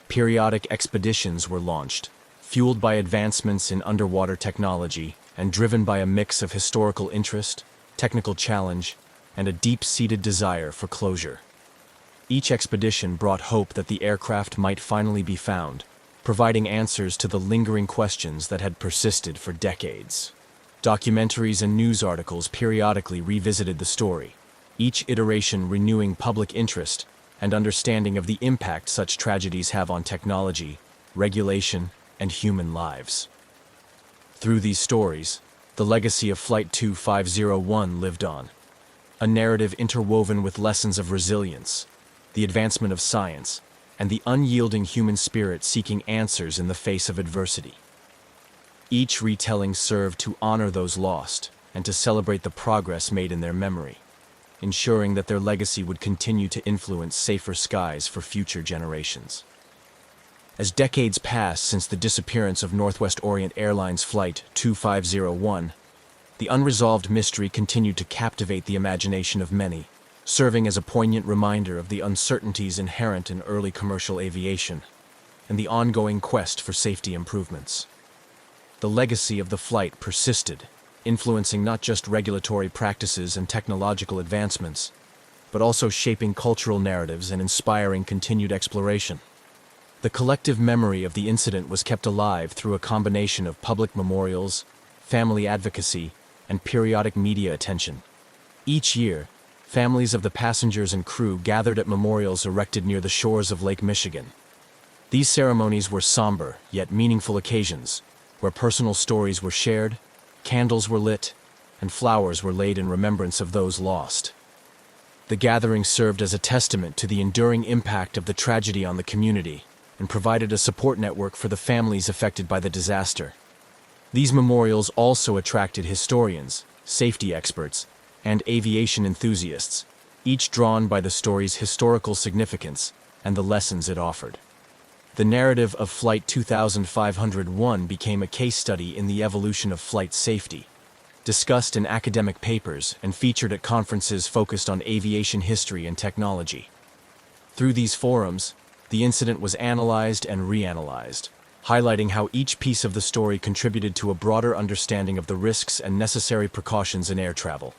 Periodic expeditions were launched, fueled by advancements in underwater technology and driven by a mix of historical interest, technical challenge, and a deep-seated desire for closure. Each expedition brought hope that the aircraft might finally be found, providing answers to the lingering questions that had persisted for decades. Documentaries and news articles periodically revisited the story, each iteration renewing public interest and understanding of the impact such tragedies have on technology, regulation, and human lives. Through these stories, the legacy of Flight 2501 lived on, a narrative interwoven with lessons of resilience, the advancement of science, and the unyielding human spirit seeking answers in the face of adversity. Each retelling served to honor those lost and to celebrate the progress made in their memory, ensuring that their legacy would continue to influence safer skies for future generations. As decades passed since the disappearance of Northwest Orient Airlines Flight 2501, the unresolved mystery continued to captivate the imagination of many, serving as a poignant reminder of the uncertainties inherent in early commercial aviation and the ongoing quest for safety improvements. The legacy of the flight persisted, influencing not just regulatory practices and technological advancements, but also shaping cultural narratives and inspiring continued exploration. The collective memory of the incident was kept alive through a combination of public memorials, family advocacy, and periodic media attention. Each year, families of the passengers and crew gathered at memorials erected near the shores of Lake Michigan. These ceremonies were somber, yet meaningful occasions, where personal stories were shared, candles were lit, and flowers were laid in remembrance of those lost. The gathering served as a testament to the enduring impact of the tragedy on the community and provided a support network for the families affected by the disaster. These memorials also attracted historians, safety experts, and aviation enthusiasts, each drawn by the story's historical significance and the lessons it offered. The narrative of Flight 2501 became a case study in the evolution of flight safety, discussed in academic papers and featured at conferences focused on aviation history and technology. Through these forums, the incident was analyzed and reanalyzed, highlighting how each piece of the story contributed to a broader understanding of the risks and necessary precautions in air travel.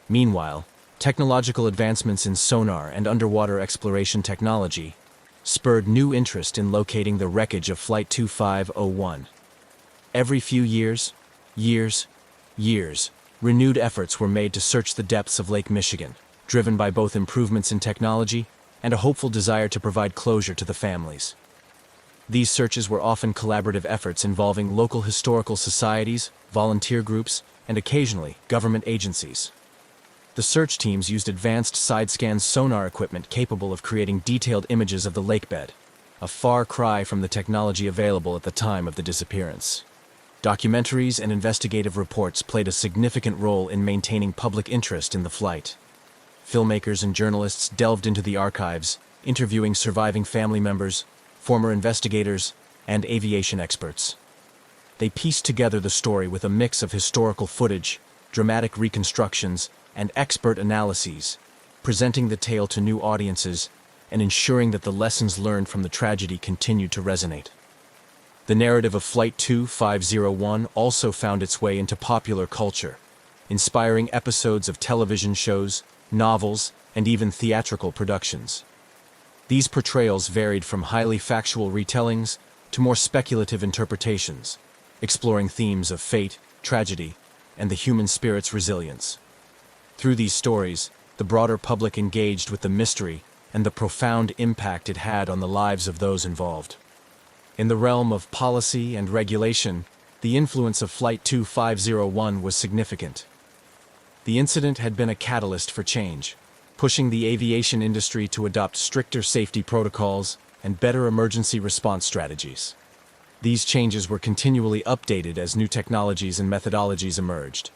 Meanwhile, technological advancements in sonar and underwater exploration technology spurred new interest in locating the wreckage of Flight 2501. Every few years, renewed efforts were made to search the depths of Lake Michigan, driven by both improvements in technology and a hopeful desire to provide closure to the families. These searches were often collaborative efforts involving local historical societies, volunteer groups, and occasionally government agencies. The search teams used advanced side-scan sonar equipment capable of creating detailed images of the lakebed, a far cry from the technology available at the time of the disappearance. Documentaries and investigative reports played a significant role in maintaining public interest in the flight. Filmmakers and journalists delved into the archives, interviewing surviving family members, former investigators, and aviation experts. They pieced together the story with a mix of historical footage, dramatic reconstructions, and expert analyses, presenting the tale to new audiences and ensuring that the lessons learned from the tragedy continued to resonate. The narrative of Flight 2501 also found its way into popular culture, inspiring episodes of television shows, novels, and even theatrical productions. These portrayals varied from highly factual retellings to more speculative interpretations, exploring themes of fate, tragedy, and the human spirit's resilience. Through these stories, the broader public engaged with the mystery and the profound impact it had on the lives of those involved. In the realm of policy and regulation, the influence of Flight 2501 was significant. The incident had been a catalyst for change, pushing the aviation industry to adopt stricter safety protocols and better emergency response strategies. These changes were continually updated as new technologies and methodologies emerged,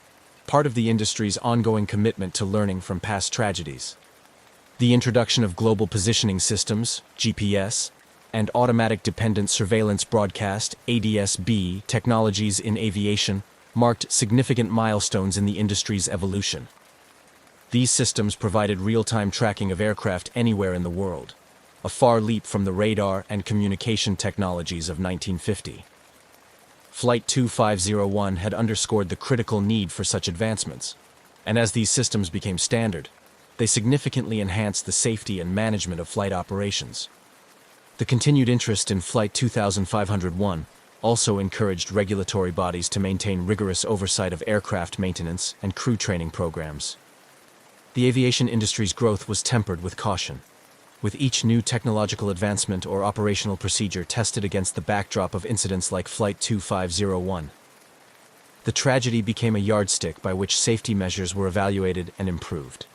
part of the industry's ongoing commitment to learning from past tragedies. The introduction of global positioning systems, GPS, and automatic dependent surveillance broadcast, ADS-B, technologies in aviation marked significant milestones in the industry's evolution. These systems provided real-time tracking of aircraft anywhere in the world, a far leap from the radar and communication technologies of 1950. Flight 2501 had underscored the critical need for such advancements, and as these systems became standard, they significantly enhanced the safety and management of flight operations. The continued interest in Flight 2501 also encouraged regulatory bodies to maintain rigorous oversight of aircraft maintenance and crew training programs. The aviation industry's growth was tempered with caution, with each new technological advancement or operational procedure tested against the backdrop of incidents like Flight 2501. The tragedy became a yardstick by which safety measures were evaluated and improved.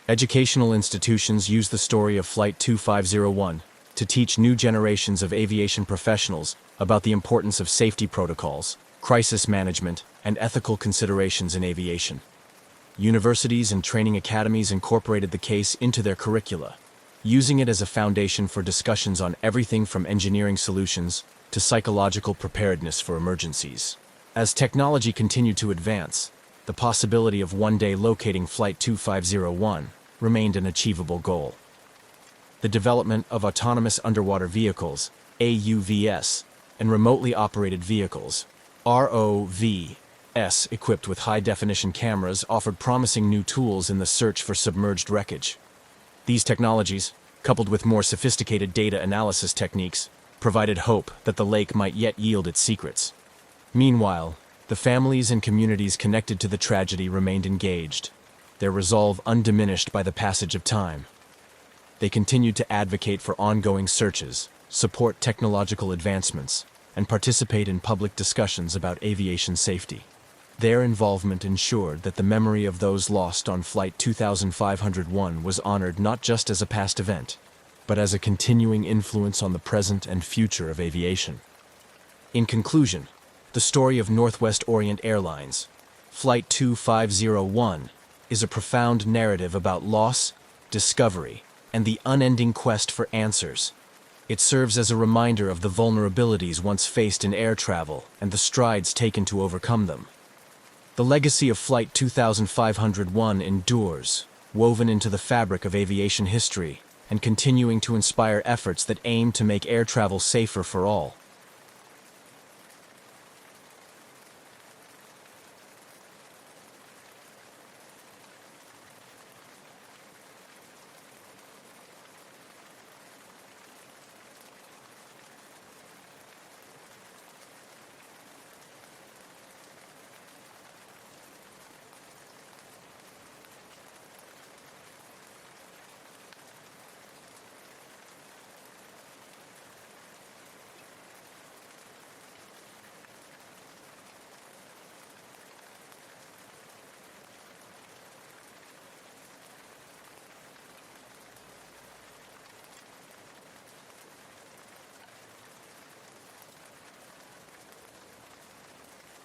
Educational institutions used the story of Flight 2501 to teach new generations of aviation professionals about the importance of safety protocols, crisis management, and ethical considerations in aviation. Universities and training academies incorporated the case into their curricula, using it as a foundation for discussions on everything from engineering solutions to psychological preparedness for emergencies. As technology continued to advance, the possibility of one day locating Flight 2501 remained an achievable goal. The development of autonomous underwater vehicles, AUVs, and remotely operated vehicles, ROVs, equipped with high-definition cameras offered promising new tools in the search for submerged wreckage. These technologies, coupled with more sophisticated data analysis techniques, provided hope that the lake might yet yield its secrets. Meanwhile, the families and communities connected to the tragedy remained engaged, their resolve undiminished by the passage of time. They continued to advocate for ongoing searches, support technological advancements, and participate in public discussions about aviation safety. Their involvement ensured that the memory of those lost on Flight 2501 was honored not just as a past event, but as a continuing influence on the present and future of aviation. In conclusion, the story of Northwest Orient Airlines, Flight 2501, is a profound narrative about loss, discovery, and the unending quest for answers. It serves as a reminder of the vulnerabilities once faced in air travel and the strides taken to overcome them. The legacy of Flight 2501 endures, woven into the fabric of aviation history and continuing to inspire efforts that aim to make air travel safer for all.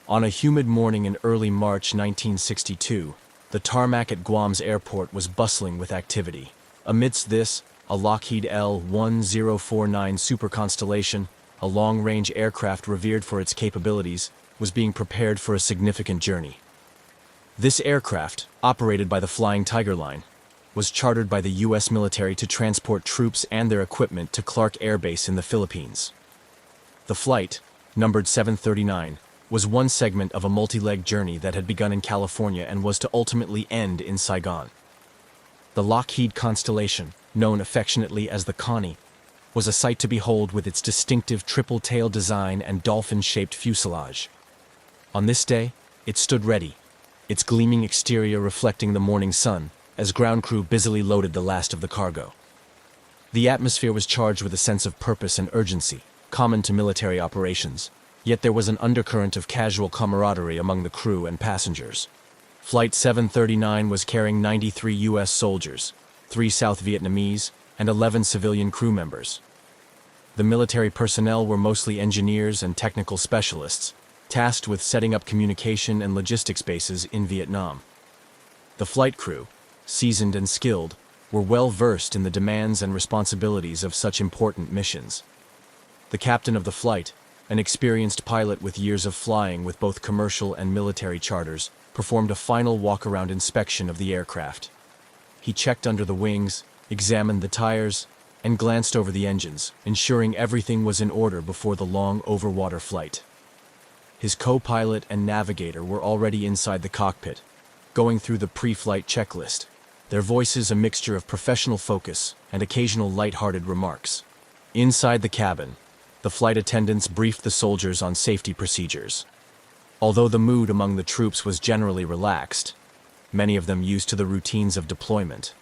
On a humid morning in early March 1962, the tarmac at Guam's airport was bustling with activity. Amidst this, a Lockheed L-1049 Super Constellation, a long-range aircraft revered for its capabilities, was being prepared for a significant journey. This aircraft, operated by the Flying Tiger Line, was chartered by the U.S. military to transport troops and their equipment to Clark Air Base in the Philippines. The flight, numbered 739, was one segment of a multi-leg journey that had begun in California and was to ultimately end in Saigon. The Lockheed Constellation, known affectionately as the Connie, was a sight to behold with its distinctive triple-tail design and dolphin-shaped fuselage. On this day, it stood ready, its gleaming exterior reflecting the morning sun, as ground crew busily loaded the last of the cargo. The atmosphere was charged with a sense of purpose and urgency, common to military operations, yet there was an undercurrent of casual camaraderie among the crew and passengers. Flight 739 was carrying 93 U.S. soldiers, 3 South Vietnamese, and 11 civilian crew members. The military personnel were mostly engineers and technical specialists, tasked with setting up communication and logistics bases in Vietnam. The flight crew, seasoned and skilled, were well versed in the demands and responsibilities of such important missions. The captain of the flight, an experienced pilot with years of flying with both commercial and military charters, performed a final walk-around inspection of the aircraft. He checked under the wings, examined the tires, and glanced over the engines, ensuring everything was in order before the long overwater flight. His co-pilot and navigator were already inside the cockpit, going through the pre-flight checklist, their voices a mixture of professional focus and occasional light-hearted remarks. Inside the cabin, the flight attendants briefed the soldiers on safety procedures. Although the mood among the troops was generally relaxed, many of them used to the routines of deployment,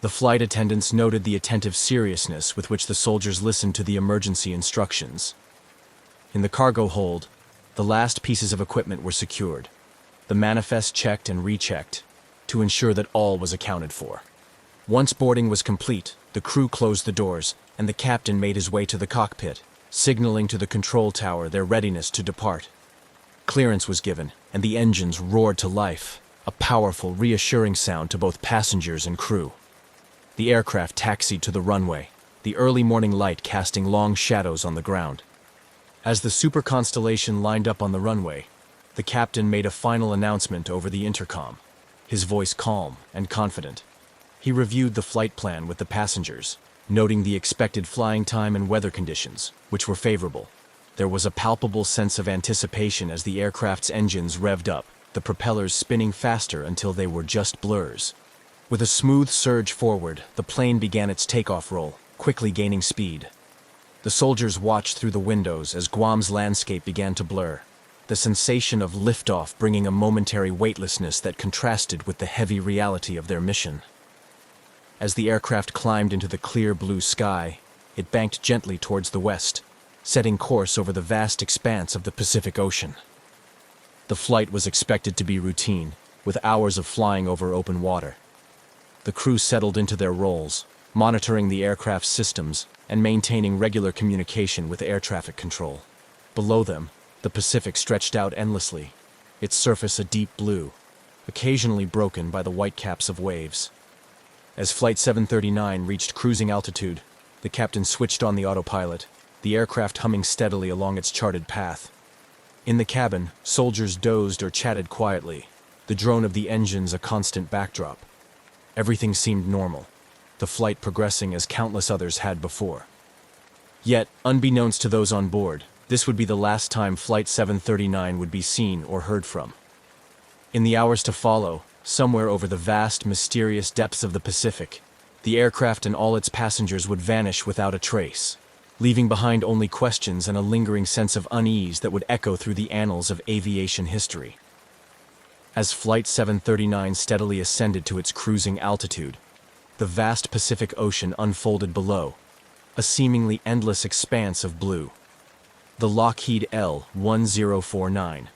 the flight attendants noted the attentive seriousness with which the soldiers listened to the emergency instructions. In the cargo hold, the last pieces of equipment were secured, the manifest checked and rechecked, to ensure that all was accounted for. Once boarding was complete, the crew closed the doors, and the captain made his way to the cockpit, signaling to the control tower their readiness to depart. Clearance was given, and the engines roared to life, a powerful, reassuring sound to both passengers and crew. The aircraft taxied to the runway, the early morning light casting long shadows on the ground. As the Super Constellation lined up on the runway, the captain made a final announcement over the intercom, his voice calm and confident. He reviewed the flight plan with the passengers, noting the expected flying time and weather conditions, which were favorable. There was a palpable sense of anticipation as the aircraft's engines revved up, the propellers spinning faster until they were just blurs. With a smooth surge forward, the plane began its takeoff roll, quickly gaining speed. The soldiers watched through the windows as Guam's landscape began to blur, the sensation of liftoff bringing a momentary weightlessness that contrasted with the heavy reality of their mission. As the aircraft climbed into the clear blue sky, it banked gently towards the west, setting course over the vast expanse of the Pacific Ocean. The flight was expected to be routine, with hours of flying over open water. The crew settled into their roles, monitoring the aircraft's systems and maintaining regular communication with air traffic control. Below them, the Pacific stretched out endlessly, its surface a deep blue, occasionally broken by the white caps of waves. As Flight 739 reached cruising altitude, the captain switched on the autopilot, the aircraft humming steadily along its charted path. In the cabin, soldiers dozed or chatted quietly, the drone of the engines a constant backdrop. Everything seemed normal, the flight progressing as countless others had before. Yet, unbeknownst to those on board, this would be the last time Flight 739 would be seen or heard from. In the hours to follow, somewhere over the vast, mysterious depths of the Pacific, the aircraft and all its passengers would vanish without a trace, leaving behind only questions and a lingering sense of unease that would echo through the annals of aviation history. As Flight 739 steadily ascended to its cruising altitude, the vast Pacific Ocean unfolded below, a seemingly endless expanse of blue. The Lockheed L-1049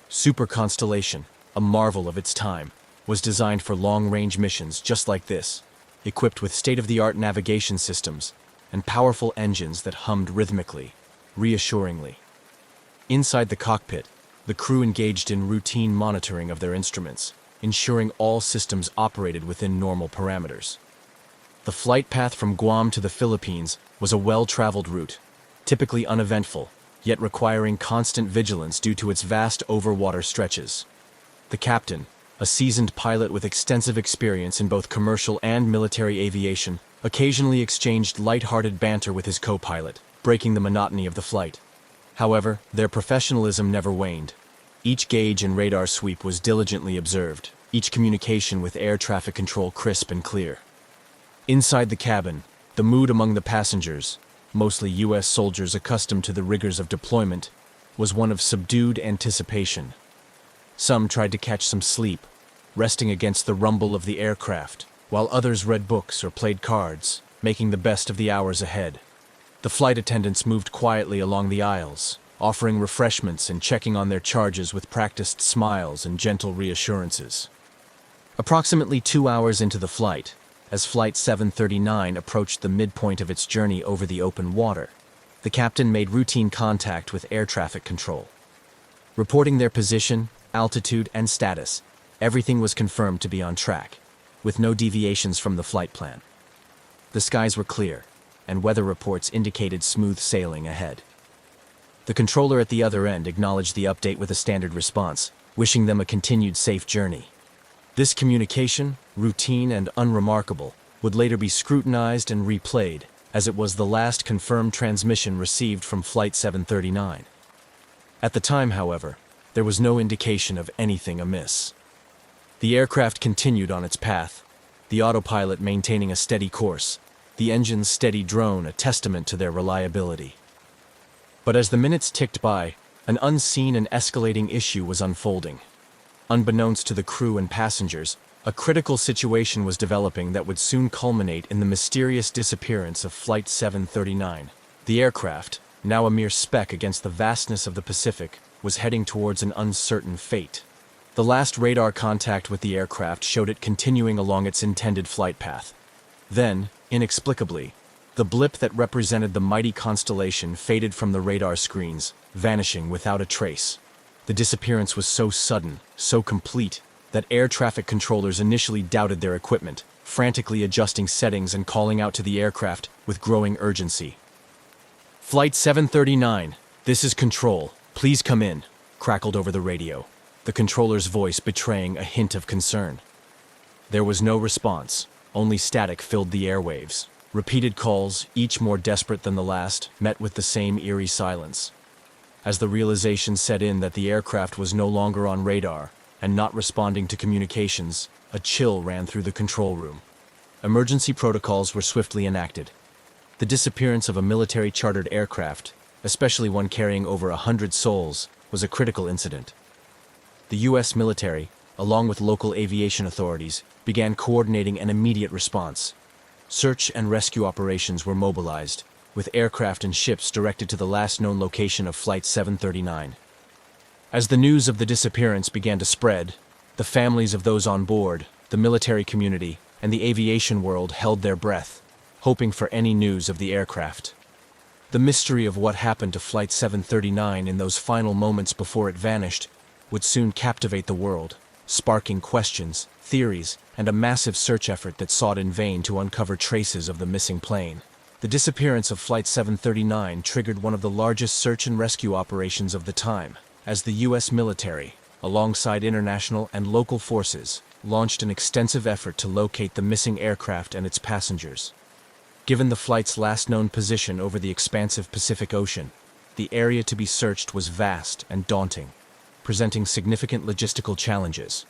Super Constellation, a marvel of its time, was designed for long-range missions just like this, equipped with state-of-the-art navigation systems and powerful engines that hummed rhythmically, reassuringly. Inside the cockpit, the crew engaged in routine monitoring of their instruments, ensuring all systems operated within normal parameters. The flight path from Guam to the Philippines was a well-traveled route, typically uneventful, yet requiring constant vigilance due to its vast overwater stretches. The captain, a seasoned pilot with extensive experience in both commercial and military aviation, occasionally exchanged light-hearted banter with his co-pilot, breaking the monotony of the flight. However, their professionalism never waned. Each gauge and radar sweep was diligently observed, each communication with air traffic control crisp and clear. Inside the cabin, the mood among the passengers, mostly U.S. soldiers accustomed to the rigors of deployment, was one of subdued anticipation. Some tried to catch some sleep, resting against the rumble of the aircraft, while others read books or played cards, making the best of the hours ahead. The flight attendants moved quietly along the aisles, offering refreshments and checking on their charges with practiced smiles and gentle reassurances. Approximately 2 hours into the flight, as Flight 739 approached the midpoint of its journey over the open water, the captain made routine contact with air traffic control. Reporting their position, altitude, and status, everything was confirmed to be on track, with no deviations from the flight plan. The skies were clear, and weather reports indicated smooth sailing ahead. The controller at the other end acknowledged the update with a standard response, wishing them a continued safe journey. This communication, routine and unremarkable, would later be scrutinized and replayed, as it was the last confirmed transmission received from Flight 739. At the time, however, there was no indication of anything amiss. The aircraft continued on its path, the autopilot maintaining a steady course, the engine's steady drone a testament to their reliability. But as the minutes ticked by, an unseen and escalating issue was unfolding. Unbeknownst to the crew and passengers, a critical situation was developing that would soon culminate in the mysterious disappearance of Flight 739. The aircraft, now a mere speck against the vastness of the Pacific, was heading towards an uncertain fate. The last radar contact with the aircraft showed it continuing along its intended flight path. Then, inexplicably, the blip that represented the mighty constellation faded from the radar screens, vanishing without a trace. The disappearance was so sudden, so complete, that air traffic controllers initially doubted their equipment, frantically adjusting settings and calling out to the aircraft with growing urgency. "Flight 739, this is Control. Please come in," crackled over the radio, the controller's voice betraying a hint of concern. There was no response, only static filled the airwaves. Repeated calls, each more desperate than the last, met with the same eerie silence. As the realization set in that the aircraft was no longer on radar and not responding to communications, a chill ran through the control room. Emergency protocols were swiftly enacted. The disappearance of a military-chartered aircraft, especially one carrying over 100 souls, was a critical incident. The U.S. military, along with local aviation authorities, began coordinating an immediate response. Search and rescue operations were mobilized, with aircraft and ships directed to the last known location of Flight 739. As the news of the disappearance began to spread, the families of those on board, the military community, and the aviation world held their breath, hoping for any news of the aircraft. The mystery of what happened to Flight 739 in those final moments before it vanished would soon captivate the world, sparking questions, theories, and a massive search effort that sought in vain to uncover traces of the missing plane. The disappearance of Flight 739 triggered one of the largest search and rescue operations of the time, as the U.S. military, alongside international and local forces, launched an extensive effort to locate the missing aircraft and its passengers. Given the flight's last known position over the expansive Pacific Ocean, the area to be searched was vast and daunting, presenting significant logistical challenges.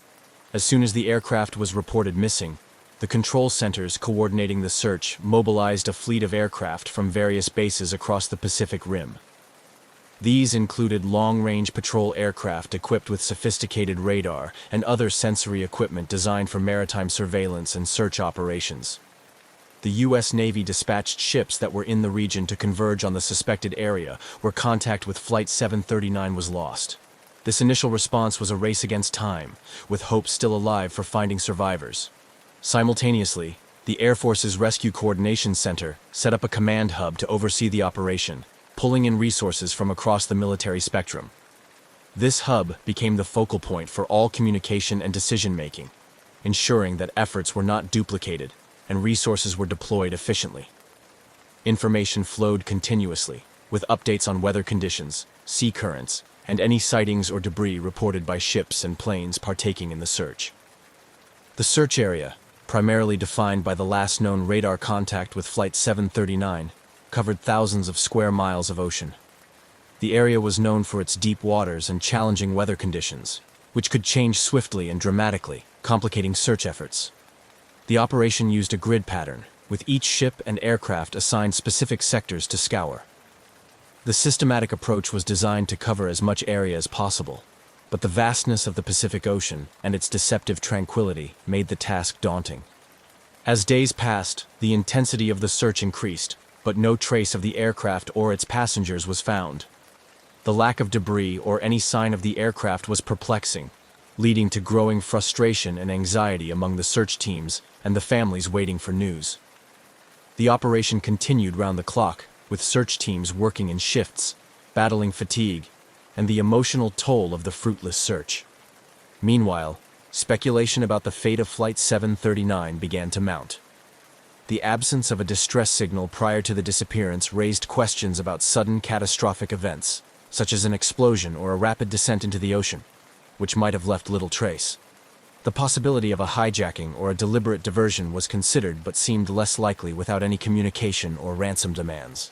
As soon as the aircraft was reported missing, the control centers coordinating the search mobilized a fleet of aircraft from various bases across the Pacific Rim. These included long-range patrol aircraft equipped with sophisticated radar and other sensory equipment designed for maritime surveillance and search operations. The U.S. Navy dispatched ships that were in the region to converge on the suspected area where contact with Flight 739 was lost. This initial response was a race against time, with hope still alive for finding survivors. Simultaneously, the Air Force's Rescue Coordination Center set up a command hub to oversee the operation, pulling in resources from across the military spectrum. This hub became the focal point for all communication and decision-making, ensuring that efforts were not duplicated and resources were deployed efficiently. Information flowed continuously, with updates on weather conditions, sea currents, and any sightings or debris reported by ships and planes partaking in the search. The search area, primarily defined by the last known radar contact with Flight 739, covered thousands of square miles of ocean. The area was known for its deep waters and challenging weather conditions, which could change swiftly and dramatically, complicating search efforts. The operation used a grid pattern, with each ship and aircraft assigned specific sectors to scour. The systematic approach was designed to cover as much area as possible, but the vastness of the Pacific Ocean and its deceptive tranquility made the task daunting. As days passed, the intensity of the search increased, but no trace of the aircraft or its passengers was found. The lack of debris or any sign of the aircraft was perplexing, leading to growing frustration and anxiety among the search teams and the families waiting for news. The operation continued round the clock, with search teams working in shifts, battling fatigue, and the emotional toll of the fruitless search. Meanwhile, speculation about the fate of Flight 739 began to mount. The absence of a distress signal prior to the disappearance raised questions about sudden catastrophic events, such as an explosion or a rapid descent into the ocean, which might have left little trace. The possibility of a hijacking or a deliberate diversion was considered but seemed less likely without any communication or ransom demands.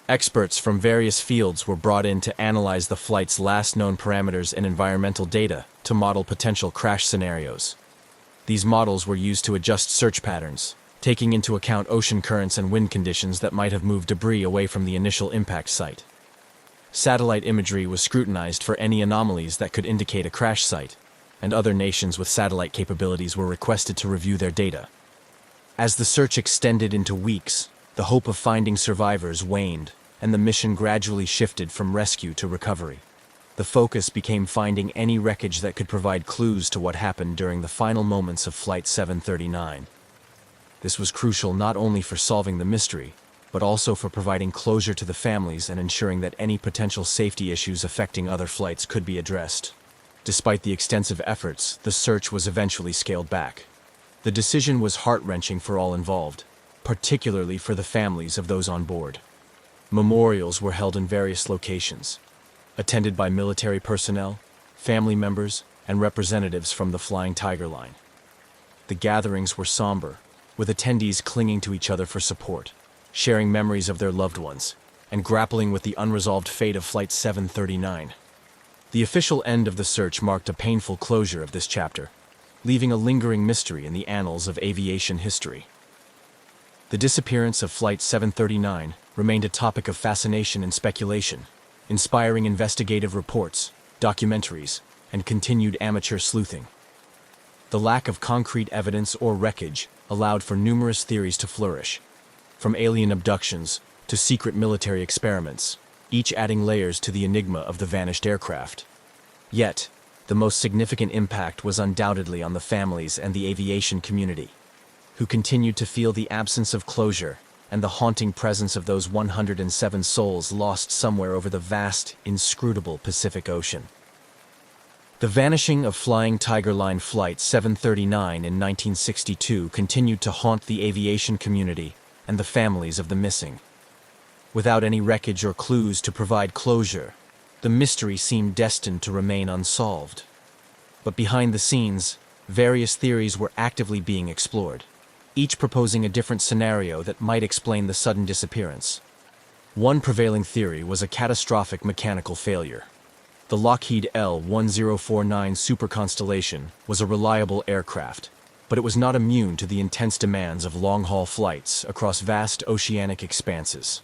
Experts from various fields were brought in to analyze the flight's last known parameters and environmental data to model potential crash scenarios. These models were used to adjust search patterns, taking into account ocean currents and wind conditions that might have moved debris away from the initial impact site. Satellite imagery was scrutinized for any anomalies that could indicate a crash site, and other nations with satellite capabilities were requested to review their data. As the search extended into weeks, the hope of finding survivors waned, and the mission gradually shifted from rescue to recovery. The focus became finding any wreckage that could provide clues to what happened during the final moments of Flight 739. This was crucial not only for solving the mystery, but also for providing closure to the families and ensuring that any potential safety issues affecting other flights could be addressed. Despite the extensive efforts, the search was eventually scaled back. The decision was heart-wrenching for all involved, particularly for the families of those on board. Memorials were held in various locations, attended by military personnel, family members, and representatives from the Flying Tiger line. The gatherings were somber, with attendees clinging to each other for support, sharing memories of their loved ones, and grappling with the unresolved fate of Flight 739. The official end of the search marked a painful closure of this chapter, leaving a lingering mystery in the annals of aviation history. The disappearance of Flight 739 remained a topic of fascination and speculation, inspiring investigative reports, documentaries, and continued amateur sleuthing. The lack of concrete evidence or wreckage allowed for numerous theories to flourish, from alien abductions to secret military experiments, each adding layers to the enigma of the vanished aircraft. Yet, the most significant impact was undoubtedly on the families and the aviation community, who continued to feel the absence of closure and the haunting presence of those 107 souls lost somewhere over the vast, inscrutable Pacific Ocean. The vanishing of Flying Tiger Line Flight 739 in 1962 continued to haunt the aviation community and the families of the missing. Without any wreckage or clues to provide closure, the mystery seemed destined to remain unsolved. But behind the scenes, various theories were actively being explored, each proposing a different scenario that might explain the sudden disappearance. One prevailing theory was a catastrophic mechanical failure. The Lockheed L-1049 Super Constellation was a reliable aircraft, but it was not immune to the intense demands of long-haul flights across vast oceanic expanses.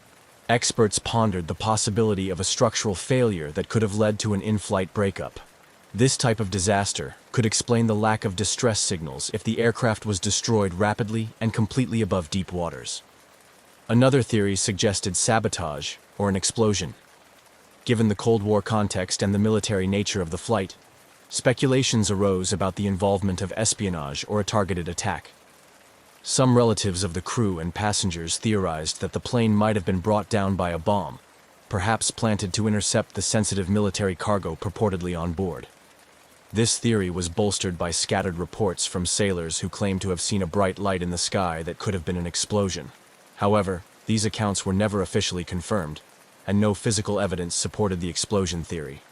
Experts pondered the possibility of a structural failure that could have led to an in-flight breakup. This type of disaster could explain the lack of distress signals if the aircraft was destroyed rapidly and completely above deep waters. Another theory suggested sabotage or an explosion. Given the Cold War context and the military nature of the flight, speculations arose about the involvement of espionage or a targeted attack. Some relatives of the crew and passengers theorized that the plane might have been brought down by a bomb, perhaps planted to intercept the sensitive military cargo purportedly on board. This theory was bolstered by scattered reports from sailors who claimed to have seen a bright light in the sky that could have been an explosion. However, these accounts were never officially confirmed, and no physical evidence supported the explosion theory.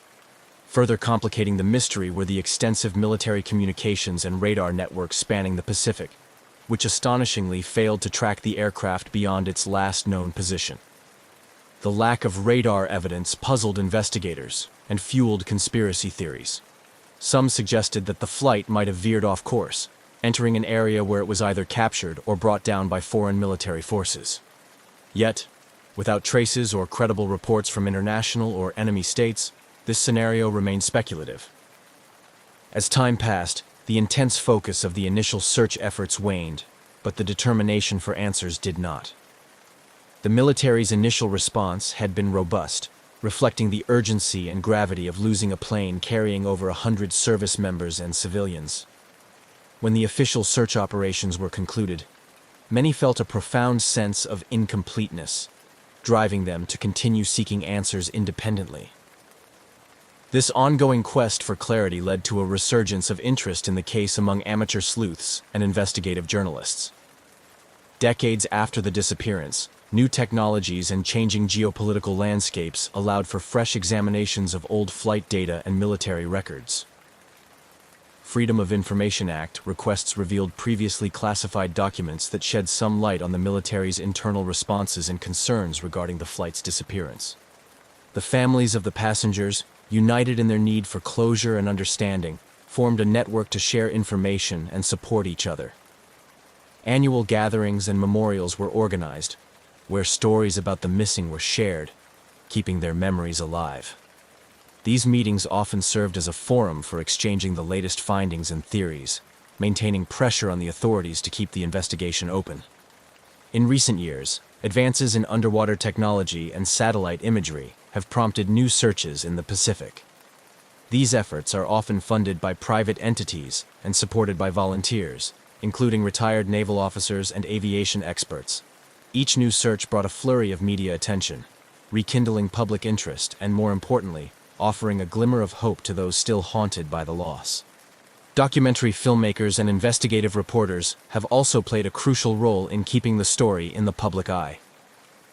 Further complicating the mystery were the extensive military communications and radar networks spanning the Pacific, which astonishingly failed to track the aircraft beyond its last known position. The lack of radar evidence puzzled investigators and fueled conspiracy theories. Some suggested that the flight might have veered off course, entering an area where it was either captured or brought down by foreign military forces. Yet, without traces or credible reports from international or enemy states, this scenario remained speculative. As time passed, the intense focus of the initial search efforts waned, but the determination for answers did not. The military's initial response had been robust, reflecting the urgency and gravity of losing a plane carrying over 100 service members and civilians. When the official search operations were concluded, many felt a profound sense of incompleteness, driving them to continue seeking answers independently. This ongoing quest for clarity led to a resurgence of interest in the case among amateur sleuths and investigative journalists. Decades after the disappearance, new technologies and changing geopolitical landscapes allowed for fresh examinations of old flight data and military records. Freedom of Information Act requests revealed previously classified documents that shed some light on the military's internal responses and concerns regarding the flight's disappearance. The families of the passengers, united in their need for closure and understanding, formed a network to share information and support each other. Annual gatherings and memorials were organized, where stories about the missing were shared, keeping their memories alive. These meetings often served as a forum for exchanging the latest findings and theories, maintaining pressure on the authorities to keep the investigation open. In recent years, advances in underwater technology and satellite imagery have prompted new searches in the Pacific. These efforts are often funded by private entities and supported by volunteers, including retired naval officers and aviation experts. Each new search brought a flurry of media attention, rekindling public interest and, more importantly, offering a glimmer of hope to those still haunted by the loss. Documentary filmmakers and investigative reporters have also played a crucial role in keeping the story in the public eye.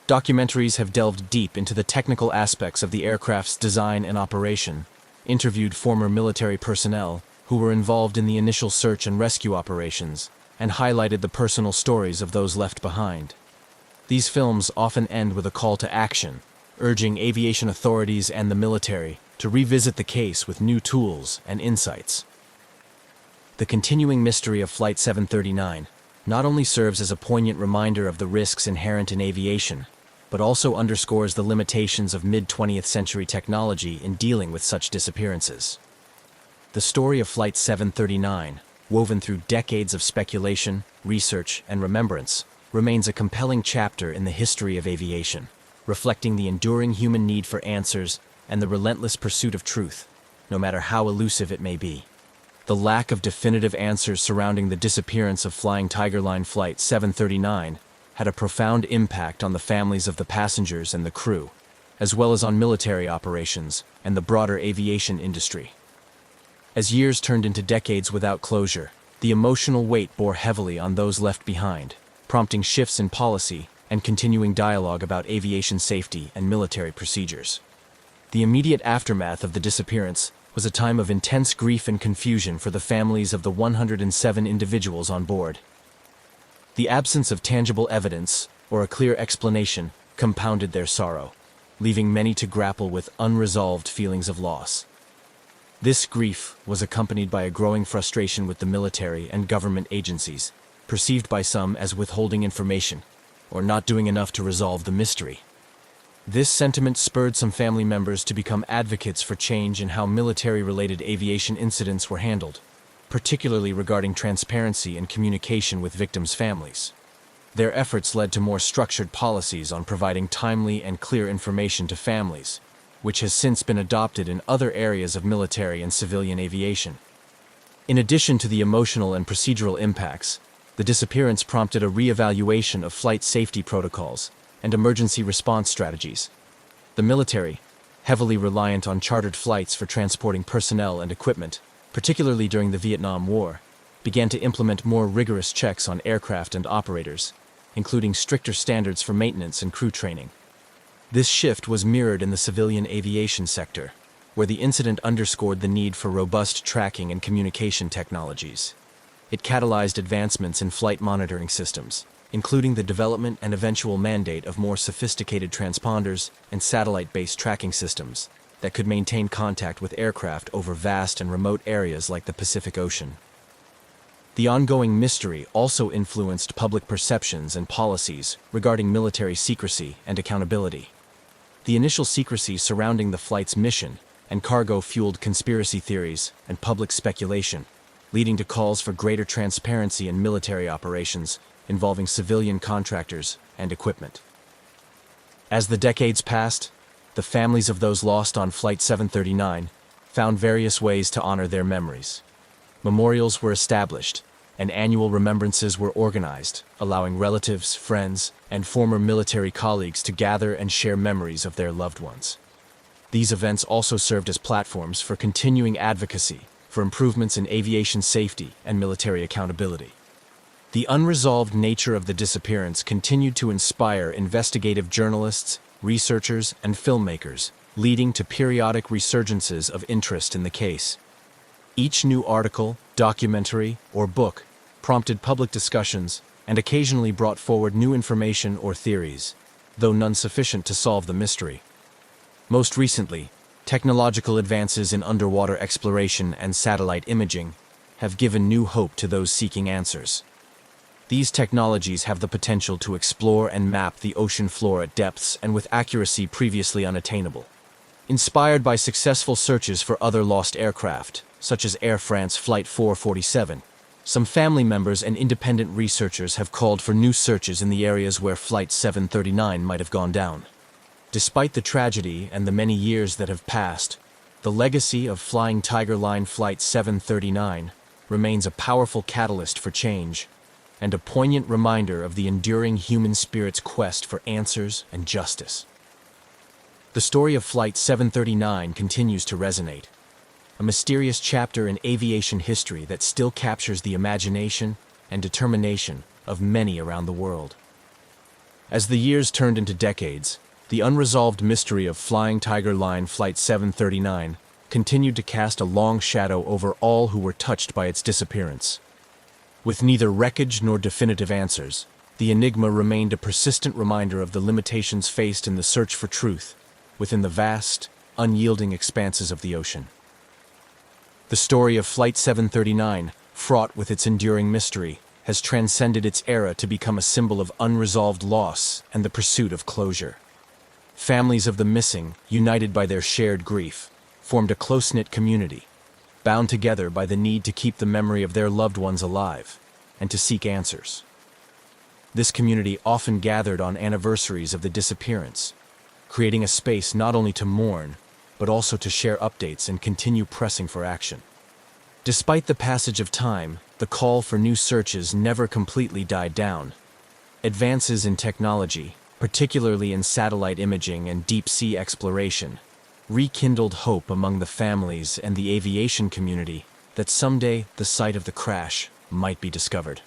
Documentaries have delved deep into the technical aspects of the aircraft's design and operation, interviewed former military personnel who were involved in the initial search and rescue operations, and highlighted the personal stories of those left behind. These films often end with a call to action, urging aviation authorities and the military to revisit the case with new tools and insights. The continuing mystery of Flight 739 not only serves as a poignant reminder of the risks inherent in aviation, but also underscores the limitations of mid-20th century technology in dealing with such disappearances. The story of Flight 739, woven through decades of speculation, research, and remembrance, remains a compelling chapter in the history of aviation, reflecting the enduring human need for answers and the relentless pursuit of truth, no matter how elusive it may be. The lack of definitive answers surrounding the disappearance of Flying Tiger Line Flight 739 had a profound impact on the families of the passengers and the crew, as well as on military operations and the broader aviation industry. As years turned into decades without closure, the emotional weight bore heavily on those left behind, prompting shifts in policy and continuing dialogue about aviation safety and military procedures. The immediate aftermath of the disappearance was a time of intense grief and confusion for the families of the 107 individuals on board. The absence of tangible evidence or a clear explanation compounded their sorrow, leaving many to grapple with unresolved feelings of loss. This grief was accompanied by a growing frustration with the military and government agencies, perceived by some as withholding information or not doing enough to resolve the mystery. This sentiment spurred some family members to become advocates for change in how military-related aviation incidents were handled, particularly regarding transparency and communication with victims' families. Their efforts led to more structured policies on providing timely and clear information to families, which has since been adopted in other areas of military and civilian aviation. In addition to the emotional and procedural impacts, the disappearance prompted a re-evaluation of flight safety protocols and emergency response strategies. The military, heavily reliant on chartered flights for transporting personnel and equipment, particularly during the Vietnam War, began to implement more rigorous checks on aircraft and operators, including stricter standards for maintenance and crew training. This shift was mirrored in the civilian aviation sector, where the incident underscored the need for robust tracking and communication technologies. It catalyzed advancements in flight monitoring systems, including the development and eventual mandate of more sophisticated transponders and satellite-based tracking systems that could maintain contact with aircraft over vast and remote areas like the Pacific Ocean. The ongoing mystery also influenced public perceptions and policies regarding military secrecy and accountability. The initial secrecy surrounding the flight's mission and cargo fueled conspiracy theories and public speculation, leading to calls for greater transparency in military operations involving civilian contractors and equipment. As the decades passed, the families of those lost on Flight 739 found various ways to honor their memories. Memorials were established, and annual remembrances were organized, allowing relatives, friends, and former military colleagues to gather and share memories of their loved ones. These events also served as platforms for continuing advocacy for improvements in aviation safety and military accountability. The unresolved nature of the disappearance continued to inspire investigative journalists, researchers, and filmmakers, leading to periodic resurgences of interest in the case. Each new article, documentary, or book prompted public discussions and occasionally brought forward new information or theories, though none sufficient to solve the mystery. Most recently, technological advances in underwater exploration and satellite imaging have given new hope to those seeking answers. These technologies have the potential to explore and map the ocean floor at depths and with accuracy previously unattainable. Inspired by successful searches for other lost aircraft, such as Air France Flight 447, some family members and independent researchers have called for new searches in the areas where Flight 739 might have gone down. Despite the tragedy and the many years that have passed, the legacy of Flying Tiger Line Flight 739 remains a powerful catalyst for change and a poignant reminder of the enduring human spirit's quest for answers and justice. The story of Flight 739 continues to resonate, a mysterious chapter in aviation history that still captures the imagination and determination of many around the world. As the years turned into decades, the unresolved mystery of Flying Tiger Line Flight 739 continued to cast a long shadow over all who were touched by its disappearance. With neither wreckage nor definitive answers, the enigma remained a persistent reminder of the limitations faced in the search for truth within the vast, unyielding expanses of the ocean. The story of Flight 739, fraught with its enduring mystery, has transcended its era to become a symbol of unresolved loss and the pursuit of closure. Families of the missing, united by their shared grief, formed a close-knit community, bound together by the need to keep the memory of their loved ones alive and to seek answers. This community often gathered on anniversaries of the disappearance, creating a space not only to mourn, but also to share updates and continue pressing for action. Despite the passage of time, the call for new searches never completely died down. Advances in technology, particularly in satellite imaging and deep-sea exploration, rekindled hope among the families and the aviation community that someday the site of the crash might be discovered.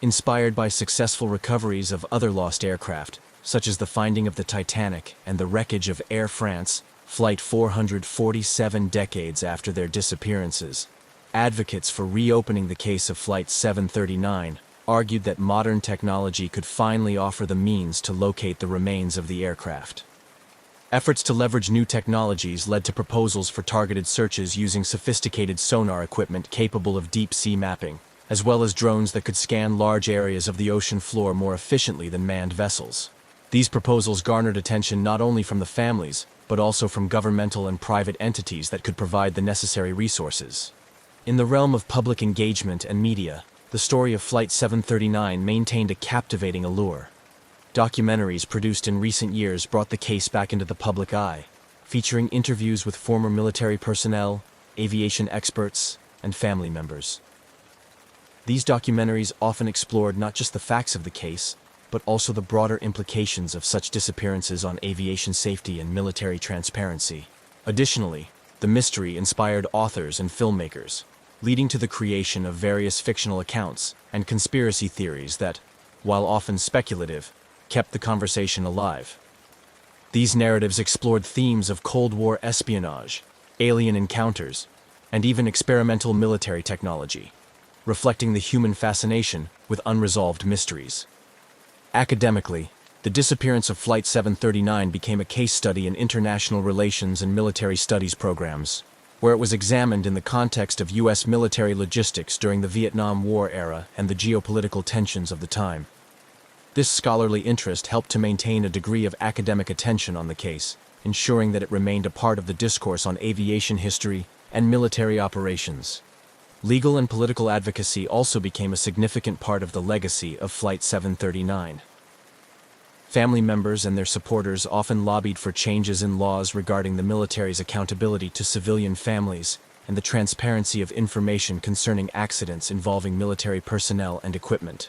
Inspired by successful recoveries of other lost aircraft, such as the finding of the Titanic and the wreckage of Air France Flight 447 decades after their disappearances, advocates for reopening the case of Flight 739 argued that modern technology could finally offer the means to locate the remains of the aircraft. Efforts to leverage new technologies led to proposals for targeted searches using sophisticated sonar equipment capable of deep-sea mapping, as well as drones that could scan large areas of the ocean floor more efficiently than manned vessels. These proposals garnered attention not only from the families, but also from governmental and private entities that could provide the necessary resources. In the realm of public engagement and media, the story of Flight 739 maintained a captivating allure. Documentaries produced in recent years brought the case back into the public eye, featuring interviews with former military personnel, aviation experts, and family members. These documentaries often explored not just the facts of the case, but also the broader implications of such disappearances on aviation safety and military transparency. Additionally, the mystery inspired authors and filmmakers, leading to the creation of various fictional accounts and conspiracy theories that, while often speculative, kept the conversation alive. These narratives explored themes of Cold War espionage, alien encounters, and even experimental military technology, reflecting the human fascination with unresolved mysteries. Academically, the disappearance of Flight 739 became a case study in international relations and military studies programs, where it was examined in the context of U.S. military logistics during the Vietnam War era and the geopolitical tensions of the time. This scholarly interest helped to maintain a degree of academic attention on the case, ensuring that it remained a part of the discourse on aviation history and military operations. Legal and political advocacy also became a significant part of the legacy of Flight 739. Family members and their supporters often lobbied for changes in laws regarding the military's accountability to civilian families and the transparency of information concerning accidents involving military personnel and equipment.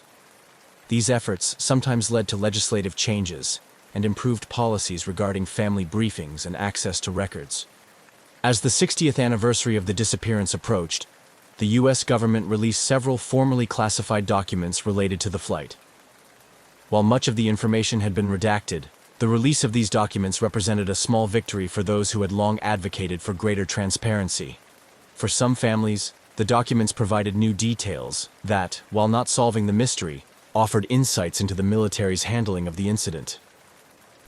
These efforts sometimes led to legislative changes and improved policies regarding family briefings and access to records. As the 60th anniversary of the disappearance approached, the U.S. government released several formally classified documents related to the flight. While much of the information had been redacted, the release of these documents represented a small victory for those who had long advocated for greater transparency. For some families, the documents provided new details that, while not solving the mystery, offered insights into the military's handling of the incident.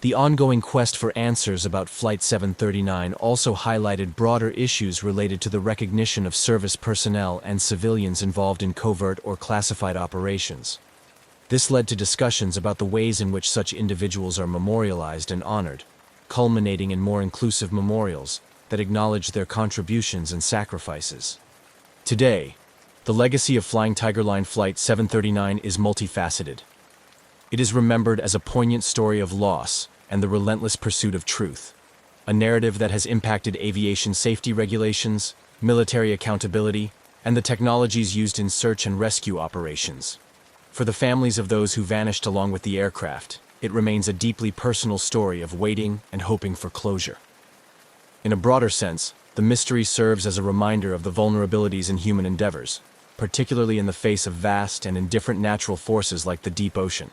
The ongoing quest for answers about Flight 739 also highlighted broader issues related to the recognition of service personnel and civilians involved in covert or classified operations. This led to discussions about the ways in which such individuals are memorialized and honored, culminating in more inclusive memorials that acknowledge their contributions and sacrifices. Today, the legacy of Flying Tiger Line Flight 739 is multifaceted. It is remembered as a poignant story of loss and the relentless pursuit of truth, a narrative that has impacted aviation safety regulations, military accountability, and the technologies used in search and rescue operations. For the families of those who vanished along with the aircraft, it remains a deeply personal story of waiting and hoping for closure. In a broader sense, the mystery serves as a reminder of the vulnerabilities in human endeavors, particularly in the face of vast and indifferent natural forces like the deep ocean.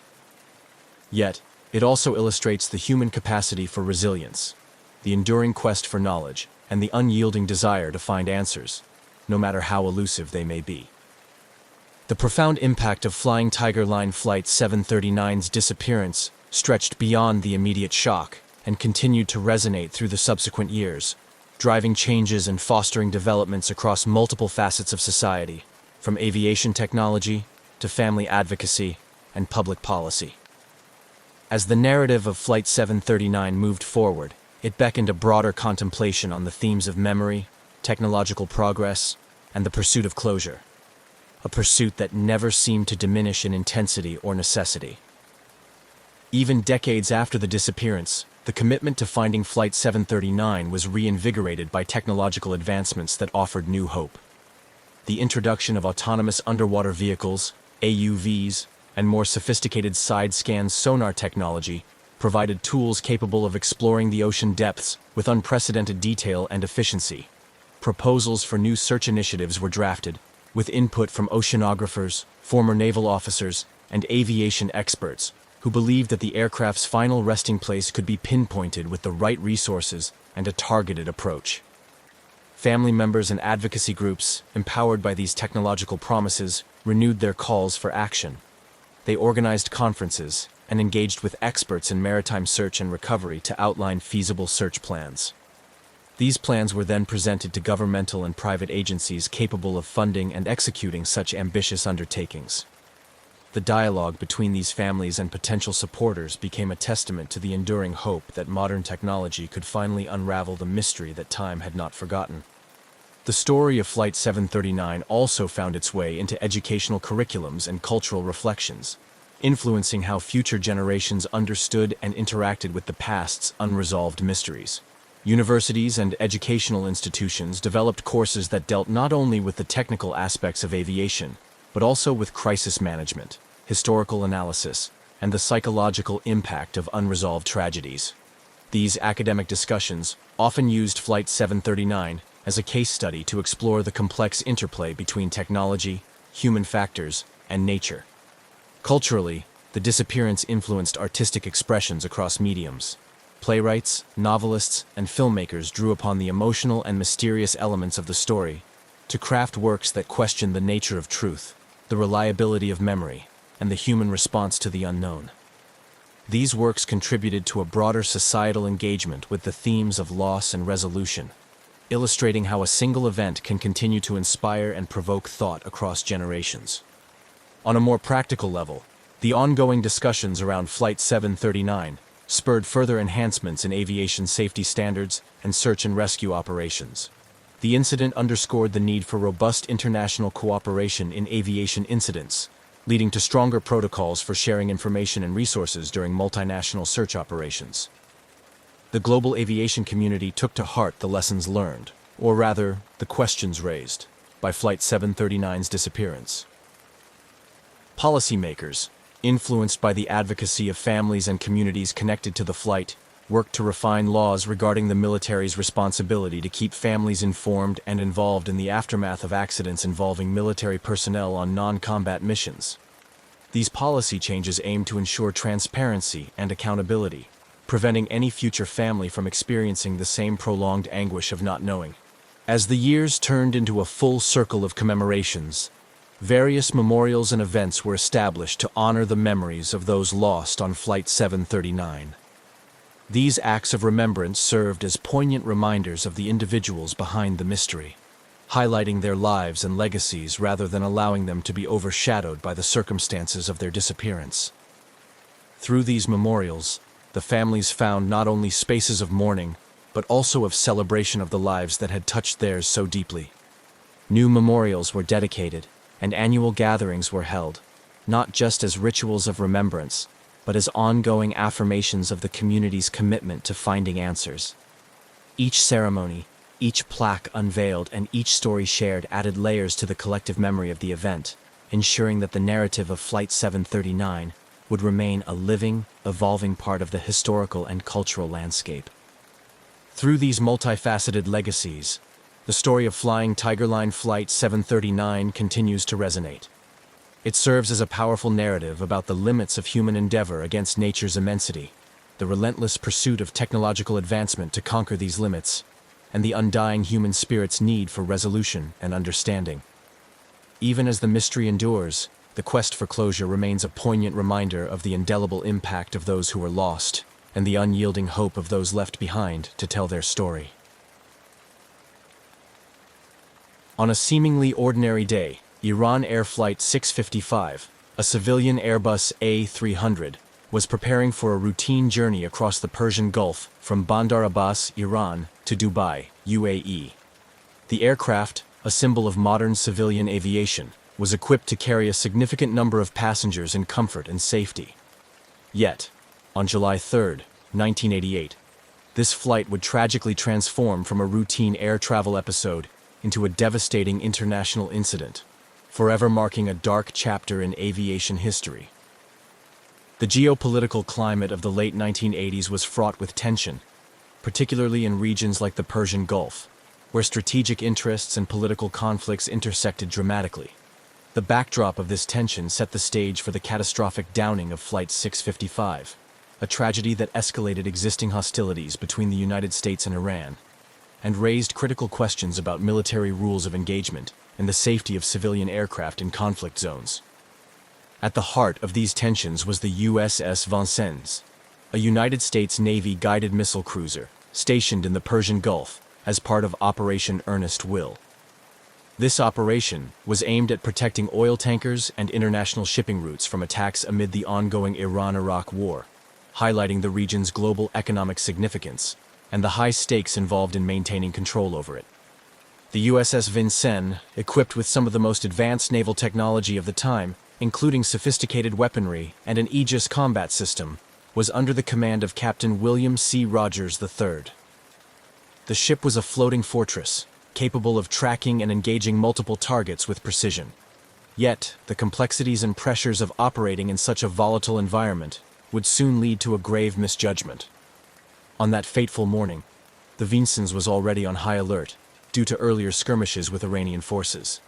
Yet, it also illustrates the human capacity for resilience, the enduring quest for knowledge, and the unyielding desire to find answers, no matter how elusive they may be. The profound impact of Flying Tiger Line Flight 739's disappearance stretched beyond the immediate shock and continued to resonate through the subsequent years, driving changes and fostering developments across multiple facets of society, from aviation technology to family advocacy and public policy. As the narrative of Flight 739 moved forward, it beckoned a broader contemplation on the themes of memory, technological progress, and the pursuit of closure, a pursuit that never seemed to diminish in intensity or necessity. Even decades after the disappearance, the commitment to finding Flight 739 was reinvigorated by technological advancements that offered new hope. The introduction of autonomous underwater vehicles, AUVs, and more sophisticated side-scan sonar technology provided tools capable of exploring the ocean depths with unprecedented detail and efficiency. Proposals for new search initiatives were drafted, with input from oceanographers, former naval officers, and aviation experts who believed that the aircraft's final resting place could be pinpointed with the right resources and a targeted approach. Family members and advocacy groups, empowered by these technological promises, renewed their calls for action. They organized conferences and engaged with experts in maritime search and recovery to outline feasible search plans. These plans were then presented to governmental and private agencies capable of funding and executing such ambitious undertakings. The dialogue between these families and potential supporters became a testament to the enduring hope that modern technology could finally unravel the mystery that time had not forgotten. The story of Flight 739 also found its way into educational curriculums and cultural reflections, influencing how future generations understood and interacted with the past's unresolved mysteries. Universities and educational institutions developed courses that dealt not only with the technical aspects of aviation, but also with crisis management, historical analysis, and the psychological impact of unresolved tragedies. These academic discussions often used Flight 739 as a case study to explore the complex interplay between technology, human factors, and nature. Culturally, the disappearance influenced artistic expressions across mediums. Playwrights, novelists, and filmmakers drew upon the emotional and mysterious elements of the story to craft works that question the nature of truth, the reliability of memory, and the human response to the unknown. These works contributed to a broader societal engagement with the themes of loss and resolution, illustrating how a single event can continue to inspire and provoke thought across generations. On a more practical level, the ongoing discussions around Flight 739 spurred further enhancements in aviation safety standards and search and rescue operations. The incident underscored the need for robust international cooperation in aviation incidents, leading to stronger protocols for sharing information and resources during multinational search operations. The global aviation community took to heart the lessons learned, or rather, the questions raised, by Flight 739's disappearance. Policymakers, influenced by the advocacy of families and communities connected to the flight, worked to refine laws regarding the military's responsibility to keep families informed and involved in the aftermath of accidents involving military personnel on non-combat missions. These policy changes aim to ensure transparency and accountability, preventing any future family from experiencing the same prolonged anguish of not knowing. As the years turned into a full circle of commemorations, various memorials and events were established to honor the memories of those lost on Flight 739. These acts of remembrance served as poignant reminders of the individuals behind the mystery, highlighting their lives and legacies rather than allowing them to be overshadowed by the circumstances of their disappearance. Through these memorials, the families found not only spaces of mourning, but also of celebration of the lives that had touched theirs so deeply. New memorials were dedicated, and annual gatherings were held, not just as rituals of remembrance, but as ongoing affirmations of the community's commitment to finding answers. Each ceremony, each plaque unveiled, and each story shared added layers to the collective memory of the event, ensuring that the narrative of Flight 739 would remain a living, evolving part of the historical and cultural landscape. Through these multifaceted legacies, the story of flying Tiger Line Flight 739 continues to resonate. It serves as a powerful narrative about the limits of human endeavor against nature's immensity, the relentless pursuit of technological advancement to conquer these limits, and the undying human spirit's need for resolution and understanding. Even as the mystery endures, the quest for closure remains a poignant reminder of the indelible impact of those who were lost, and the unyielding hope of those left behind to tell their story. On a seemingly ordinary day, Iran Air Flight 655, a civilian Airbus A300, was preparing for a routine journey across the Persian Gulf from Bandar Abbas, Iran, to Dubai, UAE. The aircraft, a symbol of modern civilian aviation, was equipped to carry a significant number of passengers in comfort and safety. Yet, on July 3, 1988, this flight would tragically transform from a routine air travel episode into a devastating international incident, forever marking a dark chapter in aviation history. The geopolitical climate of the late 1980s was fraught with tension, particularly in regions like the Persian Gulf, where strategic interests and political conflicts intersected dramatically. The backdrop of this tension set the stage for the catastrophic downing of Flight 655, a tragedy that escalated existing hostilities between the United States and Iran, and raised critical questions about military rules of engagement and the safety of civilian aircraft in conflict zones. At the heart of these tensions was the USS Vincennes, a United States Navy guided missile cruiser stationed in the Persian Gulf as part of Operation Earnest Will. This operation was aimed at protecting oil tankers and international shipping routes from attacks amid the ongoing Iran-Iraq War, highlighting the region's global economic significance and the high stakes involved in maintaining control over it. The USS Vincennes, equipped with some of the most advanced naval technology of the time, including sophisticated weaponry and an Aegis combat system, was under the command of Captain William C. Rogers III. The ship was a floating fortress, capable of tracking and engaging multiple targets with precision. Yet, the complexities and pressures of operating in such a volatile environment would soon lead to a grave misjudgment. On that fateful morning, the Vincennes was already on high alert due to earlier skirmishes with Iranian forces.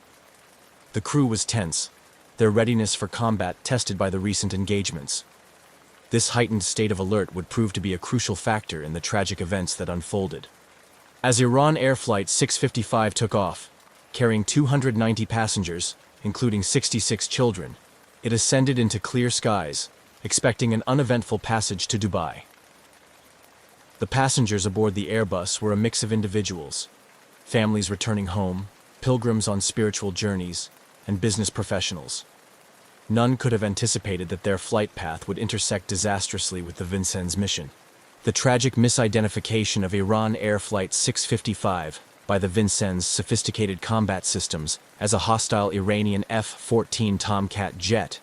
The crew was tense, their readiness for combat tested by the recent engagements. This heightened state of alert would prove to be a crucial factor in the tragic events that unfolded. As Iran Air Flight 655 took off, carrying 290 passengers, including 66 children, it ascended into clear skies, expecting an uneventful passage to Dubai. The passengers aboard the Airbus were a mix of individuals, families returning home, pilgrims on spiritual journeys, and business professionals. None could have anticipated that their flight path would intersect disastrously with the Vincennes mission. The tragic misidentification of Iran Air Flight 655 by the Vincennes sophisticated combat systems as a hostile Iranian F-14 Tomcat jet,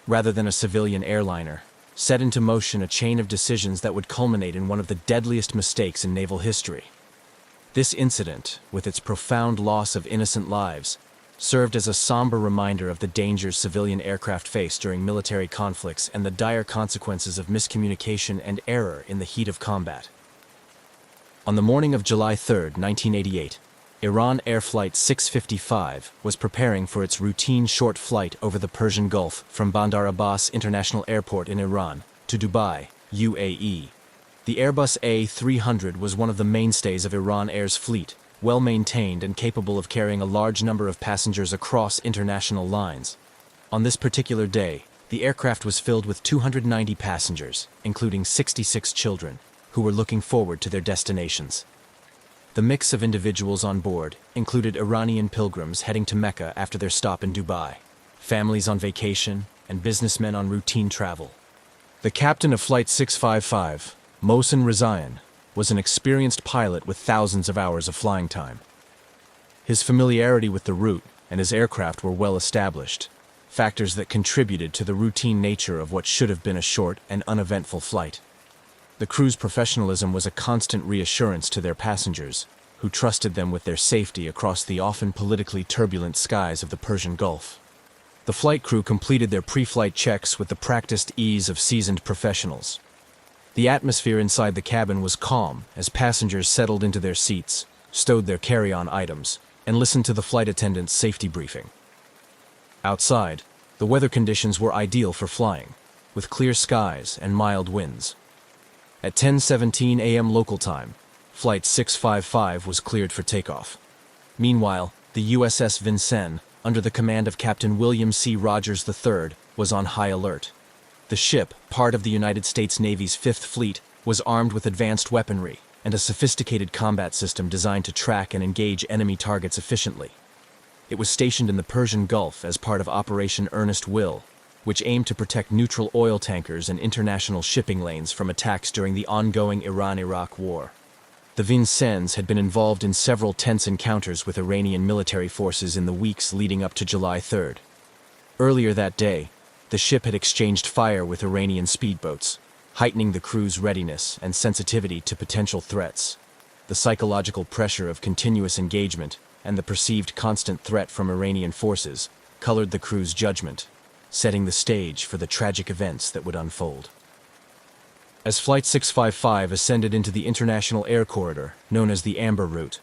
rather than a civilian airliner, set into motion a chain of decisions that would culminate in one of the deadliest mistakes in naval history. This incident, with its profound loss of innocent lives, served as a somber reminder of the dangers civilian aircraft face during military conflicts and the dire consequences of miscommunication and error in the heat of combat. On the morning of July 3, 1988, Iran Air Flight 655 was preparing for its routine short flight over the Persian Gulf from Bandar Abbas International Airport in Iran to Dubai, UAE. The Airbus A300 was one of the mainstays of Iran Air's fleet, well-maintained and capable of carrying a large number of passengers across international lines. On this particular day, the aircraft was filled with 290 passengers, including 66 children, who were looking forward to their destinations. The mix of individuals on board included Iranian pilgrims heading to Mecca after their stop in Dubai, families on vacation, and businessmen on routine travel. The captain of Flight 655, Mohsen Rezayan, was an experienced pilot with thousands of hours of flying time. His familiarity with the route and his aircraft were well established, factors that contributed to the routine nature of what should have been a short and uneventful flight. The crew's professionalism was a constant reassurance to their passengers, who trusted them with their safety across the often politically turbulent skies of the Persian Gulf. The flight crew completed their pre-flight checks with the practiced ease of seasoned professionals. The atmosphere inside the cabin was calm as passengers settled into their seats, stowed their carry-on items, and listened to the flight attendant's safety briefing. Outside, the weather conditions were ideal for flying, with clear skies and mild winds. At 10:17 a.m. local time, Flight 655 was cleared for takeoff. Meanwhile, the USS Vincennes, under the command of Captain William C. Rogers III, was on high alert. The ship, part of the United States Navy's Fifth Fleet, was armed with advanced weaponry and a sophisticated combat system designed to track and engage enemy targets efficiently. It was stationed in the Persian Gulf as part of Operation Earnest Will, which aimed to protect neutral oil tankers and international shipping lanes from attacks during the ongoing Iran-Iraq War. The Vincennes had been involved in several tense encounters with Iranian military forces in the weeks leading up to July 3rd. Earlier that day, the ship had exchanged fire with Iranian speedboats, heightening the crew's readiness and sensitivity to potential threats. The psychological pressure of continuous engagement and the perceived constant threat from Iranian forces colored the crew's judgment, setting the stage for the tragic events that would unfold. As Flight 655 ascended into the international air corridor, known as the Amber Route,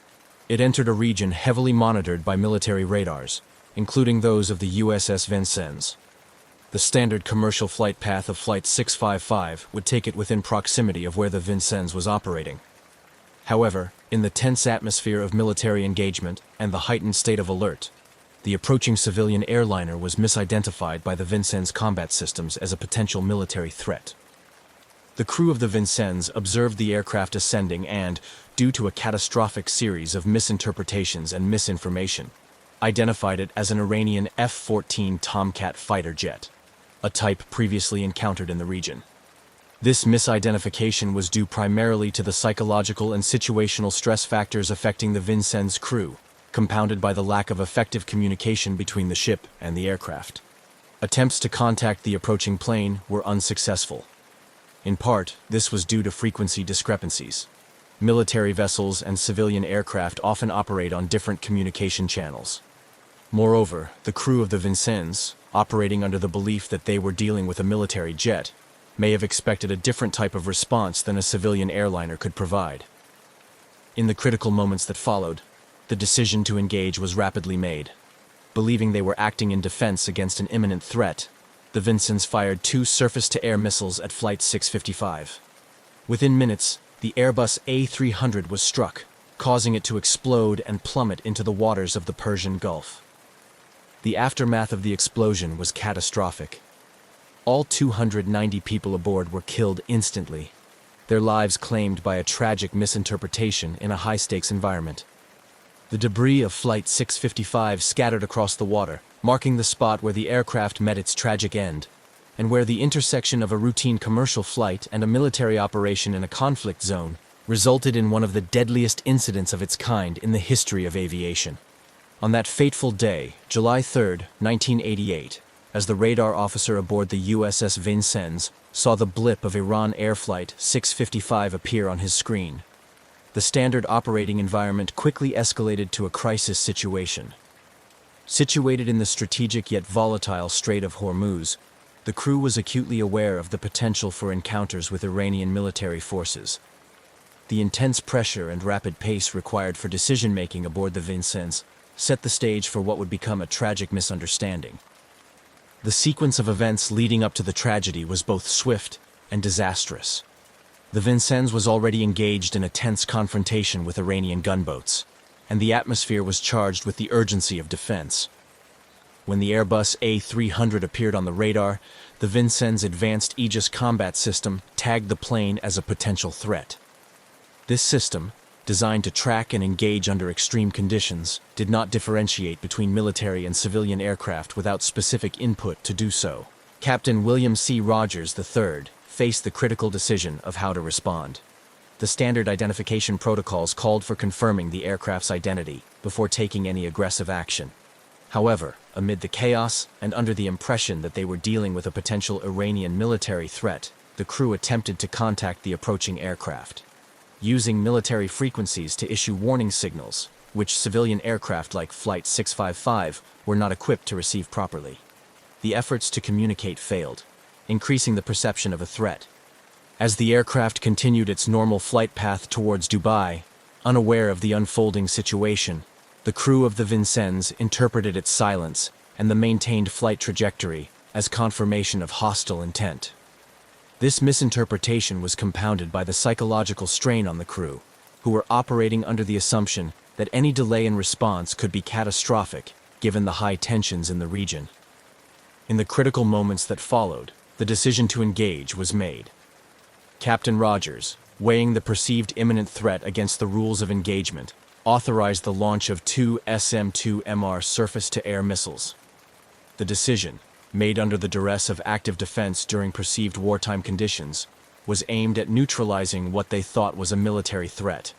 it entered a region heavily monitored by military radars, including those of the USS Vincennes. The standard commercial flight path of Flight 655 would take it within proximity of where the Vincennes was operating. However, in the tense atmosphere of military engagement and the heightened state of alert, the approaching civilian airliner was misidentified by the Vincennes combat systems as a potential military threat. The crew of the Vincennes observed the aircraft ascending and, due to a catastrophic series of misinterpretations and misinformation, identified it as an Iranian F-14 Tomcat fighter jet, a type previously encountered in the region. This misidentification was due primarily to the psychological and situational stress factors affecting the Vincennes crew, compounded by the lack of effective communication between the ship and the aircraft. Attempts to contact the approaching plane were unsuccessful. In part, this was due to frequency discrepancies. Military vessels and civilian aircraft often operate on different communication channels. Moreover, the crew of the Vincennes, operating under the belief that they were dealing with a military jet, may have expected a different type of response than a civilian airliner could provide. In the critical moments that followed, the decision to engage was rapidly made. Believing they were acting in defense against an imminent threat, the Vincennes fired 2 surface-to-air missiles at Flight 655. Within minutes, the Airbus A300 was struck, causing it to explode and plummet into the waters of the Persian Gulf. The aftermath of the explosion was catastrophic. All 290 people aboard were killed instantly, their lives claimed by a tragic misinterpretation in a high-stakes environment. The debris of Flight 655 scattered across the water, marking the spot where the aircraft met its tragic end, and where the intersection of a routine commercial flight and a military operation in a conflict zone resulted in one of the deadliest incidents of its kind in the history of aviation. On that fateful day, July 3, 1988, as the radar officer aboard the USS Vincennes saw the blip of Iran Air Flight 655 appear on his screen, the standard operating environment quickly escalated to a crisis situation. Situated in the strategic yet volatile Strait of Hormuz, the crew was acutely aware of the potential for encounters with Iranian military forces. The intense pressure and rapid pace required for decision-making aboard the Vincennes set the stage for what would become a tragic misunderstanding. The sequence of events leading up to the tragedy was both swift and disastrous. The Vincennes was already engaged in a tense confrontation with Iranian gunboats, and the atmosphere was charged with the urgency of defense. When the Airbus A300 appeared on the radar, the Vincennes' advanced Aegis combat system tagged the plane as a potential threat. This system, designed to track and engage under extreme conditions, did not differentiate between military and civilian aircraft without specific input to do so. Captain William C. Rogers III faced the critical decision of how to respond. The standard identification protocols called for confirming the aircraft's identity before taking any aggressive action. However, amid the chaos and under the impression that they were dealing with a potential Iranian military threat, the crew attempted to contact the approaching aircraft, using military frequencies to issue warning signals, which civilian aircraft like Flight 655 were not equipped to receive properly. The efforts to communicate failed, increasing the perception of a threat. As the aircraft continued its normal flight path towards Dubai, unaware of the unfolding situation, the crew of the Vincennes interpreted its silence and the maintained flight trajectory as confirmation of hostile intent. This misinterpretation was compounded by the psychological strain on the crew, who were operating under the assumption that any delay in response could be catastrophic given the high tensions in the region. In the critical moments that followed, the decision to engage was made. Captain Rogers, weighing the perceived imminent threat against the rules of engagement, authorized the launch of 2 SM-2MR surface-to-air missiles. The decision, made under the duress of active defense during perceived wartime conditions, was aimed at neutralizing what they thought was a military threat.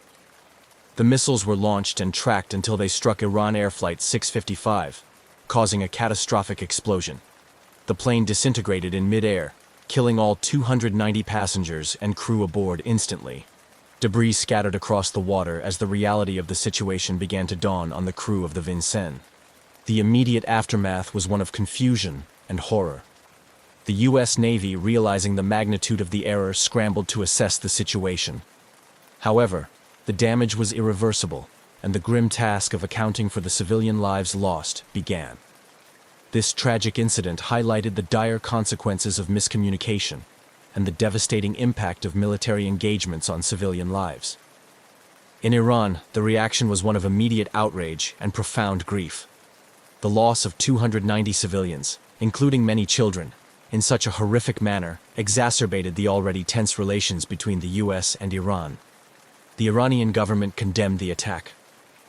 The missiles were launched and tracked until they struck Iran Air Flight 655, causing a catastrophic explosion. The plane disintegrated in mid-air, killing all 290 passengers and crew aboard instantly. Debris scattered across the water as the reality of the situation began to dawn on the crew of the Vincennes. The immediate aftermath was one of confusion and horror. The U.S. Navy, realizing the magnitude of the error, scrambled to assess the situation. However, the damage was irreversible, and the grim task of accounting for the civilian lives lost began. This tragic incident highlighted the dire consequences of miscommunication and the devastating impact of military engagements on civilian lives. In Iran, the reaction was one of immediate outrage and profound grief. The loss of 290 civilians, including many children, in such a horrific manner exacerbated the already tense relations between the U.S. and Iran. The Iranian government condemned the attack,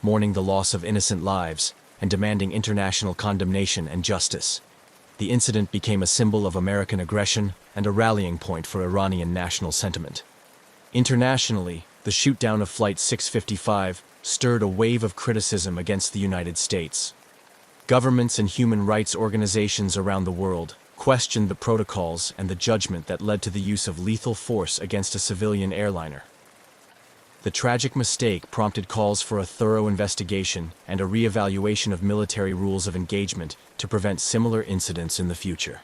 mourning the loss of innocent lives and demanding international condemnation and justice. The incident became a symbol of American aggression and a rallying point for Iranian national sentiment. Internationally, the shootdown of Flight 655 stirred a wave of criticism against the United States. Governments and human rights organizations around the world questioned the protocols and the judgment that led to the use of lethal force against a civilian airliner. The tragic mistake prompted calls for a thorough investigation and a re-evaluation of military rules of engagement to prevent similar incidents in the future.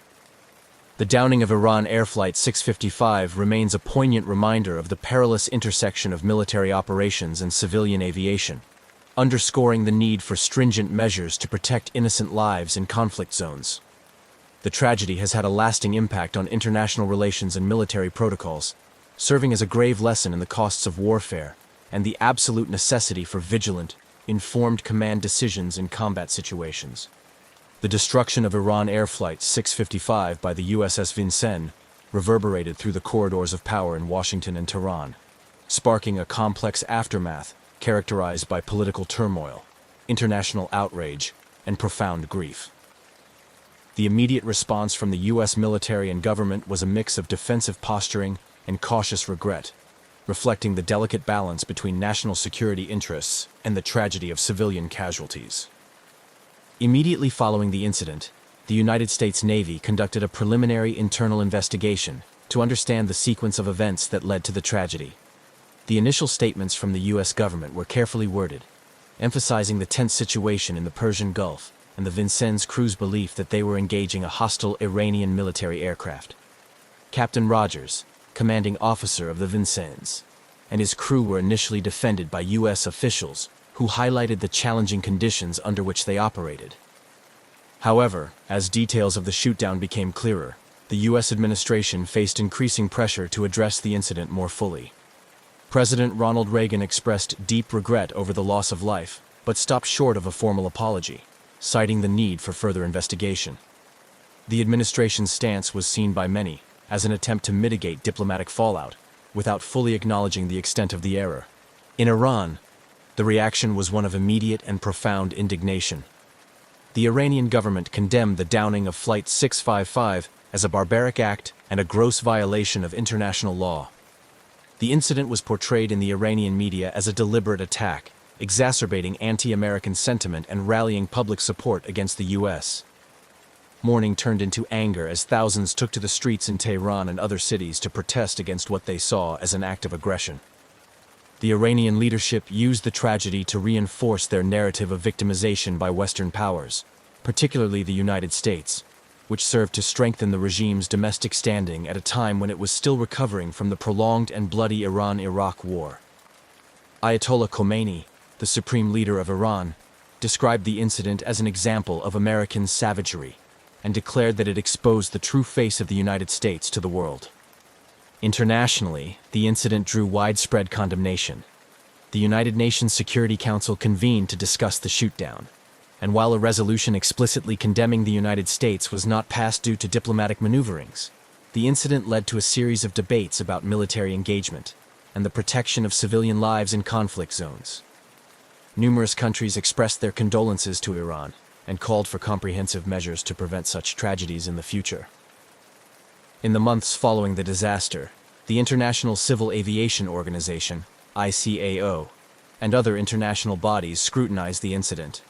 The downing of Iran Air Flight 655 remains a poignant reminder of the perilous intersection of military operations and civilian aviation, underscoring the need for stringent measures to protect innocent lives in conflict zones. The tragedy has had a lasting impact on international relations and military protocols, serving as a grave lesson in the costs of warfare and the absolute necessity for vigilant, informed command decisions in combat situations. The destruction of Iran Air Flight 655 by the USS Vincennes reverberated through the corridors of power in Washington and Tehran, sparking a complex aftermath characterized by political turmoil, international outrage, and profound grief. The immediate response from the U.S. military and government was a mix of defensive posturing and cautious regret, reflecting the delicate balance between national security interests and the tragedy of civilian casualties. Immediately following the incident, the United States Navy conducted a preliminary internal investigation to understand the sequence of events that led to the tragedy. The initial statements from the U.S. government were carefully worded, emphasizing the tense situation in the Persian Gulf and the Vincennes crew's belief that they were engaging a hostile Iranian military aircraft. Captain Rogers, commanding officer of the Vincennes, and his crew were initially defended by U.S. officials who highlighted the challenging conditions under which they operated. However, as details of the shootdown became clearer, the U.S. administration faced increasing pressure to address the incident more fully. President Ronald Reagan expressed deep regret over the loss of life, but stopped short of a formal apology, citing the need for further investigation. The administration's stance was seen by many as an attempt to mitigate diplomatic fallout, without fully acknowledging the extent of the error. In Iran, the reaction was one of immediate and profound indignation. The Iranian government condemned the downing of Flight 655 as a barbaric act and a gross violation of international law. The incident was portrayed in the Iranian media as a deliberate attack, exacerbating anti-American sentiment and rallying public support against the U.S. Mourning turned into anger as thousands took to the streets in Tehran and other cities to protest against what they saw as an act of aggression. The Iranian leadership used the tragedy to reinforce their narrative of victimization by Western powers, particularly the United States, which served to strengthen the regime's domestic standing at a time when it was still recovering from the prolonged and bloody Iran-Iraq war. Ayatollah Khomeini, the supreme leader of Iran, described the incident as an example of American savagery and declared that it exposed the true face of the United States to the world. Internationally, the incident drew widespread condemnation. The United Nations Security Council convened to discuss the shootdown, and while a resolution explicitly condemning the United States was not passed due to diplomatic maneuverings, the incident led to a series of debates about military engagement and the protection of civilian lives in conflict zones. Numerous countries expressed their condolences to Iran and called for comprehensive measures to prevent such tragedies in the future. In the months following the disaster, the International Civil Aviation Organization, ICAO, and other international bodies scrutinized the incident,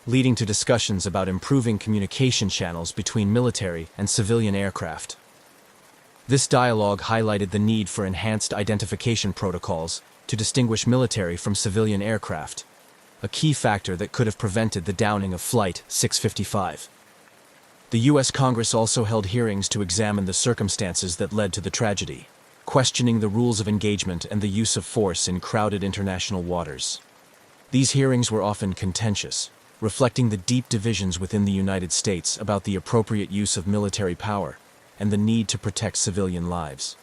leading to discussions about improving communication channels between military and civilian aircraft. This dialogue highlighted the need for enhanced identification protocols to distinguish military from civilian aircraft, a key factor that could have prevented the downing of Flight 655. The U.S. Congress also held hearings to examine the circumstances that led to the tragedy, questioning the rules of engagement and the use of force in crowded international waters. These hearings were often contentious, reflecting the deep divisions within the United States about the appropriate use of military power and the need to protect civilian lives.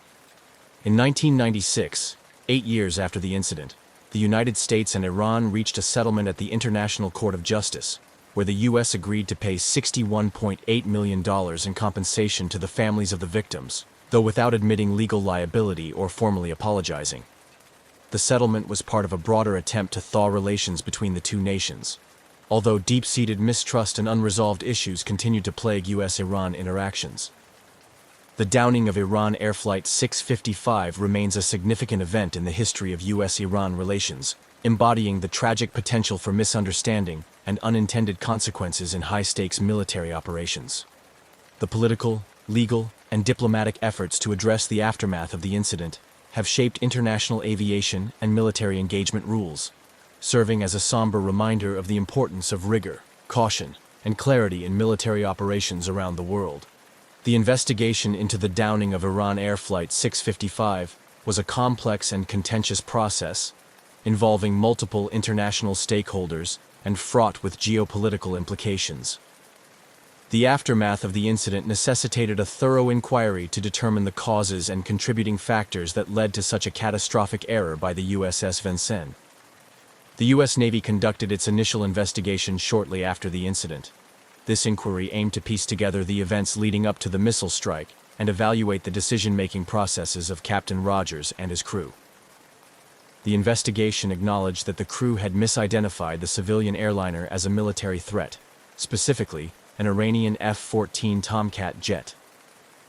In 1996, 8 years after the incident, the United States and Iran reached a settlement at the International Court of Justice, where the U.S. agreed to pay $61.8 million in compensation to the families of the victims, though without admitting legal liability or formally apologizing. The settlement was part of a broader attempt to thaw relations between the two nations, although deep-seated mistrust and unresolved issues continued to plague U.S.-Iran interactions. The downing of Iran Air Flight 655 remains a significant event in the history of U.S.-Iran relations, embodying the tragic potential for misunderstanding and unintended consequences in high-stakes military operations. The political, legal, and diplomatic efforts to address the aftermath of the incident have shaped international aviation and military engagement rules, serving as a somber reminder of the importance of rigor, caution, and clarity in military operations around the world. The investigation into the downing of Iran Air Flight 655 was a complex and contentious process, involving multiple international stakeholders and fraught with geopolitical implications. The aftermath of the incident necessitated a thorough inquiry to determine the causes and contributing factors that led to such a catastrophic error by the USS Vincennes. The U.S. Navy conducted its initial investigation shortly after the incident. This inquiry aimed to piece together the events leading up to the missile strike and evaluate the decision-making processes of Captain Rogers and his crew. The investigation acknowledged that the crew had misidentified the civilian airliner as a military threat, specifically an Iranian F-14 Tomcat jet.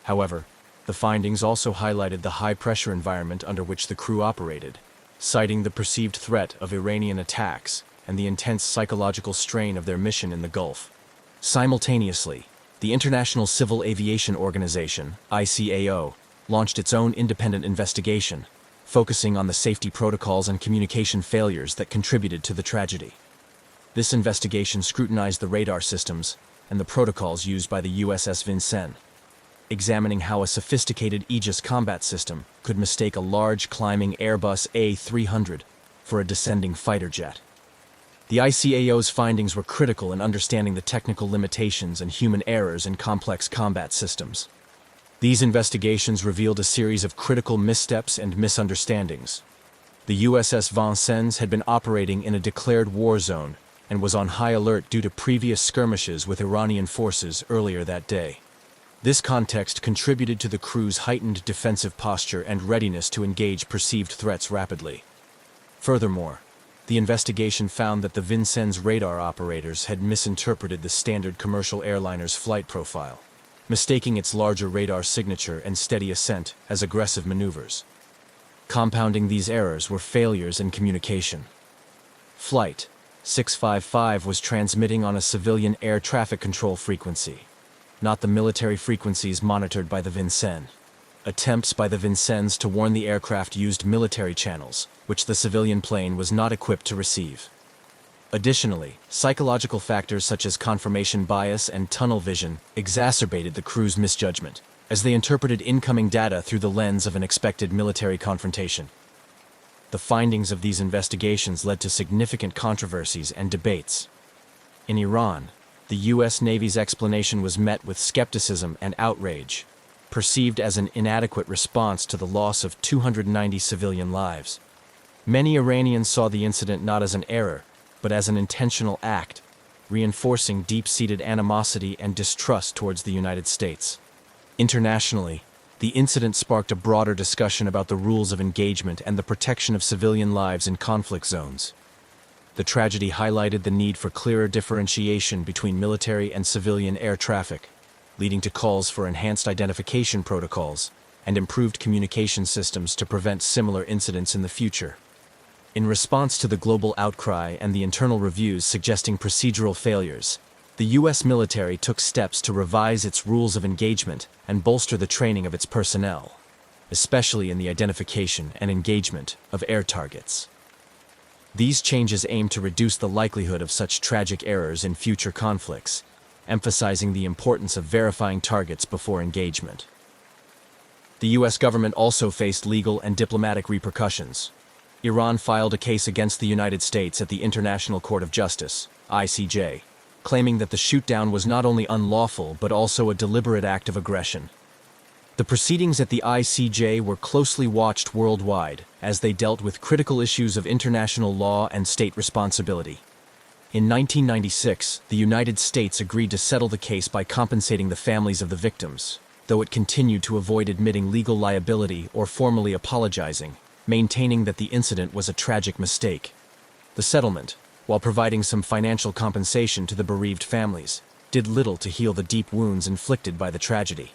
However, the findings also highlighted the high-pressure environment under which the crew operated, citing the perceived threat of Iranian attacks and the intense psychological strain of their mission in the Gulf. Simultaneously, the International Civil Aviation Organization, ICAO, launched its own independent investigation, focusing on the safety protocols and communication failures that contributed to the tragedy. This investigation scrutinized the radar systems and the protocols used by the USS Vincennes, examining how a sophisticated Aegis combat system could mistake a large climbing Airbus A300 for a descending fighter jet. The ICAO's findings were critical in understanding the technical limitations and human errors in complex combat systems. These investigations revealed a series of critical missteps and misunderstandings. The USS Vincennes had been operating in a declared war zone and was on high alert due to previous skirmishes with Iranian forces earlier that day. This context contributed to the crew's heightened defensive posture and readiness to engage perceived threats rapidly. Furthermore, the investigation found that the Vincennes radar operators had misinterpreted the standard commercial airliner's flight profile, mistaking its larger radar signature and steady ascent as aggressive maneuvers. Compounding these errors were failures in communication. Flight 655 was transmitting on a civilian air traffic control frequency, not the military frequencies monitored by the Vincennes. Attempts by the Vincennes to warn the aircraft used military channels, which the civilian plane was not equipped to receive. Additionally, psychological factors such as confirmation bias and tunnel vision exacerbated the crew's misjudgment, as they interpreted incoming data through the lens of an expected military confrontation. The findings of these investigations led to significant controversies and debates. In Iran, the U.S. Navy's explanation was met with skepticism and outrage, perceived as an inadequate response to the loss of 290 civilian lives. Many Iranians saw the incident not as an error, but as an intentional act, reinforcing deep-seated animosity and distrust towards the United States. Internationally, the incident sparked a broader discussion about the rules of engagement and the protection of civilian lives in conflict zones. The tragedy highlighted the need for clearer differentiation between military and civilian air traffic, leading to calls for enhanced identification protocols and improved communication systems to prevent similar incidents in the future. In response to the global outcry and the internal reviews suggesting procedural failures, the U.S. military took steps to revise its rules of engagement and bolster the training of its personnel, especially in the identification and engagement of air targets. These changes aim to reduce the likelihood of such tragic errors in future conflicts, emphasizing the importance of verifying targets before engagement. The U.S. government also faced legal and diplomatic repercussions. Iran filed a case against the United States at the International Court of Justice, ICJ, claiming that the shootdown was not only unlawful but also a deliberate act of aggression. The proceedings at the ICJ were closely watched worldwide as they dealt with critical issues of international law and state responsibility. In 1996, the United States agreed to settle the case by compensating the families of the victims, though it continued to avoid admitting legal liability or formally apologizing, maintaining that the incident was a tragic mistake. The settlement, while providing some financial compensation to the bereaved families, did little to heal the deep wounds inflicted by the tragedy.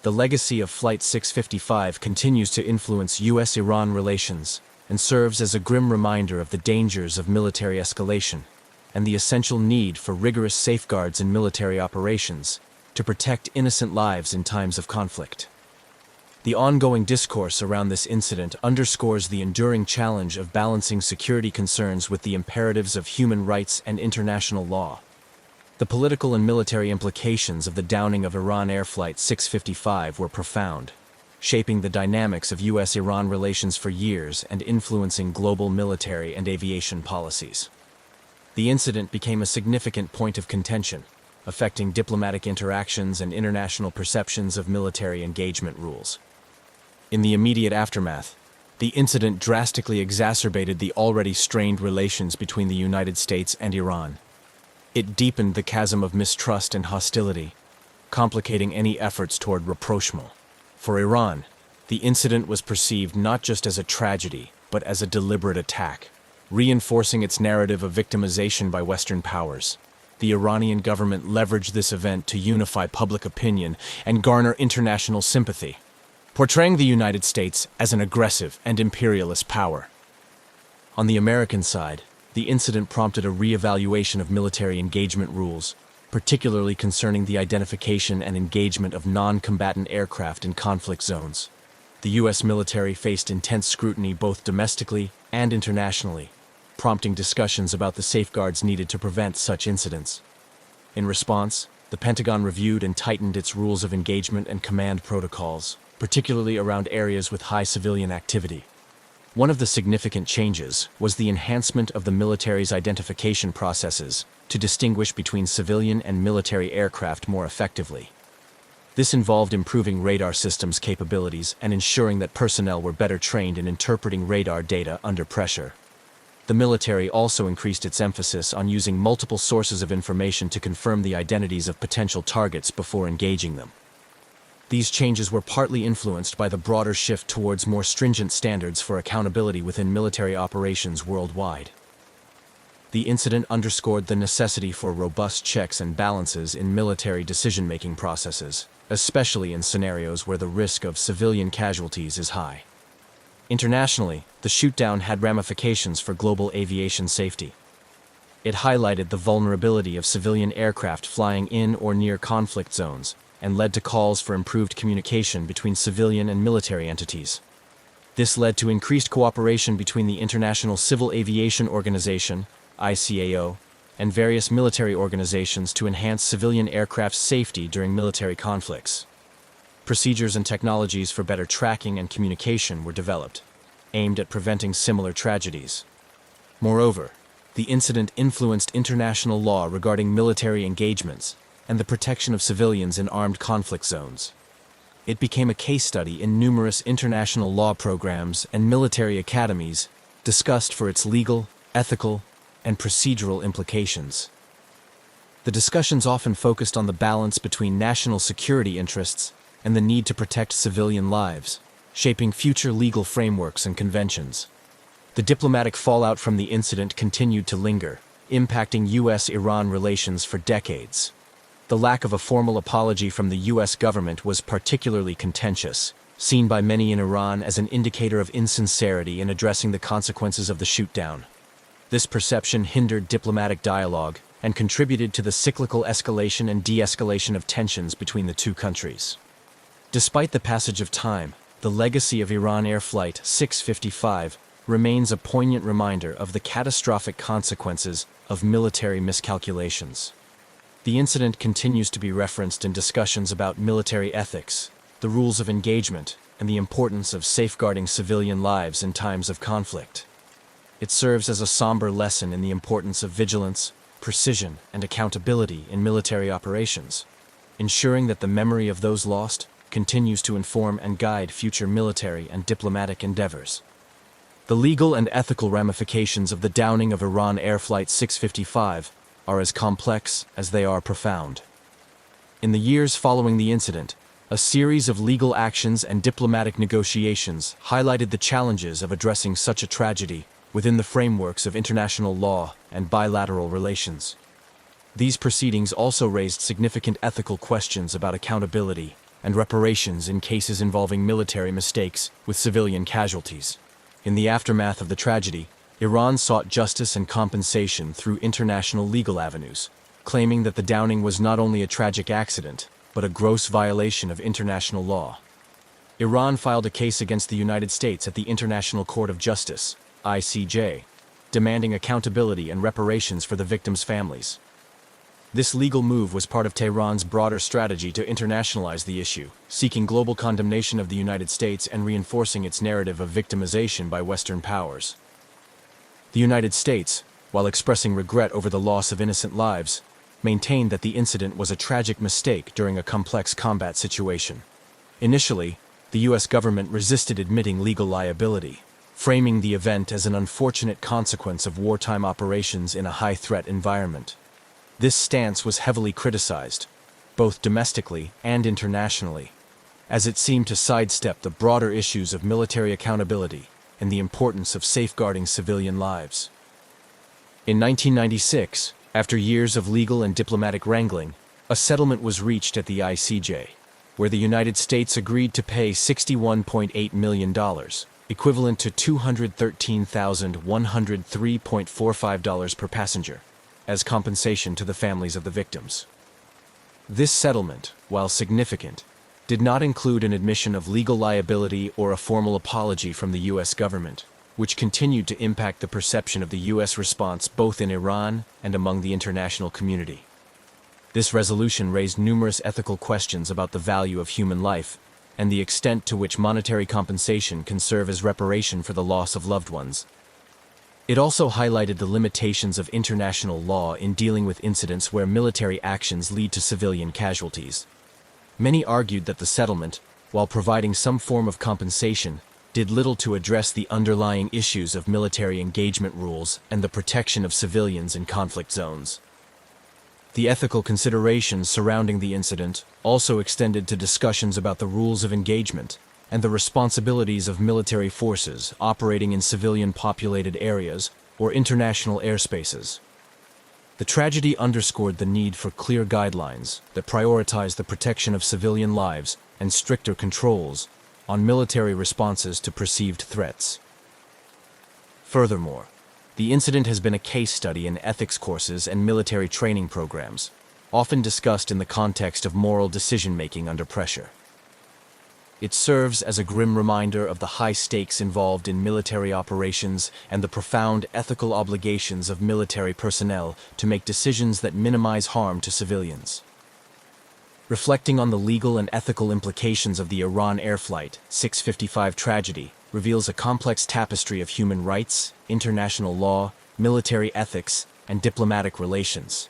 The legacy of Flight 655 continues to influence U.S.-Iran relations and serves as a grim reminder of the dangers of military escalation and the essential need for rigorous safeguards in military operations to protect innocent lives in times of conflict. The ongoing discourse around this incident underscores the enduring challenge of balancing security concerns with the imperatives of human rights and international law. The political and military implications of the downing of Iran Air Flight 655 were profound, shaping the dynamics of U.S.-Iran relations for years and influencing global military and aviation policies. The incident became a significant point of contention, affecting diplomatic interactions and international perceptions of military engagement rules. In the immediate aftermath, the incident drastically exacerbated the already strained relations between the United States and Iran. It deepened the chasm of mistrust and hostility, complicating any efforts toward rapprochement. For Iran, the incident was perceived not just as a tragedy, but as a deliberate attack, reinforcing its narrative of victimization by Western powers. The Iranian government leveraged this event to unify public opinion and garner international sympathy, portraying the United States as an aggressive and imperialist power. On the American side, the incident prompted a re-evaluation of military engagement rules, particularly concerning the identification and engagement of non-combatant aircraft in conflict zones. The U.S. military faced intense scrutiny both domestically and internationally, prompting discussions about the safeguards needed to prevent such incidents. In response, the Pentagon reviewed and tightened its rules of engagement and command protocols, particularly around areas with high civilian activity. One of the significant changes was the enhancement of the military's identification processes to distinguish between civilian and military aircraft more effectively. This involved improving radar systems capabilities and ensuring that personnel were better trained in interpreting radar data under pressure. The military also increased its emphasis on using multiple sources of information to confirm the identities of potential targets before engaging them. These changes were partly influenced by the broader shift towards more stringent standards for accountability within military operations worldwide. The incident underscored the necessity for robust checks and balances in military decision-making processes, especially in scenarios where the risk of civilian casualties is high. Internationally, the shootdown had ramifications for global aviation safety. It highlighted the vulnerability of civilian aircraft flying in or near conflict zones, and led to calls for improved communication between civilian and military entities. This led to increased cooperation between the International Civil Aviation Organization, ICAO, and various military organizations to enhance civilian aircraft safety during military conflicts. Procedures and technologies for better tracking and communication were developed, aimed at preventing similar tragedies. Moreover, the incident influenced international law regarding military engagements and the protection of civilians in armed conflict zones. It became a case study in numerous international law programs and military academies discussed for its legal, ethical, and procedural implications. The discussions often focused on the balance between national security interests and the need to protect civilian lives, shaping future legal frameworks and conventions. The diplomatic fallout from the incident continued to linger, impacting U.S.-Iran relations for decades. The lack of a formal apology from the U.S. government was particularly contentious, seen by many in Iran as an indicator of insincerity in addressing the consequences of the shootdown. This perception hindered diplomatic dialogue and contributed to the cyclical escalation and de-escalation of tensions between the two countries. Despite the passage of time, the legacy of Iran Air Flight 655 remains a poignant reminder of the catastrophic consequences of military miscalculations. The incident continues to be referenced in discussions about military ethics, the rules of engagement, and the importance of safeguarding civilian lives in times of conflict. It serves as a somber lesson in the importance of vigilance, precision, and accountability in military operations, ensuring that the memory of those lost continues to inform and guide future military and diplomatic endeavors. The legal and ethical ramifications of the downing of Iran Air Flight 655 are as complex as they are profound. In the years following the incident, a series of legal actions and diplomatic negotiations highlighted the challenges of addressing such a tragedy within the frameworks of international law and bilateral relations. These proceedings also raised significant ethical questions about accountability and reparations in cases involving military mistakes with civilian casualties. In the aftermath of the tragedy, Iran sought justice and compensation through international legal avenues, claiming that the downing was not only a tragic accident, but a gross violation of international law. Iran filed a case against the United States at the International Court of Justice, ICJ, demanding accountability and reparations for the victims' families. This legal move was part of Tehran's broader strategy to internationalize the issue, seeking global condemnation of the United States and reinforcing its narrative of victimization by Western powers. The United States, while expressing regret over the loss of innocent lives, maintained that the incident was a tragic mistake during a complex combat situation. Initially, the U.S. government resisted admitting legal liability, framing the event as an unfortunate consequence of wartime operations in a high-threat environment. This stance was heavily criticized, both domestically and internationally, as it seemed to sidestep the broader issues of military accountability and the importance of safeguarding civilian lives. In 1996, after years of legal and diplomatic wrangling, a settlement was reached at the ICJ, where the United States agreed to pay $61.8 million, equivalent to $213,103.45 per passenger, as compensation to the families of the victims. This settlement, while significant, did not include an admission of legal liability or a formal apology from the U.S. government, which continued to impact the perception of the U.S. response both in Iran and among the international community. This resolution raised numerous ethical questions about the value of human life and the extent to which monetary compensation can serve as reparation for the loss of loved ones. It also highlighted the limitations of international law in dealing with incidents where military actions lead to civilian casualties. Many argued that the settlement, while providing some form of compensation, did little to address the underlying issues of military engagement rules and the protection of civilians in conflict zones. The ethical considerations surrounding the incident also extended to discussions about the rules of engagement and the responsibilities of military forces operating in civilian-populated areas or international airspaces. The tragedy underscored the need for clear guidelines that prioritize the protection of civilian lives and stricter controls on military responses to perceived threats. Furthermore, the incident has been a case study in ethics courses and military training programs, often discussed in the context of moral decision-making under pressure. It serves as a grim reminder of the high stakes involved in military operations and the profound ethical obligations of military personnel to make decisions that minimize harm to civilians. Reflecting on the legal and ethical implications of the Iran Air Flight 655 tragedy reveals a complex tapestry of human rights, international law, military ethics, and diplomatic relations.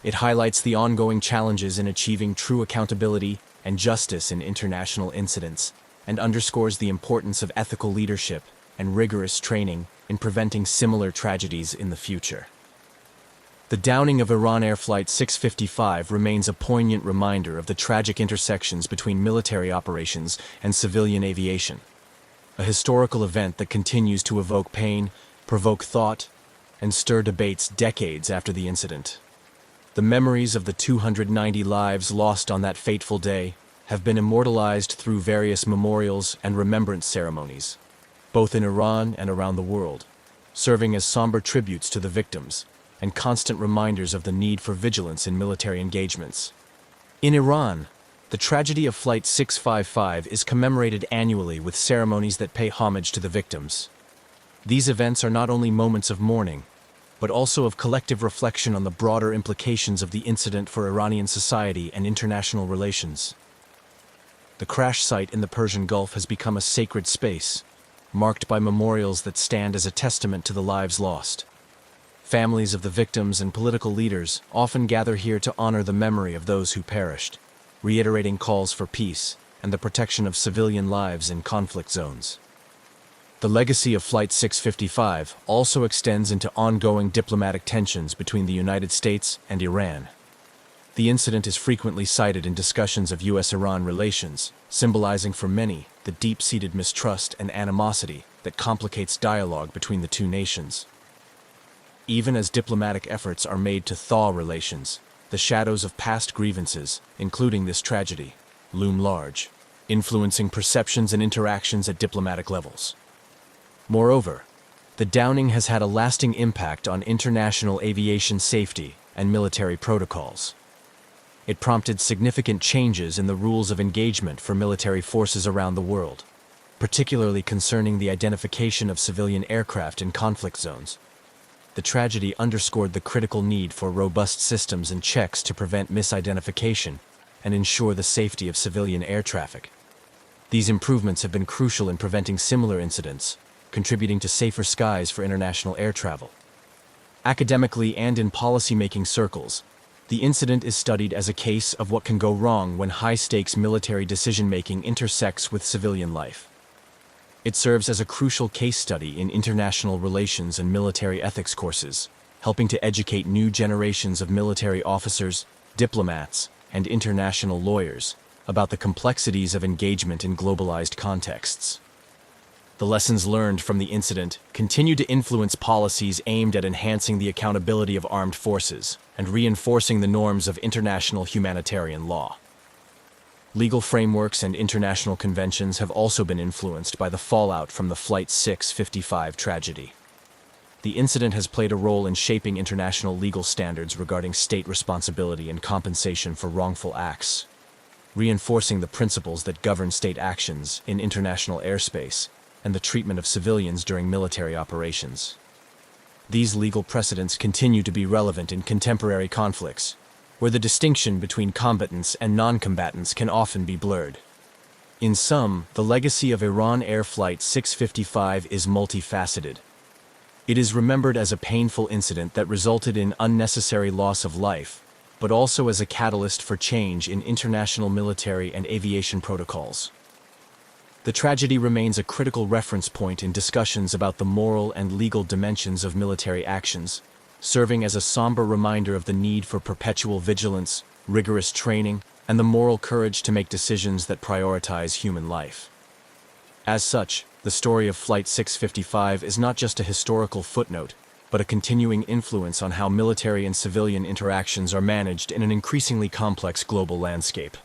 It highlights the ongoing challenges in achieving true accountability and justice in international incidents, and underscores the importance of ethical leadership and rigorous training in preventing similar tragedies in the future. The downing of Iran Air Flight 655 remains a poignant reminder of the tragic intersections between military operations and civilian aviation, a historical event that continues to evoke pain, provoke thought, and stir debates decades after the incident. The memories of the 290 lives lost on that fateful day have been immortalized through various memorials and remembrance ceremonies, both in Iran and around the world, serving as somber tributes to the victims and constant reminders of the need for vigilance in military engagements. In Iran, the tragedy of Flight 655 is commemorated annually with ceremonies that pay homage to the victims. These events are not only moments of mourning, but also of collective reflection on the broader implications of the incident for Iranian society and international relations. The crash site in the Persian Gulf has become a sacred space, marked by memorials that stand as a testament to the lives lost. Families of the victims and political leaders often gather here to honor the memory of those who perished, reiterating calls for peace and the protection of civilian lives in conflict zones. The legacy of Flight 655 also extends into ongoing diplomatic tensions between the United States and Iran. The incident is frequently cited in discussions of U.S.-Iran relations, symbolizing for many the deep-seated mistrust and animosity that complicates dialogue between the two nations. Even as diplomatic efforts are made to thaw relations, the shadows of past grievances, including this tragedy, loom large, influencing perceptions and interactions at diplomatic levels. Moreover, the downing has had a lasting impact on international aviation safety and military protocols. It prompted significant changes in the rules of engagement for military forces around the world, particularly concerning the identification of civilian aircraft in conflict zones. The tragedy underscored the critical need for robust systems and checks to prevent misidentification and ensure the safety of civilian air traffic. These improvements have been crucial in preventing similar incidents, contributing to safer skies for international air travel. Academically and in policy-making circles, The incident is studied as a case of what can go wrong when high-stakes military decision-making intersects with civilian life. It serves as a crucial case study in international relations and military ethics courses, helping to educate new generations of military officers, diplomats, and international lawyers about the complexities of engagement in globalized contexts. The lessons learned from the incident continue to influence policies aimed at enhancing the accountability of armed forces and reinforcing the norms of international humanitarian law. Legal frameworks and international conventions have also been influenced by the fallout from the Flight 655 tragedy. The incident has played a role in shaping international legal standards regarding state responsibility and compensation for wrongful acts, reinforcing the principles that govern state actions in international airspace and the treatment of civilians during military operations. These legal precedents continue to be relevant in contemporary conflicts, where the distinction between combatants and non-combatants can often be blurred. In sum, the legacy of Iran Air Flight 655 is multifaceted. It is remembered as a painful incident that resulted in unnecessary loss of life, but also as a catalyst for change in international military and aviation protocols. The tragedy remains a critical reference point in discussions about the moral and legal dimensions of military actions, serving as a somber reminder of the need for perpetual vigilance, rigorous training, and the moral courage to make decisions that prioritize human life. As such, the story of Flight 655 is not just a historical footnote, but a continuing influence on how military and civilian interactions are managed in an increasingly complex global landscape.